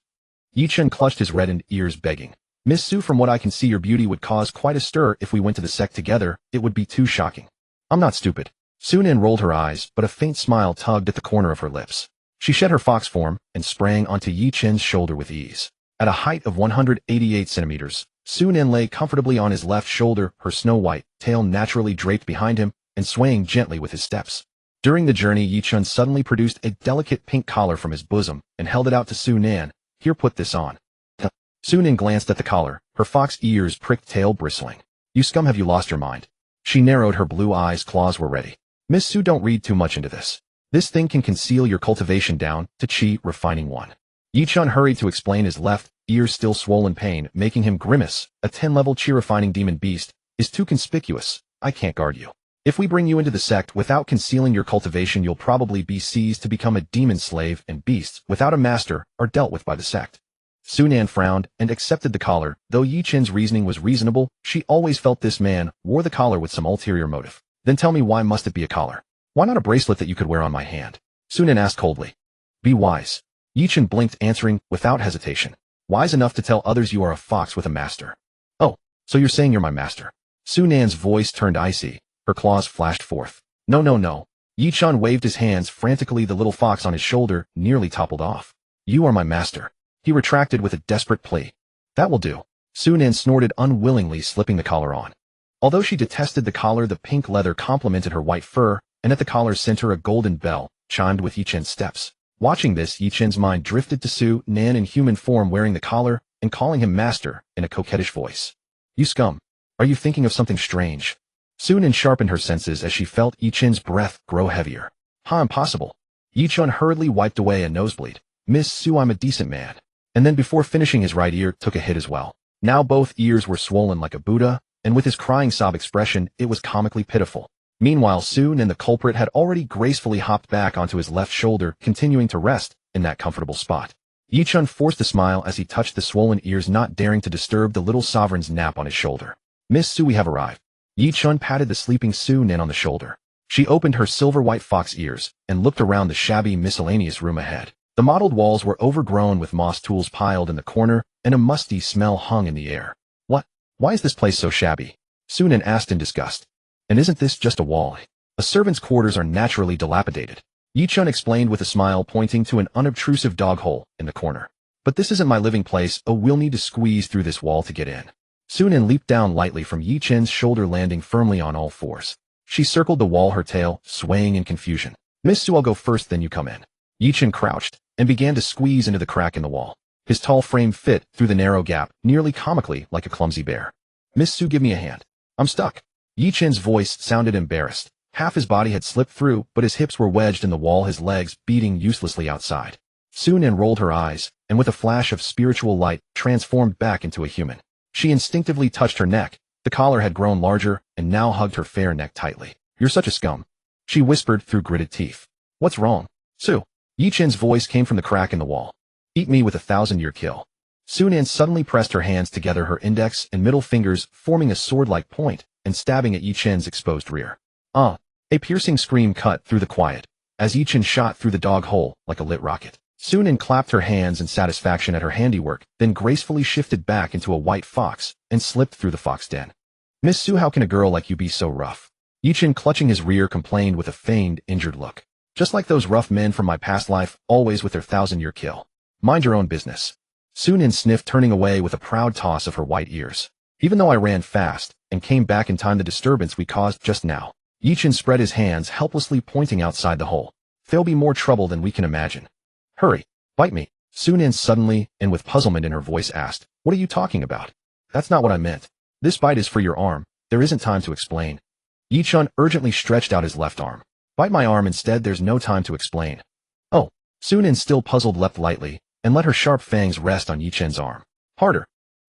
Yi Chen clutched his reddened ears, begging. Miss Su, from what I can see, your beauty would cause quite a stir. If we went to the sect together, it would be too shocking. I'm not stupid. Su-Nan rolled her eyes, but a faint smile tugged at the corner of her lips. She shed her fox form and sprang onto Yi Chen's shoulder with ease. At a height of 188 centimeters, Su-Nan lay comfortably on his left shoulder, her snow-white tail naturally draped behind him and swaying gently with his steps. During the journey, Yi Chen suddenly produced a delicate pink collar from his bosom and held it out to Su-Nan. Here, put this on. Su-Nan glanced at the collar, her fox ears pricked, tail bristling. You scum, have you lost your mind? She narrowed her blue eyes, claws were ready. Miss Su, don't read too much into this. This thing can conceal your cultivation down to chi refining 1. Yi Chen hurried to explain, his left ear still swollen, pain making him grimace. A 10-level chi refining demon beast is too conspicuous. I can't guard you. If we bring you into the sect without concealing your cultivation, you'll probably be seized to become a demon slave, and beasts without a master are dealt with by the sect. Sunan frowned and accepted the collar. Though Yi Chen's reasoning was reasonable, she always felt this man wore the collar with some ulterior motive. Then tell me, why must it be a collar? Why not a bracelet that you could wear on my hand? Sunan asked coldly. Be wise. Yi Chen blinked, answering without hesitation. Wise enough to tell others you are a fox with a master. Oh, so you're saying you're my master? Sunan's voice turned icy. Her claws flashed forth. No, no, no. Yi Chen waved his hands frantically. The little fox on his shoulder nearly toppled off. You are my master. He retracted with a desperate plea. That will do. Sunan snorted, unwillingly slipping the collar on. Although she detested the collar, the pink leather complemented her white fur, and at the collar's center a golden bell chimed with Yi Chen's steps. Watching this, Yi Chen's mind drifted to Sunan in human form wearing the collar and calling him master in a coquettish voice. You scum. Are you thinking of something strange? Sunan sharpened her senses as she felt Yi Chen's breath grow heavier. Impossible. Yi Chen hurriedly wiped away a nosebleed. Miss Su, I'm a decent man. And then before finishing, his right ear took a hit as well. Now both ears were swollen like a Buddha, and with his crying sob expression, it was comically pitiful. Meanwhile, Sunan, the culprit, had already gracefully hopped back onto his left shoulder, continuing to rest in that comfortable spot. Yi Chen forced a smile as he touched the swollen ears, not daring to disturb the little sovereign's nap on his shoulder. Miss Su, we have arrived. Yi Chen patted the sleeping Sunan on the shoulder. She opened her silver-white fox ears and looked around the shabby, miscellaneous room ahead. The mottled walls were overgrown with moss tools piled in the corner, and a musty smell hung in the air. What? Why is this place so shabby? Sunan asked in disgust. And isn't this just a wall? A servant's quarters are naturally dilapidated. Yi Chen explained with a smile, pointing to an unobtrusive dog hole in the corner. But this isn't my living place. Oh, we'll need to squeeze through this wall to get in. Sunan leaped down lightly from Yi Chen's shoulder, landing firmly on all fours. She circled the wall, her tail swaying in confusion. Miss Su, I'll go first, then you come in. Yi Chen crouched and began to squeeze into the crack in the wall. His tall frame fit through the narrow gap, nearly comically like a clumsy bear. Miss Su, give me a hand. I'm stuck. Yi Chen's voice sounded embarrassed. Half his body had slipped through, but his hips were wedged in the wall, his legs beating uselessly outside. Sunan rolled her eyes, and with a flash of spiritual light, transformed back into a human. She instinctively touched her neck. The collar had grown larger, and now hugged her fair neck tightly. You're such a scum, she whispered through gritted teeth. What's wrong? Su. Yi Chen's voice came from the crack in the wall. Eat me with 1,000-year kill. Sunan suddenly pressed her hands together, her index and middle fingers forming a sword-like point, and stabbing at Yi Chen's exposed rear. A piercing scream cut through the quiet, as Yi Chen shot through the dog hole like a lit rocket. Sunan clapped her hands in satisfaction at her handiwork, then gracefully shifted back into a white fox, and slipped through the fox den. Miss Su, how can a girl like you be so rough? Yi Chen, clutching his rear, complained with a feigned, injured look. Just like those rough men from my past life, always with their 1,000-year kill. Mind your own business. Sunan sniffed, turning away with a proud toss of her white ears. Even though I ran fast, and came back in time, the disturbance we caused just now. Yi Chen spread his hands, helplessly pointing outside the hole. There'll be more trouble than we can imagine. Hurry, bite me. Sunan suddenly, and with puzzlement in her voice, asked, What are you talking about? That's not what I meant. This bite is for your arm. There isn't time to explain. Yi Chen urgently stretched out his left arm. Bite my arm instead, there's no time to explain. Oh. Sunan, still puzzled, leapt lightly, and let her sharp fangs rest on Yi Chen's arm. Harder.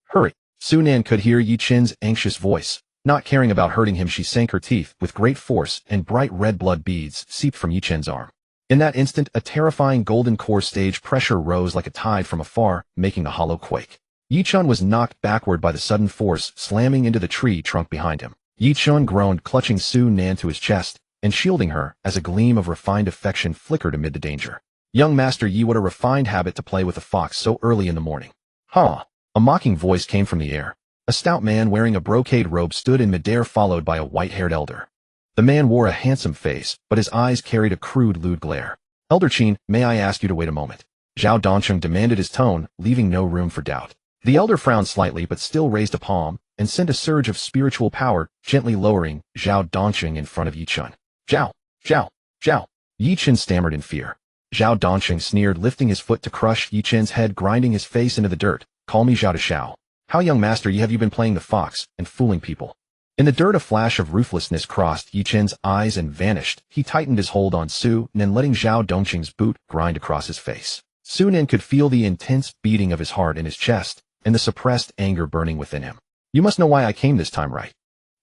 Hurry. Sunan could hear Yi Chen's anxious voice. Not caring about hurting him, she sank her teeth with great force, and bright red blood beads seeped from Yi Chen's arm. In that instant, a terrifying golden core stage pressure rose like a tide from afar, making the hollow quake. Yi Chen was knocked backward by the sudden force, slamming into the tree trunk behind him. Yi Chen groaned, clutching Sunan to his chest, and shielding her as a gleam of refined affection flickered amid the danger. Young Master Yi, what a refined habit to play with a fox so early in the morning. Ha! A mocking voice came from the air. A stout man wearing a brocade robe stood in midair, followed by a white-haired elder. The man wore a handsome face, but his eyes carried a crude, lewd glare. Elder Qin, may I ask you to wait a moment? Zhao Dongcheng demanded, his tone leaving no room for doubt. The elder frowned slightly, but still raised a palm, and sent a surge of spiritual power, gently lowering Zhao Dongcheng in front of Yi Chen. Zhao! Zhao! Zhao! Yi Chen stammered in fear. Zhao Dongcheng sneered, lifting his foot to crush Yi Chen's head, grinding his face into the dirt. Call me Zhao Shao. How, young master, have you been playing the fox and fooling people? In the dirt, a flash of ruthlessness crossed Yi Chen's eyes and vanished. He tightened his hold on Sunan, letting Zhao Dongcheng's boot grind across his face. Sunan could feel the intense beating of his heart in his chest, and the suppressed anger burning within him. You must know why I came this time, right?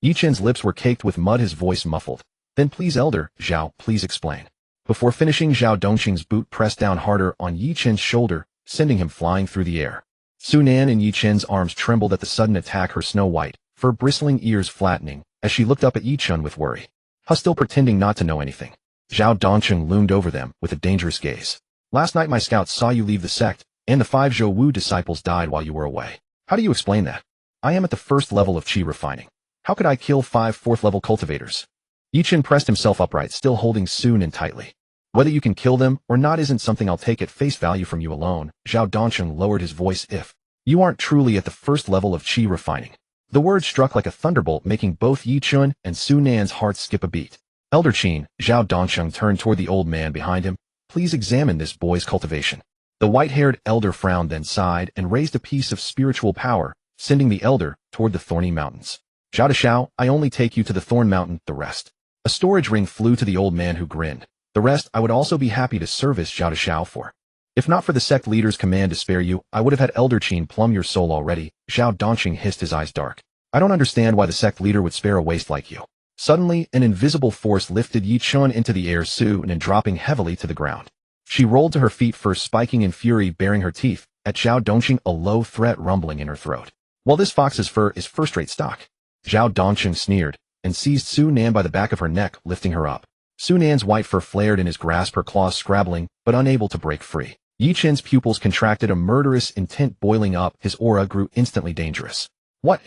Yi Chen's lips were caked with mud, his voice muffled. Then please Elder, Zhao, please explain. Before finishing, Zhao Dongqing's boot pressed down harder on Yi Chen's shoulder, sending him flying through the air. Su Nan and Yi Chen's arms trembled at the sudden attack, her snow-white, fur-bristling ears flattening, as she looked up at Yi Chen with worry. Still pretending not to know anything. Zhao Dongqing loomed over them with a dangerous gaze. Last night my scouts saw you leave the sect, and the 5 Zhou Wu disciples died while you were away. How do you explain that? I am at the first level of qi refining. How could I kill 5 fourth-level cultivators? Yi Chen pressed himself upright, still holding Su Nan tightly. Whether you can kill them or not isn't something I'll take at face value from you alone. Zhao Dongqing lowered his voice. If you aren't truly at the first level of qi refining. The word struck like a thunderbolt, making both Yi Chen and Su Nan's hearts skip a beat. Elder Qin, Zhao Dongqing turned toward the old man behind him. Please examine this boy's cultivation. The white-haired elder frowned, then sighed and raised a piece of spiritual power, sending the elder toward the thorny mountains. Zhao Deshao, I only take you to the thorn mountain, the rest. A storage ring flew to the old man, who grinned. The rest I would also be happy to service Zhao Deshao for. If not for the sect leader's command to spare you, I would have had Elder Qin plumb your soul already. Zhao Dongqing hissed, his eyes dark. I don't understand why the sect leader would spare a waste like you. Suddenly, an invisible force lifted Yi Chen into the air, Su Nan dropping heavily to the ground. She rolled to her feet, first spiking in fury, baring her teeth at Zhao Dongqing, a low threat rumbling in her throat. Well, this fox's fur is first-rate stock. Zhao Dongqing sneered and seized Su Nan by the back of her neck, lifting her up. Su Nan's white fur flared in his grasp, her claws scrabbling, but unable to break free. Yi Chen's pupils contracted, a murderous intent boiling up. His aura grew instantly dangerous. What?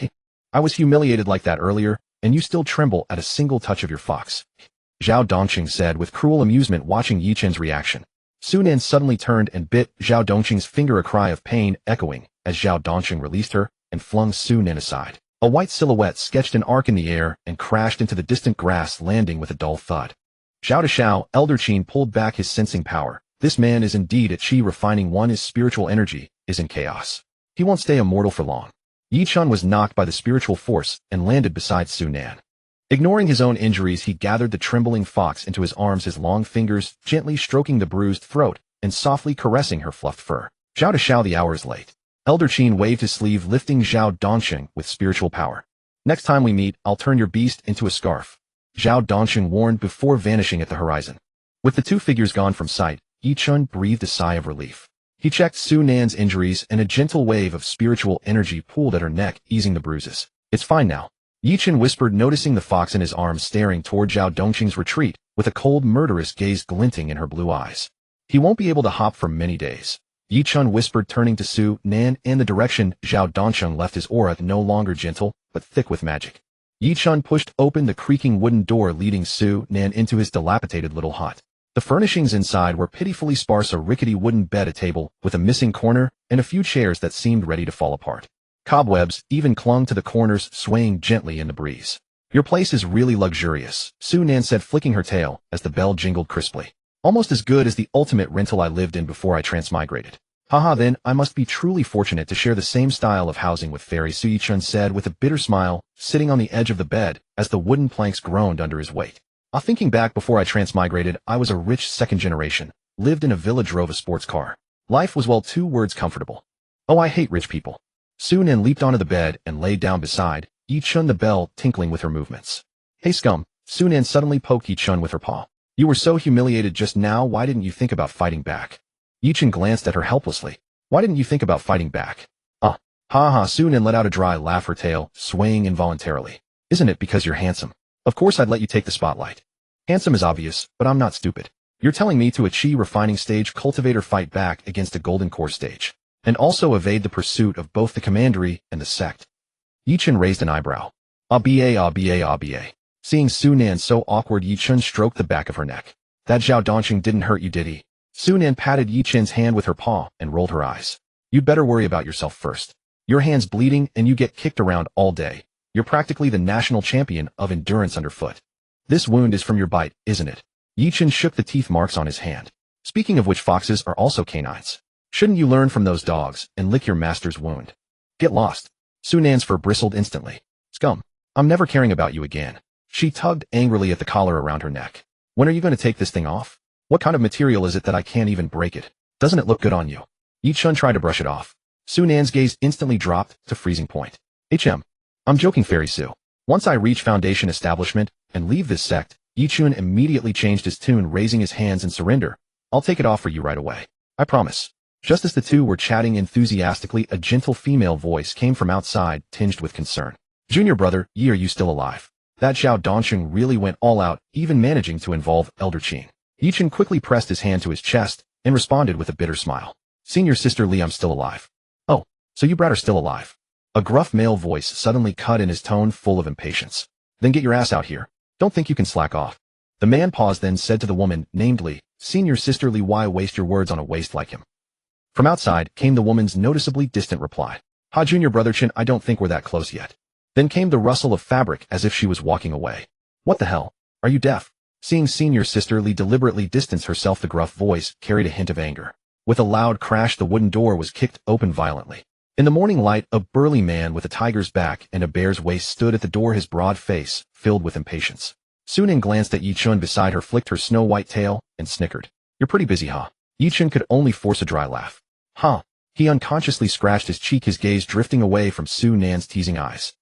I was humiliated like that earlier, and you still tremble at a single touch of your fox. Zhao Dongqing said with cruel amusement, watching Yi Chen's reaction. Su Nan suddenly turned and bit Zhao Dongqing's finger, a cry of pain echoing as Zhao Dongqing released her and flung Su Nan aside. A white silhouette sketched an arc in the air and crashed into the distant grass, landing with a dull thud. Zhao Deshao, Elder Qin pulled back his sensing power. This man is indeed a qi refining one. His spiritual energy is in chaos. He won't stay immortal for long. Yi Chen was knocked by the spiritual force and landed beside Su Nan. Ignoring his own injuries, he gathered the trembling fox into his arms, his long fingers gently stroking the bruised throat and softly caressing her fluffed fur. Zhao Deshao, the hour is late. Elder Qin waved his sleeve, lifting Zhao Dongqing with spiritual power. Next time we meet, I'll turn your beast into a scarf. Zhao Dongqing warned before vanishing at the horizon. With the two figures gone from sight, Yi Chen breathed a sigh of relief. He checked Su Nan's injuries, and a gentle wave of spiritual energy pooled at her neck, easing the bruises. It's fine now. Yi Chen whispered, noticing the fox in his arms staring toward Zhao Dongqing's retreat, with a cold, murderous gaze glinting in her blue eyes. He won't be able to hop for many days. Yi Chen whispered, turning to Su Nan in the direction Zhao Dongqing left, his aura no longer gentle, but thick with magic. Yi Chen pushed open the creaking wooden door, leading Su Nan into his dilapidated little hut. The furnishings inside were pitifully sparse: a rickety wooden bed, a table with a missing corner, and a few chairs that seemed ready to fall apart. Cobwebs even clung to the corners, swaying gently in the breeze. Your place is really luxurious, Su Nan said, flicking her tail as the bell jingled crisply. Almost as good as the ultimate rental I lived in before I transmigrated. Haha, then I must be truly fortunate to share the same style of housing with fairies, Yi Chen said with a bitter smile, sitting on the edge of the bed as the wooden planks groaned under his weight. Thinking back, before I transmigrated, I was a rich second generation, lived in a villa, drove a sports car. Life was, well, 2 words, comfortable. Oh, I hate rich people. Su Nan leaped onto the bed and laid down beside Yi Chen, the bell tinkling with her movements. Hey scum, Su Nan suddenly poked Yi Chen with her paw. You were so humiliated just now, why didn't you think about fighting back? Yi Chen glanced at her helplessly. Why didn't you think about fighting back? Ha ha, Su Nan let out a dry laugh, her tail swaying involuntarily. Isn't it because you're handsome? Of course I'd let you take the spotlight. Handsome is obvious, but I'm not stupid. You're telling me to a qi refining stage cultivator fight back against a golden core stage, and also evade the pursuit of both the commandery and the sect? Yi Chen raised an eyebrow. Ah ba. Seeing Su Nan so awkward, Yi Chen stroked the back of her neck. That Zhao Dongqing didn't hurt you, did he? Su Nan patted Yi Chen's hand with her paw and rolled her eyes. You'd better worry about yourself first. Your hand's bleeding and you get kicked around all day. You're practically the national champion of endurance underfoot. This wound is from your bite, isn't it? Yi Chen shook the teeth marks on his hand. Speaking of which, foxes are also canines. Shouldn't you learn from those dogs and lick your master's wound? Get lost. Su Nan's fur bristled instantly. Scum. I'm never caring about you again. She tugged angrily at the collar around her neck. When are you going to take this thing off? What kind of material is it that I can't even break it? Doesn't it look good on you? Yi Chen tried to brush it off. Su Nan's gaze instantly dropped to freezing point. I'm joking, Fairy Su. Once I reach Foundation Establishment and leave this sect, Yichun immediately changed his tune, raising his hands in surrender. I'll take it off for you right away. I promise. Just as the two were chatting enthusiastically, a gentle female voice came from outside, tinged with concern. Junior brother, Yi, are you still alive? That Xiao Donsheng really went all out, even managing to involve Elder Qin. Yichun quickly pressed his hand to his chest and responded with a bitter smile. Senior sister Li, I'm still alive. Oh, so you brat are still alive. A gruff male voice suddenly cut in, his tone full of impatience. Then get your ass out here. Don't think you can slack off. The man paused, then said to the woman named Li, Senior sister Li, why waste your words on a waste like him? From outside came the woman's noticeably distant reply. Ha, Junior brother Qin, I don't think we're that close yet. Then came the rustle of fabric as if she was walking away. What the hell? Are you deaf? Seeing Senior sister Li deliberately distance herself, the gruff voice carried a hint of anger. With a loud crash, the wooden door was kicked open violently. In the morning light, a burly man with a tiger's back and a bear's waist stood at the door, his broad face filled with impatience. Sunan glanced at Yichun beside her, flicked her snow-white tail, and snickered. You're pretty busy, huh? Yichun could only force a dry laugh. Huh. He unconsciously scratched his cheek, his gaze drifting away from Su Nan's teasing eyes.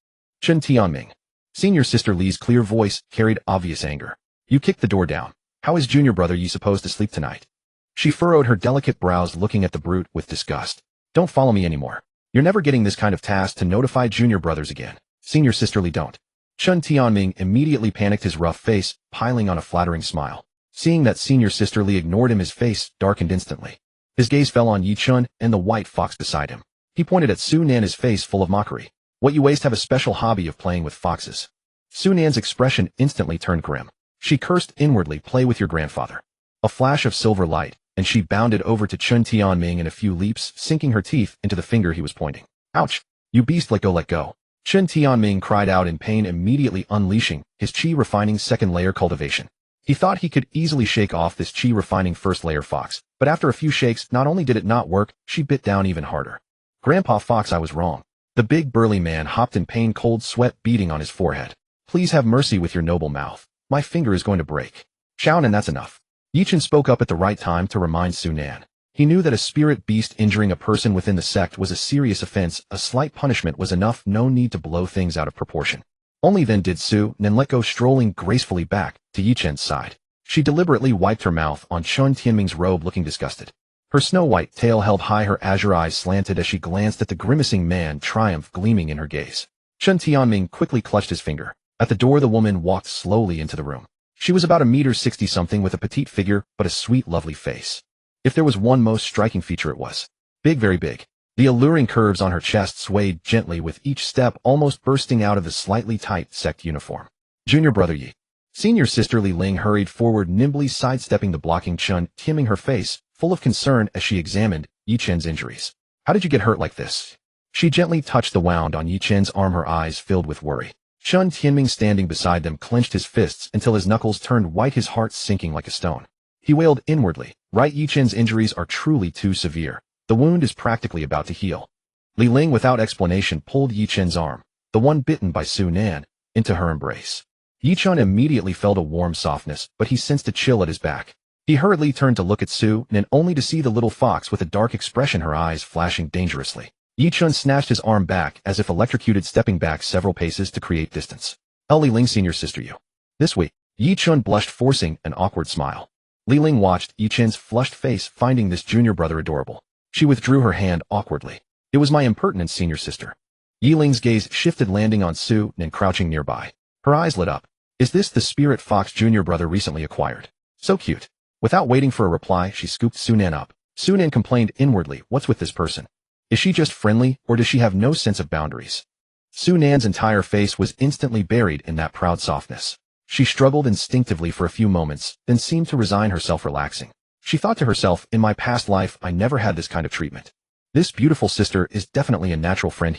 Chen Tianming. Senior sister Li's clear voice carried obvious anger. You kicked the door down. How is Junior brother Yi supposed to sleep tonight? She furrowed her delicate brows, looking at the brute with disgust. Don't follow me anymore. You're never getting this kind of task to notify junior brothers again. Senior sister Li, don't. Chen Tianming immediately panicked, his rough face piling on a flattering smile. Seeing that Senior sister Li ignored him, his face darkened instantly. His gaze fell on Yichun and the white fox beside him. He pointed at Su Nan, his face full of mockery. What you waste have a special hobby of playing with foxes. Su Nan's expression instantly turned grim. She cursed inwardly, play with your grandfather. A flash of silver light, and she bounded over to Chen Tianming in a few leaps, sinking her teeth into the finger he was pointing. Ouch! You beast, let go, let go. Chen Tianming cried out in pain, immediately unleashing his chi-refining second-layer cultivation. He thought he could easily shake off this chi-refining first-layer fox, but after a few shakes, not only did it not work, she bit down even harder. Grandpa Fox, I was wrong. The big burly man hopped in pain, cold sweat beading on his forehead. Please have mercy with your noble mouth. My finger is going to break. Xiaonan, that's enough. Yichun spoke up at the right time to remind Su Nan. He knew that a spirit beast injuring a person within the sect was a serious offense. A slight punishment was enough, no need to blow things out of proportion. Only then did Su Nan let go, strolling gracefully back to Yichun's side. She deliberately wiped her mouth on Chen Tianming's robe, looking disgusted. Her snow-white tail held high, her azure eyes slanted as she glanced at the grimacing man, triumph gleaming in her gaze. Chen Tianming quickly clutched his finger. At the door, the woman walked slowly into the room. She was about 1.60-something with a petite figure, but a sweet, lovely face. If there was one most striking feature, it was big, very big. The alluring curves on her chest swayed gently with each step, almost bursting out of the slightly tight sect uniform. Junior brother Yi. Senior sister Li Ling hurried forward, nimbly sidestepping the blocking Chen, timming her face, full of concern as she examined Yi Chen's injuries. How did you get hurt like this? She gently touched the wound on Yi Chen's arm, her eyes filled with worry. Chen Tianming, standing beside them, clenched his fists until his knuckles turned white, his heart sinking like a stone. He wailed inwardly, right, Yi Chen's injuries are truly too severe. The wound is practically about to heal. Li Ling, without explanation, pulled Yi Chen's arm, the one bitten by Su Nan, into her embrace. Yi Chen immediately felt a warm softness, but he sensed a chill at his back. He hurriedly turned to look at Su Nan, only to see the little fox with a dark expression, her eyes flashing dangerously. Yi Chen snatched his arm back as if electrocuted, stepping back several paces to create distance. Li Ling, senior sister, you. This week, Yi Chen blushed, forcing an awkward smile. Li Ling watched Yi Chen's flushed face, finding this junior brother adorable. She withdrew her hand awkwardly. It was my impertinence, senior sister. Yi Ling's gaze shifted, landing on Su Nan crouching nearby. Her eyes lit up. Is this the spirit fox junior brother recently acquired? So cute. Without waiting for a reply, she scooped Su Nan up. Su Nan complained inwardly, what's with this person? Is she just friendly, or does she have no sense of boundaries? Su Nan's entire face was instantly buried in that proud softness. She struggled instinctively for a few moments, then seemed to resign herself, relaxing. She thought to herself, in my past life, I never had this kind of treatment. This beautiful sister is definitely a natural friend.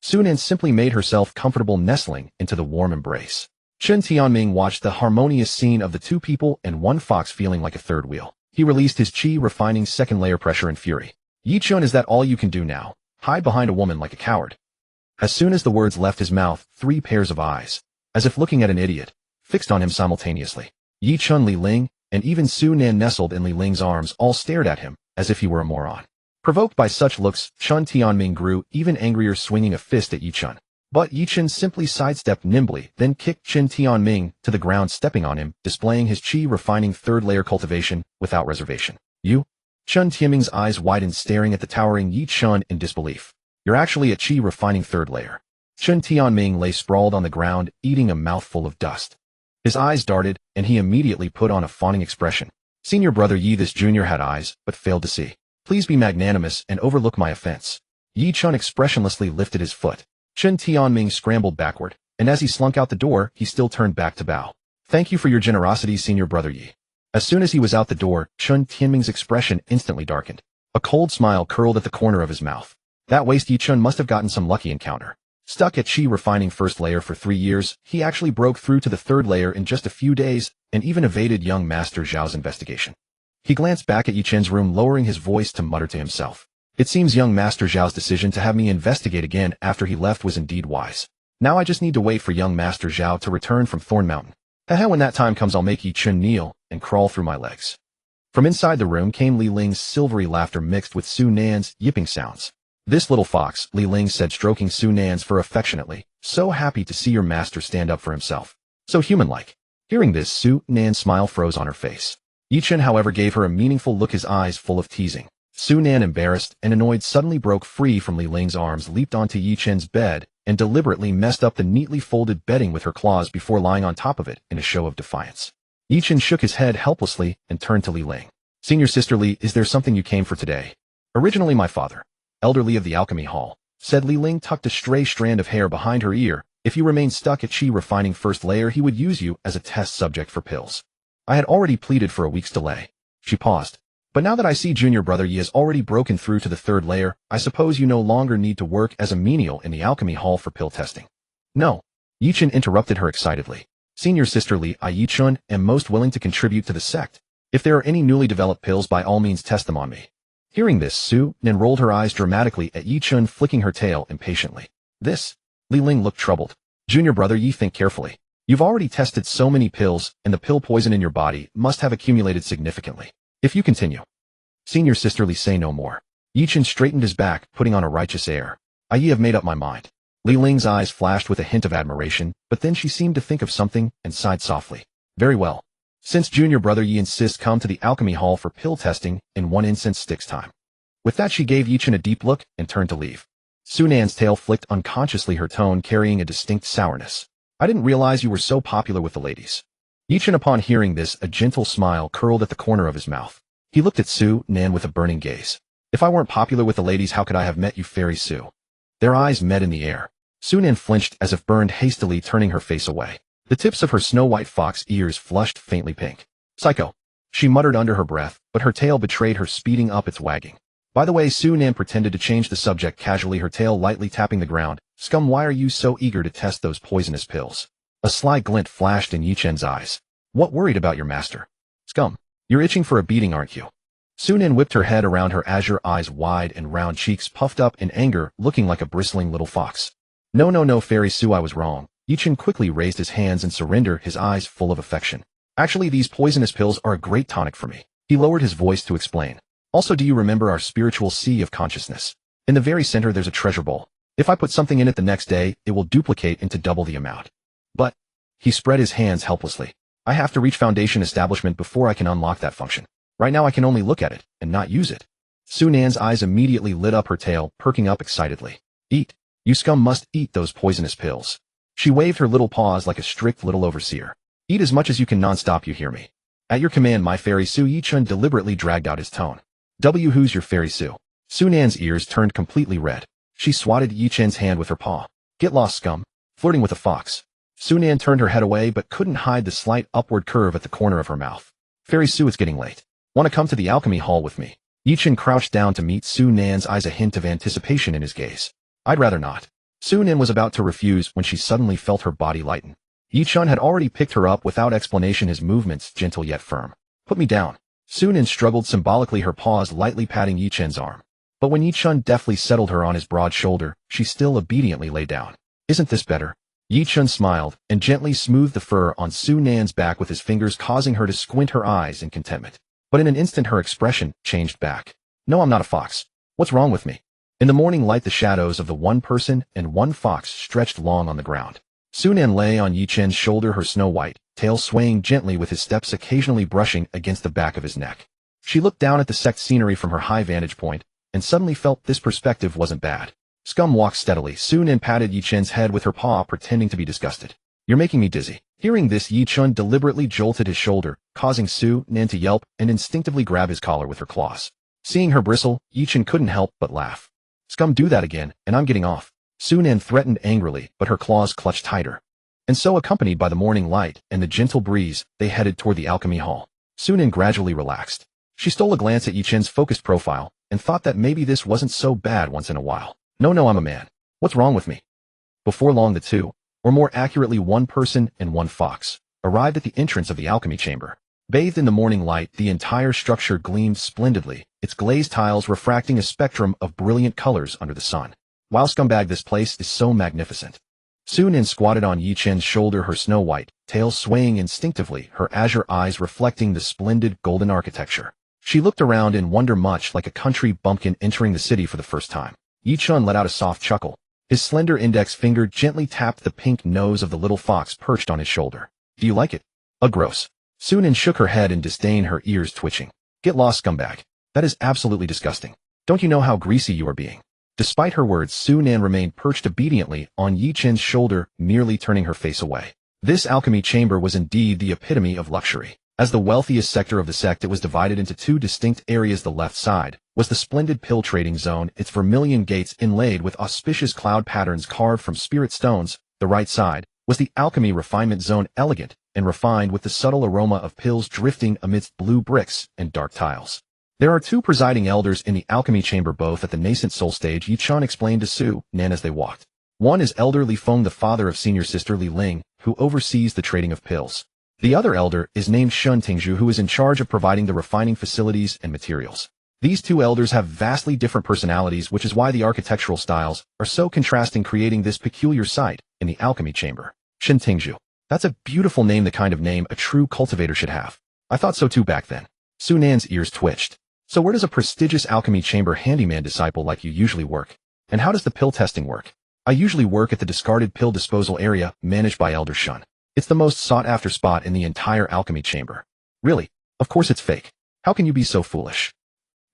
Su Nan simply made herself comfortable, nestling into the warm embrace. Chen Tianming watched the harmonious scene of the two people and one fox, feeling like a third wheel. He released his chi, refining second-layer pressure and fury. Yi Chen, is that all you can do now? Hide behind a woman like a coward? As soon as the words left his mouth, 3 pairs of eyes, as if looking at an idiot, fixed on him simultaneously. Yi Chen, Li Ling, and even Su Nan, nestled in Li Ling's arms, all stared at him as if he were a moron. Provoked by such looks, Chen Tianming grew even angrier, swinging a fist at Yi Chen. But Yi Chen simply sidestepped nimbly, then kicked Chen Tianming to the ground, stepping on him, displaying his chi refining third-layer cultivation without reservation. You? Chen Tianming's eyes widened, staring at the towering Yi Chen in disbelief. You're actually a chi refining third layer. Chen Tianming lay sprawled on the ground, eating a mouthful of dust. His eyes darted, and he immediately put on a fawning expression. Senior brother Yi, this junior had eyes, but failed to see. Please be magnanimous and overlook my offense. Yi Chen expressionlessly lifted his foot. Chen Tianming scrambled backward, and as he slunk out the door, he still turned back to bow. Thank you for your generosity, senior brother Yi. As soon as he was out the door, Chen Tianming's expression instantly darkened. A cold smile curled at the corner of his mouth. That waste Yi Chen must have gotten some lucky encounter. Stuck at chi refining first layer for 3 years, he actually broke through to the third layer in just a few days, and even evaded young Master Zhao's investigation. He glanced back at Yi Chen's room, lowering his voice to mutter to himself. It seems young Master Zhao's decision to have me investigate again after he left was indeed wise. Now I just need to wait for young Master Zhao to return from Thorn Mountain. Haha, when that time comes I'll make Yi Chen kneel and crawl through my legs. From inside the room came Li Ling's silvery laughter mixed with Su Nan's yipping sounds. This little fox, Li Ling said, stroking Su Nan's fur affectionately. So happy to see your master stand up for himself. So human-like. Hearing this, Su Nan's smile froze on her face. Yi Chen, however, gave her a meaningful look, his eyes full of teasing. Su Nan, embarrassed and annoyed, suddenly broke free from Li Ling's arms, leaped onto Yi Chen's bed, and deliberately messed up the neatly folded bedding with her claws before lying on top of it in a show of defiance. Yi Chen shook his head helplessly and turned to Li Ling. Senior sister Li, is there something you came for today? Originally my father, elderly of the alchemy hall, said. Li Ling tucked a stray strand of hair behind her ear. If you remain stuck at chi refining first layer, he would use you as a test subject for pills. I had already pleaded for a week's delay. She paused. But now that I see junior brother Yi has already broken through to the third layer, I suppose you no longer need to work as a menial in the alchemy hall for pill testing. No. Yi Chen interrupted her excitedly. Senior sister Li, I Yi Chen am most willing to contribute to the sect. If there are any newly developed pills, by all means test them on me. Hearing this, Su Nan rolled her eyes dramatically at Yi Chen, flicking her tail impatiently. This? Li Ling looked troubled. Junior brother Yi, think carefully. You've already tested so many pills, and the pill poison in your body must have accumulated significantly. If you continue. Senior sister Li, say no more. Yi Chen straightened his back, putting on a righteous air. I have made up my mind. Li Ling's eyes flashed with a hint of admiration, but then she seemed to think of something and sighed softly. Very well. Since junior brother Yi insists, come to the alchemy hall for pill testing in 1 incense sticks time. With that, she gave Yi Chen a deep look and turned to leave. Su Nan's tail flicked unconsciously, her tone carrying a distinct sourness. I didn't realize you were so popular with the ladies. Yi Chen, upon hearing this, a gentle smile curled at the corner of his mouth. He looked at Su Nan with a burning gaze. If I weren't popular with the ladies, how could I have met you, Fairy Su? Their eyes met in the air. Su Nan flinched as if burned, hastily turning her face away. The tips of her snow-white fox ears flushed faintly pink. Psycho. She muttered under her breath, but her tail betrayed her, speeding up its wagging. By the way, Su Nan pretended to change the subject casually, her tail lightly tapping the ground. Scum, why are you so eager to test those poisonous pills? A sly glint flashed in Yi Chen's eyes. What, worried about your master? Scum. You're itching for a beating, aren't you? Su Nan whipped her head around, her azure eyes wide and round cheeks puffed up in anger, looking like a bristling little fox. No, Fairy Su, I was wrong. Yi Chen quickly raised his hands in surrender, his eyes full of affection. Actually, these poisonous pills are a great tonic for me. He lowered his voice to explain. Also, do you remember our spiritual sea of consciousness? In the very center there's a treasure bowl. If I put something in it the next day, it will duplicate into double the amount. But, he spread his hands helplessly. I have to reach Foundation Establishment before I can unlock that function. Right now I can only look at it, and not use it. Su Nan's eyes immediately lit up, her tail perking up excitedly. Eat. You scum must eat those poisonous pills. She waved her little paws like a strict little overseer. Eat as much as you can non-stop, you hear me? At your command, my Fairy Su. Yi Chen deliberately dragged out his tone. Who's your Fairy Su? Su Nan's ears turned completely red. She swatted Yi Chen's hand with her paw. Get lost, scum. Flirting with a fox. Su Nan turned her head away but couldn't hide the slight upward curve at the corner of her mouth. Fairy Su, it's getting late. Want to come to the alchemy hall with me? Yi Chen crouched down to meet Su Nan's eyes, a hint of anticipation in his gaze. I'd rather not. Su Nan was about to refuse when she suddenly felt her body lighten. Yi Chen had already picked her up without explanation, his movements gentle yet firm. Put me down. Su Nan struggled symbolically, her paws lightly patting Yi Chen's arm. But when Yi Chen deftly settled her on his broad shoulder, she still obediently lay down. Isn't this better? Yi Chen smiled and gently smoothed the fur on Su Nan's back with his fingers, causing her to squint her eyes in contentment. But in an instant her expression changed back. No, I'm not a fox. What's wrong with me? In the morning light, the shadows of the one person and one fox stretched long on the ground. Sunan lay on Yi Chen's shoulder, her snow-white tail swaying gently with his steps occasionally brushing against the back of his neck. She looked down at the sect scenery from her high vantage point, and suddenly felt this perspective wasn't bad. Scum walked steadily. Sunan patted Yi Chen's head with her paw, pretending to be disgusted. You're making me dizzy. Hearing this, Yi Chen deliberately jolted his shoulder, causing Sunan to yelp and instinctively grab his collar with her claws. Seeing her bristle, Yi Chen couldn't help but laugh. Scum, do that again, and I'm getting off. Sunan threatened angrily, but her claws clutched tighter. And so, accompanied by the morning light and the gentle breeze, they headed toward the alchemy hall. Sunan gradually relaxed. She stole a glance at Yi Chen's focused profile, and thought that maybe this wasn't so bad once in a while. No, I'm a man. What's wrong with me? Before long, the two, or more accurately one person and one fox, arrived at the entrance of the alchemy chamber. Bathed in the morning light, the entire structure gleamed splendidly, its glazed tiles refracting a spectrum of brilliant colors under the sun. Wow, scumbag, this place is so magnificent. Sunan squatted on Yi Chen's shoulder, her snow-white tail swaying instinctively, her azure eyes reflecting the splendid golden architecture. She looked around in wonder, much like a country bumpkin entering the city for the first time. Yi Chen let out a soft chuckle. His slender index finger gently tapped the pink nose of the little fox perched on his shoulder. Do you like it? Gross. Sunan shook her head in disdain, her ears twitching. Get lost, scumbag. That is absolutely disgusting. Don't you know how greasy you are being? Despite her words, Sunan remained perched obediently on Yi Chen's shoulder, merely turning her face away. This alchemy chamber was indeed the epitome of luxury. As the wealthiest sector of the sect, it was divided into two distinct areas. The left side was the splendid pill trading zone, its vermilion gates inlaid with auspicious cloud patterns carved from spirit stones. The right side was the alchemy refinement zone, elegant and refined with the subtle aroma of pills drifting amidst blue bricks and dark tiles. There are two presiding elders in the alchemy chamber, both at the nascent soul stage, Yi Chen explained to Sunan as they walked. One is Elder Li Feng, the father of senior sister Li Ling, who oversees the trading of pills. The other elder is named Shun Tingzhu, who is in charge of providing the refining facilities and materials. These two elders have vastly different personalities, which is why the architectural styles are so contrasting, creating this peculiar sight in the alchemy chamber. Shun Tingzhu. That's a beautiful name, the kind of name a true cultivator should have. I thought so too back then. Sunan's ears twitched. So where does a prestigious alchemy chamber handyman disciple like you usually work? And how does the pill testing work? I usually work at the discarded pill disposal area managed by Elder Shun. It's the most sought-after spot in the entire alchemy chamber. Really? Of course it's fake. How can you be so foolish?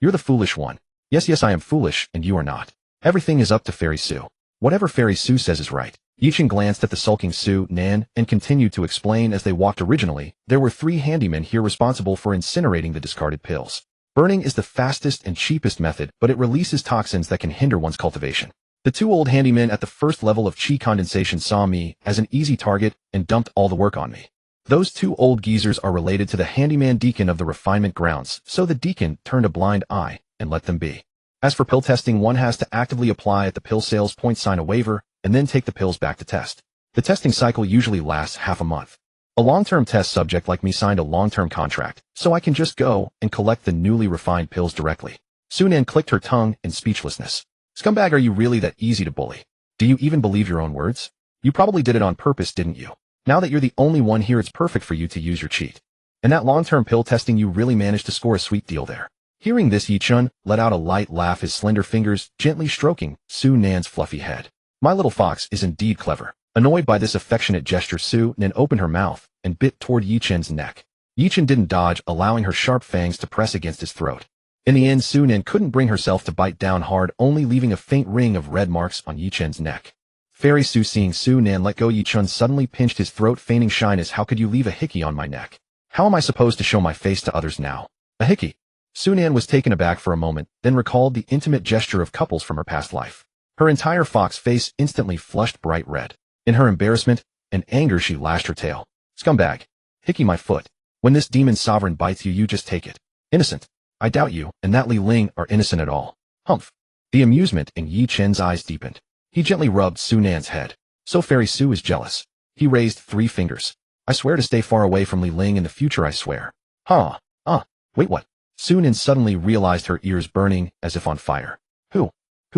You're the foolish one. Yes, I am foolish, and you are not. Everything is up to Fairy Sue. Whatever Fairy Sue says is right. Yi Chen glanced at the sulking Sunan and continued to explain as they walked. Originally, there were 3 handymen here responsible for incinerating the discarded pills. Burning is the fastest and cheapest method, but it releases toxins that can hinder one's cultivation. The 2 old handymen at the first level of chi condensation saw me as an easy target and dumped all the work on me. Those 2 old geezers are related to the handyman deacon of the refinement grounds, so the deacon turned a blind eye and let them be. As for pill testing, one has to actively apply at the pill sales point, sign a waiver, and then take the pills back to test. The testing cycle usually lasts half a month. A long-term test subject like me signed a long-term contract, so I can just go and collect the newly refined pills directly. Sunan clicked her tongue in speechlessness. Scumbag, are you really that easy to bully? Do you even believe your own words? You probably did it on purpose, didn't you? Now that you're the only one here, it's perfect for you to use your cheat. And that long-term pill testing, you really managed to score a sweet deal there. Hearing this, Yi Chen let out a light laugh, his slender fingers gently stroking Sunan's fluffy head. My little fox is indeed clever. Annoyed by this affectionate gesture, Sunan opened her mouth and bit toward Yi Chen's neck. Yi Chen didn't dodge, allowing her sharp fangs to press against his throat. In the end, Sunan couldn't bring herself to bite down hard, only leaving a faint ring of red marks on Yi Chen's neck. Fairy Sue, seeing Sunan let go, Yi Chen suddenly pinched his throat, feigning shyness. How could you leave a hickey on my neck? How am I supposed to show my face to others now? A hickey? Sunan was taken aback for a moment, then recalled the intimate gesture of couples from her past life. Her entire fox face instantly flushed bright red. In her embarrassment and anger, she lashed her tail. Scumbag. Hickey my foot. When this demon sovereign bites you, you just take it. Innocent. I doubt you and that Li Ling are innocent at all. Humph. The amusement in Yi Chen's eyes deepened. He gently rubbed Sunan's head. So Fairy Sue is jealous. He raised 3 fingers. I swear to stay far away from Li Ling in the future, I swear. Wait, what? Sunan suddenly realized, her ears burning as if on fire. Who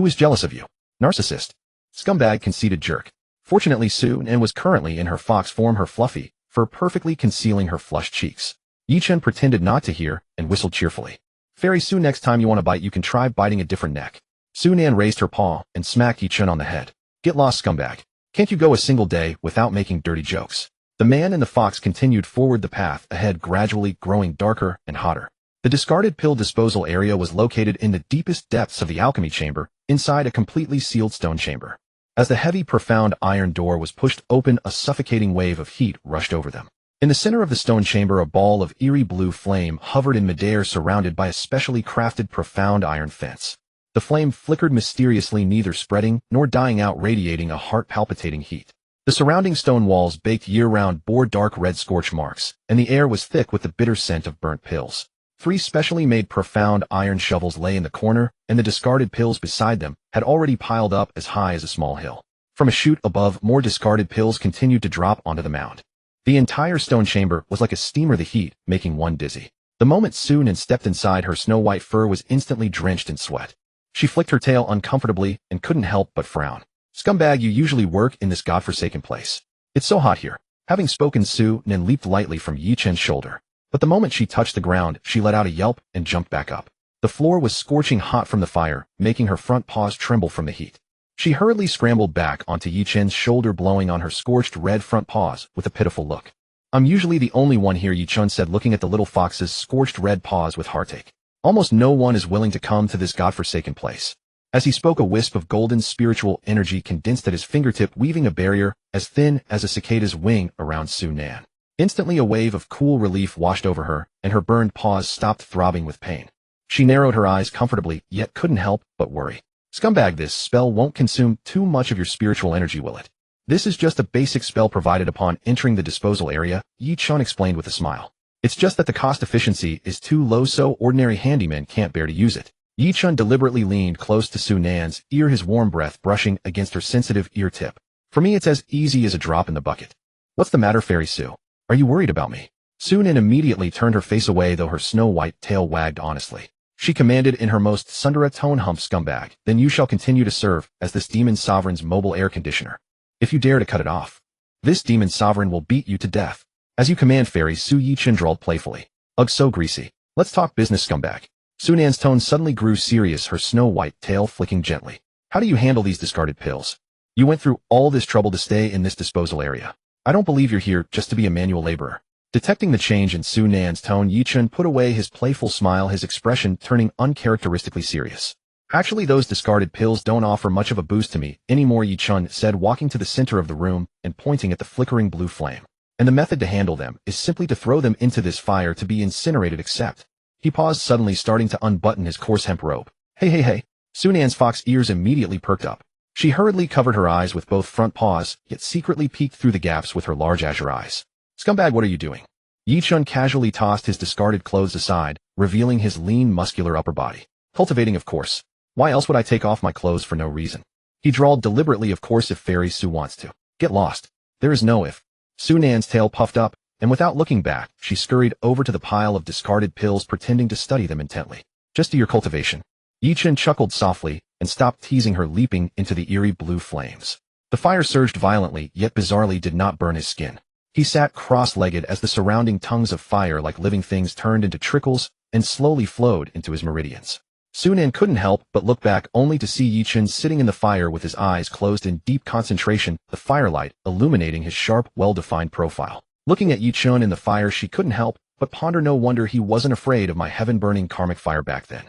is jealous of you? Narcissist. Scumbag, conceited jerk. Fortunately, Sunan was currently in her fox form, her fluffy fur perfectly concealing her flushed cheeks. Yi Chen pretended not to hear and whistled cheerfully. Fairy Sue, next time you want to bite, you can try biting a different neck. Su Nan raised her paw and smacked Yi Chun on the head. Get lost, scumbag. Can't you go a single day without making dirty jokes? The man and the fox continued forward, the path ahead gradually growing darker and hotter. The discarded pill disposal area was located in the deepest depths of the alchemy chamber, inside a completely sealed stone chamber. As the heavy, profound iron door was pushed open, a suffocating wave of heat rushed over them. In the center of the stone chamber, a ball of eerie blue flame hovered in midair, surrounded by a specially crafted profound iron fence. The flame flickered mysteriously, neither spreading nor dying out, radiating a heart-palpitating heat. The surrounding stone walls, baked year-round, bore dark red scorch marks, and the air was thick with the bitter scent of burnt pills. 3 specially made profound iron shovels lay in the corner, and the discarded pills beside them had already piled up as high as a small hill. From a chute above, more discarded pills continued to drop onto the mound. The entire stone chamber was like a steamer, the heat making one dizzy. The moment Su Nan stepped inside, her snow-white fur was instantly drenched in sweat. She flicked her tail uncomfortably and couldn't help but frown. Scumbag, you usually work in this godforsaken place. It's so hot here. Having spoken, Su Nan leaped lightly from Yi Chun's shoulder. But the moment she touched the ground, she let out a yelp and jumped back up. The floor was scorching hot from the fire, making her front paws tremble from the heat. She hurriedly scrambled back onto Yi Chun's shoulder, blowing on her scorched red front paws with a pitiful look. I'm usually the only one here, Yi Chun said, looking at the little fox's scorched red paws with heartache. Almost no one is willing to come to this godforsaken place. As he spoke, a wisp of golden spiritual energy condensed at his fingertip, weaving a barrier as thin as a cicada's wing around Su Nan. Instantly, a wave of cool relief washed over her, and her burned paws stopped throbbing with pain. She narrowed her eyes comfortably, yet couldn't help but worry. Scumbag, this spell won't consume too much of your spiritual energy, will it? This is just a basic spell provided upon entering the disposal area, Yi Chun explained with a smile. It's just that the cost efficiency is too low, so ordinary handymen can't bear to use it. Yi Chun deliberately leaned close to Su Nan's ear, his warm breath brushing against her sensitive ear tip. For me, it's as easy as a drop in the bucket. What's the matter, Fairy Su? Are you worried about me? Su Nan immediately turned her face away, though her snow-white tail wagged honestly. She commanded in her most Sundara tone, hump, scumbag, then you shall continue to serve as this demon sovereign's mobile air conditioner. If you dare to cut it off, this demon sovereign will beat you to death. As you command, Fairy Su, Yi Chun drawled playfully. Ugh, so greasy. Let's talk business, scumbag. Su Nan's tone suddenly grew serious, her snow-white tail flicking gently. How do you handle these discarded pills? You went through all this trouble to stay in this disposal area. I don't believe you're here just to be a manual laborer. Detecting the change in Su Nan's tone, Yi Chun put away his playful smile, his expression turning uncharacteristically serious. Actually, those discarded pills don't offer much of a boost to me anymore, Yi Chun said, walking to the center of the room and pointing at the flickering blue flame. And the method to handle them is simply to throw them into this fire to be incinerated, except... He paused, suddenly starting to unbutton his coarse hemp robe. Hey. Su Nan's fox ears immediately perked up. She hurriedly covered her eyes with both front paws, yet secretly peeked through the gaps with her large azure eyes. Scumbag, what are you doing? Yi Chun casually tossed his discarded clothes aside, revealing his lean, muscular upper body. Cultivating, of course. Why else would I take off my clothes for no reason? He drawled deliberately, of course, if Fairy Su wants to. Get lost. There is no if. Su Nan's tail puffed up, and without looking back, she scurried over to the pile of discarded pills, pretending to study them intently. Just do your cultivation. Yi Chun chuckled softly and stopped teasing her, leaping into the eerie blue flames. The fire surged violently, yet bizarrely did not burn his skin. He sat cross-legged as the surrounding tongues of fire like living things turned into trickles and slowly flowed into his meridians. Su Nan couldn't help but look back, only to see Yi Chun sitting in the fire with his eyes closed in deep concentration, the firelight illuminating his sharp, well-defined profile. Looking at Yi Chun in the fire, she couldn't help but ponder, no wonder he wasn't afraid of my heaven-burning karmic fire back then.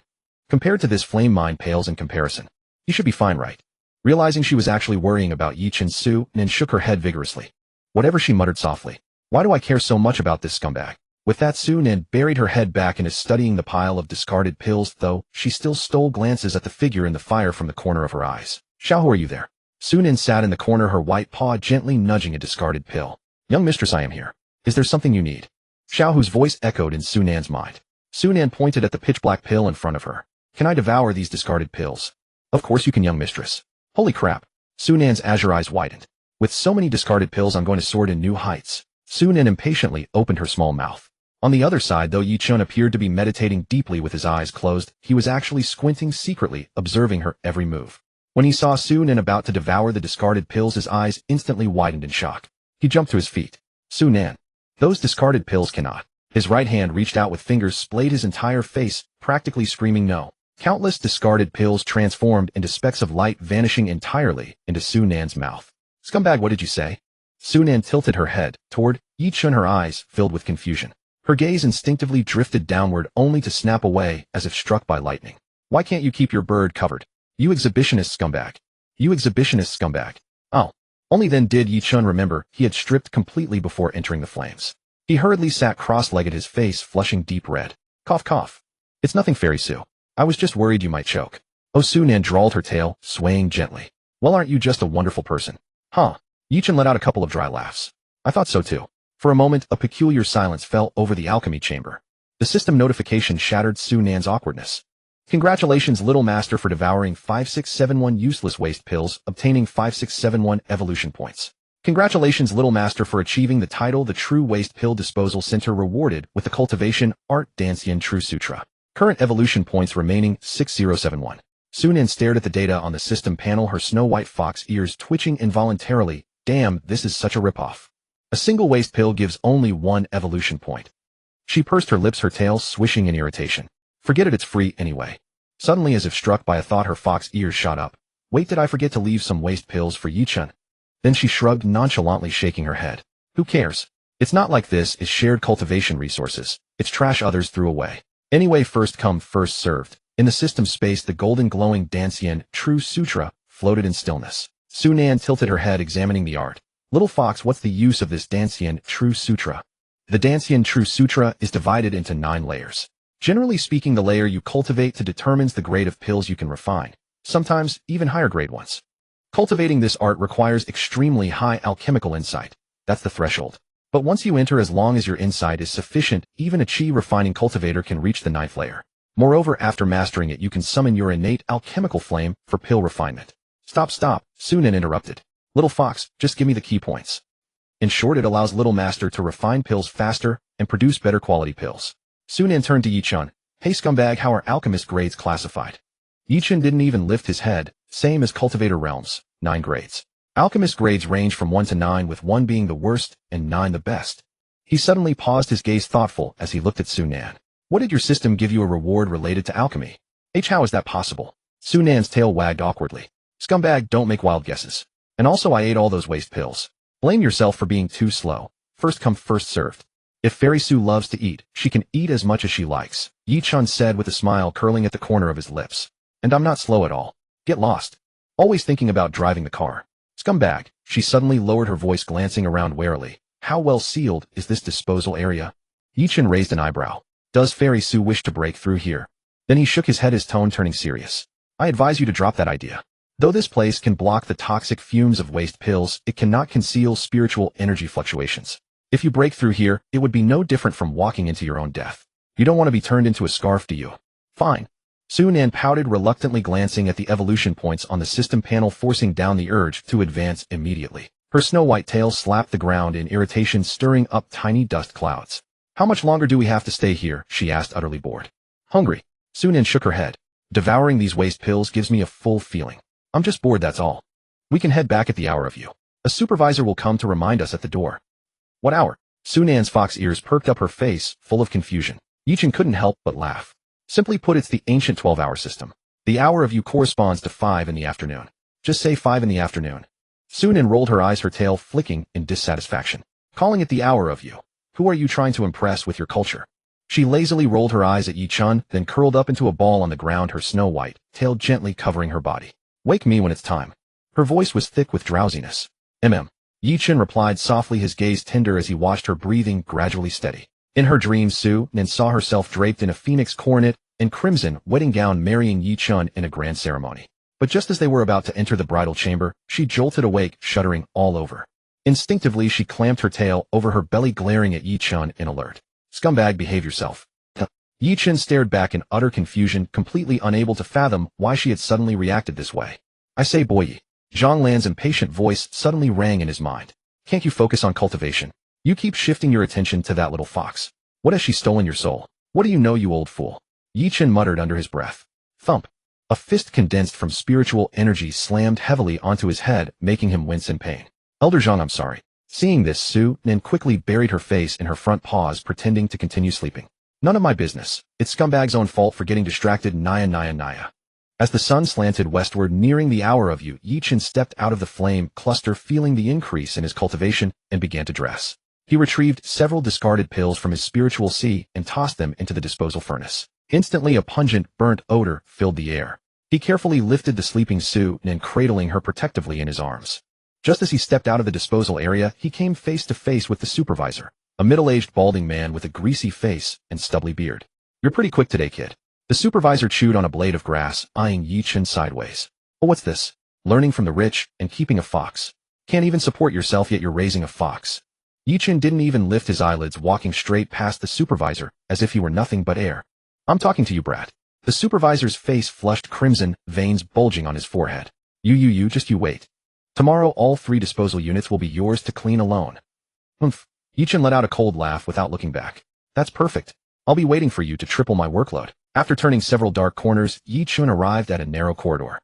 Compared to this flame, mine pales in comparison. He should be fine, right? Realizing she was actually worrying about Yi Chun, Su Nan shook her head vigorously. Whatever, she muttered softly. Why do I care so much about this scumbag? With that, Su Nan buried her head back and is studying the pile of discarded pills, though she still stole glances at the figure in the fire from the corner of her eyes. Xiao, who are you there? Su Nan sat in the corner, her white paw gently nudging a discarded pill. Young mistress, I am here. Is there something you need? Xiao, whose voice echoed in Su Nan's mind. Su Nan pointed at the pitch-black pill in front of her. Can I devour these discarded pills? Of course you can, young mistress. Holy crap. Su Nan's azure eyes widened. With so many discarded pills, I'm going to soar to new heights. Su Nan impatiently opened her small mouth. On the other side, though Yi Chun appeared to be meditating deeply with his eyes closed, he was actually squinting secretly, observing her every move. When he saw Su Nan about to devour the discarded pills, his eyes instantly widened in shock. He jumped to his feet. Su Nan. Those discarded pills cannot. His right hand reached out with fingers splayed his entire face, practically screaming no. Countless discarded pills transformed into specks of light, vanishing entirely into Su Nan's mouth. Scumbag, what did you say? Su Nan tilted her head toward Yi Chun, her eyes filled with confusion. Her gaze instinctively drifted downward only to snap away as if struck by lightning. Why can't you keep your bird covered? You exhibitionist scumbag. You exhibitionist scumbag. Oh. Only then did Yi Chun remember he had stripped completely before entering the flames. He hurriedly sat cross-legged, his face flushing deep red. Cough, cough. It's nothing, Fairy Su. I was just worried you might choke. Oh, Su Nan drawled, her tail swaying gently. Well, aren't you just a wonderful person? Huh. Yi Chun let out a couple of dry laughs. I thought so too. For a moment, a peculiar silence fell over the alchemy chamber. The system notification shattered Su Nan's awkwardness. Congratulations, Little Master, for devouring 5671 useless waste pills, obtaining 5671 evolution points. Congratulations, Little Master, for achieving the title the True Waste Pill Disposal Center, rewarded with the Cultivation Art Dancian True Sutra. Current evolution points remaining 6071. Su Nan stared at the data on the system panel, her snow-white fox ears twitching involuntarily. Damn, this is such a ripoff. A single waste pill gives only 1 evolution point. She pursed her lips, her tail swishing in irritation. Forget it, it's free anyway. Suddenly, as if struck by a thought, her fox ears shot up. Wait, did I forget to leave some waste pills for Yi Chun? Then she shrugged, nonchalantly shaking her head. Who cares? It's not like this is shared cultivation resources. It's trash others threw away. Anyway, first come, first served. In the system space, the golden glowing Dancian True Sutra floated in stillness. Su Nan tilted her head, examining the art. Little fox, what's the use of this Dancian True Sutra? The Dancian True Sutra is divided into 9 layers. Generally speaking, the layer you cultivate to determines the grade of pills you can refine, sometimes even higher grade ones. Cultivating this art requires extremely high alchemical insight. That's the threshold. But once you enter, as long as your insight is sufficient, even a chi refining cultivator can reach the 9th layer. Moreover, after mastering it, you can summon your innate alchemical flame for pill refinement. Stop, Su Nan interrupted. Little fox, just give me the key points. In short, it allows Little Master to refine pills faster and produce better quality pills. Su Nan turned to Yi Chun. Hey scumbag, how are alchemist grades classified? Yi Chun didn't even lift his head, same as cultivator realms, 9 grades. Alchemist grades range from 1 to 9, with 1 being the worst and 9 the best. He suddenly paused, his gaze thoughtful as he looked at Su Nan. What did your system give you a reward related to alchemy? How is that possible? Su Nan's tail wagged awkwardly. Scumbag, don't make wild guesses. And also, I ate all those waste pills. Blame yourself for being too slow. First come, first served. If Fairy Su loves to eat, she can eat as much as she likes, Yi Chun said with a smile curling at the corner of his lips. And I'm not slow at all. Get lost. Always thinking about driving the car. Scumbag, she suddenly lowered her voice, glancing around warily. How well sealed is this disposal area? Yi Chun raised an eyebrow. Does Fairy Su wish to break through here? Then he shook his head, his tone turning serious. I advise you to drop that idea. Though this place can block the toxic fumes of waste pills, it cannot conceal spiritual energy fluctuations. If you break through here, it would be no different from walking into your own death. You don't want to be turned into a scarf, do you? Fine. Su Nan pouted, reluctantly glancing at the evolution points on the system panel, forcing down the urge to advance immediately. Her snow-white tail slapped the ground in irritation, stirring up tiny dust clouds. How much longer do we have to stay here? She asked, utterly bored. Hungry. Su Nan shook her head. Devouring these waste pills gives me a full feeling. I'm just bored, that's all. We can head back at the hour of you. A supervisor will come to remind us at the door. What hour? Su Nan's fox ears perked up, her face full of confusion. Yi Chun couldn't help but laugh. Simply put, it's the ancient 12-hour system. The hour of you corresponds to 5 in the afternoon. Just say 5 in the afternoon. Su Nan rolled her eyes, her tail flicking in dissatisfaction. Calling it the hour of you. Who are you trying to impress with your culture? She lazily rolled her eyes at Yi Chun, then curled up into a ball on the ground, her snow-white tail gently covering her body. Wake me when it's time. Her voice was thick with drowsiness. Yi Chun replied softly, his gaze tender as he watched her breathing gradually steady. In her dreams, Su Nan saw herself draped in a phoenix coronet and crimson wedding gown, marrying Yi Chun in a grand ceremony. But just as they were about to enter the bridal chamber, she jolted awake, shuddering all over. Instinctively, she clamped her tail over her belly, glaring at Yi Chun in alert. Scumbag, behave yourself. Yi Chun stared back in utter confusion, completely unable to fathom why she had suddenly reacted this way. I say, boy. Zhang Lan's impatient voice suddenly rang in his mind. Can't you focus on cultivation? You keep shifting your attention to that little fox. What has she stolen your soul? What do you know, you old fool? Yi Chun muttered under his breath. Thump. A fist condensed from spiritual energy slammed heavily onto his head, making him wince in pain. Elder Zhang, I'm sorry. Seeing this, Su Nan quickly buried her face in her front paws, pretending to continue sleeping. None of my business. It's scumbag's own fault for getting distracted, Naya Naya Naya. As the sun slanted westward, nearing the hour of Yi-chan stepped out of the flame cluster, feeling the increase in his cultivation, and began to dress. He retrieved several discarded pills from his spiritual sea and tossed them into the disposal furnace. Instantly a pungent, burnt odor filled the air. He carefully lifted the sleeping Su and cradling her protectively in his arms. Just as he stepped out of the disposal area, he came face to face with the supervisor, a middle-aged balding man with a greasy face and stubbly beard. "You're pretty quick today, kid." The supervisor chewed on a blade of grass, eyeing Yi-chan sideways. "Oh, what's this? Learning from the rich and keeping a fox. Can't even support yourself, yet you're raising a fox." Yi-chan didn't even lift his eyelids, walking straight past the supervisor as if he were nothing but air. "I'm talking to you, brat." The supervisor's face flushed crimson, veins bulging on his forehead. Just you wait. Tomorrow all 3 disposal units will be yours to clean alone." "Humph." Yi-chan let out a cold laugh without looking back. "That's perfect. I'll be waiting for you to triple my workload." After turning several dark corners, Yi-chan arrived at a narrow corridor.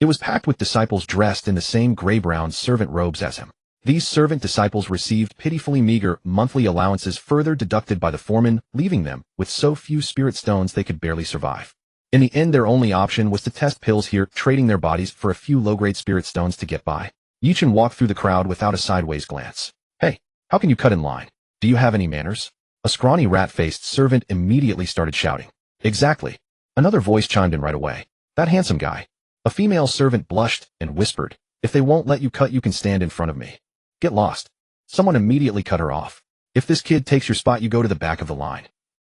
It was packed with disciples dressed in the same gray-brown servant robes as him. These servant disciples received pitifully meager monthly allowances further deducted by the foreman, leaving them with so few spirit stones they could barely survive. In the end, their only option was to test pills here, trading their bodies for a few low-grade spirit stones to get by. Yi-chan walked through the crowd without a sideways glance. "Hey, how can you cut in line? Do you have any manners?" A scrawny rat-faced servant immediately started shouting. "Exactly." Another voice chimed in right away. "That handsome guy." A female servant blushed and whispered, "If they won't let you cut, you can stand in front of me." "Get lost." Someone immediately cut her off. "If this kid takes your spot, you go to the back of the line."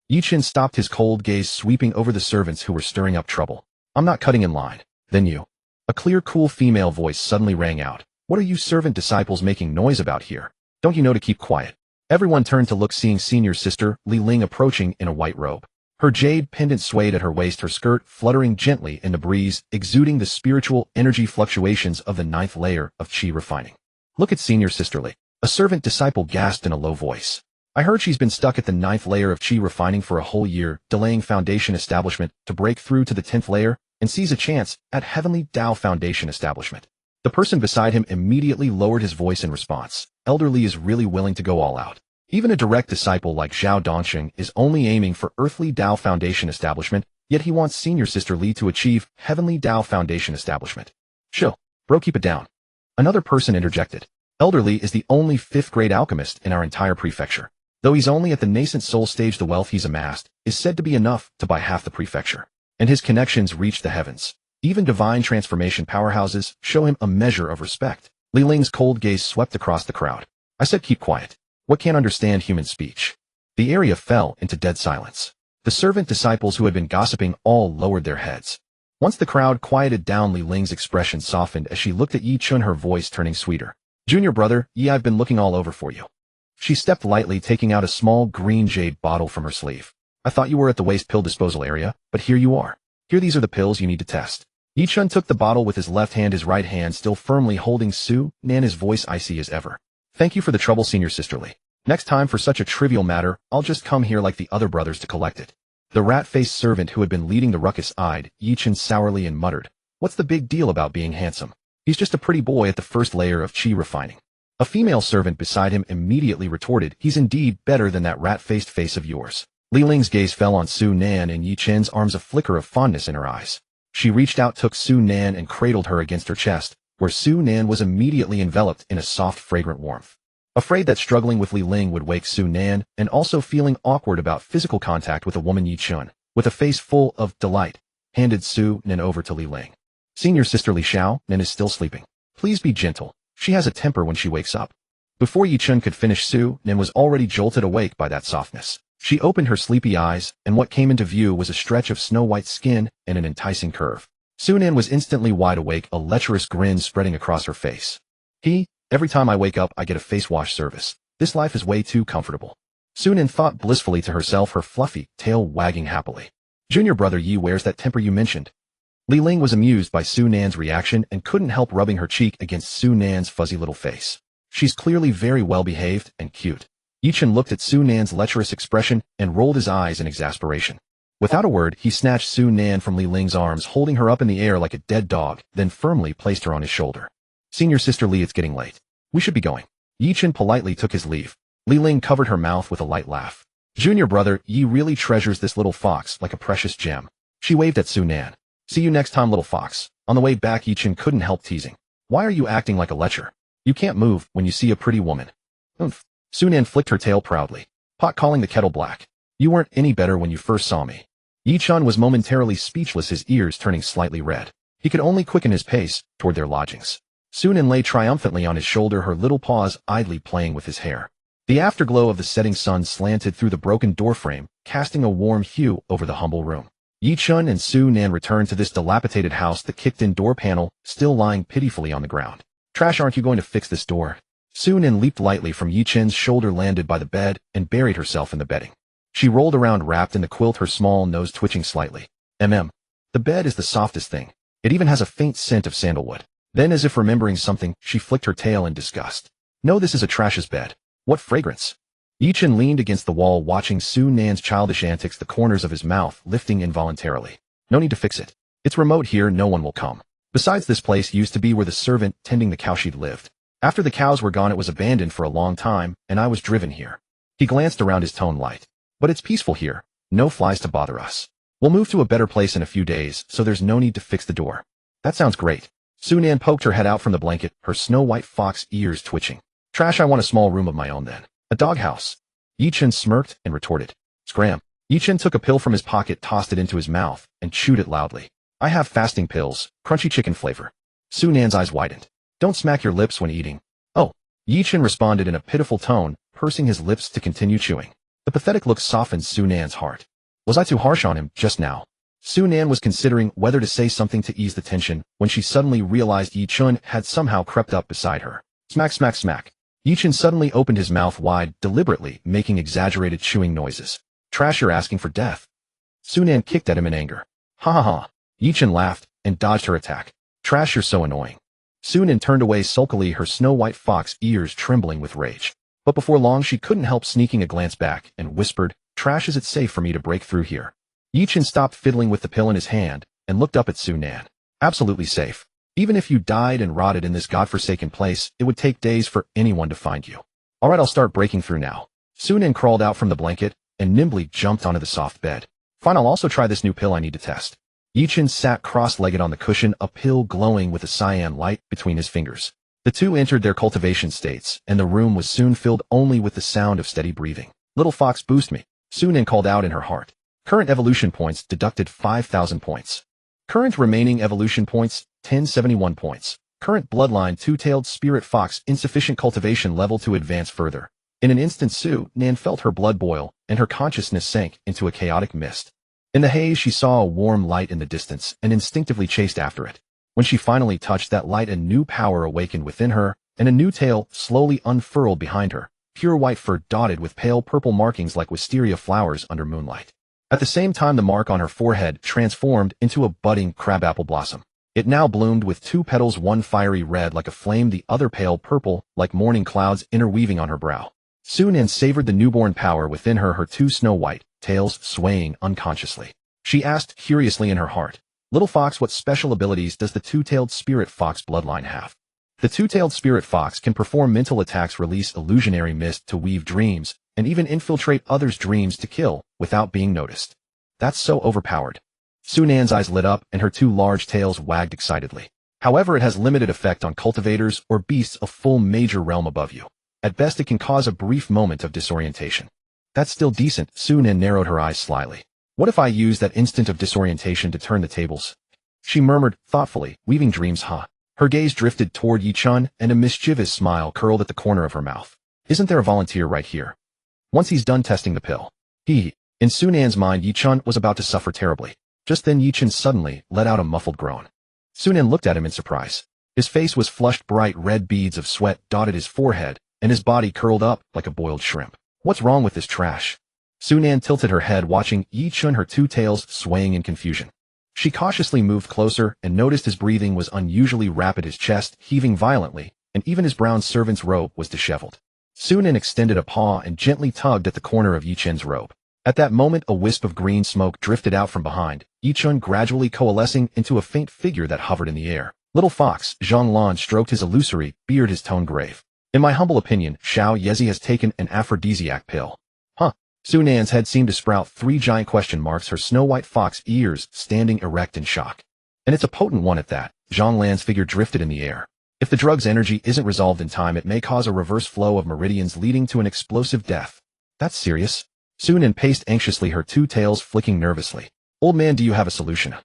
Yi-chan stopped, his cold gaze sweeping over the servants who were stirring up trouble. "I'm not cutting in line." "Then you." A clear, cool female voice suddenly rang out. "What are you servant disciples making noise about here? Don't you know to keep quiet?" Everyone turned to look, seeing senior sister Li Ling approaching in a white robe. Her jade pendant swayed at her waist, her skirt fluttering gently in the breeze, exuding the spiritual energy fluctuations of the 9th layer of chi refining. "Look at senior sister Li." A servant disciple gasped in a low voice. "I heard she's been stuck at the 9th layer of chi refining for a whole year, delaying foundation establishment to break through to the 10th layer, and sees a chance at heavenly Tao foundation establishment." The person beside him immediately lowered his voice in response. "Elder Li is really willing to go all out. Even a direct disciple like Zhao Dongxing is only aiming for earthly Tao foundation establishment, yet he wants senior sister Li to achieve heavenly Tao foundation establishment." "Chill, bro, keep it down." Another person interjected. "Elder Li is the only 5th grade alchemist in our entire prefecture. Though he's only at the nascent soul stage, the wealth he's amassed is said to be enough to buy half the prefecture. And his connections reach the heavens. Even divine transformation powerhouses show him a measure of respect." Li Ling's cold gaze swept across the crowd. "I said keep quiet. What can't understand human speech?" The area fell into dead silence. The servant disciples who had been gossiping all lowered their heads. Once the crowd quieted down, Li Ling's expression softened as she looked at Yi-chan, her voice turning sweeter. "Junior brother, Yi, I've been looking all over for you." She stepped lightly, taking out a small green jade bottle from her sleeve. "I thought you were at the waste pill disposal area, but here you are. Here, these are the pills you need to test." Yi-chan took the bottle with his left hand, his right hand still firmly holding Su Nan, his voice icy as ever. "Thank you for the trouble, senior sister Li. Next time for such a trivial matter, I'll just come here like the other brothers to collect it." The rat-faced servant who had been leading the ruckus eyed Yi-chan sourly and muttered, "What's the big deal about being handsome? He's just a pretty boy at the 1st layer of chi refining." A female servant beside him immediately retorted, "He's indeed better than that rat-faced face of yours." Li Ling's gaze fell on Su Nan, and Yi-chan's arms, a flicker of fondness in her eyes. She reached out, took Su Nan, and cradled her against her chest, where Su Nan was immediately enveloped in a soft, fragrant warmth. Afraid that struggling with Li Ling would wake Su Nan, and also feeling awkward about physical contact with a woman, Yi-chan, with a face full of delight, handed Su Nan over to Li Ling. "Senior sister Li Xiao, Nan is still sleeping. Please be gentle. She has a temper when she wakes up." Before Yi-chan could finish, Su Nan was already jolted awake by that softness. She opened her sleepy eyes, and what came into view was a stretch of snow-white skin and an enticing curve. Su Nan was instantly wide awake, a lecherous grin spreading across her face. Every time I wake up, I get a face wash service. This life is way too comfortable." Su Nan thought blissfully to herself, her fluffy tail wagging happily. "Junior brother Yi wears that temper you mentioned." Li Ling was amused by Su Nan's reaction and couldn't help rubbing her cheek against Su Nan's fuzzy little face. "She's clearly very well behaved and cute." Yi-chan looked at Su Nan's lecherous expression and rolled his eyes in exasperation. Without a word, he snatched Su Nan from Li Ling's arms, holding her up in the air like a dead dog, then firmly placed her on his shoulder. "Senior sister Li, it's getting late. We should be going." Yi-chan politely took his leave. Li Ling covered her mouth with a light laugh. Junior brother, Yi really treasures this little fox like a precious gem. She waved at Su Nan. See you next time, little fox. On the way back, Yi-chan couldn't help teasing. Why are you acting like a lecher? You can't move when you see a pretty woman. Oomph. Su Nan flicked her tail proudly. Pot calling the kettle black. You weren't any better when you first saw me. Yi-chan was momentarily speechless, his ears turning slightly red. He could only quicken his pace toward their lodgings. Su Nan lay triumphantly on his shoulder, her little paws idly playing with his hair. The afterglow of the setting sun slanted through the broken doorframe, casting a warm hue over the humble room. Yi-chan and Su Nan returned to this dilapidated house, the kicked-in door panel still lying pitifully on the ground. Trash, aren't you going to fix this door? Su Nan leaped lightly from Yi-chan's shoulder, landed by the bed, and buried herself in the bedding. She rolled around wrapped in the quilt, her small nose twitching slightly. The bed is the softest thing. It even has a faint scent of sandalwood. Then, as if remembering something, she flicked her tail in disgust. No, this is a Trash's bed. What fragrance? Yi-chan leaned against the wall, watching Su Nan's childish antics, the corners of his mouth lifting involuntarily. No need to fix it. It's remote here, no one will come. Besides, this place used to be where the servant tending the cow she'd lived. After the cows were gone, it was abandoned for a long time, and I was driven here. He glanced around, his tone light. But it's peaceful here. No flies to bother us. We'll move to a better place in a few days, so there's no need to fix the door. That sounds great. Su Nan poked her head out from the blanket, her snow-white fox ears twitching. Trash, I want a small room of my own then. A doghouse. Yi-chan smirked and retorted. Scram. Yi-chan took a pill from his pocket, tossed it into his mouth, and chewed it loudly. I have fasting pills, crunchy chicken flavor. Su Nan's eyes widened. Don't smack your lips when eating. Oh. Yi-chan responded in a pitiful tone, pursing his lips to continue chewing. The pathetic look softened Su Nan's heart. Was I too harsh on him just now? Su Nan was considering whether to say something to ease the tension when she suddenly realized Yi-chan had somehow crept up beside her. Smack, smack, smack. Yi-chan suddenly opened his mouth wide, deliberately making exaggerated chewing noises. Trash, you're asking for death. Su Nan kicked at him in anger. Ha ha ha. Yi-chan laughed and dodged her attack. Trash, you're so annoying. Su Nan turned away sulkily, her snow-white fox ears trembling with rage. But before long she couldn't help sneaking a glance back and whispered, Trash, is it safe for me to break through here? Yi-chan stopped fiddling with the pill in his hand and looked up at Su Nan. Absolutely safe. Even if you died and rotted in this godforsaken place, it would take days for anyone to find you. All right, I'll start breaking through now. Su Nan crawled out from the blanket and nimbly jumped onto the soft bed. Fine, I'll also try this new pill I need to test. Yi-chan sat cross-legged on the cushion, a pill glowing with a cyan light between his fingers. The two entered their cultivation states, and the room was soon filled only with the sound of steady breathing. Little fox, boost me. Su Nan called out in her heart. Current evolution points deducted 5,000 points. Current remaining evolution points, 1071 points. Current bloodline, two-tailed spirit fox, insufficient cultivation level to advance further. In an instant, Su Nan felt her blood boil, and her consciousness sank into a chaotic mist. In the haze, she saw a warm light in the distance and instinctively chased after it. When she finally touched that light, a new power awakened within her, and a new tail slowly unfurled behind her, pure white fur dotted with pale purple markings like wisteria flowers under moonlight. At the same time, the mark on her forehead transformed into a budding crabapple blossom. It now bloomed with two petals, one fiery red like a flame, the other pale purple like morning clouds interweaving on her brow. Su Nan savored the newborn power within her, her two snow-white tails swaying unconsciously. She asked curiously in her heart, Little fox, what special abilities does the two-tailed spirit fox bloodline have? The two-tailed spirit fox can perform mental attacks, release illusionary mist to weave dreams, and even infiltrate others' dreams to kill without being noticed. That's so overpowered. Su Nan's eyes lit up and her two large tails wagged excitedly. However, it has limited effect on cultivators or beasts a full major realm above you. At best, it can cause a brief moment of disorientation. That's still decent. Su Nan narrowed her eyes slyly. What if I use that instant of disorientation to turn the tables? She murmured thoughtfully, weaving dreams, huh? Her gaze drifted toward Yi-chan, and a mischievous smile curled at the corner of her mouth. Isn't there a volunteer right here? Once he's done testing the pill. In Su Nan's mind, Yi-chan was about to suffer terribly. Just then Yi-chan suddenly let out a muffled groan. Su Nan looked at him in surprise. His face was flushed, bright red beads of sweat dotted his forehead, and his body curled up like a boiled shrimp. What's wrong with this trash? Su Nan tilted her head, watching Yi-chan, her two tails swaying in confusion. She cautiously moved closer and noticed his breathing was unusually rapid, his chest heaving violently, and even his brown servant's robe was disheveled. Su Nan extended a paw and gently tugged at the corner of Yi-chan's robe. At that moment, a wisp of green smoke drifted out from behind, Yi-chan gradually coalescing into a faint figure that hovered in the air. Little fox, Zhang Lan stroked his illusory beard, his tone grave. In my humble opinion, Xiao Yezi has taken an aphrodisiac pill. Huh. Su Nan's head seemed to sprout 3 giant question marks, her snow-white fox ears standing erect in shock. And it's a potent one at that. Zhang Lan's figure drifted in the air. If the drug's energy isn't resolved in time, it may cause a reverse flow of meridians leading to an explosive death. That's serious. Su Nan paced anxiously, her 2 tails flicking nervously. Old man, do you have a solution?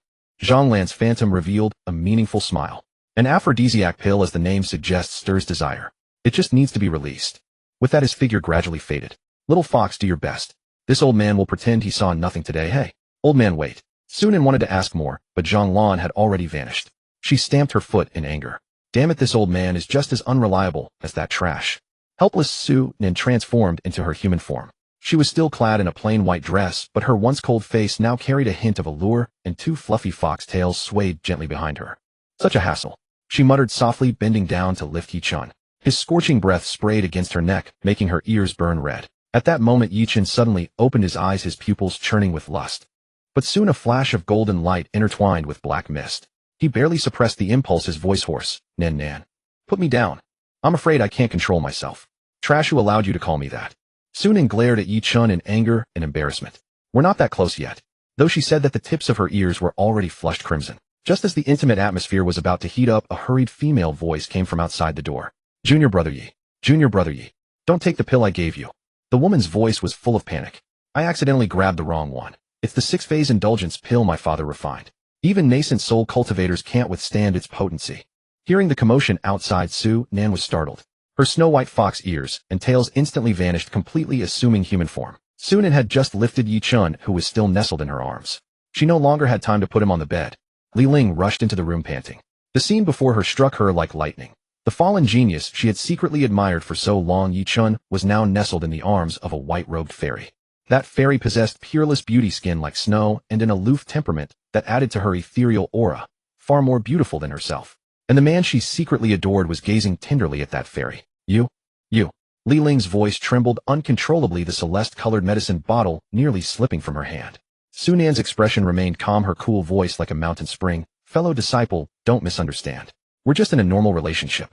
Zhang Lan's phantom revealed a meaningful smile. An aphrodisiac pill, as the name suggests, stirs desire. It just needs to be released. With that, his figure gradually faded. Little fox, do your best. This old man will pretend he saw nothing today. Hey, old man, wait. Su Nan wanted to ask more, but Zhang Lan had already vanished. She stamped her foot in anger. Damn it, this old man is just as unreliable as that trash. Helpless Su Nan transformed into her human form. She was still clad in a plain white dress, but her once cold face now carried a hint of allure, and 2 fluffy fox tails swayed gently behind her. Such a hassle. She muttered softly, bending down to lift Yi-chun. His scorching breath sprayed against her neck, making her ears burn red. At that moment, Yi-chun suddenly opened his eyes, his pupils churning with lust. But soon a flash of golden light intertwined with black mist. He barely suppressed the impulse, his voice hoarse. Nan Nan. Put me down. I'm afraid I can't control myself. Trash, who allowed you to call me that? Su Nan glared at Yi-chun in anger and embarrassment. We're not that close yet. Though she said that the tips of her ears were already flushed crimson. Just as the intimate atmosphere was about to heat up, a hurried female voice came from outside the door. Junior brother Yi. Junior brother Yi. Don't take the pill I gave you. The woman's voice was full of panic. I accidentally grabbed the wrong one. It's the 6-phase indulgence pill my father refined. Even nascent soul cultivators can't withstand its potency. Hearing the commotion outside, Su Nan was startled. Her snow-white fox ears and tails instantly vanished, completely assuming human form. Su Nan had just lifted Yi-chun, who was still nestled in her arms. She no longer had time to put him on the bed. Li Ling rushed into the room panting. The scene before her struck her like lightning. The fallen genius she had secretly admired for so long, Yi-chun, was now nestled in the arms of a white-robed fairy. That fairy possessed peerless beauty, skin like snow, and an aloof temperament that added to her ethereal aura, far more beautiful than herself. And the man she secretly adored was gazing tenderly at that fairy. You. Li Ling's voice trembled uncontrollably, the celeste-colored medicine bottle nearly slipping from her hand. Su Nan's expression remained calm, her cool voice like a mountain spring. Fellow disciple, don't misunderstand. We're just in a normal relationship.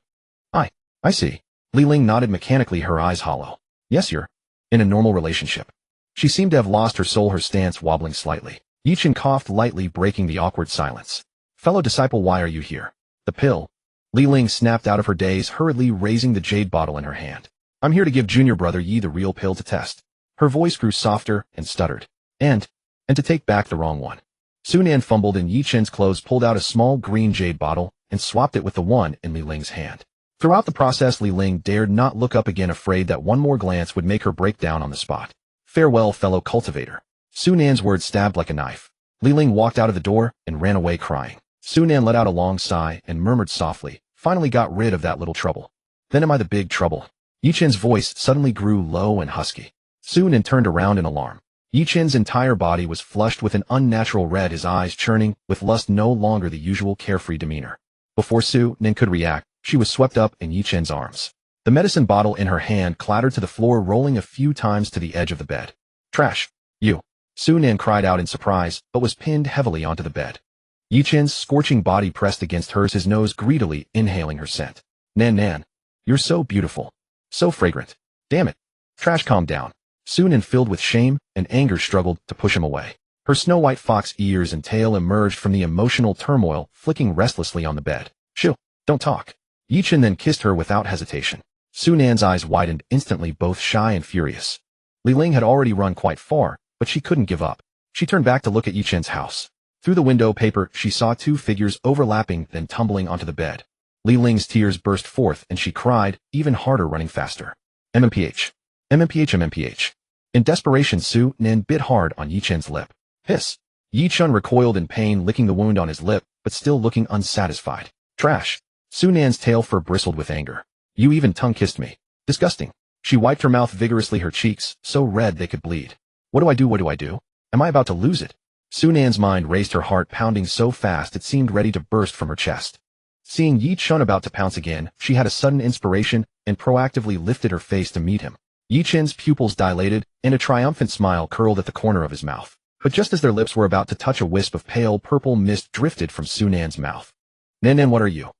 I see. Li Ling nodded mechanically, her eyes hollow. Yes, you're in a normal relationship. She seemed to have lost her soul, her stance wobbling slightly. Yi-chun coughed lightly, breaking the awkward silence. Fellow disciple, why are you here? The pill. Li Ling snapped out of her daze, hurriedly raising the jade bottle in her hand. I'm here to give junior brother Yi the real pill to test. Her voice grew softer and stuttered. And to take back the wrong one. Su Nan fumbled in Yi-chun's clothes, pulled out a small green jade bottle, and swapped it with the one in Li Ling's hand. Throughout the process, Li Ling dared not look up again, afraid that one more glance would make her break down on the spot. Farewell, fellow cultivator. Su Nan's words stabbed like a knife. Li Ling walked out of the door and ran away crying. Su Nan let out a long sigh and murmured softly, finally got rid of that little trouble. Then am I the big trouble? Yi-chun's voice suddenly grew low and husky. Su Nan turned around in alarm. Yi-chun's entire body was flushed with an unnatural red, his eyes churning with lust, no longer the usual carefree demeanor. Before Su Nan could react, she was swept up in Yi-chun's arms. The medicine bottle in her hand clattered to the floor, rolling a few times to the edge of the bed. Trash. You. Su Nan cried out in surprise, but was pinned heavily onto the bed. Yi-chun's scorching body pressed against hers, his nose greedily inhaling her scent. Nan, you're so beautiful. So fragrant. Damn it. Trash, calm down. Su Nan, filled with shame and anger, struggled to push him away. Her snow-white fox ears and tail emerged from the emotional turmoil, flicking restlessly on the bed. Shoo, don't talk. Yi-chun then kissed her without hesitation. Su Nan's eyes widened instantly, both shy and furious. Li Ling had already run quite far, but she couldn't give up. She turned back to look at Yi-chun's house. Through the window paper, she saw 2 figures overlapping, then tumbling onto the bed. Li Ling's tears burst forth, and she cried, even harder, running faster. MMPH. In desperation, Su Nan bit hard on Yi-chun's lip. Hiss. Yi-chun recoiled in pain, licking the wound on his lip, but still looking unsatisfied. Trash. Su Nan's tail fur bristled with anger. You even tongue-kissed me. Disgusting. She wiped her mouth vigorously, her cheeks so red they could bleed. What do I do? Am I about to lose it? Su Nan's mind raced, her heart pounding so fast it seemed ready to burst from her chest. Seeing Yi-chun about to pounce again, she had a sudden inspiration and proactively lifted her face to meet him. Yi-chun's pupils dilated, and a triumphant smile curled at the corner of his mouth. But just as their lips were about to touch, a wisp of pale purple mist drifted from Su Nan's mouth. Nan, what are you?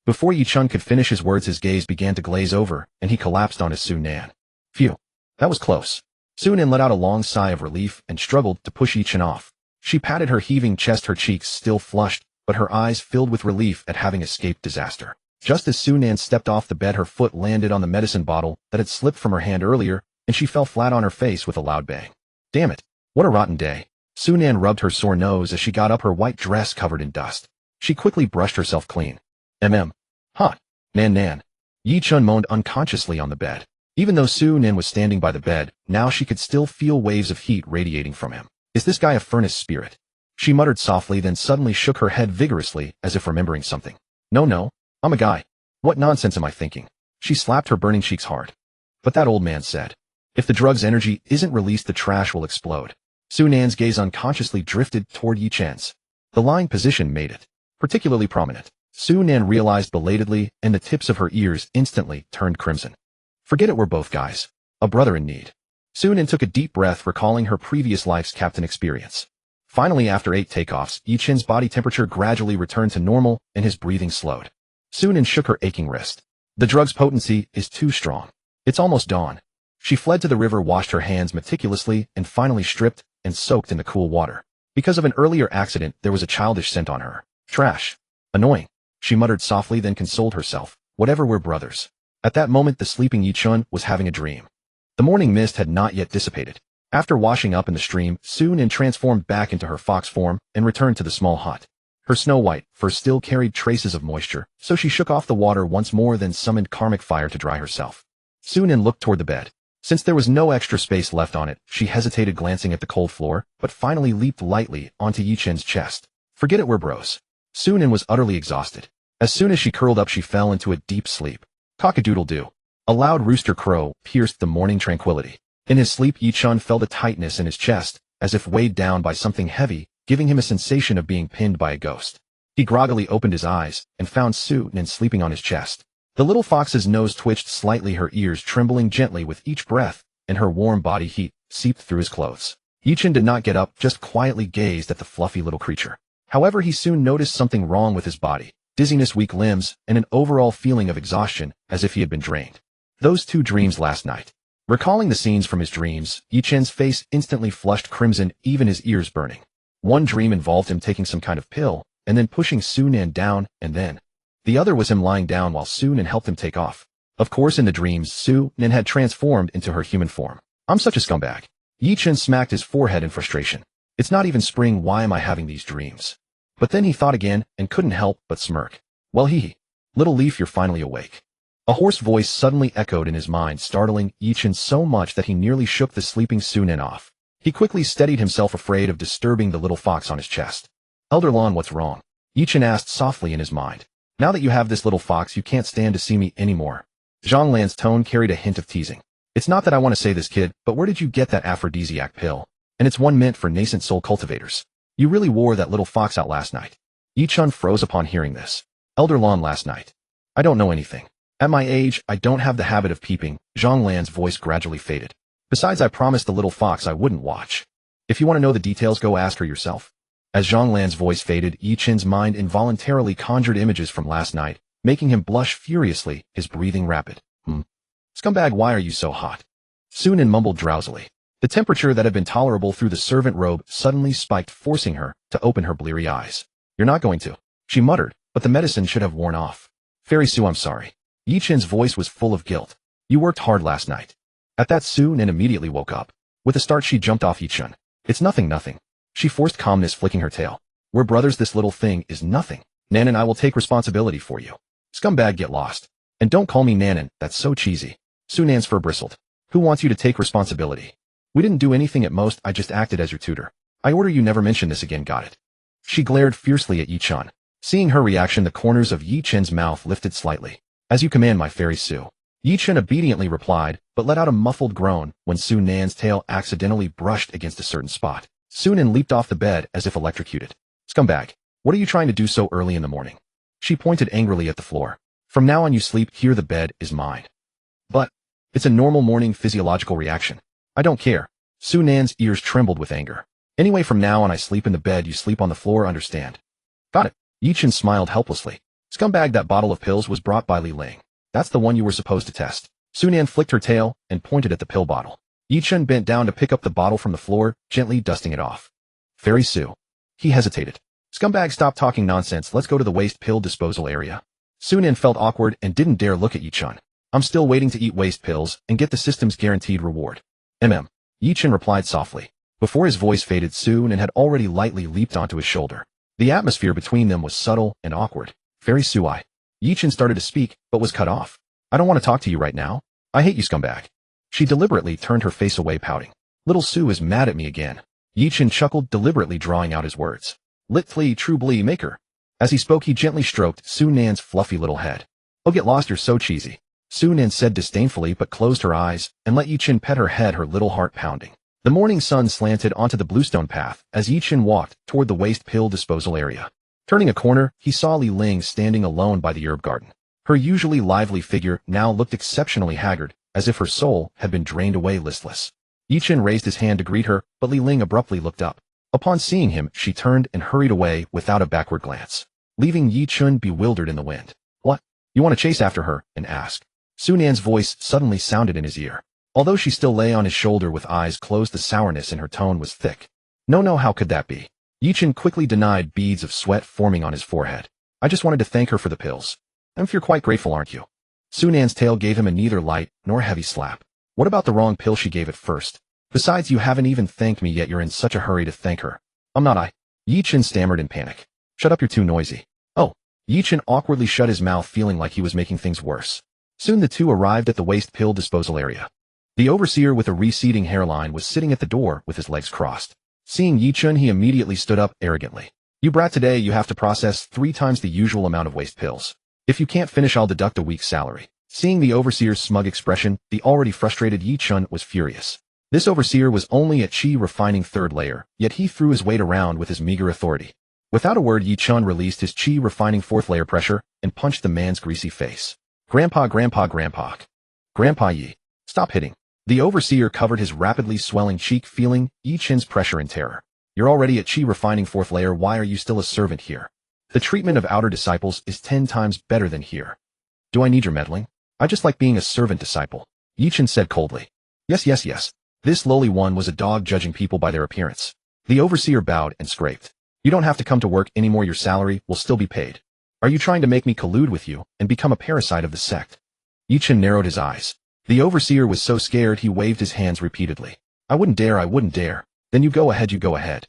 Before Yi-chun could finish his words, his gaze began to glaze over, and he collapsed onto Su Nan. Phew. That was close. Sunan let out a long sigh of relief and struggled to push Yichen off. She patted her heaving chest, her cheeks still flushed, but her eyes filled with relief at having escaped disaster. Just as Sunan stepped off the bed, her foot landed on the medicine bottle that had slipped from her hand earlier, and she fell flat on her face with a loud bang. Damn it. What a rotten day. Sunan rubbed her sore nose as she got up, her white dress covered in dust. She quickly brushed herself clean. Hot. Nan. Yichun moaned unconsciously on the bed. Even though Sunan was standing by the bed, now she could still feel waves of heat radiating from him. Is this guy a furnace spirit? She muttered softly, then suddenly shook her head vigorously as if remembering something. No, I'm a guy. What nonsense am I thinking? She slapped her burning cheeks hard. But that old man said, if the drug's energy isn't released, the trash will explode. Sunan's gaze unconsciously drifted toward Yichen's. The lying position made it particularly prominent. Sunan realized belatedly, and the tips of her ears instantly turned crimson. Forget it, we're both guys. A brother in need. Sunan took a deep breath, recalling her previous life's captain experience. Finally, after 8 takeoffs, Yichen's body temperature gradually returned to normal and his breathing slowed. Sunan shook her aching wrist. The drug's potency is too strong. It's almost dawn. She fled to the river, washed her hands meticulously, and finally stripped and soaked in the cool water. Because of an earlier accident, there was a childish scent on her. Trash. Annoying. She muttered softly, then consoled herself. Whatever, we're brothers. At that moment, the sleeping Yichun was having a dream. The morning mist had not yet dissipated. After washing up in the stream, Sunan transformed back into her fox form and returned to the small hut. Her snow-white fur still carried traces of moisture, so she shook off the water once more, then summoned karmic fire to dry herself. Sunan looked toward the bed. Since there was no extra space left on it, she hesitated, glancing at the cold floor, but finally leaped lightly onto Yichen's chest. Forget it, we're bros. Sunan was utterly exhausted. As soon as she curled up, she fell into a deep sleep. Cock-a-doodle-doo. A loud rooster crow pierced the morning tranquility. In his sleep, Yichun felt a tightness in his chest, as if weighed down by something heavy, giving him a sensation of being pinned by a ghost. He groggily opened his eyes and found Sunan sleeping on his chest. The little fox's nose twitched slightly, her ears trembling gently with each breath, and her warm body heat seeped through his clothes. Yichun did not get up, just quietly gazed at the fluffy little creature. However, he soon noticed something wrong with his body. Dizziness, weak limbs, and an overall feeling of exhaustion, as if he had been drained. Those 2 dreams last night. Recalling the scenes from his dreams, Yichen's face instantly flushed crimson, even his ears burning. One dream involved him taking some kind of pill, and then pushing Sunan down, and then the other was him lying down while Sunan helped him take off. Of course, in the dreams, Sunan had transformed into her human form. I'm such a scumbag. Yichen smacked his forehead in frustration. It's not even spring, why am I having these dreams? But then he thought again, and couldn't help but smirk. Well, little leaf, you're finally awake. A hoarse voice suddenly echoed in his mind, startling Yichen so much that he nearly shook the sleeping Sunan off. He quickly steadied himself, afraid of disturbing the little fox on his chest. Elder Lon, what's wrong? Yichen asked softly in his mind. Now that you have this little fox, you can't stand to see me anymore. Zhang Lan's tone carried a hint of teasing. It's not that I want to say this, kid, but where did you get that aphrodisiac pill? And it's one meant for nascent soul cultivators. You really wore that little fox out last night. Yichun froze upon hearing this. Elder Lon, last night. I don't know anything. At my age, I don't have the habit of peeping. Zhang Lan's voice gradually faded. Besides, I promised the little fox I wouldn't watch. If you want to know the details, go ask her yourself. As Zhang Lan's voice faded, Yichen's mind involuntarily conjured images from last night, making him blush furiously, his breathing rapid. Scumbag, why are you so hot? Sunan mumbled drowsily. The temperature that had been tolerable through the servant robe suddenly spiked, forcing her to open her bleary eyes. You're not going to, she muttered, but the medicine should have worn off. Fairy Sue, I'm sorry. Yichen's voice was full of guilt. You worked hard last night. At that, Sunan immediately woke up. With a start, she jumped off Yichen. It's nothing. She forced calmness, flicking her tail. We're brothers, this little thing is nothing. Nan and I will take responsibility for you. Scumbag, get lost. And don't call me Nanan, that's so cheesy. Sunan's fur bristled. Who wants you to take responsibility? We didn't do anything, at most I just acted as your tutor. I order you never mention this again, got it? She glared fiercely at Yichen. Seeing her reaction, the corners of Yichen's mouth lifted slightly. As you command, my fairy Sue. Yichen obediently replied, but let out a muffled groan when Sunan's tail accidentally brushed against a certain spot. Sunan leaped off the bed as if electrocuted. Scumbag, what are you trying to do so early in the morning? She pointed angrily at the floor. From now on you sleep here, the bed is mine. But it's a normal morning physiological reaction. I don't care. Sunan's ears trembled with anger. Anyway, from now on I sleep in the bed, you sleep on the floor, understand? Got it. Yichen smiled helplessly. Scumbag, that bottle of pills was brought by Li Ling. That's the one you were supposed to test. Sunan flicked her tail and pointed at the pill bottle. Yi-chun bent down to pick up the bottle from the floor, gently dusting it off. Fairy Su. He hesitated. Scumbag, stop talking nonsense, let's go to the waste pill disposal area. Su-nan felt awkward and didn't dare look at Yi-chun. I'm still waiting to eat waste pills and get the system's guaranteed reward. Yi-chun replied softly. Before his voice faded, Su-nan had already lightly leaped onto his shoulder. The atmosphere between them was subtle and awkward. Fairy Su-ai. Yi-chun started to speak, but was cut off. I don't want to talk to you right now. I hate you, scumbag. She deliberately turned her face away, pouting. Little Su is mad at me again. Yi-chun chuckled, deliberately drawing out his words. Lit-flee true-blee maker. As he spoke, he gently stroked Su-nan's fluffy little head. Oh, get lost, you're so cheesy. Su-nan said disdainfully, but closed her eyes and let Yi-chun pet her head, her little heart pounding. The morning sun slanted onto the bluestone path as Yi-chun walked toward the waste pill disposal area. Turning a corner, he saw Li Ling standing alone by the herb garden. Her usually lively figure now looked exceptionally haggard, as if her soul had been drained away, listless. Yi-chun raised his hand to greet her, but Li Ling abruptly looked up. Upon seeing him, she turned and hurried away without a backward glance, leaving Yi-chun bewildered in the wind. What? You want to chase after her? And ask. Su-nan's voice suddenly sounded in his ear. Although she still lay on his shoulder with eyes closed, the sourness in her tone was thick. No, how could that be? Yi-chun quickly denied, beads of sweat forming on his forehead. I just wanted to thank her for the pills. You're quite grateful, aren't you? Su-nan's tail gave him a neither light nor heavy slap. What about the wrong pill she gave at first? Besides, you haven't even thanked me yet, you're in such a hurry to thank her. I'm not. Yi-chun stammered in panic. Shut up, you're too noisy. Oh. Yi-chun awkwardly shut his mouth, feeling like he was making things worse. Soon the two arrived at the waste pill disposal area. The overseer with a receding hairline was sitting at the door with his legs crossed. Seeing Yi-chun, he immediately stood up arrogantly. You brat, today you have to process 3 times the usual amount of waste pills. If you can't finish, I'll deduct a week's salary. Seeing the overseer's smug expression, the already frustrated Yi-chun was furious. This overseer was only a chi refining 3rd layer, yet he threw his weight around with his meager authority. Without a word, Yi-chun released his chi refining 4th layer pressure and punched the man's greasy face. Grandpa Yi. Stop hitting. The overseer covered his rapidly swelling cheek, feeling Yi-chun's pressure and terror. You're already at chi refining 4th layer, why are you still a servant here? The treatment of outer disciples is 10 times better than here. Do I need your meddling? I just like being a servant disciple. Yi-chun said coldly. Yes. This lowly one was a dog, judging people by their appearance. The overseer bowed and scraped. You don't have to come to work anymore, your salary will still be paid. Are you trying to make me collude with you and become a parasite of the sect? Yi-chun narrowed his eyes. The overseer was so scared he waved his hands repeatedly. I wouldn't dare. Then you go ahead.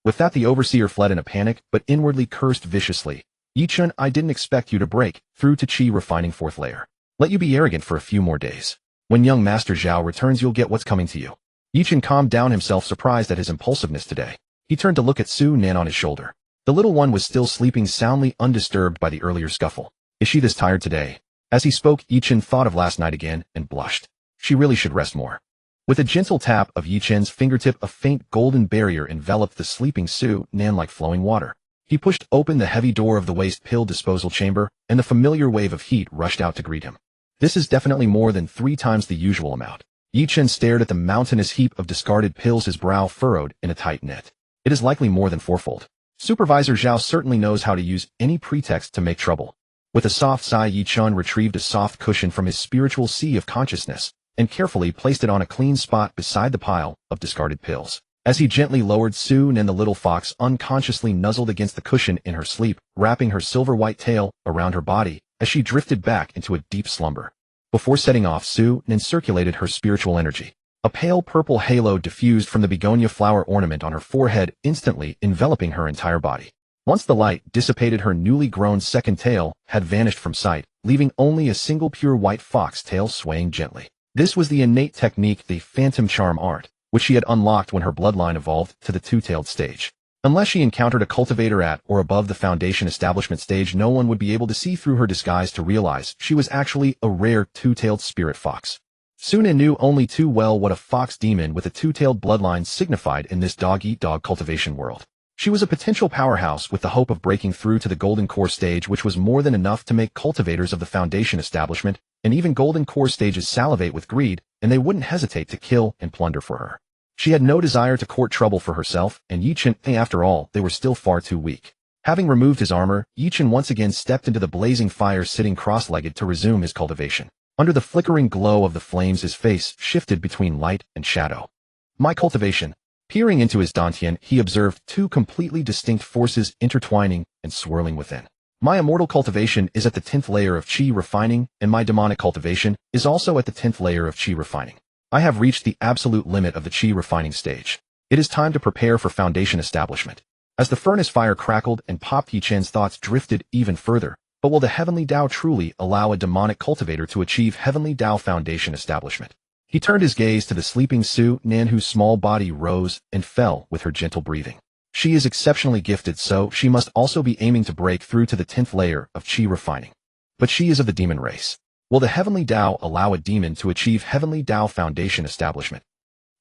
With that, the overseer fled in a panic, but inwardly cursed viciously. Yi-chun, I didn't expect you to break through to chi refining 4th layer. Let you be arrogant for a few more days. When young Master Zhao returns, you'll get what's coming to you. Yi-chun calmed down himself, surprised at his impulsiveness today. He turned to look at Su-nan on his shoulder. The little one was still sleeping soundly, undisturbed by the earlier scuffle. Is she this tired today? As he spoke, Yi-chun thought of last night again and blushed. She really should rest more. With a gentle tap of Yi-chun's fingertip, a faint golden barrier enveloped the sleeping Su-nan like flowing water. He pushed open the heavy door of the waste pill disposal chamber, and the familiar wave of heat rushed out to greet him. This is definitely more than 3 times the usual amount. Yi-chun stared at the mountainous heap of discarded pills, his brow furrowed in a tight knit. It is likely more than 4-fold. Supervisor Zhao certainly knows how to use any pretext to make trouble. With a soft sigh, Yi-chun retrieved a soft cushion from his spiritual sea of consciousness and carefully placed it on a clean spot beside the pile of discarded pills. As he gently lowered, Su-nan, the little fox, unconsciously nuzzled against the cushion in her sleep, wrapping her silver-white tail around her body as she drifted back into a deep slumber. Before setting off, Su-nan circulated her spiritual energy. A pale purple halo diffused from the begonia flower ornament on her forehead, instantly enveloping her entire body. Once the light dissipated, her newly grown second tail had vanished from sight, leaving only a single pure white fox tail swaying gently. This was the innate technique, the phantom charm art, which she had unlocked when her bloodline evolved to the two-tailed stage. Unless she encountered a cultivator at or above the foundation establishment stage, no one would be able to see through her disguise to realize she was actually a rare two-tailed spirit fox. Su-nan knew only too well what a fox demon with a two-tailed bloodline signified in this dog-eat-dog cultivation world. She was a potential powerhouse with the hope of breaking through to the golden core stage, which was more than enough to make cultivators of the foundation establishment and even golden core stages salivate with greed, and they wouldn't hesitate to kill and plunder for her. She had no desire to court trouble for herself and Yi-chun. After all, they were still far too weak. Having removed his armor, Yi-chun once again stepped into the blazing fire, sitting cross-legged to resume his cultivation. Under the flickering glow of the flames, his face shifted between light and shadow. My cultivation. Peering into his dantian, he observed two completely distinct forces intertwining and swirling within. My immortal cultivation is at the 10th layer of chi refining, and my demonic cultivation is also at the 10th layer of chi refining. I have reached the absolute limit of the chi refining stage. It is time to prepare for foundation establishment. As the furnace fire crackled and popped, Yi-Chen's thoughts drifted even further. But will the Heavenly Tao truly allow a demonic cultivator to achieve Heavenly Tao foundation establishment? He turned his gaze to the sleeping Su Nan, whose small body rose and fell with her gentle breathing. She is exceptionally gifted, so she must also be aiming to break through to the 10th layer of chi refining. But she is of the demon race. Will the Heavenly Tao allow a demon to achieve Heavenly Tao foundation establishment?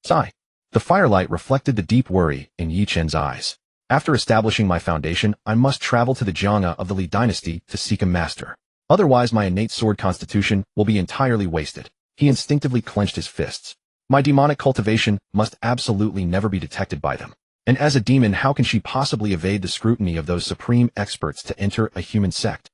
Sigh. The firelight reflected the deep worry in Yi-Chen's eyes. After establishing my foundation, I must travel to the Jiangha of the Li dynasty to seek a master. Otherwise my innate sword constitution will be entirely wasted. He instinctively clenched his fists. My demonic cultivation must absolutely never be detected by them. And as a demon, how can she possibly evade the scrutiny of those supreme experts to enter a human sect?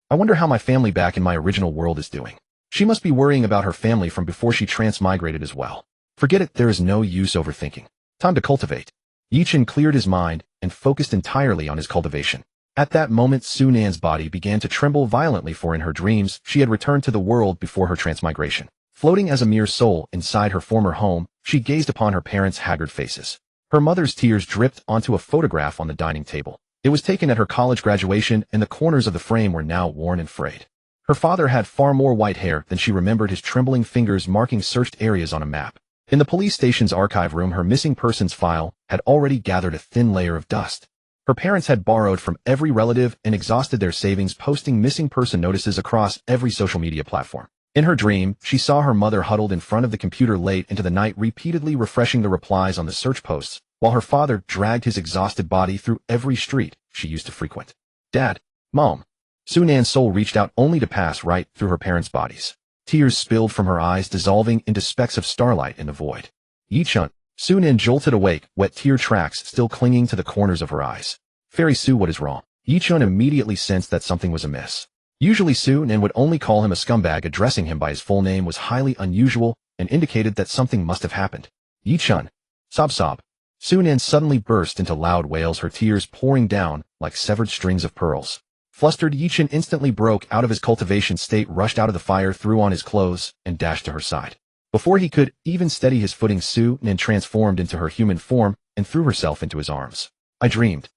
I wonder how my family back in my original world is doing. She must be worrying about her family from before she transmigrated as well. Forget it, there is no use overthinking. Time to cultivate. Yi-Chen cleared his mind and focused entirely on his cultivation. At that moment, Su Nan's body began to tremble violently, for in her dreams, she had returned to the world before her transmigration. Floating as a mere soul inside her former home, she gazed upon her parents' haggard faces. Her mother's tears dripped onto a photograph on the dining table. It was taken at her college graduation, and the corners of the frame were now worn and frayed. Her father had far more white hair than she remembered, his trembling fingers marking searched areas on a map. In the police station's archive room, her missing persons file had already gathered a thin layer of dust. Her parents had borrowed from every relative and exhausted their savings, posting missing person notices across every social media platform. In her dream, she saw her mother huddled in front of the computer late into the night, repeatedly refreshing the replies on the search posts, while her father dragged his exhausted body through every street she used to frequent. Dad, Mom. Su Nan's soul reached out only to pass right through her parents' bodies. Tears spilled from her eyes, dissolving into specks of starlight in the void. Yi-Chen. Su Nan jolted awake, wet tear tracks still clinging to the corners of her eyes. Fairy Su, what is wrong? Yi-Chen immediately sensed that something was amiss. Usually Su Nan would only call him a scumbag. Addressing him by his full name was highly unusual and indicated that something must have happened. Yi-Chen. Sob sob. Su Nan suddenly burst into loud wails, her tears pouring down like severed strings of pearls. Flustered, Yi-Chen instantly broke out of his cultivation state, rushed out of the fire, threw on his clothes, and dashed to her side. Before he could even steady his footing, Su Nan transformed into her human form and threw herself into his arms. I dreamed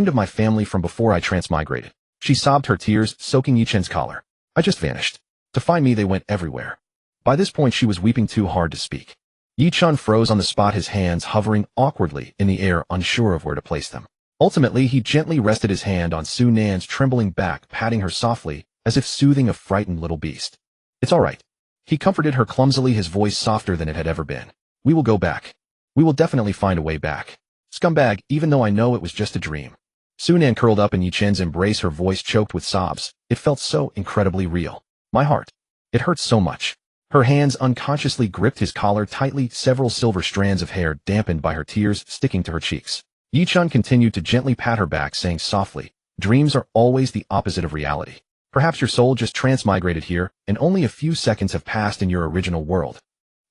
of my family from before I transmigrated. She sobbed, her tears soaking Yi-Chen's collar. I just vanished. To find me, they went everywhere. By this point, she was weeping too hard to speak. Yi-Chen froze on the spot, his hands hovering awkwardly in the air, unsure of where to place them. Ultimately, he gently rested his hand on Su Nan's trembling back, patting her softly, as if soothing a frightened little beast. It's all right. He comforted her clumsily, his voice softer than it had ever been. We will go back. We will definitely find a way back. Scumbag, even though I know it was just a dream. Su Nan curled up in Yi-Chen's embrace, her voice choked with sobs. It felt so incredibly real. My heart. It hurts so much. Her hands unconsciously gripped his collar tightly, several silver strands of hair dampened by her tears sticking to her cheeks. Yi-Chen continued to gently pat her back, saying softly, dreams are always the opposite of reality. Perhaps your soul just transmigrated here, and only a few seconds have passed in your original world.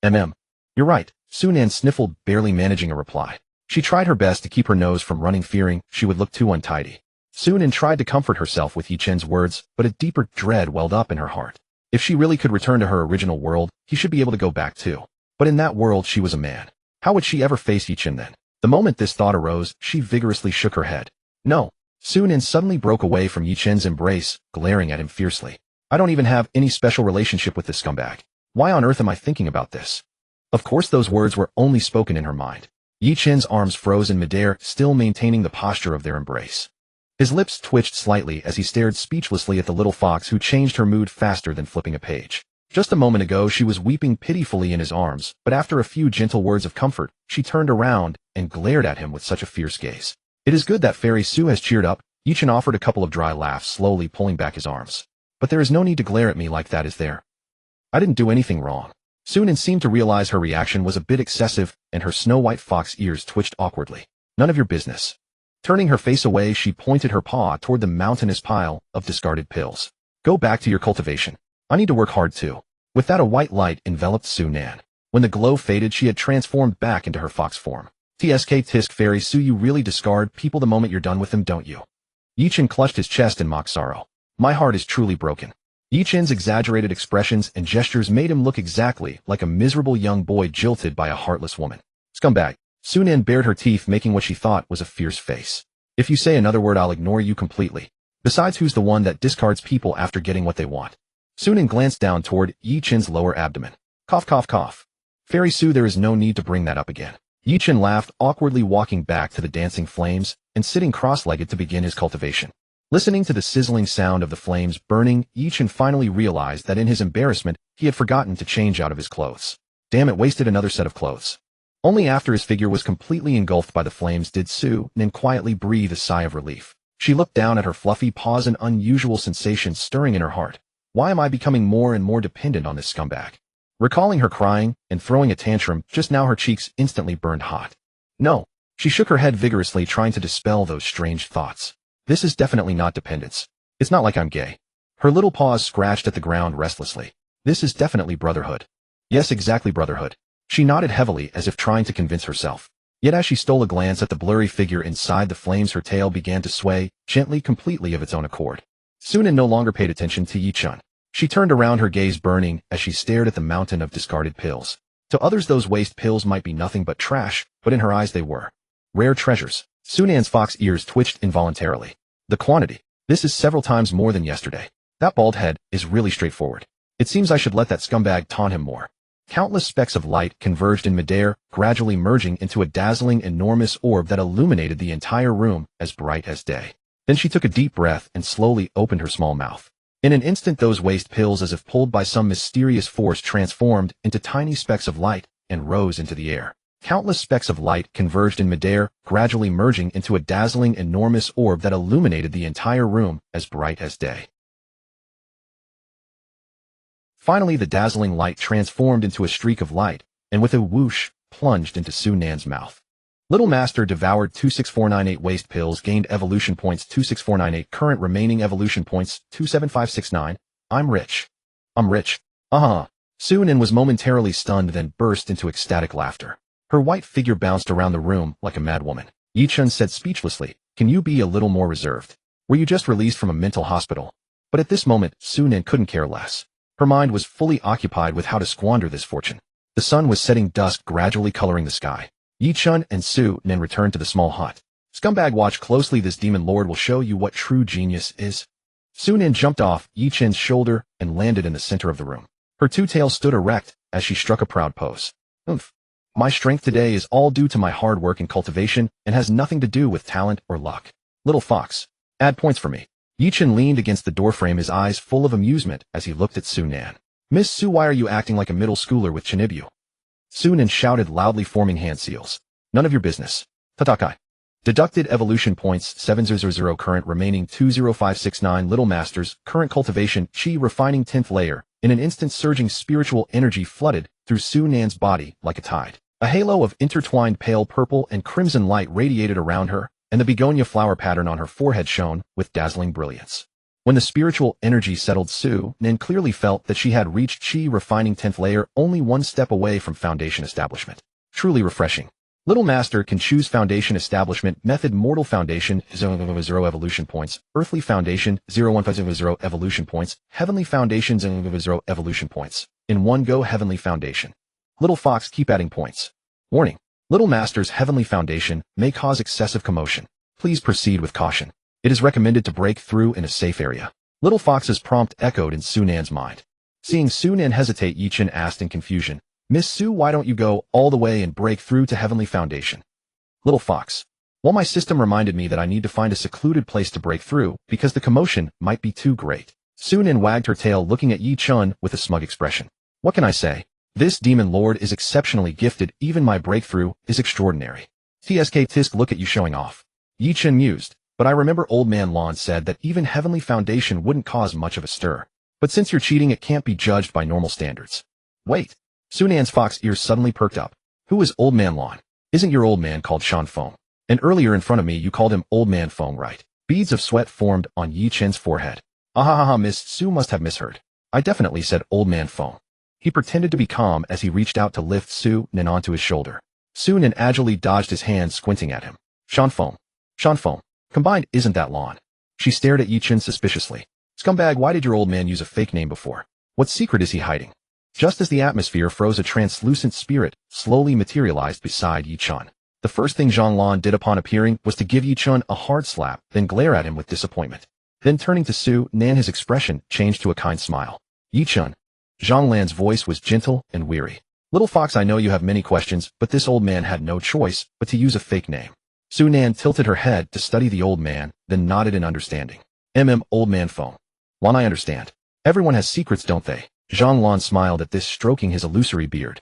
You're right, Su Nan sniffled, barely managing a reply. She tried her best to keep her nose from running, fearing she would look too untidy. Su Nan tried to comfort herself with Yi-Chen's words, but a deeper dread welled up in her heart. If she really could return to her original world, he should be able to go back too. But in that world, she was a man. How would she ever face Yi-Chen then? The moment this thought arose, she vigorously shook her head. No. Su Nan suddenly broke away from Yi-Chen's embrace, glaring at him fiercely. I don't even have any special relationship with this scumbag. Why on earth am I thinking about this? Of course those words were only spoken in her mind. Yi-Chen's arms froze in midair, still maintaining the posture of their embrace. His lips twitched slightly as he stared speechlessly at the little fox, who changed her mood faster than flipping a page. Just a moment ago she was weeping pitifully in his arms, but after a few gentle words of comfort, she turned around and glared at him with such a fierce gaze. It is good that Fairy Su has cheered up. Yi-Chen offered a couple of dry laughs, slowly pulling back his arms. But there is no need to glare at me like that, is there? I didn't do anything wrong. Su Nan seemed to realize her reaction was a bit excessive, and her snow-white fox ears twitched awkwardly. None of your business. Turning her face away, she pointed her paw toward the mountainous pile of discarded pills. Go back to your cultivation. I need to work hard too. With that, a white light enveloped Su Nan. When the glow faded, she had transformed back into her fox form. Tisk fairy Su, you really discard people the moment you're done with them, don't you? Yi-Chin clutched his chest in mock sorrow. My heart is truly broken. Yi-Chin's exaggerated expressions and gestures made him look exactly like a miserable young boy jilted by a heartless woman. Scumbag. Su Nan bared her teeth, making what she thought was a fierce face. If you say another word, I'll ignore you completely. Besides, who's the one that discards people after getting what they want? Su Nan glanced down toward Yi-Chin's lower abdomen. Cough, cough, cough. Fairy Su, there is no need to bring that up again. Yi-Chin laughed, awkwardly walking back to the dancing flames and sitting cross-legged to begin his cultivation. Listening to the sizzling sound of the flames burning, Yi-Chin finally realized that in his embarrassment, he had forgotten to change out of his clothes. Damn it, wasted another set of clothes. Only after his figure was completely engulfed by the flames did Su Nan quietly breathe a sigh of relief. She looked down at her fluffy paws, an unusual sensation stirring in her heart. Why am I becoming more and more dependent on this scumbag? Recalling her crying and throwing a tantrum, just now her cheeks instantly burned hot. No. She shook her head vigorously, trying to dispel those strange thoughts. This is definitely not dependence. It's not like I'm gay. Her little paws scratched at the ground restlessly. This is definitely brotherhood. Yes, exactly, brotherhood. She nodded heavily as if trying to convince herself. Yet as she stole a glance at the blurry figure inside the flames, her tail began to sway, gently, completely of its own accord. Su Nan no longer paid attention to Yi-Chin. She turned around, her gaze burning as she stared at the mountain of discarded pills. To others, those waste pills might be nothing but trash, but in her eyes they were rare treasures. Su Nan's fox ears twitched involuntarily. The quantity. This is several times more than yesterday. That bald head is really straightforward. It seems I should let that scumbag taunt him more. Countless specks of light converged in midair, gradually merging into a dazzling, enormous orb that illuminated the entire room as bright as day. Then she took a deep breath and slowly opened her small mouth. In an instant, those waste pills, as if pulled by some mysterious force, transformed into tiny specks of light and rose into the air. Countless specks of light converged in midair, gradually merging into a dazzling, enormous orb that illuminated the entire room as bright as day. Finally, the dazzling light transformed into a streak of light, and with a whoosh, plunged into Su Nan's mouth. Little Master devoured 26498 waste pills, gained evolution points 26498, current remaining evolution points 27569. I'm rich. I'm rich. Su Nan was momentarily stunned, then burst into ecstatic laughter. Her white figure bounced around the room like a madwoman. Yi-Chin said speechlessly, can you be a little more reserved? Were you just released from a mental hospital? But at this moment, Su Nan couldn't care less. Her mind was fully occupied with how to squander this fortune. The sun was setting, dusk gradually coloring the sky. Yi-Chin and Su Nan returned to the small hut. Scumbag, watch closely, this demon lord will show you what true genius is. Su Nan jumped off Yi-Chin's shoulder and landed in the center of the room. Her two tails stood erect as she struck a proud pose. Oomph. My strength today is all due to my hard work and cultivation and has nothing to do with talent or luck. Little fox, add points for me. Yi-Chin leaned against the doorframe, his eyes full of amusement as he looked at Su Nan. Miss Su, why are you acting like a middle schooler with Chinibu? Su Nan shouted loudly, forming hand seals. None of your business. Tatakai. Deducted evolution points 700, current remaining 20569. Little Masters, current cultivation, chi refining 10th layer. In an instant, surging spiritual energy flooded through Su Nan's body like a tide. A halo of intertwined pale purple and crimson light radiated around her, and the begonia flower pattern on her forehead shone with dazzling brilliance. When the spiritual energy settled, Su Nan clearly felt that she had reached chi refining 10th layer, only one step away from foundation establishment. Truly refreshing. Little Master can choose foundation establishment method. Mortal foundation 0 evolution points, earthly foundation 0 evolution points, heavenly foundation 0 evolution points. In one go, heavenly foundation. Little fox, keep adding points. Warning. Little Master's heavenly foundation may cause excessive commotion. Please proceed with caution. It is recommended to break through in a safe area. Little Fox's prompt echoed in Su Nan's mind. Seeing Su Nan hesitate, Yi-Chin asked in confusion, Miss Su, why don't you go all the way and break through to heavenly foundation? Little Fox. Well, my system reminded me that I need to find a secluded place to break through because the commotion might be too great. Su Nan wagged her tail, looking at Yi-Chin with a smug expression. What can I say? This demon lord is exceptionally gifted. Even my breakthrough is extraordinary. Tisk, look at you showing off. Yi-Chin mused, but I remember Old Man Lon said that even heavenly foundation wouldn't cause much of a stir. But since you're cheating, it can't be judged by normal standards. Wait. Su Nan's fox ears suddenly perked up. Who is Old Man Lon? Isn't your old man called Shan Feng? And earlier in front of me you called him Old Man Feng, right? Beads of sweat formed on Yi-Chin's forehead. Miss Su must have misheard. I definitely said Old Man Feng. He pretended to be calm as he reached out to lift Su Nen onto his shoulder. Su Nen agilely dodged his hand, squinting at him. Shanfeng. Shanfeng. Combined isn't that long. She stared at Yi-Chen suspiciously. Scumbag, why did your old man use a fake name before? What secret is he hiding? Just as the atmosphere froze, a translucent spirit slowly materialized beside Yi-Chen. The first thing Zhang did upon appearing was to give Yi-Chen a hard slap, then glare at him with disappointment. Then turning to Su Nan, his expression changed to a kind smile. Yi-Chen. Zhang Lan's voice was gentle and weary. Little fox, I know you have many questions, but this old man had no choice but to use a fake name. Su Nan tilted her head to study the old man, then nodded in understanding. Old man phone. Lan, I understand. Everyone has secrets, don't they? Zhang Lan smiled at this, stroking his illusory beard.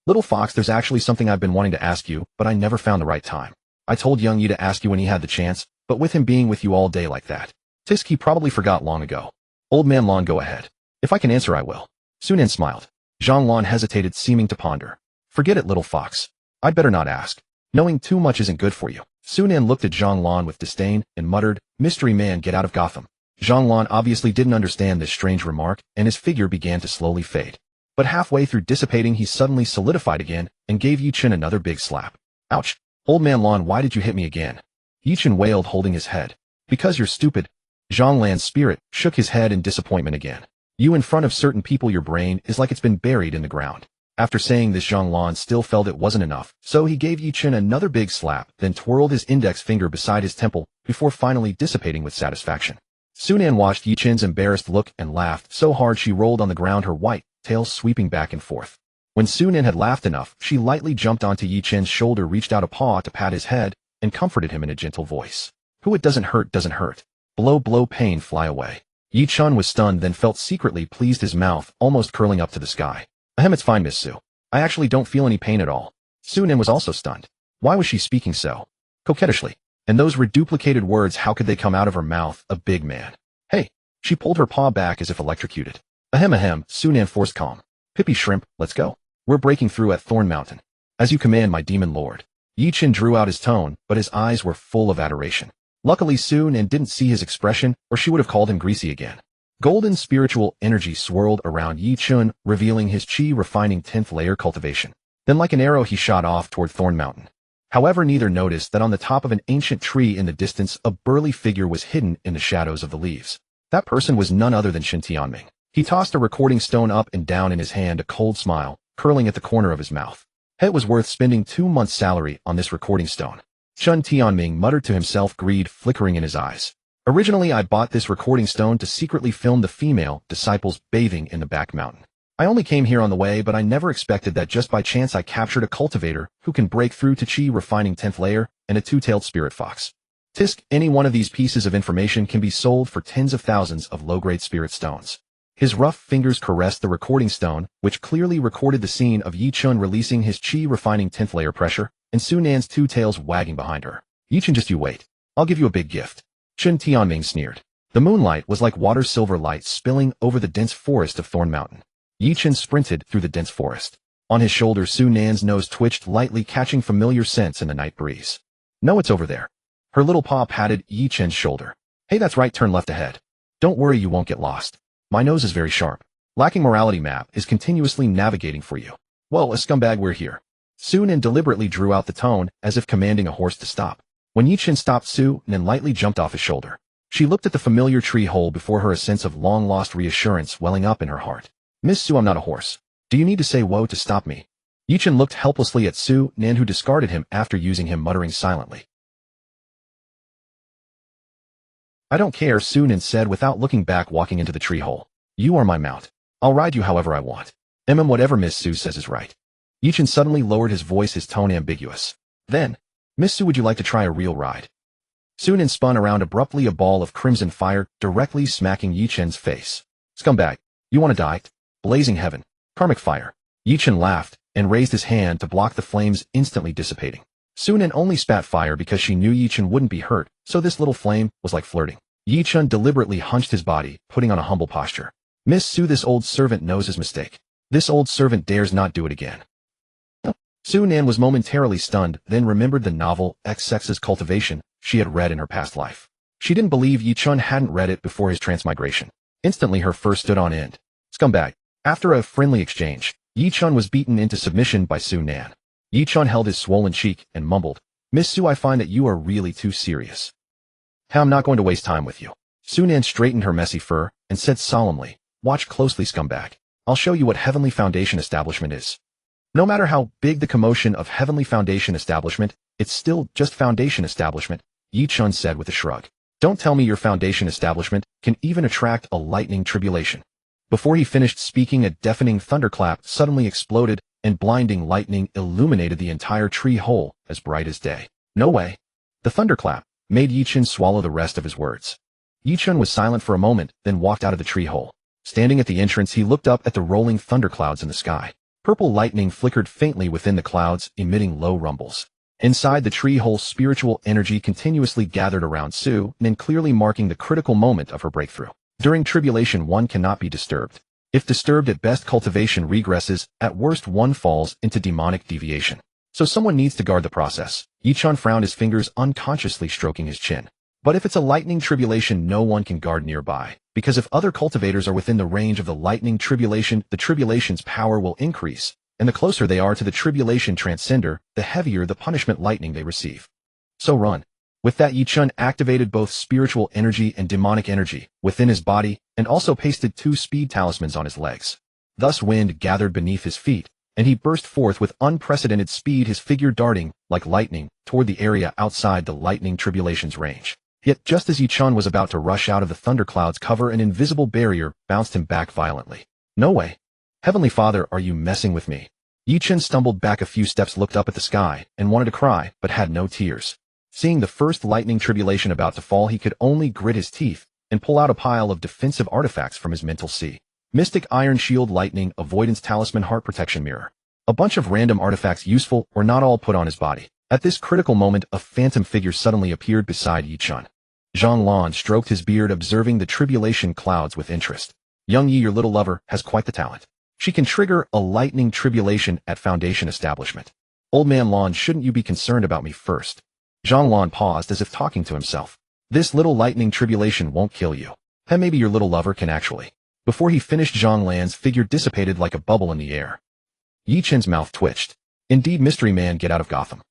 Little fox, there's actually something I've been wanting to ask you, but I never found the right time. I told Young Yi to ask you when he had the chance, but with him being with you all day like that, Tisk, he probably forgot long ago. Old man Lan, go ahead. If I can answer, I will. Su Nan smiled. Zhang Lan hesitated, seeming to ponder. Forget it, little fox. I'd better not ask. Knowing too much isn't good for you. Su Nan looked at Zhang Lan with disdain and muttered, Mystery man, get out of Gotham. Zhang Lan obviously didn't understand this strange remark, and his figure began to slowly fade. But halfway through dissipating, he suddenly solidified again and gave Yi-Chen another big slap. Ouch. Old man Lan, why did you hit me again? Yi-Chen wailed, holding his head. Because you're stupid. Zhang Lan's spirit shook his head in disappointment again. You in front of certain people, your brain is like it's been buried in the ground. After saying this, Zhang Lan still felt it wasn't enough, so he gave Yi-Chen another big slap, then twirled his index finger beside his temple, before finally dissipating with satisfaction. Su Nan watched Yi-Chen's embarrassed look and laughed so hard she rolled on the ground, her white tail sweeping back and forth. When Su Nan had laughed enough, she lightly jumped onto Yi-Chen's shoulder, reached out a paw to pat his head, and comforted him in a gentle voice. Who it doesn't hurt doesn't hurt. Blow, blow, pain, fly away. Yi-Chen was stunned, then felt secretly pleased, his mouth almost curling up to the sky. Ahem, it's fine, Miss Su. I actually don't feel any pain at all. Su Nan was also stunned. Why was she speaking so coquettishly? And those reduplicated words, how could they come out of her mouth, a big man? Hey! She pulled her paw back as if electrocuted. Ahem, Su Nan forced calm. Pippy shrimp, let's go. We're breaking through at Thorn Mountain. As you command, my demon lord. Yi-Chen drew out his tone, but his eyes were full of adoration. Luckily, Su Nan didn't see his expression, or she would have called him greasy again. Golden spiritual energy swirled around Yi-Chen, revealing his chi-refining 10th layer cultivation. Then like an arrow he shot off toward Thorn Mountain. However, neither noticed that on the top of an ancient tree in the distance a burly figure was hidden in the shadows of the leaves. That person was none other than Shen Tianming. He tossed a recording stone up and down in his hand, a cold smile curling at the corner of his mouth. It was worth spending 2 months' salary on this recording stone. Shen Tianming muttered to himself, greed flickering in his eyes. Originally, I bought this recording stone to secretly film the female disciples bathing in the back mountain. I only came here on the way, but I never expected that just by chance I captured a cultivator who can break through to chi refining 10th layer and a two-tailed spirit fox. Tisk, any one of these pieces of information can be sold for tens of thousands of low-grade spirit stones. His rough fingers caressed the recording stone, which clearly recorded the scene of Yi-Chen releasing his chi refining 10th layer pressure, and Su Nan's two tails wagging behind her. Yi-Chen, just you wait. I'll give you a big gift. Shen Tianming sneered. The moonlight was like water silver light spilling over the dense forest of Thorn Mountain. Yi-Chen sprinted through the dense forest. On his shoulder, Su Nan's nose twitched lightly, catching familiar scents in the night breeze. No, it's over there. Her little paw patted Yi-Chen's shoulder. Hey, that's right, turn left ahead. Don't worry, you won't get lost. My nose is very sharp. Lacking morality map is continuously navigating for you. Well, a scumbag, we're here. Su Nan deliberately drew out the tone, as if commanding a horse to stop. When Yi-Chen stopped, Su Nan lightly jumped off his shoulder. She looked at the familiar tree hole before her, a sense of long-lost reassurance welling up in her heart. Miss Su, I'm not a horse. Do you need to say whoa to stop me? Yi-Chen looked helplessly at Su Nan, who discarded him after using him, muttering silently. I don't care, Su Nan said without looking back, walking into the tree hole. You are my mount. I'll ride you however I want. Whatever Miss Su says is right. Yi-Chen suddenly lowered his voice, his tone ambiguous. Then, Miss Su, would you like to try a real ride? Su Nan spun around abruptly, a ball of crimson fire directly smacking Yi-Chen's face. Scumbag, you want to die? Blazing heaven. Karmic fire. Yi-Chen laughed and raised his hand to block the flames, instantly dissipating. Su Nan only spat fire because she knew Yi-Chen wouldn't be hurt, so this little flame was like flirting. Yi-Chen deliberately hunched his body, putting on a humble posture. Miss Su, this old servant knows his mistake. This old servant dares not do it again. Su Nan was momentarily stunned, then remembered the novel X-Sex's Cultivation she had read in her past life. She didn't believe Yi-Chen hadn't read it before his transmigration. Instantly her fur stood on end. Scumbag, After a friendly exchange, Yi-chun was beaten into submission by Su-nan. Yi-chun held his swollen cheek and mumbled, "Miss Su, I find that you are really too serious. I'm not going to waste time with you." Su-nan straightened her messy fur and said solemnly, "Watch closely, scumbag. I'll show you what Heavenly Foundation Establishment is." No matter how big the commotion of Heavenly Foundation Establishment, it's still just Foundation Establishment, Yi-chun said with a shrug. "Don't tell me your Foundation Establishment can even attract a lightning tribulation." Before he finished speaking, a deafening thunderclap suddenly exploded, and blinding lightning illuminated the entire tree hole as bright as day. "No way." The thunderclap made Yi-chun swallow the rest of his words. Yi-chun was silent for a moment, then walked out of the tree hole. Standing at the entrance, he looked up at the rolling thunderclouds in the sky. Purple lightning flickered faintly within the clouds, emitting low rumbles. Inside the tree hole, spiritual energy continuously gathered around Su-nan, clearly marking the critical moment of her breakthrough. During tribulation, one cannot be disturbed. If disturbed, at best cultivation regresses, at worst one falls into demonic deviation. So someone needs to guard the process. Yi-chun frowned, his fingers unconsciously stroking his chin. But if it's a lightning tribulation, no one can guard nearby, because if other cultivators are within the range of the lightning tribulation, the tribulation's power will increase, and the closer they are to the tribulation transcender, the heavier the punishment lightning they receive. So run. With that, Yi-chun activated both spiritual energy and demonic energy within his body, and also pasted 2 speed talismans on his legs. Thus wind gathered beneath his feet, and he burst forth with unprecedented speed, his figure darting, like lightning, toward the area outside the lightning tribulation's range. Yet just as Yi-chun was about to rush out of the thundercloud's cover, an invisible barrier bounced him back violently. "No way. Heavenly Father, are you messing with me?" Yi-chun stumbled back a few steps, looked up at the sky, and wanted to cry, but had no tears. Seeing the first lightning tribulation about to fall, he could only grit his teeth and pull out a pile of defensive artifacts from his mental sea. Mystic Iron Shield, Lightning Avoidance Talisman, Heart Protection Mirror. A bunch of random artifacts, useful or not, all put on his body. At this critical moment, a phantom figure suddenly appeared beside Yi-chun. Zhang Lan stroked his beard, observing the tribulation clouds with interest. "Young Yi, your little lover, has quite the talent. She can trigger a lightning tribulation at Foundation Establishment. Old man Lan, shouldn't you be concerned about me first?" Zhang Lan paused as if talking to himself. "This little lightning tribulation won't kill you. And maybe your little lover can actually." Before he finished, Zhang Lan's figure dissipated like a bubble in the air. Yi-chun's mouth twitched. Indeed, mystery man, get out of Gotham.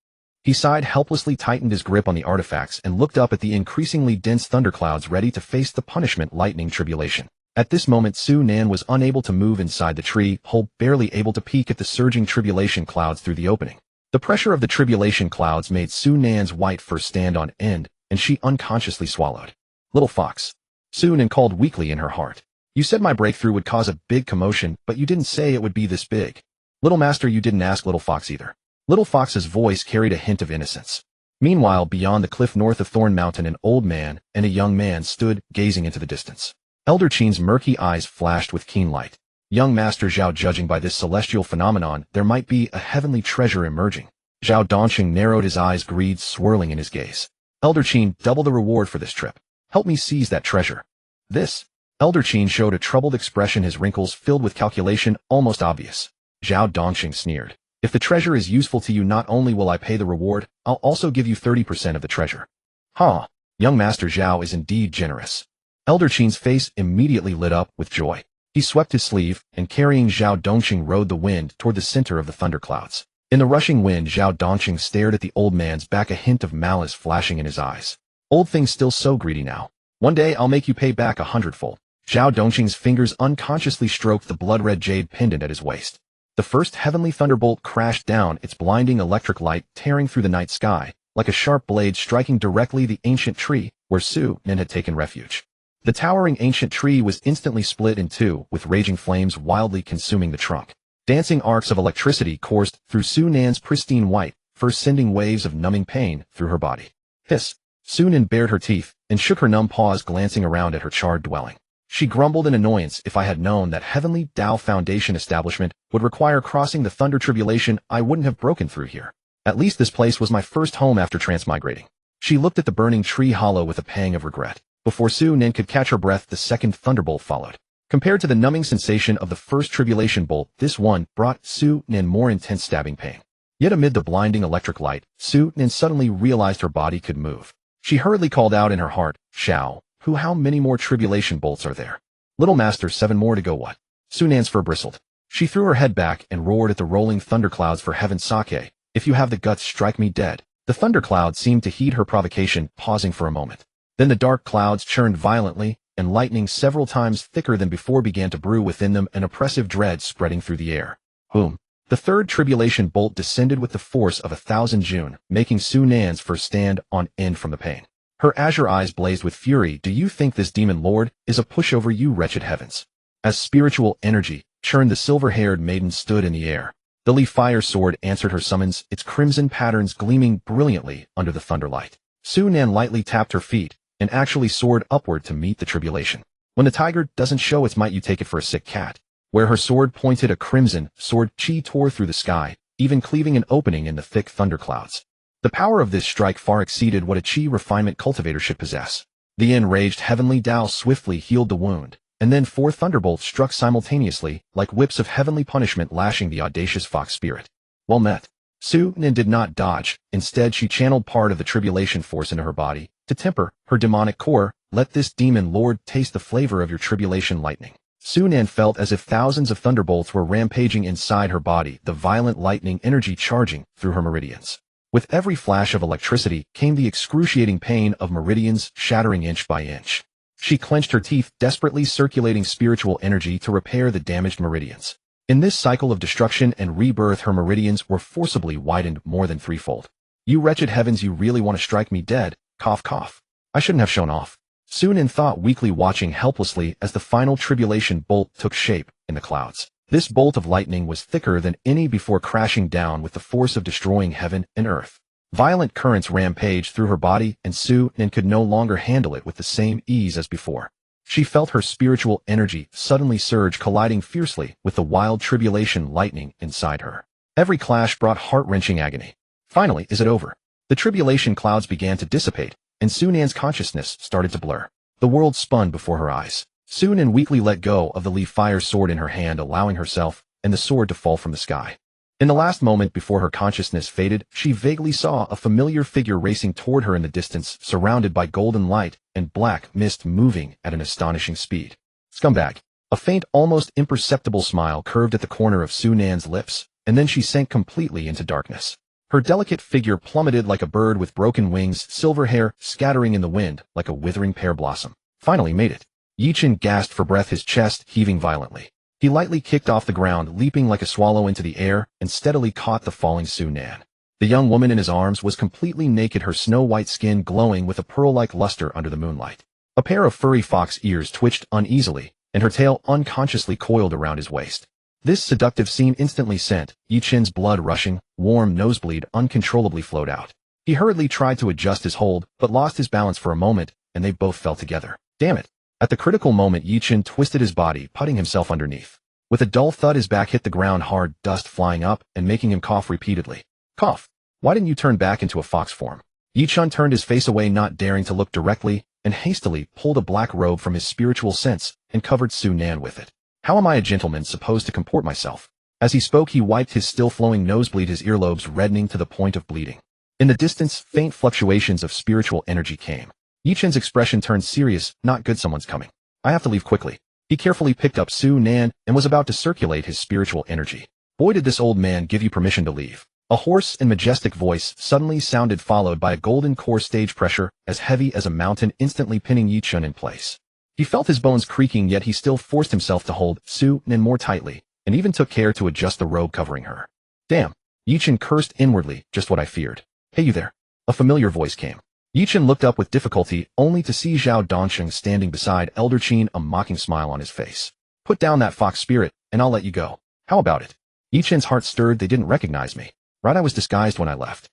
He sighed helplessly, tightened his grip on the artifacts, and looked up at the increasingly dense thunderclouds ready to face the punishment lightning tribulation. At this moment, Su-nan was unable to move inside the tree hole, barely able to peek at the surging tribulation clouds through the opening. The pressure of the tribulation clouds made Su-nan's white fur stand on end, and she unconsciously swallowed. "Little fox," Su-nan called weakly in her heart. "You said my breakthrough would cause a big commotion, but you didn't say it would be this big. Little master, you didn't ask Little Fox either." Little Fox's voice carried a hint of innocence. Meanwhile, beyond the cliff north of Thorn Mountain, an old man and a young man stood, gazing into the distance. Elder Qin's murky eyes flashed with keen light. "Young Master Zhao, judging by this celestial phenomenon, there might be a heavenly treasure emerging." Zhao Dongqing narrowed his eyes, greed swirling in his gaze. "Elder Qin, double the reward for this trip. Help me seize that treasure." "This?" Elder Qin showed a troubled expression, his wrinkles filled with calculation, almost obvious. Zhao Dongqing sneered. "If the treasure is useful to you, not only will I pay the reward, I'll also give you 30% of the treasure." "Huh, young Master Zhao is indeed generous." Elder Qin's face immediately lit up with joy. He swept his sleeve, and carrying Zhao Dongqing rode the wind toward the center of the thunderclouds. In the rushing wind, Zhao Dongqing stared at the old man's back, a hint of malice flashing in his eyes. "Old thing still so greedy now. One day I'll make you pay back 100-fold. Zhao Dongqing's fingers unconsciously stroked the blood-red jade pendant at his waist. The first heavenly thunderbolt crashed down, its blinding electric light tearing through the night sky, like a sharp blade striking directly the ancient tree where Su-nan had taken refuge. The towering ancient tree was instantly split in two, with raging flames wildly consuming the trunk. Dancing arcs of electricity coursed through Su-nan's pristine white, first sending waves of numbing pain through her body. "Hiss." Su-nan bared her teeth and shook her numb paws, glancing around at her charred dwelling. She grumbled in annoyance. "If I had known that Heavenly Tao Foundation Establishment would require crossing the Thunder Tribulation, I wouldn't have broken through here. At least this place was my first home after transmigrating." She looked at the burning tree hollow with a pang of regret. Before Su-nan could catch her breath, the second thunderbolt followed. Compared to the numbing sensation of the first tribulation bolt, this one brought Su-nan more intense stabbing pain. Yet amid the blinding electric light, Su-nan suddenly realized her body could move. She hurriedly called out in her heart, "Shao, how many more tribulation bolts are there?" "Little master, 7 more to go." "What?" Sunan's fur bristled. She threw her head back and roared at the rolling thunderclouds for heaven's sake. If you have the guts, strike me dead. The thundercloud seemed to heed her provocation, pausing for a moment. Then the dark clouds churned violently, and lightning several times thicker than before began to brew within them, an oppressive dread spreading through the air. Boom. The third tribulation bolt descended with the force of 1,000 June, making Sunan's fur stand on end from the pain. Her azure eyes blazed with fury. Do you think this demon lord is a pushover, you wretched heavens? As spiritual energy churned, the silver-haired maiden stood in the air. The Lee Fire Sword answered her summons, its crimson patterns gleaming brilliantly under the thunderlight. Sunan lightly tapped her feet and actually soared upward to meet the tribulation. When the tiger doesn't show its might, you take it for a sick cat. Where her sword pointed, a crimson sword chi tore through the sky, even cleaving an opening in the thick thunderclouds. The power of this strike far exceeded what a chi refinement cultivator should possess. The enraged heavenly Tao swiftly healed the wound, and then 4 thunderbolts struck simultaneously, like whips of heavenly punishment, lashing the audacious fox spirit. Well met. Sunan did not dodge. Instead, she channeled part of the tribulation force into her body to temper her demonic core. Let this demon lord taste the flavor of your tribulation lightning. Sunan felt as if thousands of thunderbolts were rampaging inside her body, the violent lightning energy charging through her meridians. With every flash of electricity came the excruciating pain of meridians shattering inch by inch. She clenched her teeth, desperately circulating spiritual energy to repair the damaged meridians. In this cycle of destruction and rebirth, her meridians were forcibly widened more than threefold. You wretched heavens, you really want to strike me dead? Cough, cough. I shouldn't have shown off. Sunan thought weakly, watching helplessly as the final tribulation bolt took shape in the clouds. This bolt of lightning was thicker than any before, crashing down with the force of destroying heaven and earth. Violent currents rampaged through her body, and Sunan could no longer handle it with the same ease as before. She felt her spiritual energy suddenly surge, colliding fiercely with the wild tribulation lightning inside her. Every clash brought heart-wrenching agony. Finally, is it over? The tribulation clouds began to dissipate, and Sunan's consciousness started to blur. The world spun before her eyes. Sunan weakly let go of the Lee Fire Sword in her hand, allowing herself and the sword to fall from the sky. In the last moment before her consciousness faded, she vaguely saw a familiar figure racing toward her in the distance, surrounded by golden light and black mist, moving at an astonishing speed. Scumbag. A faint, almost imperceptible smile curved at the corner of Sunan's lips, and then she sank completely into darkness. Her delicate figure plummeted like a bird with broken wings, silver hair scattering in the wind like a withering pear blossom. Finally made it. Yichin gasped for breath, his chest heaving violently. He lightly kicked off the ground, leaping like a swallow into the air, and steadily caught the falling Sunan. The young woman in his arms was completely naked, her snow-white skin glowing with a pearl-like luster under the moonlight. A pair of furry fox ears twitched uneasily, and her tail unconsciously coiled around his waist. This seductive scene instantly sent Yichin's blood rushing, warm nosebleed uncontrollably flowed out. He hurriedly tried to adjust his hold, but lost his balance for a moment, and they both fell together. Damn it. At the critical moment, Yichin twisted his body, putting himself underneath. With a dull thud, his back hit the ground hard, dust flying up and making him cough repeatedly. Cough. Why didn't you turn back into a fox form? Yichin turned his face away, not daring to look directly, and hastily pulled a black robe from his spiritual sense and covered Sunan with it. How am I, a gentleman, supposed to comport myself? As he spoke, he wiped his still flowing nosebleed, his earlobes reddening to the point of bleeding. In the distance, faint fluctuations of spiritual energy came. Yichin's expression turned serious. Not good, someone's coming. I have to leave quickly. He carefully picked up Sunan and was about to circulate his spiritual energy. Boy, did this old man give you permission to leave. A hoarse and majestic voice suddenly sounded, followed by a golden core stage pressure as heavy as a mountain, instantly pinning Yichin in place. He felt his bones creaking, yet he still forced himself to hold Sunan more tightly, and even took care to adjust the robe covering her. Damn. Yichin cursed inwardly, just what I feared. Hey, you there. A familiar voice came. Yichin looked up with difficulty, only to see Zhao Dongsheng standing beside Elder Qin, a mocking smile on his face. Put down that fox spirit, and I'll let you go. How about it? Yichin's heart stirred. They didn't recognize me. Right, I was disguised when I left.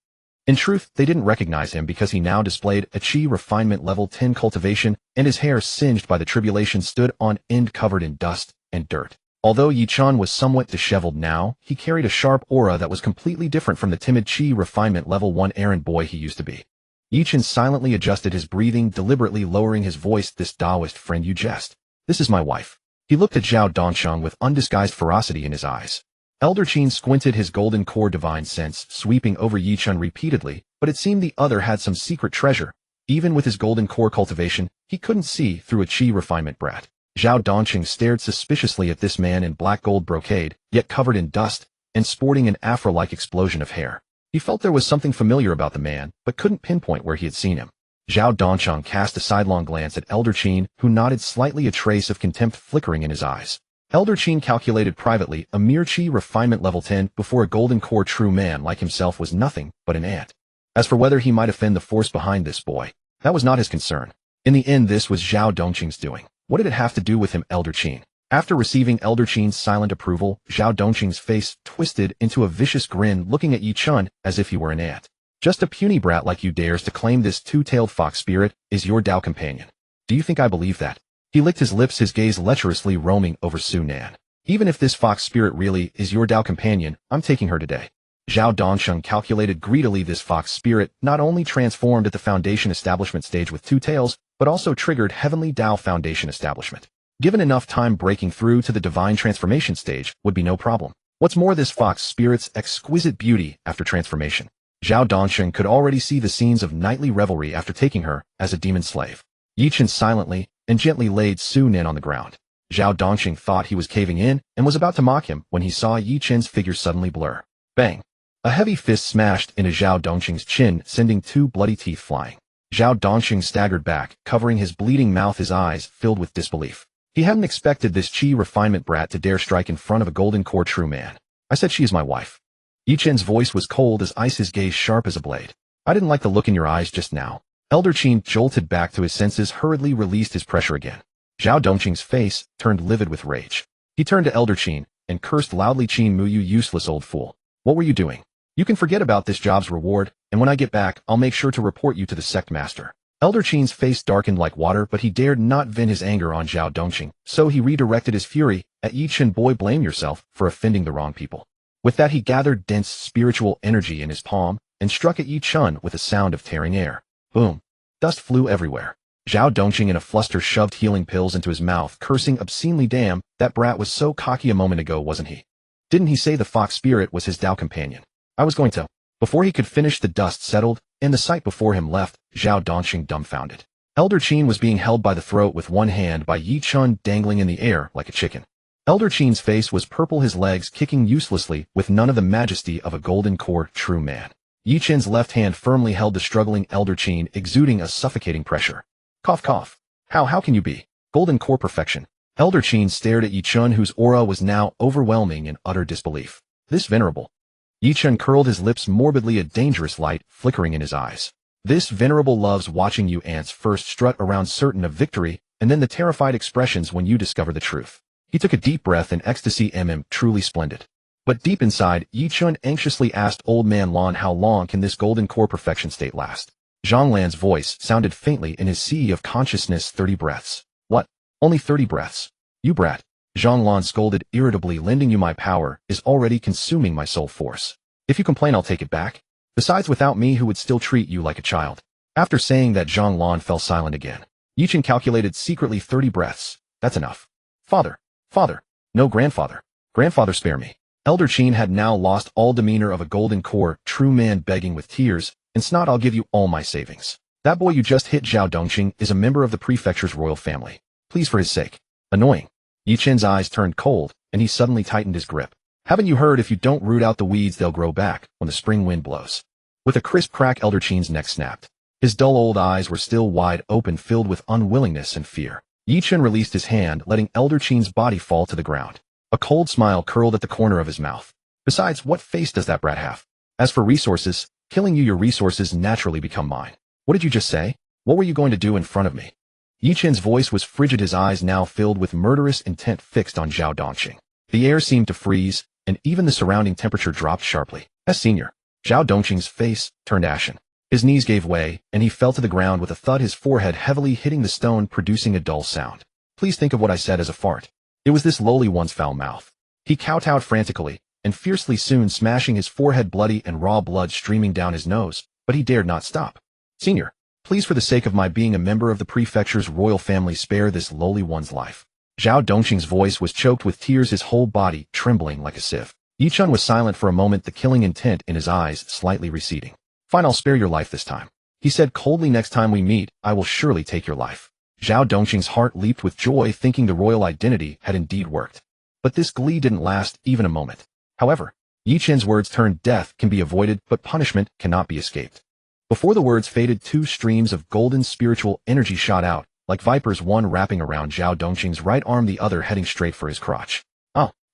In truth, they didn't recognize him because he now displayed a chi refinement level 10 cultivation, and his hair, singed by the tribulation, stood on end, covered in dust and dirt. Although Yichin was somewhat disheveled now, he carried a sharp aura that was completely different from the timid chi refinement level 1 errand boy he used to be. Yichin silently adjusted his breathing, deliberately lowering his voice. This Taoist friend you jest. This is my wife. He looked at Zhao Dongsheng with undisguised ferocity in his eyes. Elder Qin squinted, his golden core divine sense sweeping over Yichin repeatedly, but it seemed the other had some secret treasure. Even with his golden core cultivation, he couldn't see through a chi refinement brat. Zhao Dongqing stared suspiciously at this man in black gold brocade, yet covered in dust, and sporting an afro-like explosion of hair. He felt there was something familiar about the man, but couldn't pinpoint where he had seen him. Zhao Dongqing cast a sidelong glance at Elder Qin, who nodded slightly, a trace of contempt flickering in his eyes. Elder Qin calculated privately a mere chi refinement level 10 before a golden core true man like himself was nothing but an ant. As for whether he might offend the force behind this boy, that was not his concern. In the end, this was Zhao Dongqing's doing. What did it have to do with him, Elder Qin? After receiving Elder Qin's silent approval, Zhao Dongqing's face twisted into a vicious grin, looking at Yi Chun as if he were an ant. Just a puny brat like you dares to claim this two-tailed fox spirit is your Dao companion. Do you think I believe that? He licked his lips, his gaze lecherously roaming over Su Nan. Even if this fox spirit really is your Dao companion, I'm taking her today. Zhao Dongqing calculated greedily. This fox spirit not only transformed at the foundation establishment stage with two tails, but also triggered heavenly Dao foundation establishment. Given enough time, breaking through to the divine transformation stage would be no problem. What's more, this fox spirit's exquisite beauty after transformation. Zhao Dongqing could already see the scenes of nightly revelry after taking her as a demon slave. Yi Chen silently and gently laid Su Nan on the ground. Zhao Dongqing thought he was caving in and was about to mock him when he saw Yi Chen's figure suddenly blur. Bang! A heavy fist smashed into Zhao Dongqing's chin, sending 2 bloody teeth flying. Zhao Dongqing staggered back, covering his bleeding mouth, his eyes filled with disbelief. He hadn't expected this chi refinement brat to dare strike in front of a golden core true man. I said she is my wife. Yi Chen's voice was cold as ice, his gaze sharp as a blade. I didn't like the look in your eyes just now. Elder Qin jolted back to his senses, hurriedly released his pressure again. Zhao Dongqing's face turned livid with rage. He turned to Elder Qin and cursed loudly. Qin Mu, you useless old fool. What were you doing? You can forget about this job's reward, and when I get back, I'll make sure to report you to the sect master. Elder Qin's face darkened like water, but he dared not vent his anger on Zhao Dongqing, so he redirected his fury at Yi Chen. Boy, blame yourself for offending the wrong people. With that, he gathered dense spiritual energy in his palm and struck at Yi Chen with a sound of tearing air. Boom. Dust flew everywhere. Zhao Dongqing in a fluster shoved healing pills into his mouth, cursing obscenely. Damn, that brat was so cocky a moment ago, wasn't he? Didn't he say the fox spirit was his Dao companion? I was going to. Before he could finish, the dust settled, and the sight before him left Zhao Dongqing dumbfounded. Elder Qin was being held by the throat with one hand by Yi Chen, dangling in the air like a chicken. Elder Qin's face was purple, his legs kicking uselessly with none of the majesty of a golden core true man. Yi Chen's left hand firmly held the struggling Elder Qin, exuding a suffocating pressure. Cough, cough. How can you be? Golden core perfection. Elder Qin stared at Yi Chen, whose aura was now overwhelming in utter disbelief. This venerable. Yi Chen curled his lips morbidly, a dangerous light flickering in his eyes. This venerable loves watching you ants first strut around certain of victory, and then the terrified expressions when you discover the truth. He took a deep breath in ecstasy. Truly splendid. But deep inside, Yi Chen anxiously asked Old Man Lan, how long can this golden core perfection state last? Zhang Lan's voice sounded faintly in his sea of consciousness. 30 breaths. What? Only 30 breaths? You brat. Zhang Lan scolded irritably. Lending you my power is already consuming my soul force. If you complain, I'll take it back. Besides, without me, who would still treat you like a child? After saying that, Zhang Lan fell silent again. Yi Chen calculated secretly. 30 breaths. That's enough. Father. Father. No, grandfather. Grandfather, spare me. Elder Qin had now lost all demeanor of a golden core true man, begging with tears and snot, I'll give you all my savings. That boy you just hit, Zhao Dongqing, is a member of the prefecture's royal family. Please, for his sake. Annoying. Yi Chen's eyes turned cold, and he suddenly tightened his grip. Haven't you heard, if you don't root out the weeds, they'll grow back when the spring wind blows? With a crisp crack, Elder Qin's neck snapped. His dull old eyes were still wide open, filled with unwillingness and fear. Yi Chen released his hand, letting Elder Qin's body fall to the ground. A cold smile curled at the corner of his mouth. Besides, what face does that brat have? As for resources, killing you, your resources naturally become mine. What did you just say? What were you going to do in front of me? Yi Chen's voice was frigid, his eyes now filled with murderous intent fixed on Zhao Dongqing. The air seemed to freeze, and even the surrounding temperature dropped sharply. As senior, Zhao Dongqing's face turned ashen. His knees gave way, and he fell to the ground with a thud, his forehead heavily hitting the stone, producing a dull sound. Please think of what I said as a fart. It was this lowly one's foul mouth. He kowtowed frantically, and fiercely, soon smashing his forehead, bloody and raw blood streaming down his nose, but he dared not stop. Senior, please, for the sake of my being a member of the prefecture's royal family, spare this lowly one's life. Zhao Dongqing's voice was choked with tears, his whole body trembling like a sieve. Yi Chen was silent for a moment, the killing intent in his eyes slightly receding. Fine, I'll spare your life this time. He said coldly, next time we meet, I will surely take your life. Zhao Dongqing's heart leaped with joy, thinking the royal identity had indeed worked. But this glee didn't last even a moment. However, Yi Chen's words turned death can be avoided, but punishment cannot be escaped. Before the words faded, two streams of golden spiritual energy shot out, like vipers, one wrapping around Zhao Dongqing's right arm, the other heading straight for his crotch.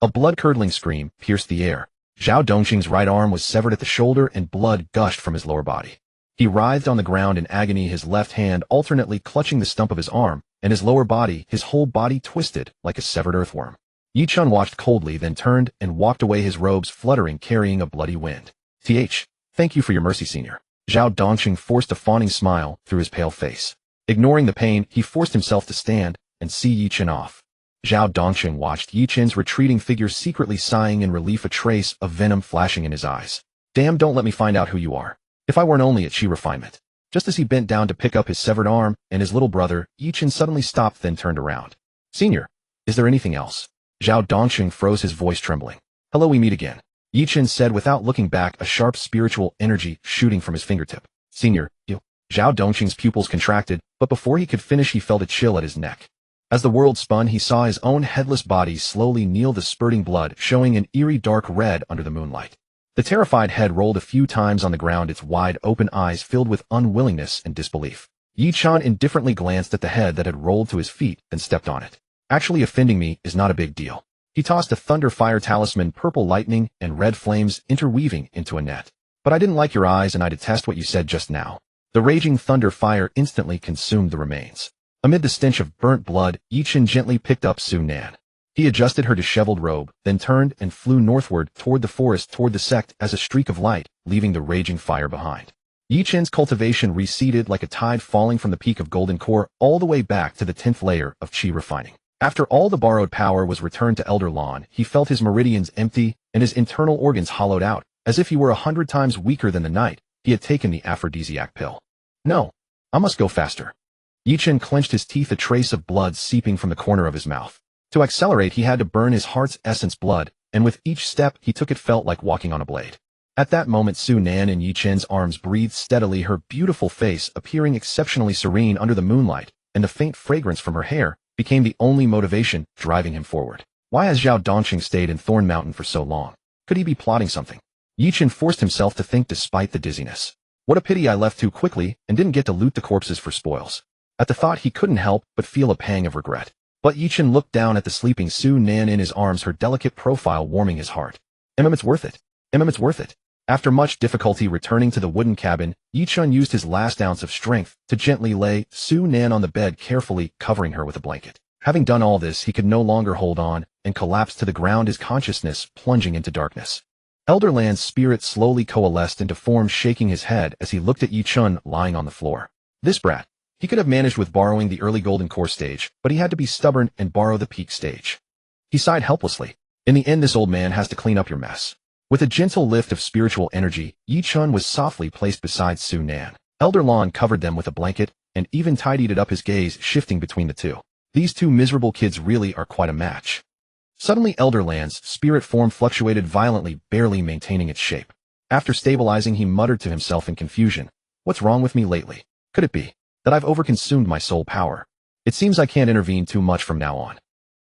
A blood-curdling scream pierced the air. Zhao Dongqing's right arm was severed at the shoulder and blood gushed from his lower body. He writhed on the ground in agony, his left hand alternately clutching the stump of his arm, and his lower body, his whole body twisted like a severed earthworm. Yi Chen watched coldly, then turned and walked away, his robes fluttering, carrying a bloody wind. Thank you for your mercy, senior. Zhao Dongqing forced a fawning smile through his pale face. Ignoring the pain, he forced himself to stand and see Yi Chen off. Zhao Dongqing watched Yi Chen's retreating figure, secretly sighing in relief, a trace of venom flashing in his eyes. Damn, don't let me find out who you are. If I weren't only at Qi refinement. Just as he bent down to pick up his severed arm and his little brother, Yi Chen suddenly stopped, then turned around. Senior, is there anything else? Zhao Dongqing froze, his voice trembling. Hello, we meet again. Yi Chen said without looking back, a sharp spiritual energy shooting from his fingertip. Senior, you. Zhao Dongqing's pupils contracted, but before he could finish, he felt a chill at his neck. As the world spun, he saw his own headless body slowly kneel, the spurting blood showing an eerie dark red under the moonlight. The terrified head rolled a few times on the ground, its wide open eyes filled with unwillingness and disbelief. Yi Chen indifferently glanced at the head that had rolled to his feet, then stepped on it. Actually, offending me is not a big deal. He tossed a thunder fire talisman, purple lightning and red flames interweaving into a net. But I didn't like your eyes, and I detest what you said just now. The raging thunder fire instantly consumed the remains. Amid the stench of burnt blood, Yi Chen gently picked up Su Nan. He adjusted her disheveled robe, then turned and flew northward toward the forest, toward the sect as a streak of light, leaving the raging fire behind. Yi Chen's cultivation receded like a tide falling from the peak of golden core all the way back to the 10th layer of Qi refining. After all the borrowed power was returned to Elder Lan, he felt his meridians empty and his internal organs hollowed out, as if he were 100 times weaker than the night he had taken the aphrodisiac pill. No, I must go faster. Yi Chen clenched his teeth, a trace of blood seeping from the corner of his mouth. To accelerate, he had to burn his heart's essence blood, and with each step he took it felt like walking on a blade. At that moment, Su Nan in Yi Chen's arms breathed steadily, her beautiful face appearing exceptionally serene under the moonlight, and the faint fragrance from her hair became the only motivation driving him forward. Why has Zhao Dongqing stayed in Thorn Mountain for so long? Could he be plotting something? Yi Chen forced himself to think despite the dizziness. What a pity I left too quickly and didn't get to loot the corpses for spoils. At the thought, he couldn't help but feel a pang of regret. But Yi Chen looked down at the sleeping Su Nan in his arms, her delicate profile warming his heart. It's worth it. It's worth it. After much difficulty returning to the wooden cabin, Yi Chen used his last ounce of strength to gently lay Su Nan on the bed, carefully covering her with a blanket. Having done all this, he could no longer hold on and collapsed to the ground, his consciousness plunging into darkness. Elder Lan's spirit slowly coalesced into form, shaking his head as he looked at Yi Chen lying on the floor. This brat. He could have managed with borrowing the early golden core stage, but he had to be stubborn and borrow the peak stage. He sighed helplessly. In the end, this old man has to clean up your mess. With a gentle lift of spiritual energy, Yi Chen was softly placed beside Su Nan. Elder Lan covered them with a blanket and even tidied it up, his gaze shifting between the two. These two miserable kids really are quite a match. Suddenly, Elder Lan's spirit form fluctuated violently, barely maintaining its shape. After stabilizing, he muttered to himself in confusion. What's wrong with me lately? Could it be that I've overconsumed my soul power? It seems I can't intervene too much from now on.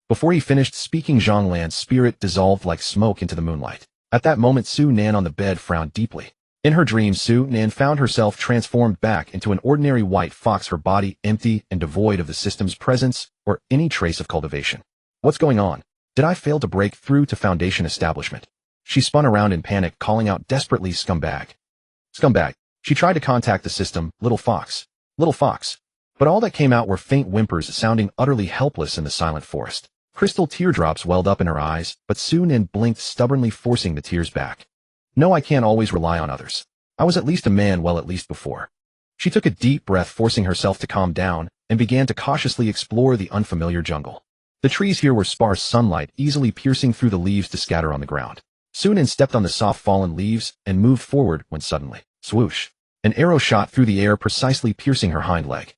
Before he finished speaking, Zhang Lan's spirit dissolved like smoke into the moonlight. At that moment, Su Nan on the bed frowned deeply. In her dreams, Su Nan found herself transformed back into an ordinary white fox, her body empty and devoid of the system's presence or any trace of cultivation. What's going on? Did I fail to break through to Foundation establishment? She spun around in panic, calling out desperately, "Scumbag! Scumbag!" She tried to contact the system, "Little fox! Little fox!" But all that came out were faint whimpers, sounding utterly helpless in the silent forest. Crystal teardrops welled up in her eyes, but Su Nan blinked, stubbornly forcing the tears back. No, I can't always rely on others. I was at least a man, well, at least before. She took a deep breath, forcing herself to calm down, and began to cautiously explore the unfamiliar jungle. The trees here were sparse, sunlight easily piercing through the leaves to scatter on the ground. Su Nan stepped on the soft fallen leaves and moved forward when suddenly, swoosh, an arrow shot through the air, precisely piercing her hind leg.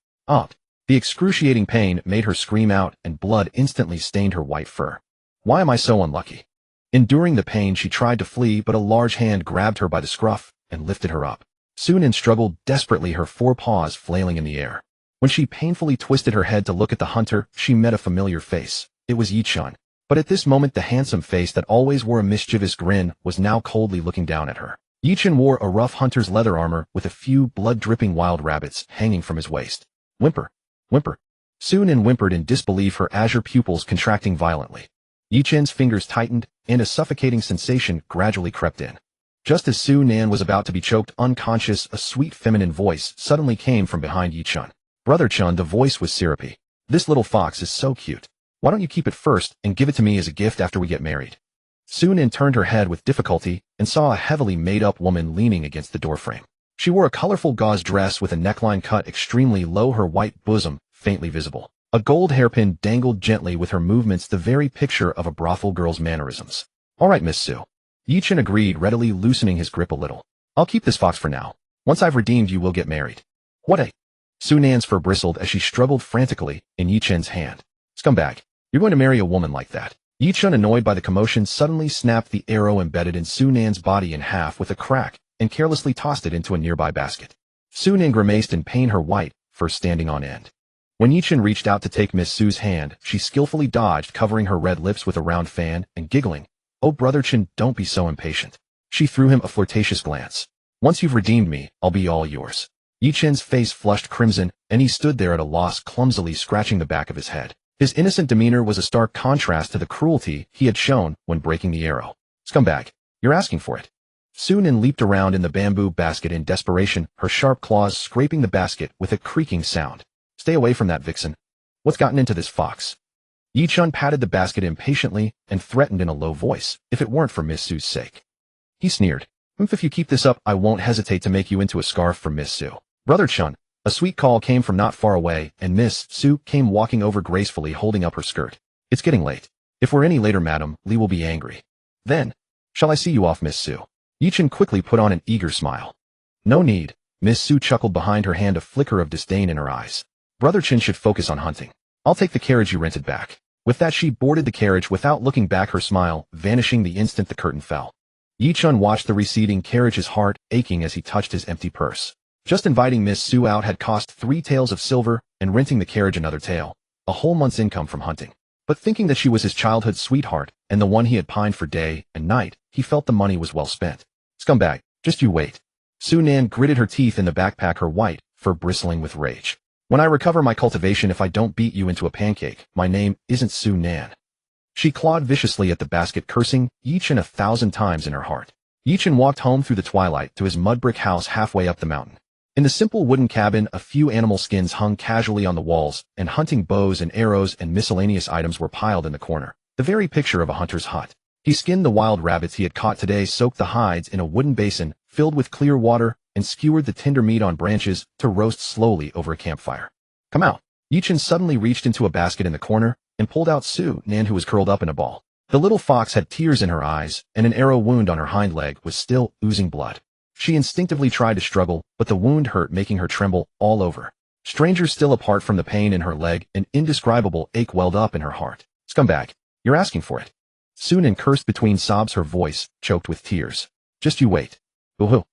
The excruciating pain made her scream out, and blood instantly stained her white fur. Why am I so unlucky? Enduring the pain, she tried to flee, but a large hand grabbed her by the scruff and lifted her up. Su Nan struggled desperately, her forepaws flailing in the air. When she painfully twisted her head to look at the hunter, she met a familiar face. It was Yichun. But at this moment the handsome face that always wore a mischievous grin was now coldly looking down at her. Yichun wore a rough hunter's leather armor with a few blood-dripping wild rabbits hanging from his waist. Whimper. Whimper. Sunan whimpered in disbelief, her azure pupils contracting violently. Yichun's fingers tightened, and a suffocating sensation gradually crept in. Just as Sunan was about to be choked unconscious, a sweet feminine voice suddenly came from behind Yichun. Brother Chun, the voice was syrupy. This little fox is so cute. Why don't you keep it first and give it to me as a gift after we get married? Sunan turned her head with difficulty and saw a heavily made-up woman leaning against the doorframe. She wore a colorful gauze dress with a neckline cut extremely low, her white bosom faintly visible. A gold hairpin dangled gently with her movements, the very picture of a brothel girl's mannerisms. All right, Miss Su. Yichun agreed, readily loosening his grip a little. I'll keep this fox for now. Once I've redeemed you, we'll get married. What a... Sunan's fur bristled as she struggled frantically in Yichun's hand. Scumbag. You're going to marry a woman like that. Yichun, annoyed by the commotion, suddenly snapped the arrow embedded in Sunan's body in half with a crack and carelessly tossed it into a nearby basket. Sunan grimaced in pain, her white fur standing on end. When Yichun reached out to take Miss Su's hand, she skillfully dodged, covering her red lips with a round fan and giggling. Oh, Brother Chin, don't be so impatient. She threw him a flirtatious glance. Once you've redeemed me, I'll be all yours. Yichun's face flushed crimson, and he stood there at a loss, clumsily scratching the back of his head. His innocent demeanor was a stark contrast to the cruelty he had shown when breaking the arrow. Scumbag, you're asking for it. Sunan leaped around in the bamboo basket in desperation, her sharp claws scraping the basket with a creaking sound. Stay away from that vixen. What's gotten into this fox? Yichun patted the basket impatiently and threatened in a low voice, if it weren't for Miss Su's sake. He sneered. If you keep this up, I won't hesitate to make you into a scarf for Miss Su. Brother Chun. A sweet call came from not far away, and Miss Su came walking over gracefully, holding up her skirt. It's getting late. If we're any later, Madam, Li will be angry. Then, shall I see you off, Miss Su? Yichun quickly put on an eager smile. No need. Miss Su chuckled behind her hand, a flicker of disdain in her eyes. Brother Chin should focus on hunting. I'll take the carriage you rented back. With that, she boarded the carriage without looking back, her smile vanishing the instant the curtain fell. Yichun watched the receding carriage, his heart aching as he touched his empty purse. Just inviting Miss Su out had cost 3 taels of silver, and renting the carriage another tael. A whole month's income from hunting. But thinking that she was his childhood sweetheart, and the one he had pined for day and night, he felt the money was well spent. Scumbag, just you wait. Sunan gritted her teeth in the backpack, her white fur bristling with rage. When I recover my cultivation, if I don't beat you into a pancake, my name isn't Sunan. She clawed viciously at the basket, cursing Yichun 1,000 times in her heart. Yichun walked home through the twilight to his mud brick house halfway up the mountain. In the simple wooden cabin, a few animal skins hung casually on the walls, and hunting bows and arrows and miscellaneous items were piled in the corner, the very picture of a hunter's hut. He skinned the wild rabbits he had caught today, soaked the hides in a wooden basin filled with clear water, and skewered the tender meat on branches to roast slowly over a campfire. Come out. Yichun suddenly reached into a basket in the corner and pulled out Sunan, who was curled up in a ball. The little fox had tears in her eyes, and an arrow wound on her hind leg was still oozing blood. She instinctively tried to struggle, but the wound hurt, making her tremble all over. Strangers still apart from the pain in her leg, an indescribable ache welled up in her heart. Scumbag, you're asking for it. Sunan cursed between sobs, her voice choked with tears. Just you wait. Boo-hoo.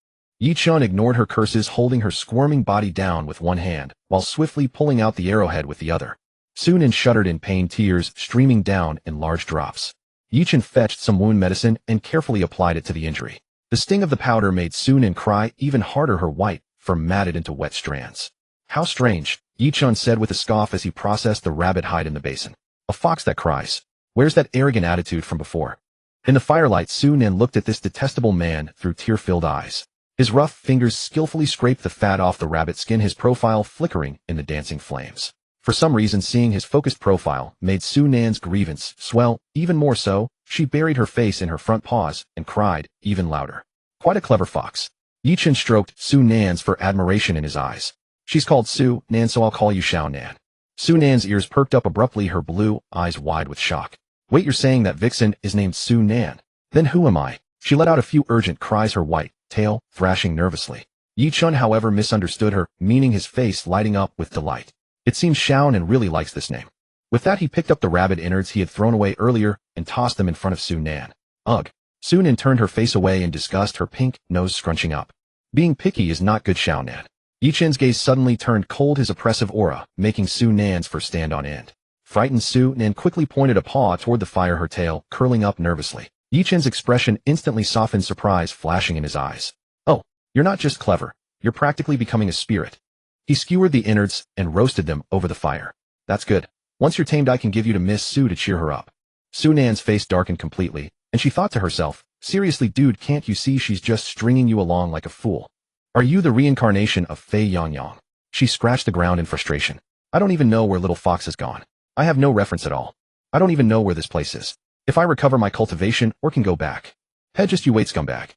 Yichun ignored her curses, holding her squirming body down with one hand, while swiftly pulling out the arrowhead with the other. Sunan shuddered in pain, tears streaming down in large drops. Yichun fetched some wound medicine and carefully applied it to the injury. The sting of the powder made Sunan cry even harder, her white fur matted into wet strands. How strange, Yichun said with a scoff as he processed the rabbit hide in the basin. A fox that cries. Where's that arrogant attitude from before? In the firelight, Sunan looked at this detestable man through tear-filled eyes. His rough fingers skillfully scraped the fat off the rabbit skin, his profile flickering in the dancing flames. For some reason, seeing his focused profile made Sunan's grievance swell even more so. She buried her face in her front paws and cried even louder. Quite a clever fox. Yichun stroked Sunan's for admiration in his eyes. She's called Su-Nan, so I'll call you Shao-Nan. Sunan's ears perked up abruptly, her blue eyes wide with shock. Wait, you're saying that vixen is named Su-Nan? Then who am I? She let out a few urgent cries, her white tail thrashing nervously. Yichun, however, misunderstood her, meaning his face lighting up with delight. It seems Shao-Nan really likes this name. With that, he picked up the rabbit innards he had thrown away earlier and tossed them in front of Su-Nan. Ugh. Sunan turned her face away in disgust, her pink nose scrunching up. Being picky is not good, Shao-Nan. Yi Chen's gaze suddenly turned cold, his oppressive aura, making Su Nan's fur stand on end. Frightened, Su Nan quickly pointed a paw toward the fire, her tail curling up nervously. Yi Chen's expression instantly softened, surprise flashing in his eyes. Oh, you're not just clever, you're practically becoming a spirit. He skewered the innards and roasted them over the fire. That's good. Once you're tamed, I can give you to Miss Su to cheer her up. Su Nan's face darkened completely, and she thought to herself, seriously dude, can't you see she's just stringing you along like a fool? Are you the reincarnation of Fei Yangyang? She scratched the ground in frustration. I don't even know where little fox has gone. I have no reference at all. I don't even know where this place is. If I recover my cultivation or can go back. Head, just you wait, scumbag.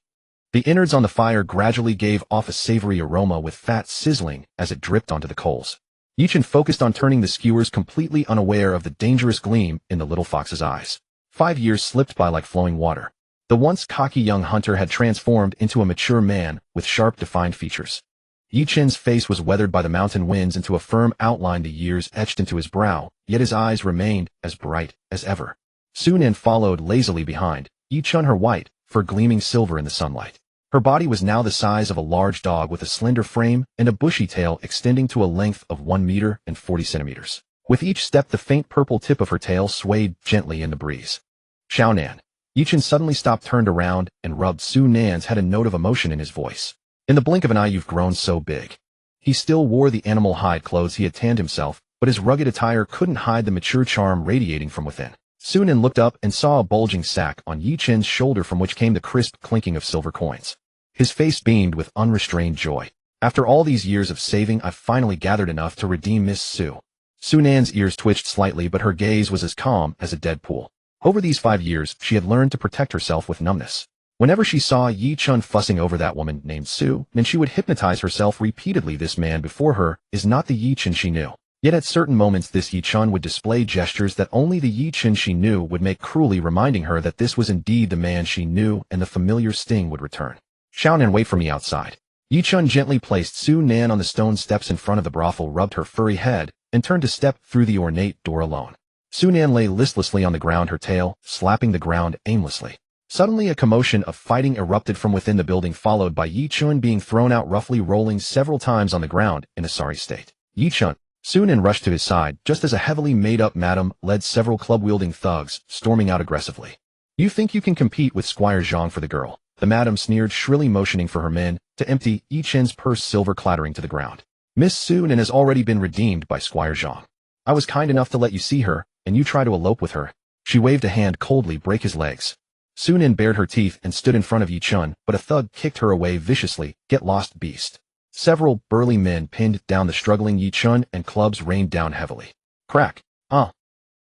The innards on the fire gradually gave off a savory aroma with fat sizzling as it dripped onto the coals. Yi Chen focused on turning the skewers, completely unaware of the dangerous gleam in the little fox's eyes. 5 years slipped by like flowing water. The once cocky young hunter had transformed into a mature man with sharp, defined features. Yi Chen's face was weathered by the mountain winds into a firm outline, the years etched into his brow, yet his eyes remained as bright as ever. Su Nan followed lazily behind, Yi Chen, her white fur gleaming silver in the sunlight. Her body was now the size of a large dog, with a slender frame and a bushy tail extending to a length of 1 meter and 40 centimeters. With each step, the faint purple tip of her tail swayed gently in the breeze. Xiao Nan. Yi Chen suddenly stopped, turned around, and rubbed Su Nan's head, a note of emotion in his voice. In the blink of an eye, you've grown so big. He still wore the animal hide clothes he had tanned himself, but his rugged attire couldn't hide the mature charm radiating from within. Su Nan looked up and saw a bulging sack on Yi Chen's shoulder from which came the crisp clinking of silver coins. His face beamed with unrestrained joy. After all these years of saving, I've finally gathered enough to redeem Miss Su. Su Nan's ears twitched slightly, but her gaze was as calm as a dead pool. Over these 5 years, she had learned to protect herself with numbness. Whenever she saw Yi Chen fussing over that woman named Su, then she would hypnotize herself repeatedly. This man before her is not the Yi Chen she knew. Yet at certain moments, this Yi Chen would display gestures that only the Yi Chen she knew would make, cruelly reminding her that this was indeed the man she knew, and the familiar sting would return. Xiao Nan, wait for me outside. Yi Chen gently placed Su Nan on the stone steps in front of the brothel, rubbed her furry head, and turned to step through the ornate door alone. Su Nan lay listlessly on the ground, her tail slapping the ground aimlessly. Suddenly a commotion of fighting erupted from within the building, followed by Yi Chen being thrown out, roughly rolling several times on the ground in a sorry state. Yi Chen. Su Nan rushed to his side, just as a heavily made-up madam led several club-wielding thugs, storming out aggressively. You think you can compete with Squire Zhang for the girl? The madam sneered, shrilly motioning for her men to empty Yi Chen's purse, silver clattering to the ground. Miss Su Nan has already been redeemed by Squire Zhang. I was kind enough to let you see her, and you try to elope with her. She waved a hand coldly, break his legs. Su Nan bared her teeth and stood in front of Yi Chen, but a thug kicked her away viciously. Get lost, beast. Several burly men pinned down the struggling Yi Chen, and clubs rained down heavily. Crack.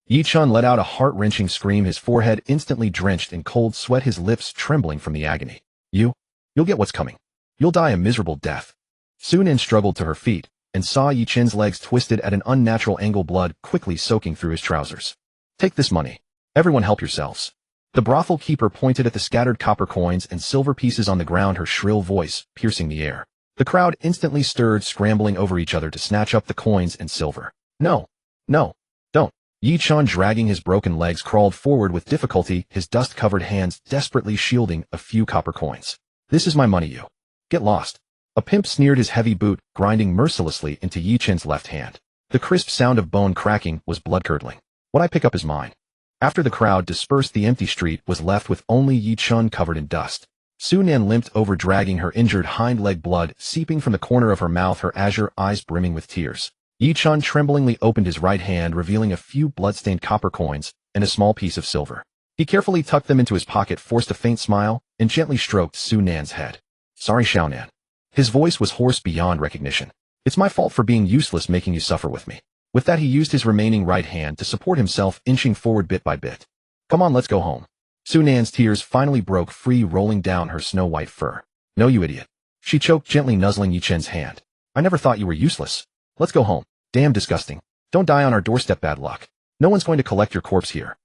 Yi Chen let out a heart-wrenching scream, his forehead instantly drenched in cold sweat, his lips trembling from the agony. You'll get what's coming. You'll die a miserable death. Su Nan struggled to her feet and saw Yi Chen's legs twisted at an unnatural angle, blood quickly soaking through his trousers. Take this money. Everyone help yourselves. The brothel keeper pointed at the scattered copper coins and silver pieces on the ground, her shrill voice piercing the air. The crowd instantly stirred, scrambling over each other to snatch up the coins and silver. No, don't. Yi Chen, dragging his broken legs, crawled forward with difficulty, his dust-covered hands desperately shielding a few copper coins. This is my money, you. Get lost. A pimp sneered, his heavy boot grinding mercilessly into Yi Chen's left hand. The crisp sound of bone cracking was blood-curdling. What I pick up is mine. After the crowd dispersed, the empty street was left with only Yi Chen covered in dust. Su Nan limped over, dragging her injured hind leg, blood seeping from the corner of her mouth, her azure eyes brimming with tears. Yi Chen tremblingly opened his right hand, revealing a few blood-stained copper coins and a small piece of silver. He carefully tucked them into his pocket, forced a faint smile, and gently stroked Su Nan's head. Sorry, Xiao Nan. His voice was hoarse beyond recognition. It's my fault for being useless, making you suffer with me. With that, he used his remaining right hand to support himself, inching forward bit by bit. Come on, let's go home. Su Nan's tears finally broke free, rolling down her snow-white fur. No, you idiot. She choked, gently nuzzling Yi Chen's hand. I never thought you were useless. Let's go home. Damn disgusting. Don't die on our doorstep, bad luck. No one's going to collect your corpse here.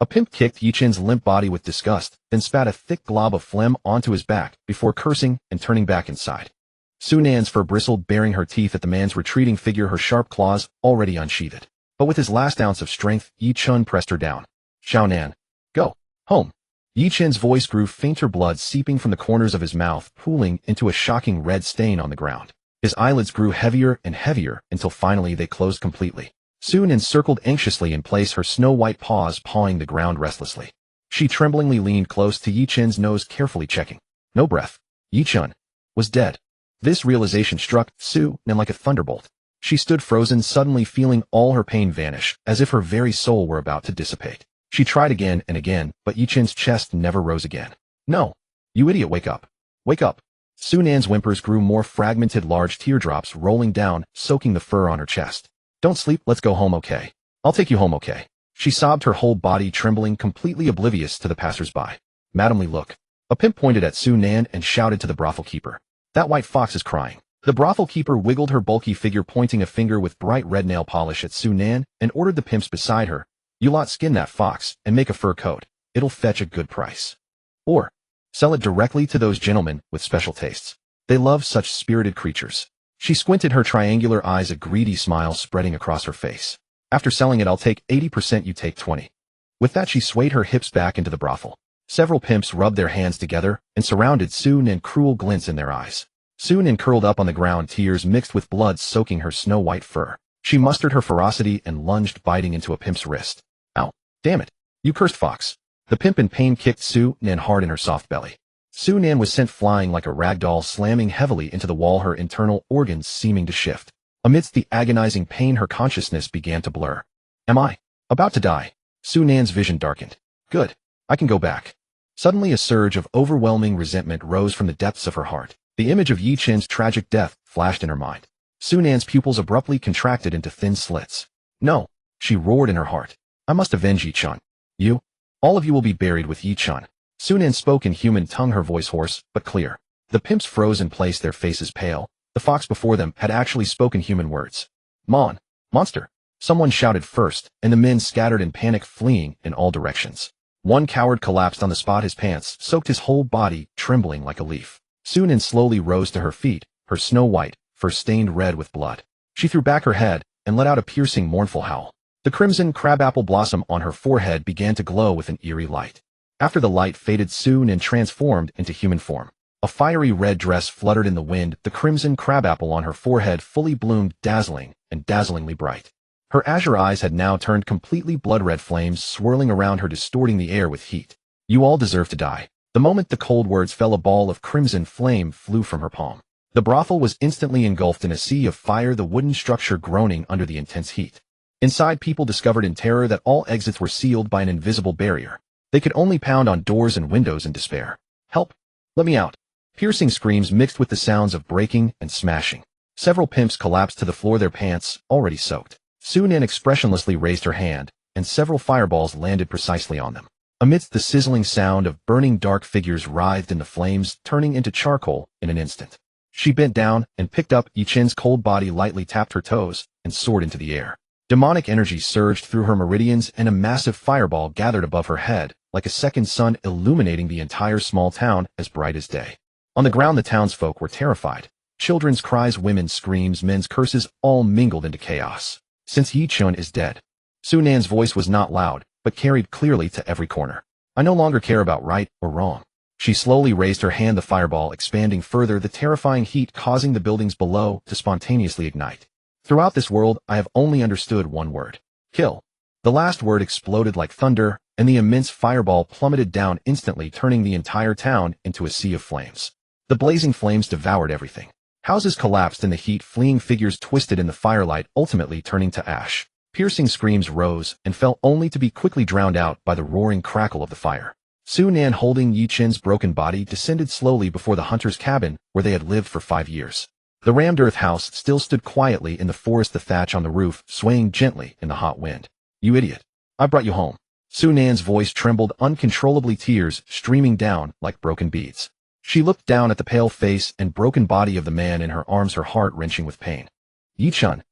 A pimp kicked Yi Chen's limp body with disgust, then spat a thick glob of phlegm onto his back before cursing and turning back inside. Su Nan's fur bristled, baring her teeth at the man's retreating figure, her sharp claws already unsheathed. But with his last ounce of strength, Yi Chen pressed her down. Xiao Nan. Go. Home. Yi Chen's voice grew fainter, blood seeping from the corners of his mouth, pooling into a shocking red stain on the ground. His eyelids grew heavier and heavier until finally they closed completely. Sunan circled anxiously in place, her snow-white paws pawing the ground restlessly. She tremblingly leaned close to Yi-Chen's nose, carefully checking. No breath. Yi-Chen was dead. This realization struck Sunan like a thunderbolt. She stood frozen, suddenly feeling all her pain vanish, as if her very soul were about to dissipate. She tried again and again, but Yi-Chen's chest never rose again. No. You idiot, wake up. Wake up. Sunan's whimpers grew more fragmented, large teardrops rolling down, soaking the fur on her chest. Don't sleep, let's go home, okay? I'll take you home, okay? She sobbed, her whole body trembling, completely oblivious to the passers-by. Madamly, look. A pimp pointed at Sunan and shouted to the brothel keeper. That white fox is crying. The brothel keeper wiggled her bulky figure, pointing a finger with bright red nail polish at Sunan, and ordered the pimps beside her, you lot skin that fox and make a fur coat. It'll fetch a good price. Or sell it directly to those gentlemen with special tastes. They love such spirited creatures. She squinted, her triangular eyes, a greedy smile spreading across her face. After selling it, I'll take 80%, you take 20. With that, she swayed her hips back into the brothel. Several pimps rubbed their hands together and surrounded Sunan, cruel glints in their eyes. Sunan curled up on the ground, tears mixed with blood soaking her snow-white fur. She mustered her ferocity and lunged, biting into a pimp's wrist. Ow. Damn it. You cursed fox. The pimp in pain kicked Sunan hard in her soft belly. Sunan was sent flying like a rag doll, slamming heavily into the wall, her internal organs seeming to shift. Amidst the agonizing pain, her consciousness began to blur. Am I about to die? Sunan's vision darkened. Good. I can go back. Suddenly a surge of overwhelming resentment rose from the depths of her heart. The image of Yi-Chen's tragic death flashed in her mind. Sunan's pupils abruptly contracted into thin slits. No, she roared in her heart. I must avenge Yi-Chen. You? All of you will be buried with Yi-Chen. Sunan spoke in human tongue, her voice hoarse but clear. The pimps froze in place, their faces pale. The fox before them had actually spoken human words. Monster! Someone shouted first, and the men scattered in panic, fleeing in all directions. One coward collapsed on the spot, his pants soaked, his whole body trembling like a leaf. Sunan slowly rose to her feet, her snow-white fur stained red with blood. She threw back her head and let out a piercing, mournful howl. The crimson crabapple blossom on her forehead began to glow with an eerie light. After the light faded, Sunan transformed into human form. A fiery red dress fluttered in the wind, the crimson crabapple on her forehead fully bloomed, dazzling and dazzlingly bright. Her azure eyes had now turned completely blood-red, flames swirling around her, distorting the air with heat. You all deserve to die. The moment the cold words fell, a ball of crimson flame flew from her palm. The brothel was instantly engulfed in a sea of fire, the wooden structure groaning under the intense heat. Inside, people discovered in terror that all exits were sealed by an invisible barrier. They could only pound on doors and windows in despair. Help! Let me out! Piercing screams mixed with the sounds of breaking and smashing. Several pimps collapsed to the floor, their pants already soaked. Sunan expressionlessly raised her hand, and several fireballs landed precisely on them. Amidst the sizzling sound of burning, dark figures writhed in the flames, turning into charcoal in an instant. She bent down and picked up Yi-Chen's cold body, lightly tapped her toes, and soared into the air. Demonic energy surged through her meridians, and a massive fireball gathered above her head, like a second sun, illuminating the entire small town as bright as day. On the ground, the townsfolk were terrified. Children's cries, women's screams, men's curses, all mingled into chaos. Since Yi-Chen is dead. Sunan's voice was not loud, but carried clearly to every corner. I no longer care about right or wrong. She slowly raised her hand, the fireball expanding further, the terrifying heat causing the buildings below to spontaneously ignite. Throughout this world, I have only understood one word. Kill. The last word exploded like thunder, and the immense fireball plummeted down instantly, turning the entire town into a sea of flames. The blazing flames devoured everything. Houses collapsed in the heat, fleeing figures twisted in the firelight, ultimately turning to ash. Piercing screams rose and fell, only to be quickly drowned out by the roaring crackle of the fire. Sunan, holding Yi-Chen's broken body, descended slowly before the hunter's cabin where they had lived for 5 years. The rammed earth house still stood quietly in the forest, the thatch on the roof swaying gently in the hot wind. You idiot. I brought you home. Sunan's voice trembled uncontrollably, tears streaming down like broken beads. She looked down at the pale face and broken body of the man in her arms, her heart wrenching with pain. Yi-Chen.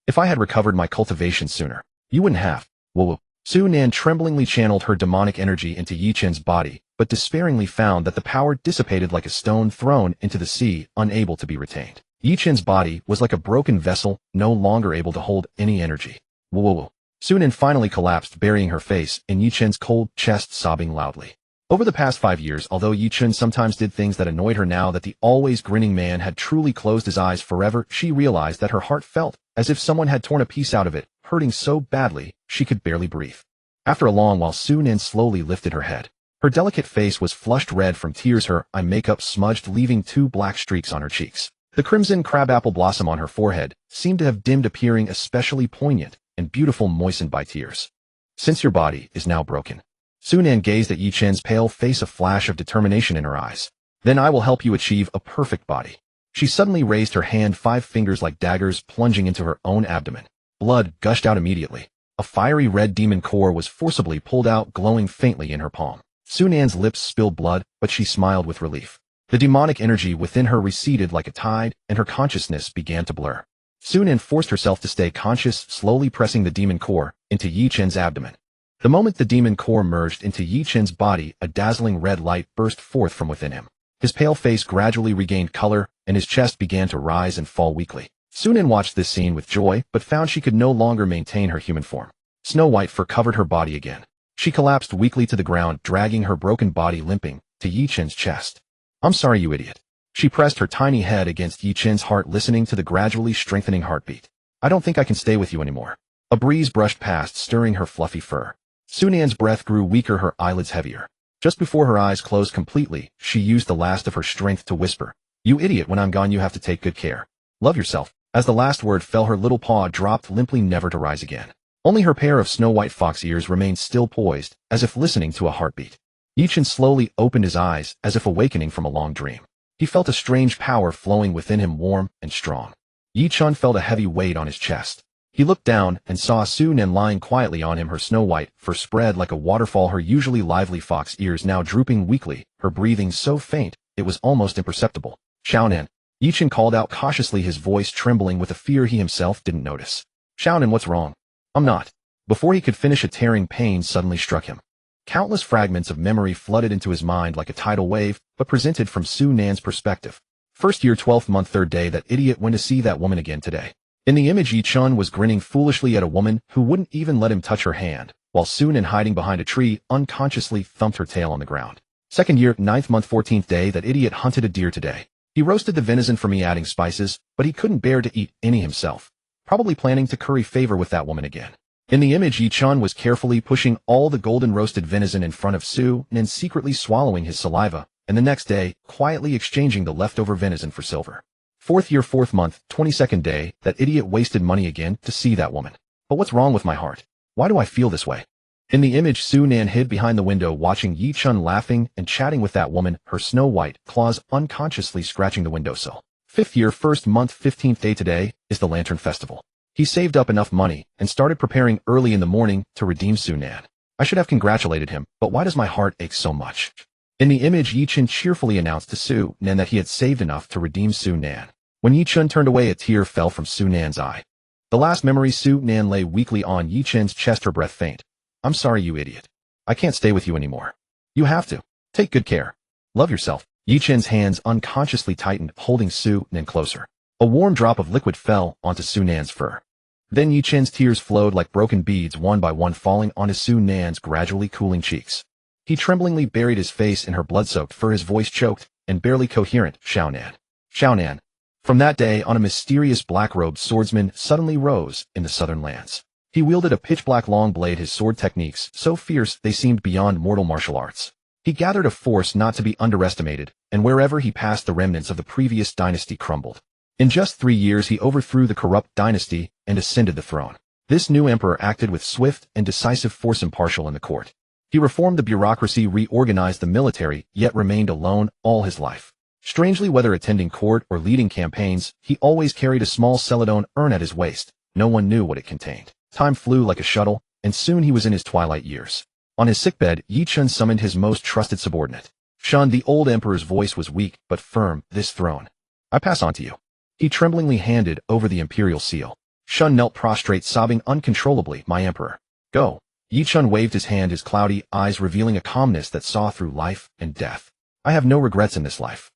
If I had recovered my cultivation sooner, you wouldn't have. Whoa. Sunan tremblingly channeled her demonic energy into Yi-Chen's body, but despairingly found that the power dissipated like a stone thrown into the sea, unable to be retained. Yi-Chen's body was like a broken vessel, no longer able to hold any energy. Whoa. Sunan finally collapsed, burying her face in Yi-Chen's cold chest, sobbing loudly. Over the past 5 years, although Yi Chun sometimes did things that annoyed her, now that the always grinning man had truly closed his eyes forever, she realized that her heart felt as if someone had torn a piece out of it, hurting so badly she could barely breathe. After a long while, Su-Nan slowly lifted her head. Her delicate face was flushed red from tears, her eye makeup smudged, leaving 2 black streaks on her cheeks. The crimson crabapple blossom on her forehead seemed to have dimmed, appearing especially poignant and beautiful, moistened by tears. Since your body is now broken. Su-Nan gazed at Yi Chen's pale face, a flash of determination in her eyes. Then I will help you achieve a perfect body. She suddenly raised her hand, 5 fingers like daggers plunging into her own abdomen. Blood gushed out immediately. A fiery red demon core was forcibly pulled out, glowing faintly in her palm. Su-Nan's lips spilled blood, but she smiled with relief. The demonic energy within her receded like a tide, and her consciousness began to blur. Su-Nan forced herself to stay conscious, slowly pressing the demon core into Yi Chen's abdomen. The moment the demon core merged into Yi Chen's body, a dazzling red light burst forth from within him. His pale face gradually regained color, and his chest began to rise and fall weakly. Su-Nan watched this scene with joy, but found she could no longer maintain her human form. Snow-white fur covered her body again. She collapsed weakly to the ground, dragging her broken body limping to Yi Chen's chest. I'm sorry, you idiot. She pressed her tiny head against Yi Chen's heart, listening to the gradually strengthening heartbeat. I don't think I can stay with you anymore. A breeze brushed past, stirring her fluffy fur. Su-Nan's breath grew weaker, her eyelids heavier. Just before her eyes closed completely, she used the last of her strength to whisper, "You idiot, when I'm gone you have to take good care. Love yourself." As the last word fell, her little paw dropped limply, never to rise again. Only her pair of snow-white fox ears remained still poised, as if listening to a heartbeat. Yi Chen slowly opened his eyes, as if awakening from a long dream. He felt a strange power flowing within him, warm and strong. Yi Chen felt a heavy weight on his chest. He looked down and saw Su-Nan lying quietly on him, her snow-white fur spread like a waterfall, her usually lively fox ears now drooping weakly, her breathing so faint it was almost imperceptible. "Xiaonan," Yi Chen called out cautiously, his voice trembling with a fear he himself didn't notice. "Xiaonan, what's wrong?" "I'm not." Before he could finish, a tearing pain suddenly struck him. Countless fragments of memory flooded into his mind like a tidal wave, but presented from Su-Nan's perspective. First year, 12th month, 3rd day, that idiot went to see that woman again today. In the image, Yi Chen was grinning foolishly at a woman who wouldn't even let him touch her hand, while Su-Nan, hiding behind a tree, unconsciously thumped her tail on the ground. Second year, 9th month, 14th day, that idiot hunted a deer today. He roasted the venison for me, adding spices, but he couldn't bear to eat any himself, probably planning to curry favor with that woman again. In the image, Yi Chen was carefully pushing all the golden roasted venison in front of Su-Nan, secretly swallowing his saliva, and the next day, quietly exchanging the leftover venison for silver. 4th year, 4th month, 22nd day, that idiot wasted money again to see that woman. But what's wrong with my heart? Why do I feel this way? In the image, Su-Nan hid behind the window, watching Yi Chen laughing and chatting with that woman, her snow-white claws unconsciously scratching the windowsill. 5th year, 1st month, 15th day, today is the Lantern Festival. He saved up enough money and started preparing early in the morning to redeem Su-Nan. I should have congratulated him, but why does my heart ache so much? In the image, Yi Chen cheerfully announced to Su-Nan that he had saved enough to redeem Su-Nan. When Yi Chen turned away, a tear fell from Su-Nan's eye. The last memory, Su-Nan lay weakly on Yi Chen's chest, her breath faint. I'm sorry, you idiot. I can't stay with you anymore. You have to. Take good care. Love yourself. Yi Chen's hands unconsciously tightened, holding Su-Nan closer. A warm drop of liquid fell onto Su-Nan's fur. Then Yi Chen's tears flowed like broken beads, one by one falling onto Su-Nan's gradually cooling cheeks. He tremblingly buried his face in her blood-soaked fur, his voice choked and barely coherent. Xiaonan. Xiaonan. From that day on, a mysterious black-robed swordsman suddenly rose in the southern lands. He wielded a pitch-black long blade, his sword techniques so fierce they seemed beyond mortal martial arts. He gathered a force not to be underestimated, and wherever he passed, the remnants of the previous dynasty crumbled. In just 3 years, he overthrew the corrupt dynasty and ascended the throne. This new emperor acted with swift and decisive force, impartial in the court. He reformed the bureaucracy, reorganized the military, yet remained alone all his life. Strangely, whether attending court or leading campaigns, he always carried a small celadon urn at his waist. No one knew what it contained. Time flew like a shuttle, and soon he was in his twilight years. On his sickbed, Yi Chen summoned his most trusted subordinate. Shun, the old emperor's voice was weak but firm. This throne I pass on to you. He tremblingly handed over the imperial seal. Shun knelt prostrate, sobbing uncontrollably. My emperor. Go. Yi Chen waved his hand, his cloudy eyes revealing a calmness that saw through life and death. I have no regrets in this life.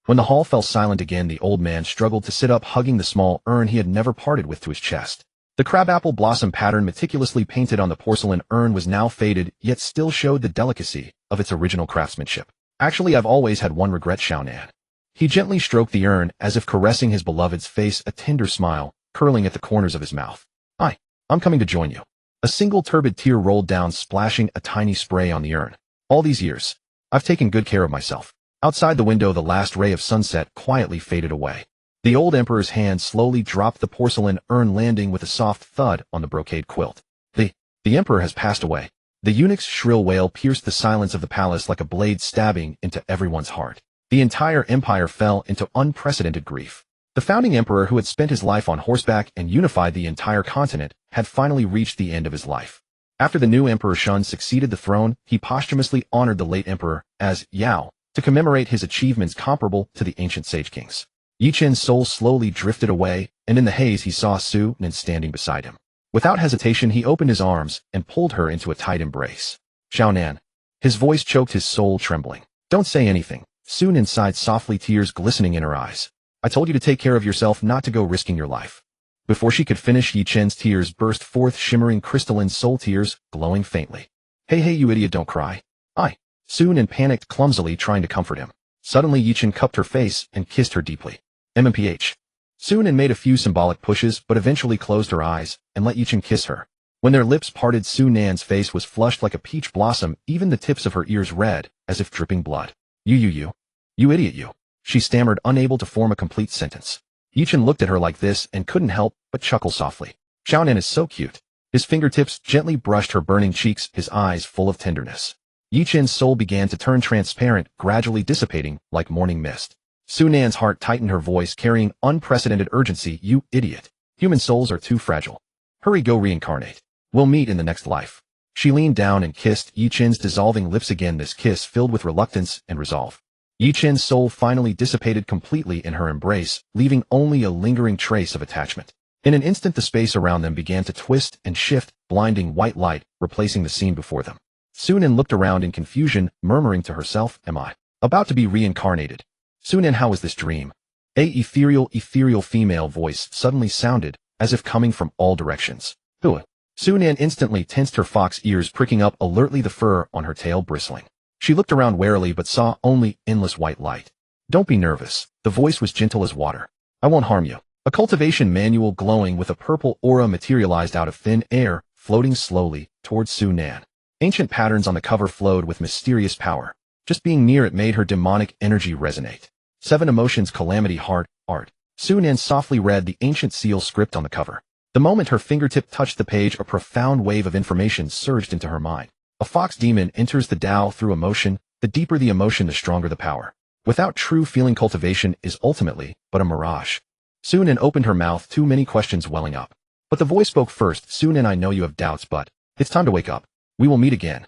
When the hall fell silent again, the old man struggled to sit up, hugging the small urn he had never parted with to his chest. The crabapple blossom pattern meticulously painted on the porcelain urn was now faded, yet still showed the delicacy of its original craftsmanship. Actually, I've always had one regret, Xiaonan. He gently stroked the urn as if caressing his beloved's face, a tender smile curling at the corners of his mouth. I'm coming to join you. A single turbid tear rolled down, splashing a tiny spray on the urn. All these years, I've taken good care of myself. Outside the window, the last ray of sunset quietly faded away. The old emperor's hand slowly dropped the porcelain urn, landing with a soft thud on the brocade quilt. The emperor has passed away. The eunuch's shrill wail pierced the silence of the palace like a blade stabbing into everyone's heart. The entire empire fell into unprecedented grief. The founding emperor, who had spent his life on horseback and unified the entire continent, had finally reached the end of his life. After the new Emperor Shun succeeded the throne, he posthumously honored the late emperor as Yao to commemorate his achievements comparable to the ancient sage kings. Yi Chen's soul slowly drifted away, and in the haze he saw Su Nan standing beside him. Without hesitation, he opened his arms and pulled her into a tight embrace. Xiaonan. His voice choked, his soul trembling. Don't say anything. Su Nan sighed softly, tears glistening in her eyes. I told you to take care of yourself, not to go risking your life. Before she could finish, Yi Chen's tears burst forth, shimmering crystalline soul tears, glowing faintly. Hey, you idiot, don't cry. Su Nan panicked clumsily, trying to comfort him. Suddenly, Yi Chen cupped her face and kissed her deeply. MMPH. Su Nan made a few symbolic pushes, but eventually closed her eyes and let Yi Chen kiss her. When their lips parted, Su Nan's face was flushed like a peach blossom, even the tips of her ears red, as if dripping blood. You idiot, you. She stammered, unable to form a complete sentence. Yi Chen looked at her like this and couldn't help but chuckle softly. Xiaonan is so cute. His fingertips gently brushed her burning cheeks, his eyes full of tenderness. Yi Chen's soul began to turn transparent, gradually dissipating like morning mist. Su Nan's heart tightened, her voice carrying unprecedented urgency. You idiot. Human souls are too fragile. Hurry, go reincarnate. We'll meet in the next life. She leaned down and kissed Yi Chen's dissolving lips again, this kiss filled with reluctance and resolve. Yi Chen's soul finally dissipated completely in her embrace, leaving only a lingering trace of attachment. In an instant, the space around them began to twist and shift, blinding white light, replacing the scene before them. Su Nan looked around in confusion, murmuring to herself, am I about to be reincarnated? Su Nan, how is this dream? A ethereal female voice suddenly sounded, as if coming from all directions. Who? Su Nan instantly tensed, her fox ears pricking up alertly, the fur on her tail bristling. She looked around warily but saw only endless white light. Don't be nervous. The voice was gentle as water. I won't harm you. A cultivation manual glowing with a purple aura materialized out of thin air, floating slowly towards Su Nan. Ancient patterns on the cover flowed with mysterious power. Just being near it made her demonic energy resonate. 7 emotions, calamity, heart, art. Su Nan softly read the ancient seal script on the cover. The moment her fingertip touched the page, a profound wave of information surged into her mind. A fox demon enters the Tao through emotion. The deeper the emotion, the stronger the power. Without true feeling, cultivation is ultimately but a mirage. Su Nan opened her mouth, too many questions welling up. But the voice spoke first. Su Nan, I know you have doubts, but it's time to wake up. We will meet again.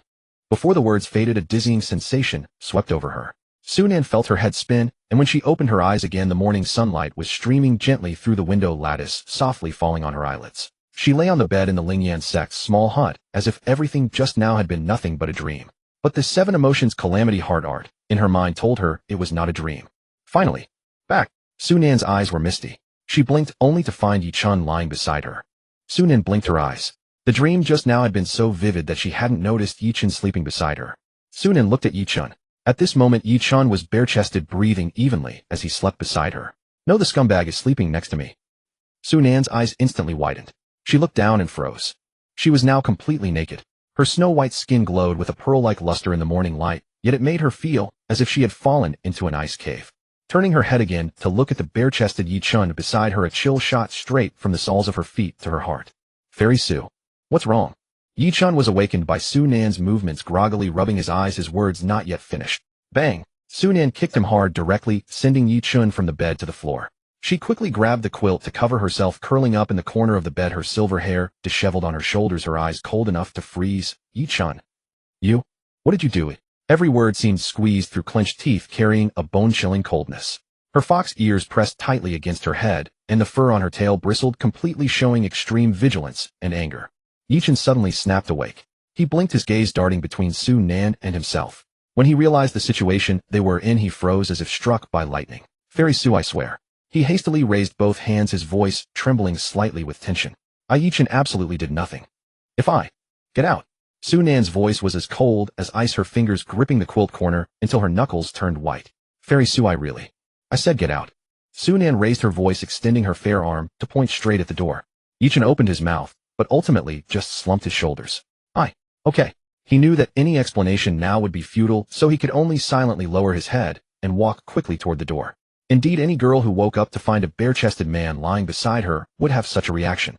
Before the words faded, a dizzying sensation swept over her. Su Nan felt her head spin, and when she opened her eyes again, the morning sunlight was streaming gently through the window lattice, softly falling on her eyelids. She lay on the bed in the Lingyan sect's small hut, as if everything just now had been nothing but a dream. But the 7 emotions, calamity, heart, art, in her mind told her it was not a dream. Finally, back. Su Nan's eyes were misty. She blinked only to find Yi Chen lying beside her. Su Nan blinked her eyes. The dream just now had been so vivid that she hadn't noticed Yi Chen sleeping beside her. Su Nan looked at Yi Chen. At this moment, Yi Chen was bare-chested, breathing evenly as he slept beside her. No, the scumbag is sleeping next to me. Su Nan's eyes instantly widened. She looked down and froze. She was now completely naked. Her snow-white skin glowed with a pearl-like luster in the morning light, yet it made her feel as if she had fallen into an ice cave. Turning her head again to look at the bare-chested Yi Chen beside her, a chill shot straight from the soles of her feet to her heart. Fairy Su. What's wrong? Yi Chen was awakened by Su Nan's movements, groggily rubbing his eyes, his words not yet finished. Bang! Su Nan kicked him hard, directly sending Yi Chen from the bed to the floor. She quickly grabbed the quilt to cover herself, curling up in the corner of the bed, her silver hair disheveled on her shoulders, her eyes cold enough to freeze. Yi Chen. You? What did you do? Every word seemed squeezed through clenched teeth, carrying a bone-chilling coldness. Her fox ears pressed tightly against her head, and the fur on her tail bristled, completely showing extreme vigilance and anger. Yi Chen suddenly snapped awake. He blinked, his gaze darting between Su Nan and himself. When he realized the situation they were in, he froze as if struck by lightning. Fairy Su, I swear. He hastily raised both hands, his voice trembling slightly with tension. Yi Chen absolutely did nothing. If I get out, Su Nan's voice was as cold as ice, her fingers gripping the quilt corner until her knuckles turned white. Fairy Su, I said get out. Su Nan raised her voice, extending her fair arm to point straight at the door. Yichin opened his mouth, but ultimately just slumped his shoulders. Okay. He knew that any explanation now would be futile, so he could only silently lower his head and walk quickly toward the door. Indeed, any girl who woke up to find a bare-chested man lying beside her would have such a reaction.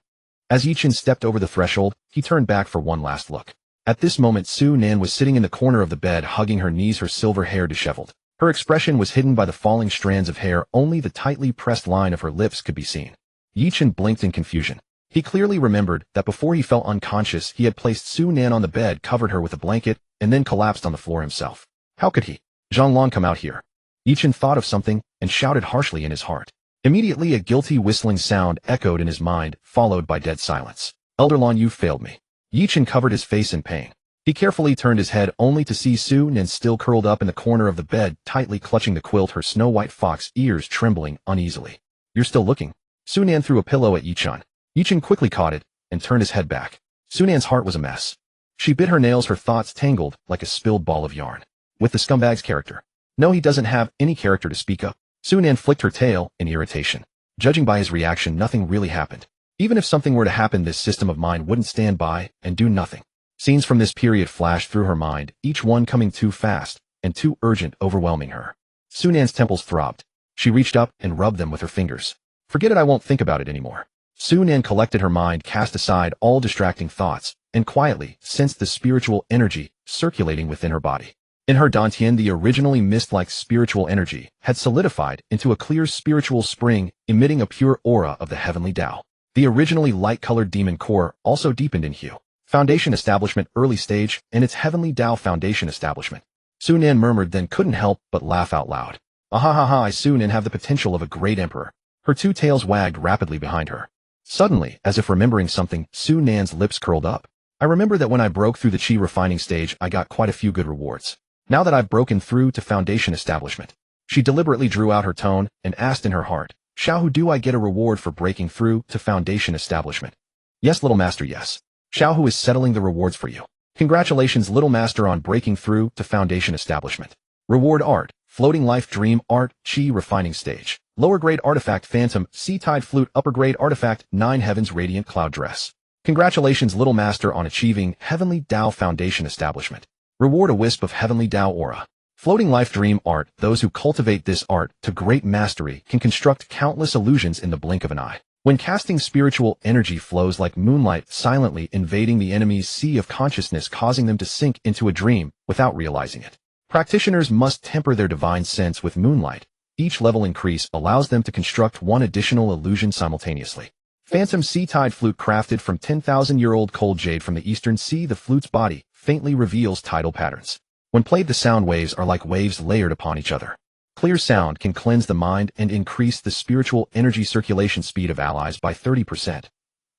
As Yichin stepped over the threshold, he turned back for one last look. At this moment, Su Nan was sitting in the corner of the bed, hugging her knees, her silver hair disheveled. Her expression was hidden by the falling strands of hair, only the tightly pressed line of her lips could be seen. Yichin blinked in confusion. He clearly remembered that before he fell unconscious, he had placed Su Nan on the bed, covered her with a blanket, and then collapsed on the floor himself. How could he? Zhonglong, come out here. Yichin thought of something and shouted harshly in his heart. Immediately a guilty whistling sound echoed in his mind, followed by dead silence. Elder Lan, you failed me. Yichin covered his face in pain. He carefully turned his head only to see Su Nan still curled up in the corner of the bed, tightly clutching the quilt, her snow-white fox ears trembling uneasily. You're still looking? Su Nan threw a pillow at Yichin. Yichin quickly caught it and turned his head back. Su Nan's heart was a mess. She bit her nails, her thoughts tangled like a spilled ball of yarn. With the scumbag's character. No, he doesn't have any character to speak of. Su Nan flicked her tail in irritation. Judging by his reaction, nothing really happened. Even if something were to happen, this system of mine wouldn't stand by and do nothing. Scenes from this period flashed through her mind, each one coming too fast and too urgent, overwhelming her. Su Nan's temples throbbed. She reached up and rubbed them with her fingers. Forget it, I won't think about it anymore. Su Nan collected her mind, cast aside all distracting thoughts, and quietly sensed the spiritual energy circulating within her body. In her dantian, the originally mist-like spiritual energy had solidified into a clear spiritual spring, emitting a pure aura of the heavenly Tao. The originally light-colored demon core also deepened in hue. Foundation establishment, early stage, and its heavenly Tao foundation establishment. Su Nan murmured, then couldn't help but laugh out loud. I Su Nan have the potential of a great emperor. Her two tails wagged rapidly behind her. Suddenly, as if remembering something, Su Nan's lips curled up. I remember that when I broke through the chi refining stage, I got quite a few good rewards. Now that I've broken through to foundation establishment. She deliberately drew out her tone and asked in her heart, Xiaohu, do I get a reward for breaking through to foundation establishment? Yes, little master, yes. Xiaohu is settling the rewards for you. Congratulations, little master, on breaking through to foundation establishment. Reward art, floating life dream art, chi refining stage. Lower grade artifact phantom, sea tide flute. Upper grade artifact 9 heavens radiant cloud dress. Congratulations, little master, on achieving heavenly Tao foundation establishment. Reward a wisp of heavenly Tao aura. Floating life dream art. Those who cultivate this art to great mastery can construct countless illusions in the blink of an eye. When casting, spiritual energy flows like moonlight, silently invading the enemy's sea of consciousness, causing them to sink into a dream without realizing it. Practitioners must temper their divine sense with moonlight. Each level increase allows them to construct one additional illusion simultaneously. Phantom sea tide flute, crafted from 10,000-year-old cold jade from the eastern sea. The flute's body faintly reveals tidal patterns. When played, the sound waves are like waves layered upon each other. Clear sound can cleanse the mind and increase the spiritual energy circulation speed of allies by 30%.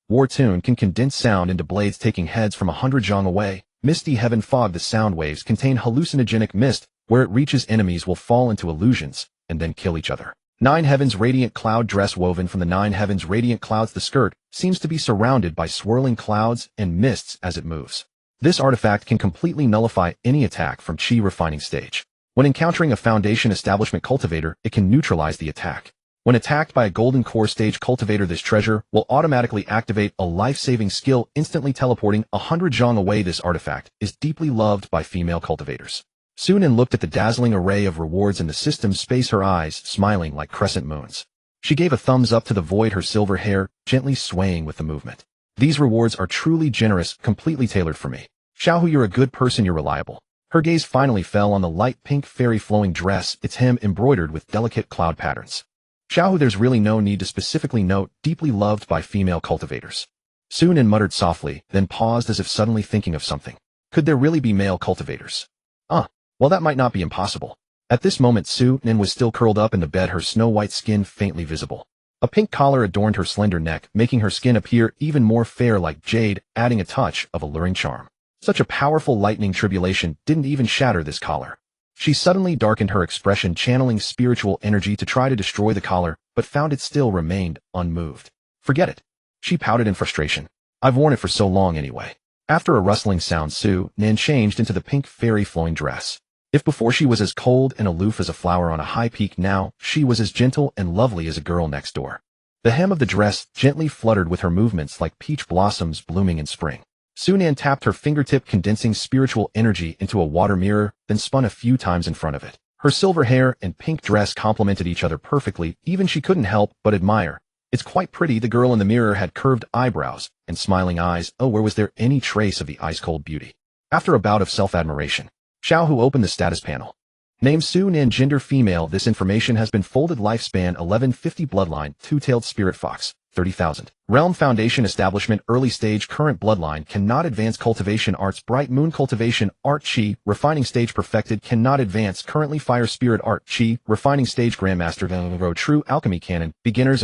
War tune can condense sound into blades, taking heads from 100 zhang away. Misty heaven fog. The sound waves contain hallucinogenic mist. Where it reaches, enemies will fall into illusions and then kill each other. 9 heavens radiant cloud dress, woven from the 9 heavens radiant clouds. The skirt seems to be surrounded by swirling clouds and mists as it moves. This artifact can completely nullify any attack from chi refining stage. When encountering a foundation establishment cultivator, it can neutralize the attack. When attacked by a golden core stage cultivator, this treasure will automatically activate a life-saving skill, instantly teleporting 100 zhang away. This artifact is deeply loved by female cultivators. Su Nan looked at the dazzling array of rewards in the system's space, her eyes smiling like crescent moons. She gave a thumbs up to the void, her silver hair gently swaying with the movement. These rewards are truly generous, completely tailored for me. Xiaohu, you're a good person, you're reliable. Her gaze finally fell on the light pink fairy flowing dress, its hem embroidered with delicate cloud patterns. Xiaohu, there's really no need to specifically note deeply loved by female cultivators. Su Nan muttered softly, then paused as if suddenly thinking of something. Could there really be male cultivators? Well, that might not be impossible. At this moment, Su Nan was still curled up in the bed, her snow-white skin faintly visible. A pink collar adorned her slender neck, making her skin appear even more fair like jade, adding a touch of alluring charm. Such a powerful lightning tribulation didn't even shatter this collar. She suddenly darkened her expression, channeling spiritual energy to try to destroy the collar, but found it still remained unmoved. Forget it. She pouted in frustration. I've worn it for so long anyway. After a rustling sound, Su Nan changed into the pink fairy flowing dress. If before she was as cold and aloof as a flower on a high peak, now she was as gentle and lovely as a girl next door. The hem of the dress gently fluttered with her movements like peach blossoms blooming in spring. Su Nan tapped her fingertip, condensing spiritual energy into a water mirror, then spun a few times in front of it. Her silver hair and pink dress complemented each other perfectly, even she couldn't help but admire. It's quite pretty. The girl in the mirror had curved eyebrows and smiling eyes. Oh, where was there any trace of the ice-cold beauty? After a bout of self-admiration, Xiaohu opened the status panel. Name Su Nan, gender female. This information has been folded. Lifespan 1150, bloodline two-tailed spirit fox 30,000. Realm foundation establishment early stage. Current bloodline cannot advance. Cultivation arts bright moon cultivation art chi refining stage perfected cannot advance. Currently fire spirit art chi refining stage grandmaster true alchemy canon beginners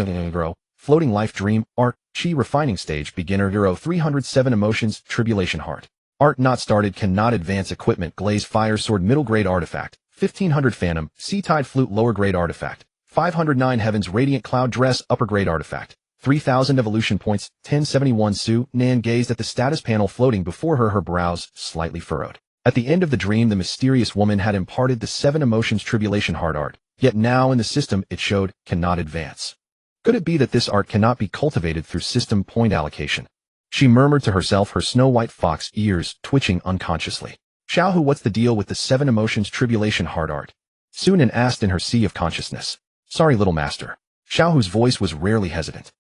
floating life dream art chi refining stage beginner 307 emotions tribulation heart art not started cannot advance. Equipment glaze fire sword middle grade artifact 1500 phantom sea tide flute lower grade artifact 509 heavens radiant cloud dress upper grade artifact 3,000 evolution points, 1071. Su Nan gazed at the status panel floating before her, her brows slightly furrowed. At the end of the dream, the mysterious woman had imparted the 7 emotions tribulation heart art, yet now in the system it showed cannot advance. Could it be that this art cannot be cultivated through system point allocation? She murmured to herself, her snow-white fox ears twitching unconsciously. Xiaohu, what's the deal with the 7 emotions tribulation heart art? Su Nan asked in her sea of consciousness. Sorry, little master. Xiaohu's voice was rarely hesitant.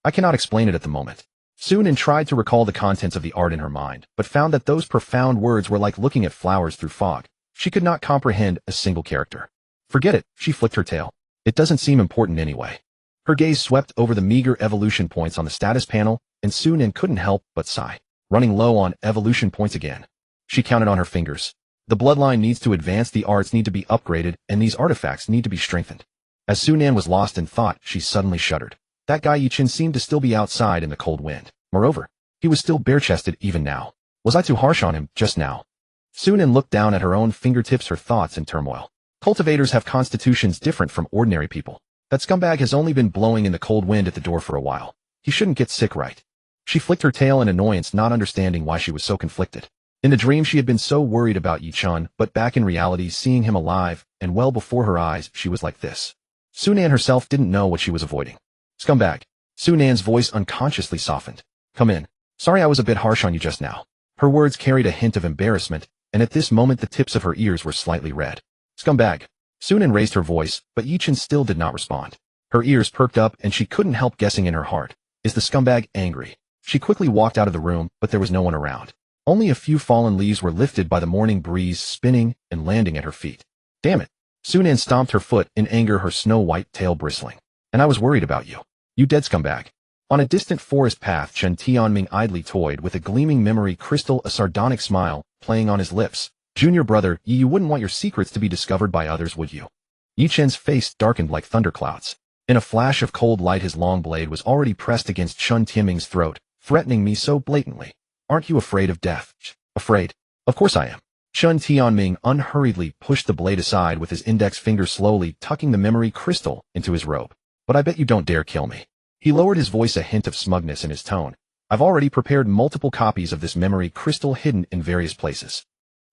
I cannot explain it at the moment. Su Nan tried to recall the contents of the art in her mind, but found that those profound words were like looking at flowers through fog. She could not comprehend a single character. Forget it, she flicked her tail. It doesn't seem important anyway. Her gaze swept over the meager evolution points on the status panel, and Su Nan couldn't help but sigh. Running low on evolution points again. She counted on her fingers. The bloodline needs to advance, the arts need to be upgraded, and these artifacts need to be strengthened. As Su Nan was lost in thought, she suddenly shuddered. That guy Yichin seemed to still be outside in the cold wind. Moreover, he was still bare-chested even now. Was I too harsh on him just now? Su Nan looked down at her own fingertips, her thoughts in turmoil. Cultivators have constitutions different from ordinary people. That scumbag has only been blowing in the cold wind at the door for a while. He shouldn't get sick, right? She flicked her tail in annoyance, not understanding why she was so conflicted. In the dream she had been so worried about Yichun, but back in reality, seeing him alive, and well before her eyes, she was like this. Su Nan herself didn't know what she was avoiding. Scumbag. Su Nan's voice unconsciously softened. Come in. Sorry I was a bit harsh on you just now. Her words carried a hint of embarrassment, and at this moment the tips of her ears were slightly red. Scumbag. Su Nan raised her voice, but Yichin still did not respond. Her ears perked up and she couldn't help guessing in her heart. Is the scumbag angry? She quickly walked out of the room, but there was no one around. Only a few fallen leaves were lifted by the morning breeze, spinning and landing at her feet. Damn it. Su Nan stomped her foot in anger, her snow-white tail bristling. And I was worried about you. You dead scumbag. On a distant forest path, Chen Tianming idly toyed with a gleaming memory crystal, a sardonic smile playing on his lips. Junior brother, you wouldn't want your secrets to be discovered by others, would you? Yi Chen's face darkened like thunderclouds. In a flash of cold light, his long blade was already pressed against Chen Tianming's throat, threatening me so blatantly. Aren't you afraid of death? Afraid? Of course I am. Chen Tianming unhurriedly pushed the blade aside with his index finger, slowly tucking the memory crystal into his robe. But I bet you don't dare kill me. He lowered his voice, a hint of smugness in his tone. I've already prepared multiple copies of this memory crystal hidden in various places.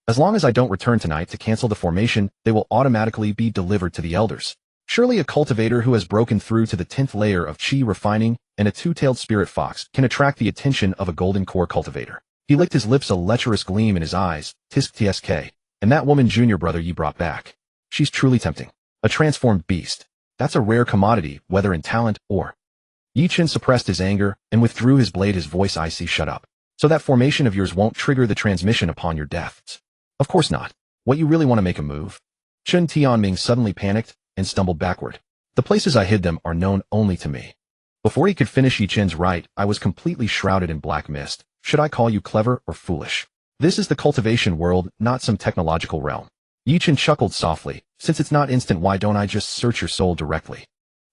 As long as I don't return tonight to cancel the formation, they will automatically be delivered to the elders. Surely a cultivator who has broken through to the 10th layer of chi refining and a two-tailed spirit fox can attract the attention of a golden core cultivator. He licked his lips, a lecherous gleam in his eyes. Tisk tsk. And that woman, junior brother, you brought back. She's truly tempting. A transformed beast. That's a rare commodity, whether in talent or... Yi Chen suppressed his anger and withdrew his blade, his voice icy. Shut up. So that formation of yours won't trigger the transmission upon your deaths. Of course not. What, you really want to make a move? Chen Tianming suddenly panicked and stumbled backward. The places I hid them are known only to me. Before he could finish Yi Chen's right, I was completely shrouded in black mist. Should I call you clever or foolish? This is the cultivation world, not some technological realm. Yi Chen chuckled softly. Since it's not instant, why don't I just search your soul directly?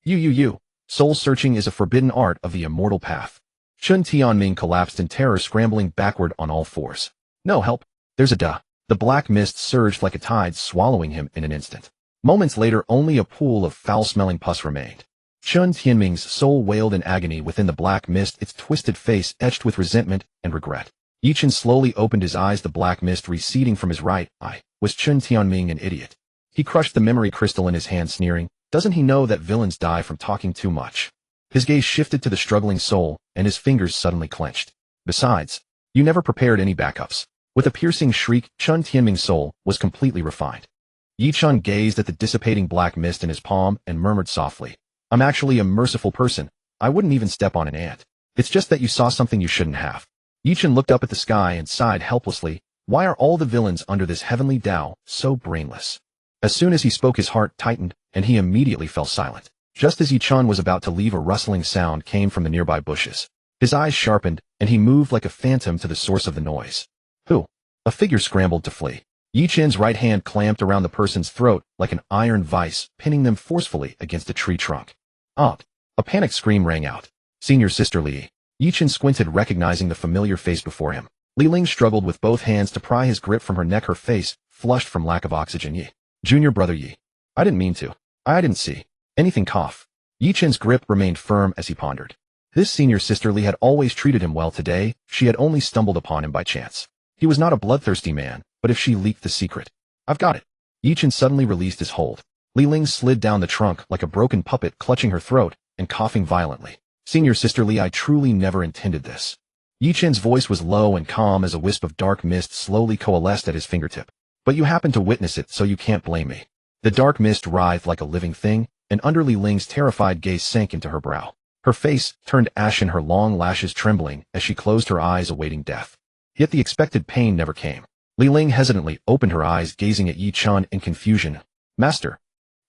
You. Soul searching is a forbidden art of the immortal path. Chen Tianming collapsed in terror, scrambling backward on all fours. No help. There's a duh. The black mist surged like a tide, swallowing him in an instant. Moments later, only a pool of foul-smelling pus remained. Chen Tianming's soul wailed in agony within the black mist, its twisted face etched with resentment and regret. Yichen slowly opened his eyes, the black mist receding from his right eye. Was Chun Tianming an idiot? He crushed the memory crystal in his hand, sneering. Doesn't he know that villains die from talking too much? His gaze shifted to the struggling soul, and his fingers suddenly clenched. Besides, you never prepared any backups. With a piercing shriek, Chun Tianming's soul was completely refined. Yi Chun gazed at the dissipating black mist in his palm and murmured softly, I'm actually a merciful person. I wouldn't even step on an ant. It's just that you saw something you shouldn't have. Yi Chun looked up at the sky and sighed helplessly. Why are all the villains under this heavenly Tao so brainless? As soon as he spoke, his heart tightened, and he immediately fell silent. Just as Yi Chun was about to leave, a rustling sound came from the nearby bushes. His eyes sharpened, and he moved like a phantom to the source of the noise. Who? A figure scrambled to flee. Yi Chun's right hand clamped around the person's throat like an iron vice, pinning them forcefully against a tree trunk. Ah! A panicked scream rang out. Senior Sister Li. Yi Chun squinted, recognizing the familiar face before him. Li Ling struggled with both hands to pry his grip from her neck, her face flushed from lack of oxygen. Yi. Junior brother Yi. I didn't mean to. I didn't see anything. Cough. Yi Chun's grip remained firm as he pondered. This Senior Sister Li had always treated him well. Today, she had only stumbled upon him by chance. He was not a bloodthirsty man, but if she leaked the secret. I've got it. Yi Chun suddenly released his hold. Li Ling slid down the trunk like a broken puppet, clutching her throat and coughing violently. Senior Sister Li, I truly never intended this. Yi Chun's voice was low and calm as a wisp of dark mist slowly coalesced at his fingertip. But you happened to witness it, so you can't blame me. The dark mist writhed like a living thing, and under Li Ling's terrified gaze sank into her brow. Her face turned ashen, her long lashes trembling as she closed her eyes, awaiting death. Yet the expected pain never came. Li Ling hesitantly opened her eyes, gazing at Yi Chun in confusion. Master.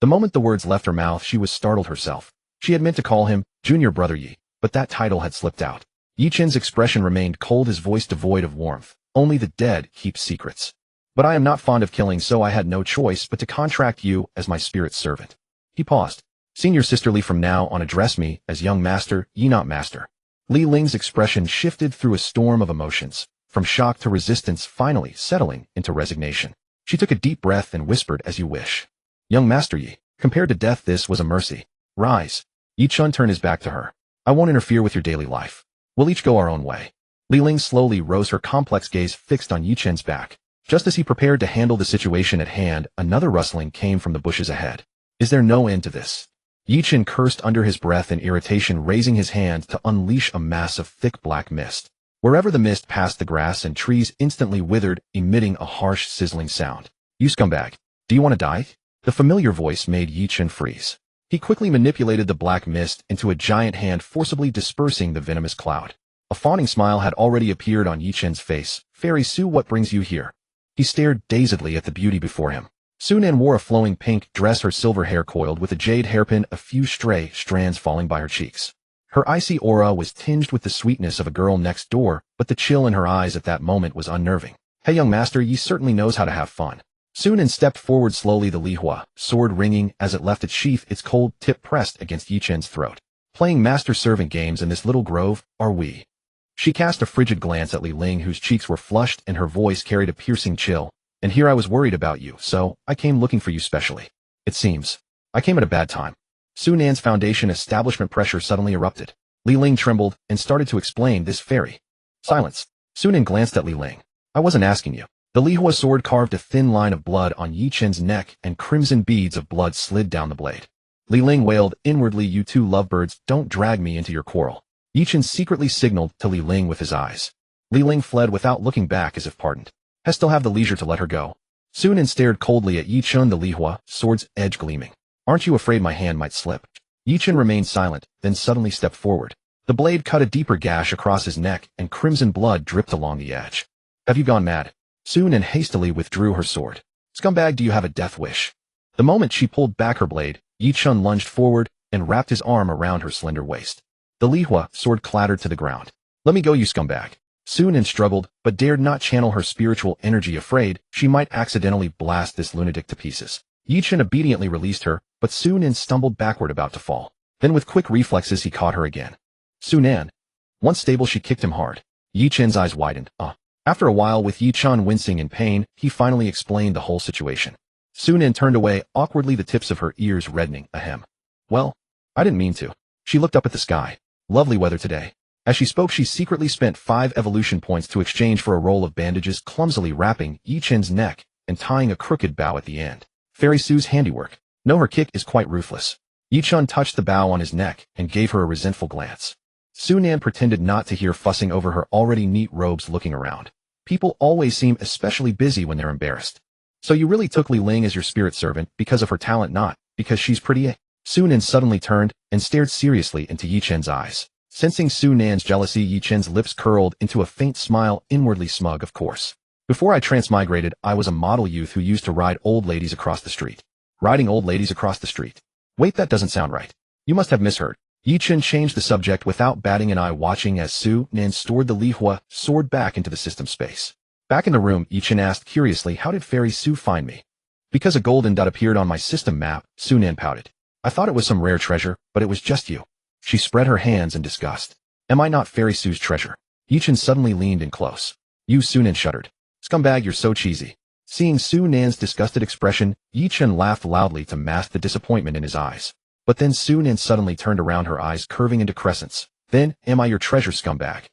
The moment the words left her mouth, she was startled herself. She had meant to call him Junior Brother Yi, but that title had slipped out. Yi Chun's expression remained cold, his voice devoid of warmth. Only the dead keep secrets. But I am not fond of killing, so I had no choice but to contract you as my spirit servant. He paused. Senior Sister Li, from now on address me as young master, Yi, not master. Li Ling's expression shifted through a storm of emotions, from shock to resistance, finally settling into resignation. She took a deep breath and whispered, as you wish. Young Master Yi, compared to death, this was a mercy. Rise. Yi Chun turned his back to her. I won't interfere with your daily life. We'll each go our own way. Li Ling slowly rose, her complex gaze fixed on Yi Chun's back. Just as he prepared to handle the situation at hand, another rustling came from the bushes ahead. Is there no end to this? Yi Chun cursed under his breath in irritation, raising his hand to unleash a mass of thick black mist. Wherever the mist passed, the grass and trees instantly withered, emitting a harsh, sizzling sound. You scumbag. Do you want to die? The familiar voice made Yi Chun freeze. He quickly manipulated the black mist into a giant hand, forcibly dispersing the venomous cloud. A fawning smile had already appeared on Yi Chun's face. Fairy Su, what brings you here? He stared dazedly at the beauty before him. Su-Nan wore a flowing pink dress, her silver hair coiled with a jade hairpin, a few stray strands falling by her cheeks. Her icy aura was tinged with the sweetness of a girl next door, but the chill in her eyes at that moment was unnerving. Hey young master, Yi certainly knows how to have fun. Su-Nan stepped forward slowly, the lihua, sword ringing as it left its sheath, its cold tip pressed against Yi Chun's throat. Playing master-servant games in this little grove, are we? She cast a frigid glance at Li Ling, whose cheeks were flushed and her voice carried a piercing chill. And here I was worried about you, so I came looking for you specially. It seems I came at a bad time. Su-Nan's foundation establishment pressure suddenly erupted. Li Ling trembled and started to explain this fairy. Silence. Su-Nan glanced at Li Ling. I wasn't asking you. The lihua sword carved a thin line of blood on Yi Chun's neck, and crimson beads of blood slid down the blade. Li Ling wailed inwardly, you two lovebirds, don't drag me into your quarrel. Yi Chun secretly signaled to Li Ling with his eyes. Li Ling fled without looking back, as if pardoned. I still have the leisure to let her go. Su-Nan stared coldly at Yi Chun, the lihua, sword's edge gleaming. Aren't you afraid my hand might slip? Yi Chun remained silent, then suddenly stepped forward. The blade cut a deeper gash across his neck, and crimson blood dripped along the edge. Have you gone mad? Su-Nan hastily withdrew her sword. Scumbag, do you have a death wish? The moment she pulled back her blade, Yi Chun lunged forward and wrapped his arm around her slender waist. The lihua sword clattered to the ground. Let me go, you scumbag. Su-Nan struggled, but dared not channel her spiritual energy, afraid she might accidentally blast this lunatic to pieces. Yi Chun obediently released her, but Su-Nan stumbled backward, about to fall. Then with quick reflexes he caught her again. Su-Nan. Once stable, she kicked him hard. Yi Chun's eyes widened. After a while, with Yi Chun wincing in pain, he finally explained the whole situation. Su-Nan turned away, awkwardly, the tips of her ears reddening. Ahem. Well, I didn't mean to. She looked up at the sky. Lovely weather today. As she spoke, she secretly spent 5 evolution points to exchange for a roll of bandages, clumsily wrapping Yi-Chen's neck and tying a crooked bow at the end. Fairy Sue's handiwork. No, her kick is quite ruthless. Yi-Chen touched the bow on his neck and gave her a resentful glance. Su-Nan pretended not to hear, fussing over her already neat robes, looking around. People always seem especially busy when they're embarrassed. So you really took Li Ling as your spirit servant because of her talent, not because she's pretty? Su-Nan suddenly turned and stared seriously into Yi-Chen's eyes. Sensing Su-Nan's jealousy, Yi-Chen's lips curled into a faint smile, inwardly smug. Of course. Before I transmigrated, I was a model youth who used to ride old ladies across the street. Riding old ladies across the street. Wait, that doesn't sound right. You must have misheard. Yi-Chen changed the subject without batting an eye, watching as Su-Nan stored the Lihua sword back into the system space. Back in the room, Yi-Chen asked curiously, how did Fairy Su find me? Because a golden dot appeared on my system map, Su-Nan pouted. I thought it was some rare treasure, but it was just you. She spread her hands in disgust. Am I not Fairy Sue's treasure? Yi-Chen suddenly leaned in close. You, Su-Nan shuddered. Scumbag, you're so cheesy. Seeing Su-Nan's disgusted expression, Yi-Chen laughed loudly to mask the disappointment in his eyes. But then Su-Nan suddenly turned around, her eyes curving into crescents. Then, am I your treasure, scumbag?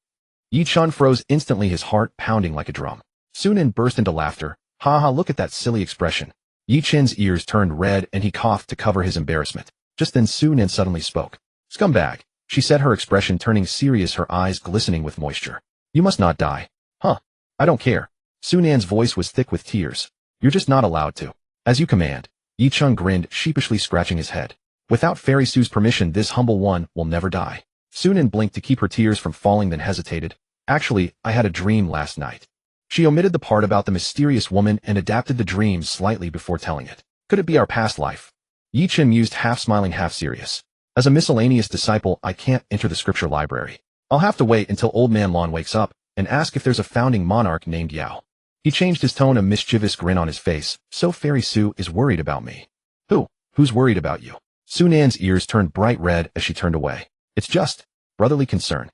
Yi-Chen froze instantly, his heart pounding like a drum. Su-Nan burst into laughter. Ha ha, look at that silly expression. Yi-Chen's ears turned red and he coughed to cover his embarrassment. Just then Su-Nan suddenly spoke. Scumbag, she said, her expression turning serious, her eyes glistening with moisture. You must not die. Huh. I don't care. Su-Nan's voice was thick with tears. You're just not allowed to. As you command. Yi-Chen grinned, sheepishly scratching his head. Without Fairy Sue's permission, this humble one will never die. Su-Nan blinked to keep her tears from falling, then hesitated. Actually, I had a dream last night. She omitted the part about the mysterious woman and adapted the dream slightly before telling it. Could it be our past life? Yi-Chen mused, half smiling, half serious. As a miscellaneous disciple, I can't enter the scripture library. I'll have to wait until Old Man Lon wakes up and ask if there's a founding monarch named Yao. He changed his tone, a mischievous grin on his face. So Fairy Su is worried about me. Who's worried about you? Su-Nan's ears turned bright red as she turned away. It's just brotherly concern.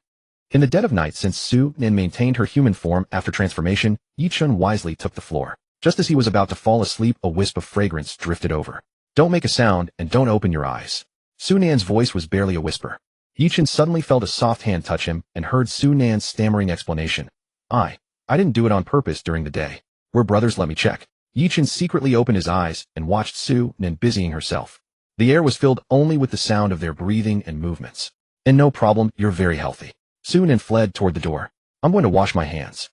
In the dead of night, since Su-Nan maintained her human form after transformation, Yi-Chen wisely took the floor. Just as he was about to fall asleep, a wisp of fragrance drifted over. Don't make a sound and don't open your eyes. Su-Nan's voice was barely a whisper. Yi-Chen suddenly felt a soft hand touch him and heard Su-Nan's stammering explanation. I didn't do it on purpose during the day. We're brothers, let me check. Yi-Chen secretly opened his eyes and watched Su-Nan busying herself. The air was filled only with the sound of their breathing and movements. And no problem, you're very healthy. Su-Nan fled toward the door. I'm going to wash my hands.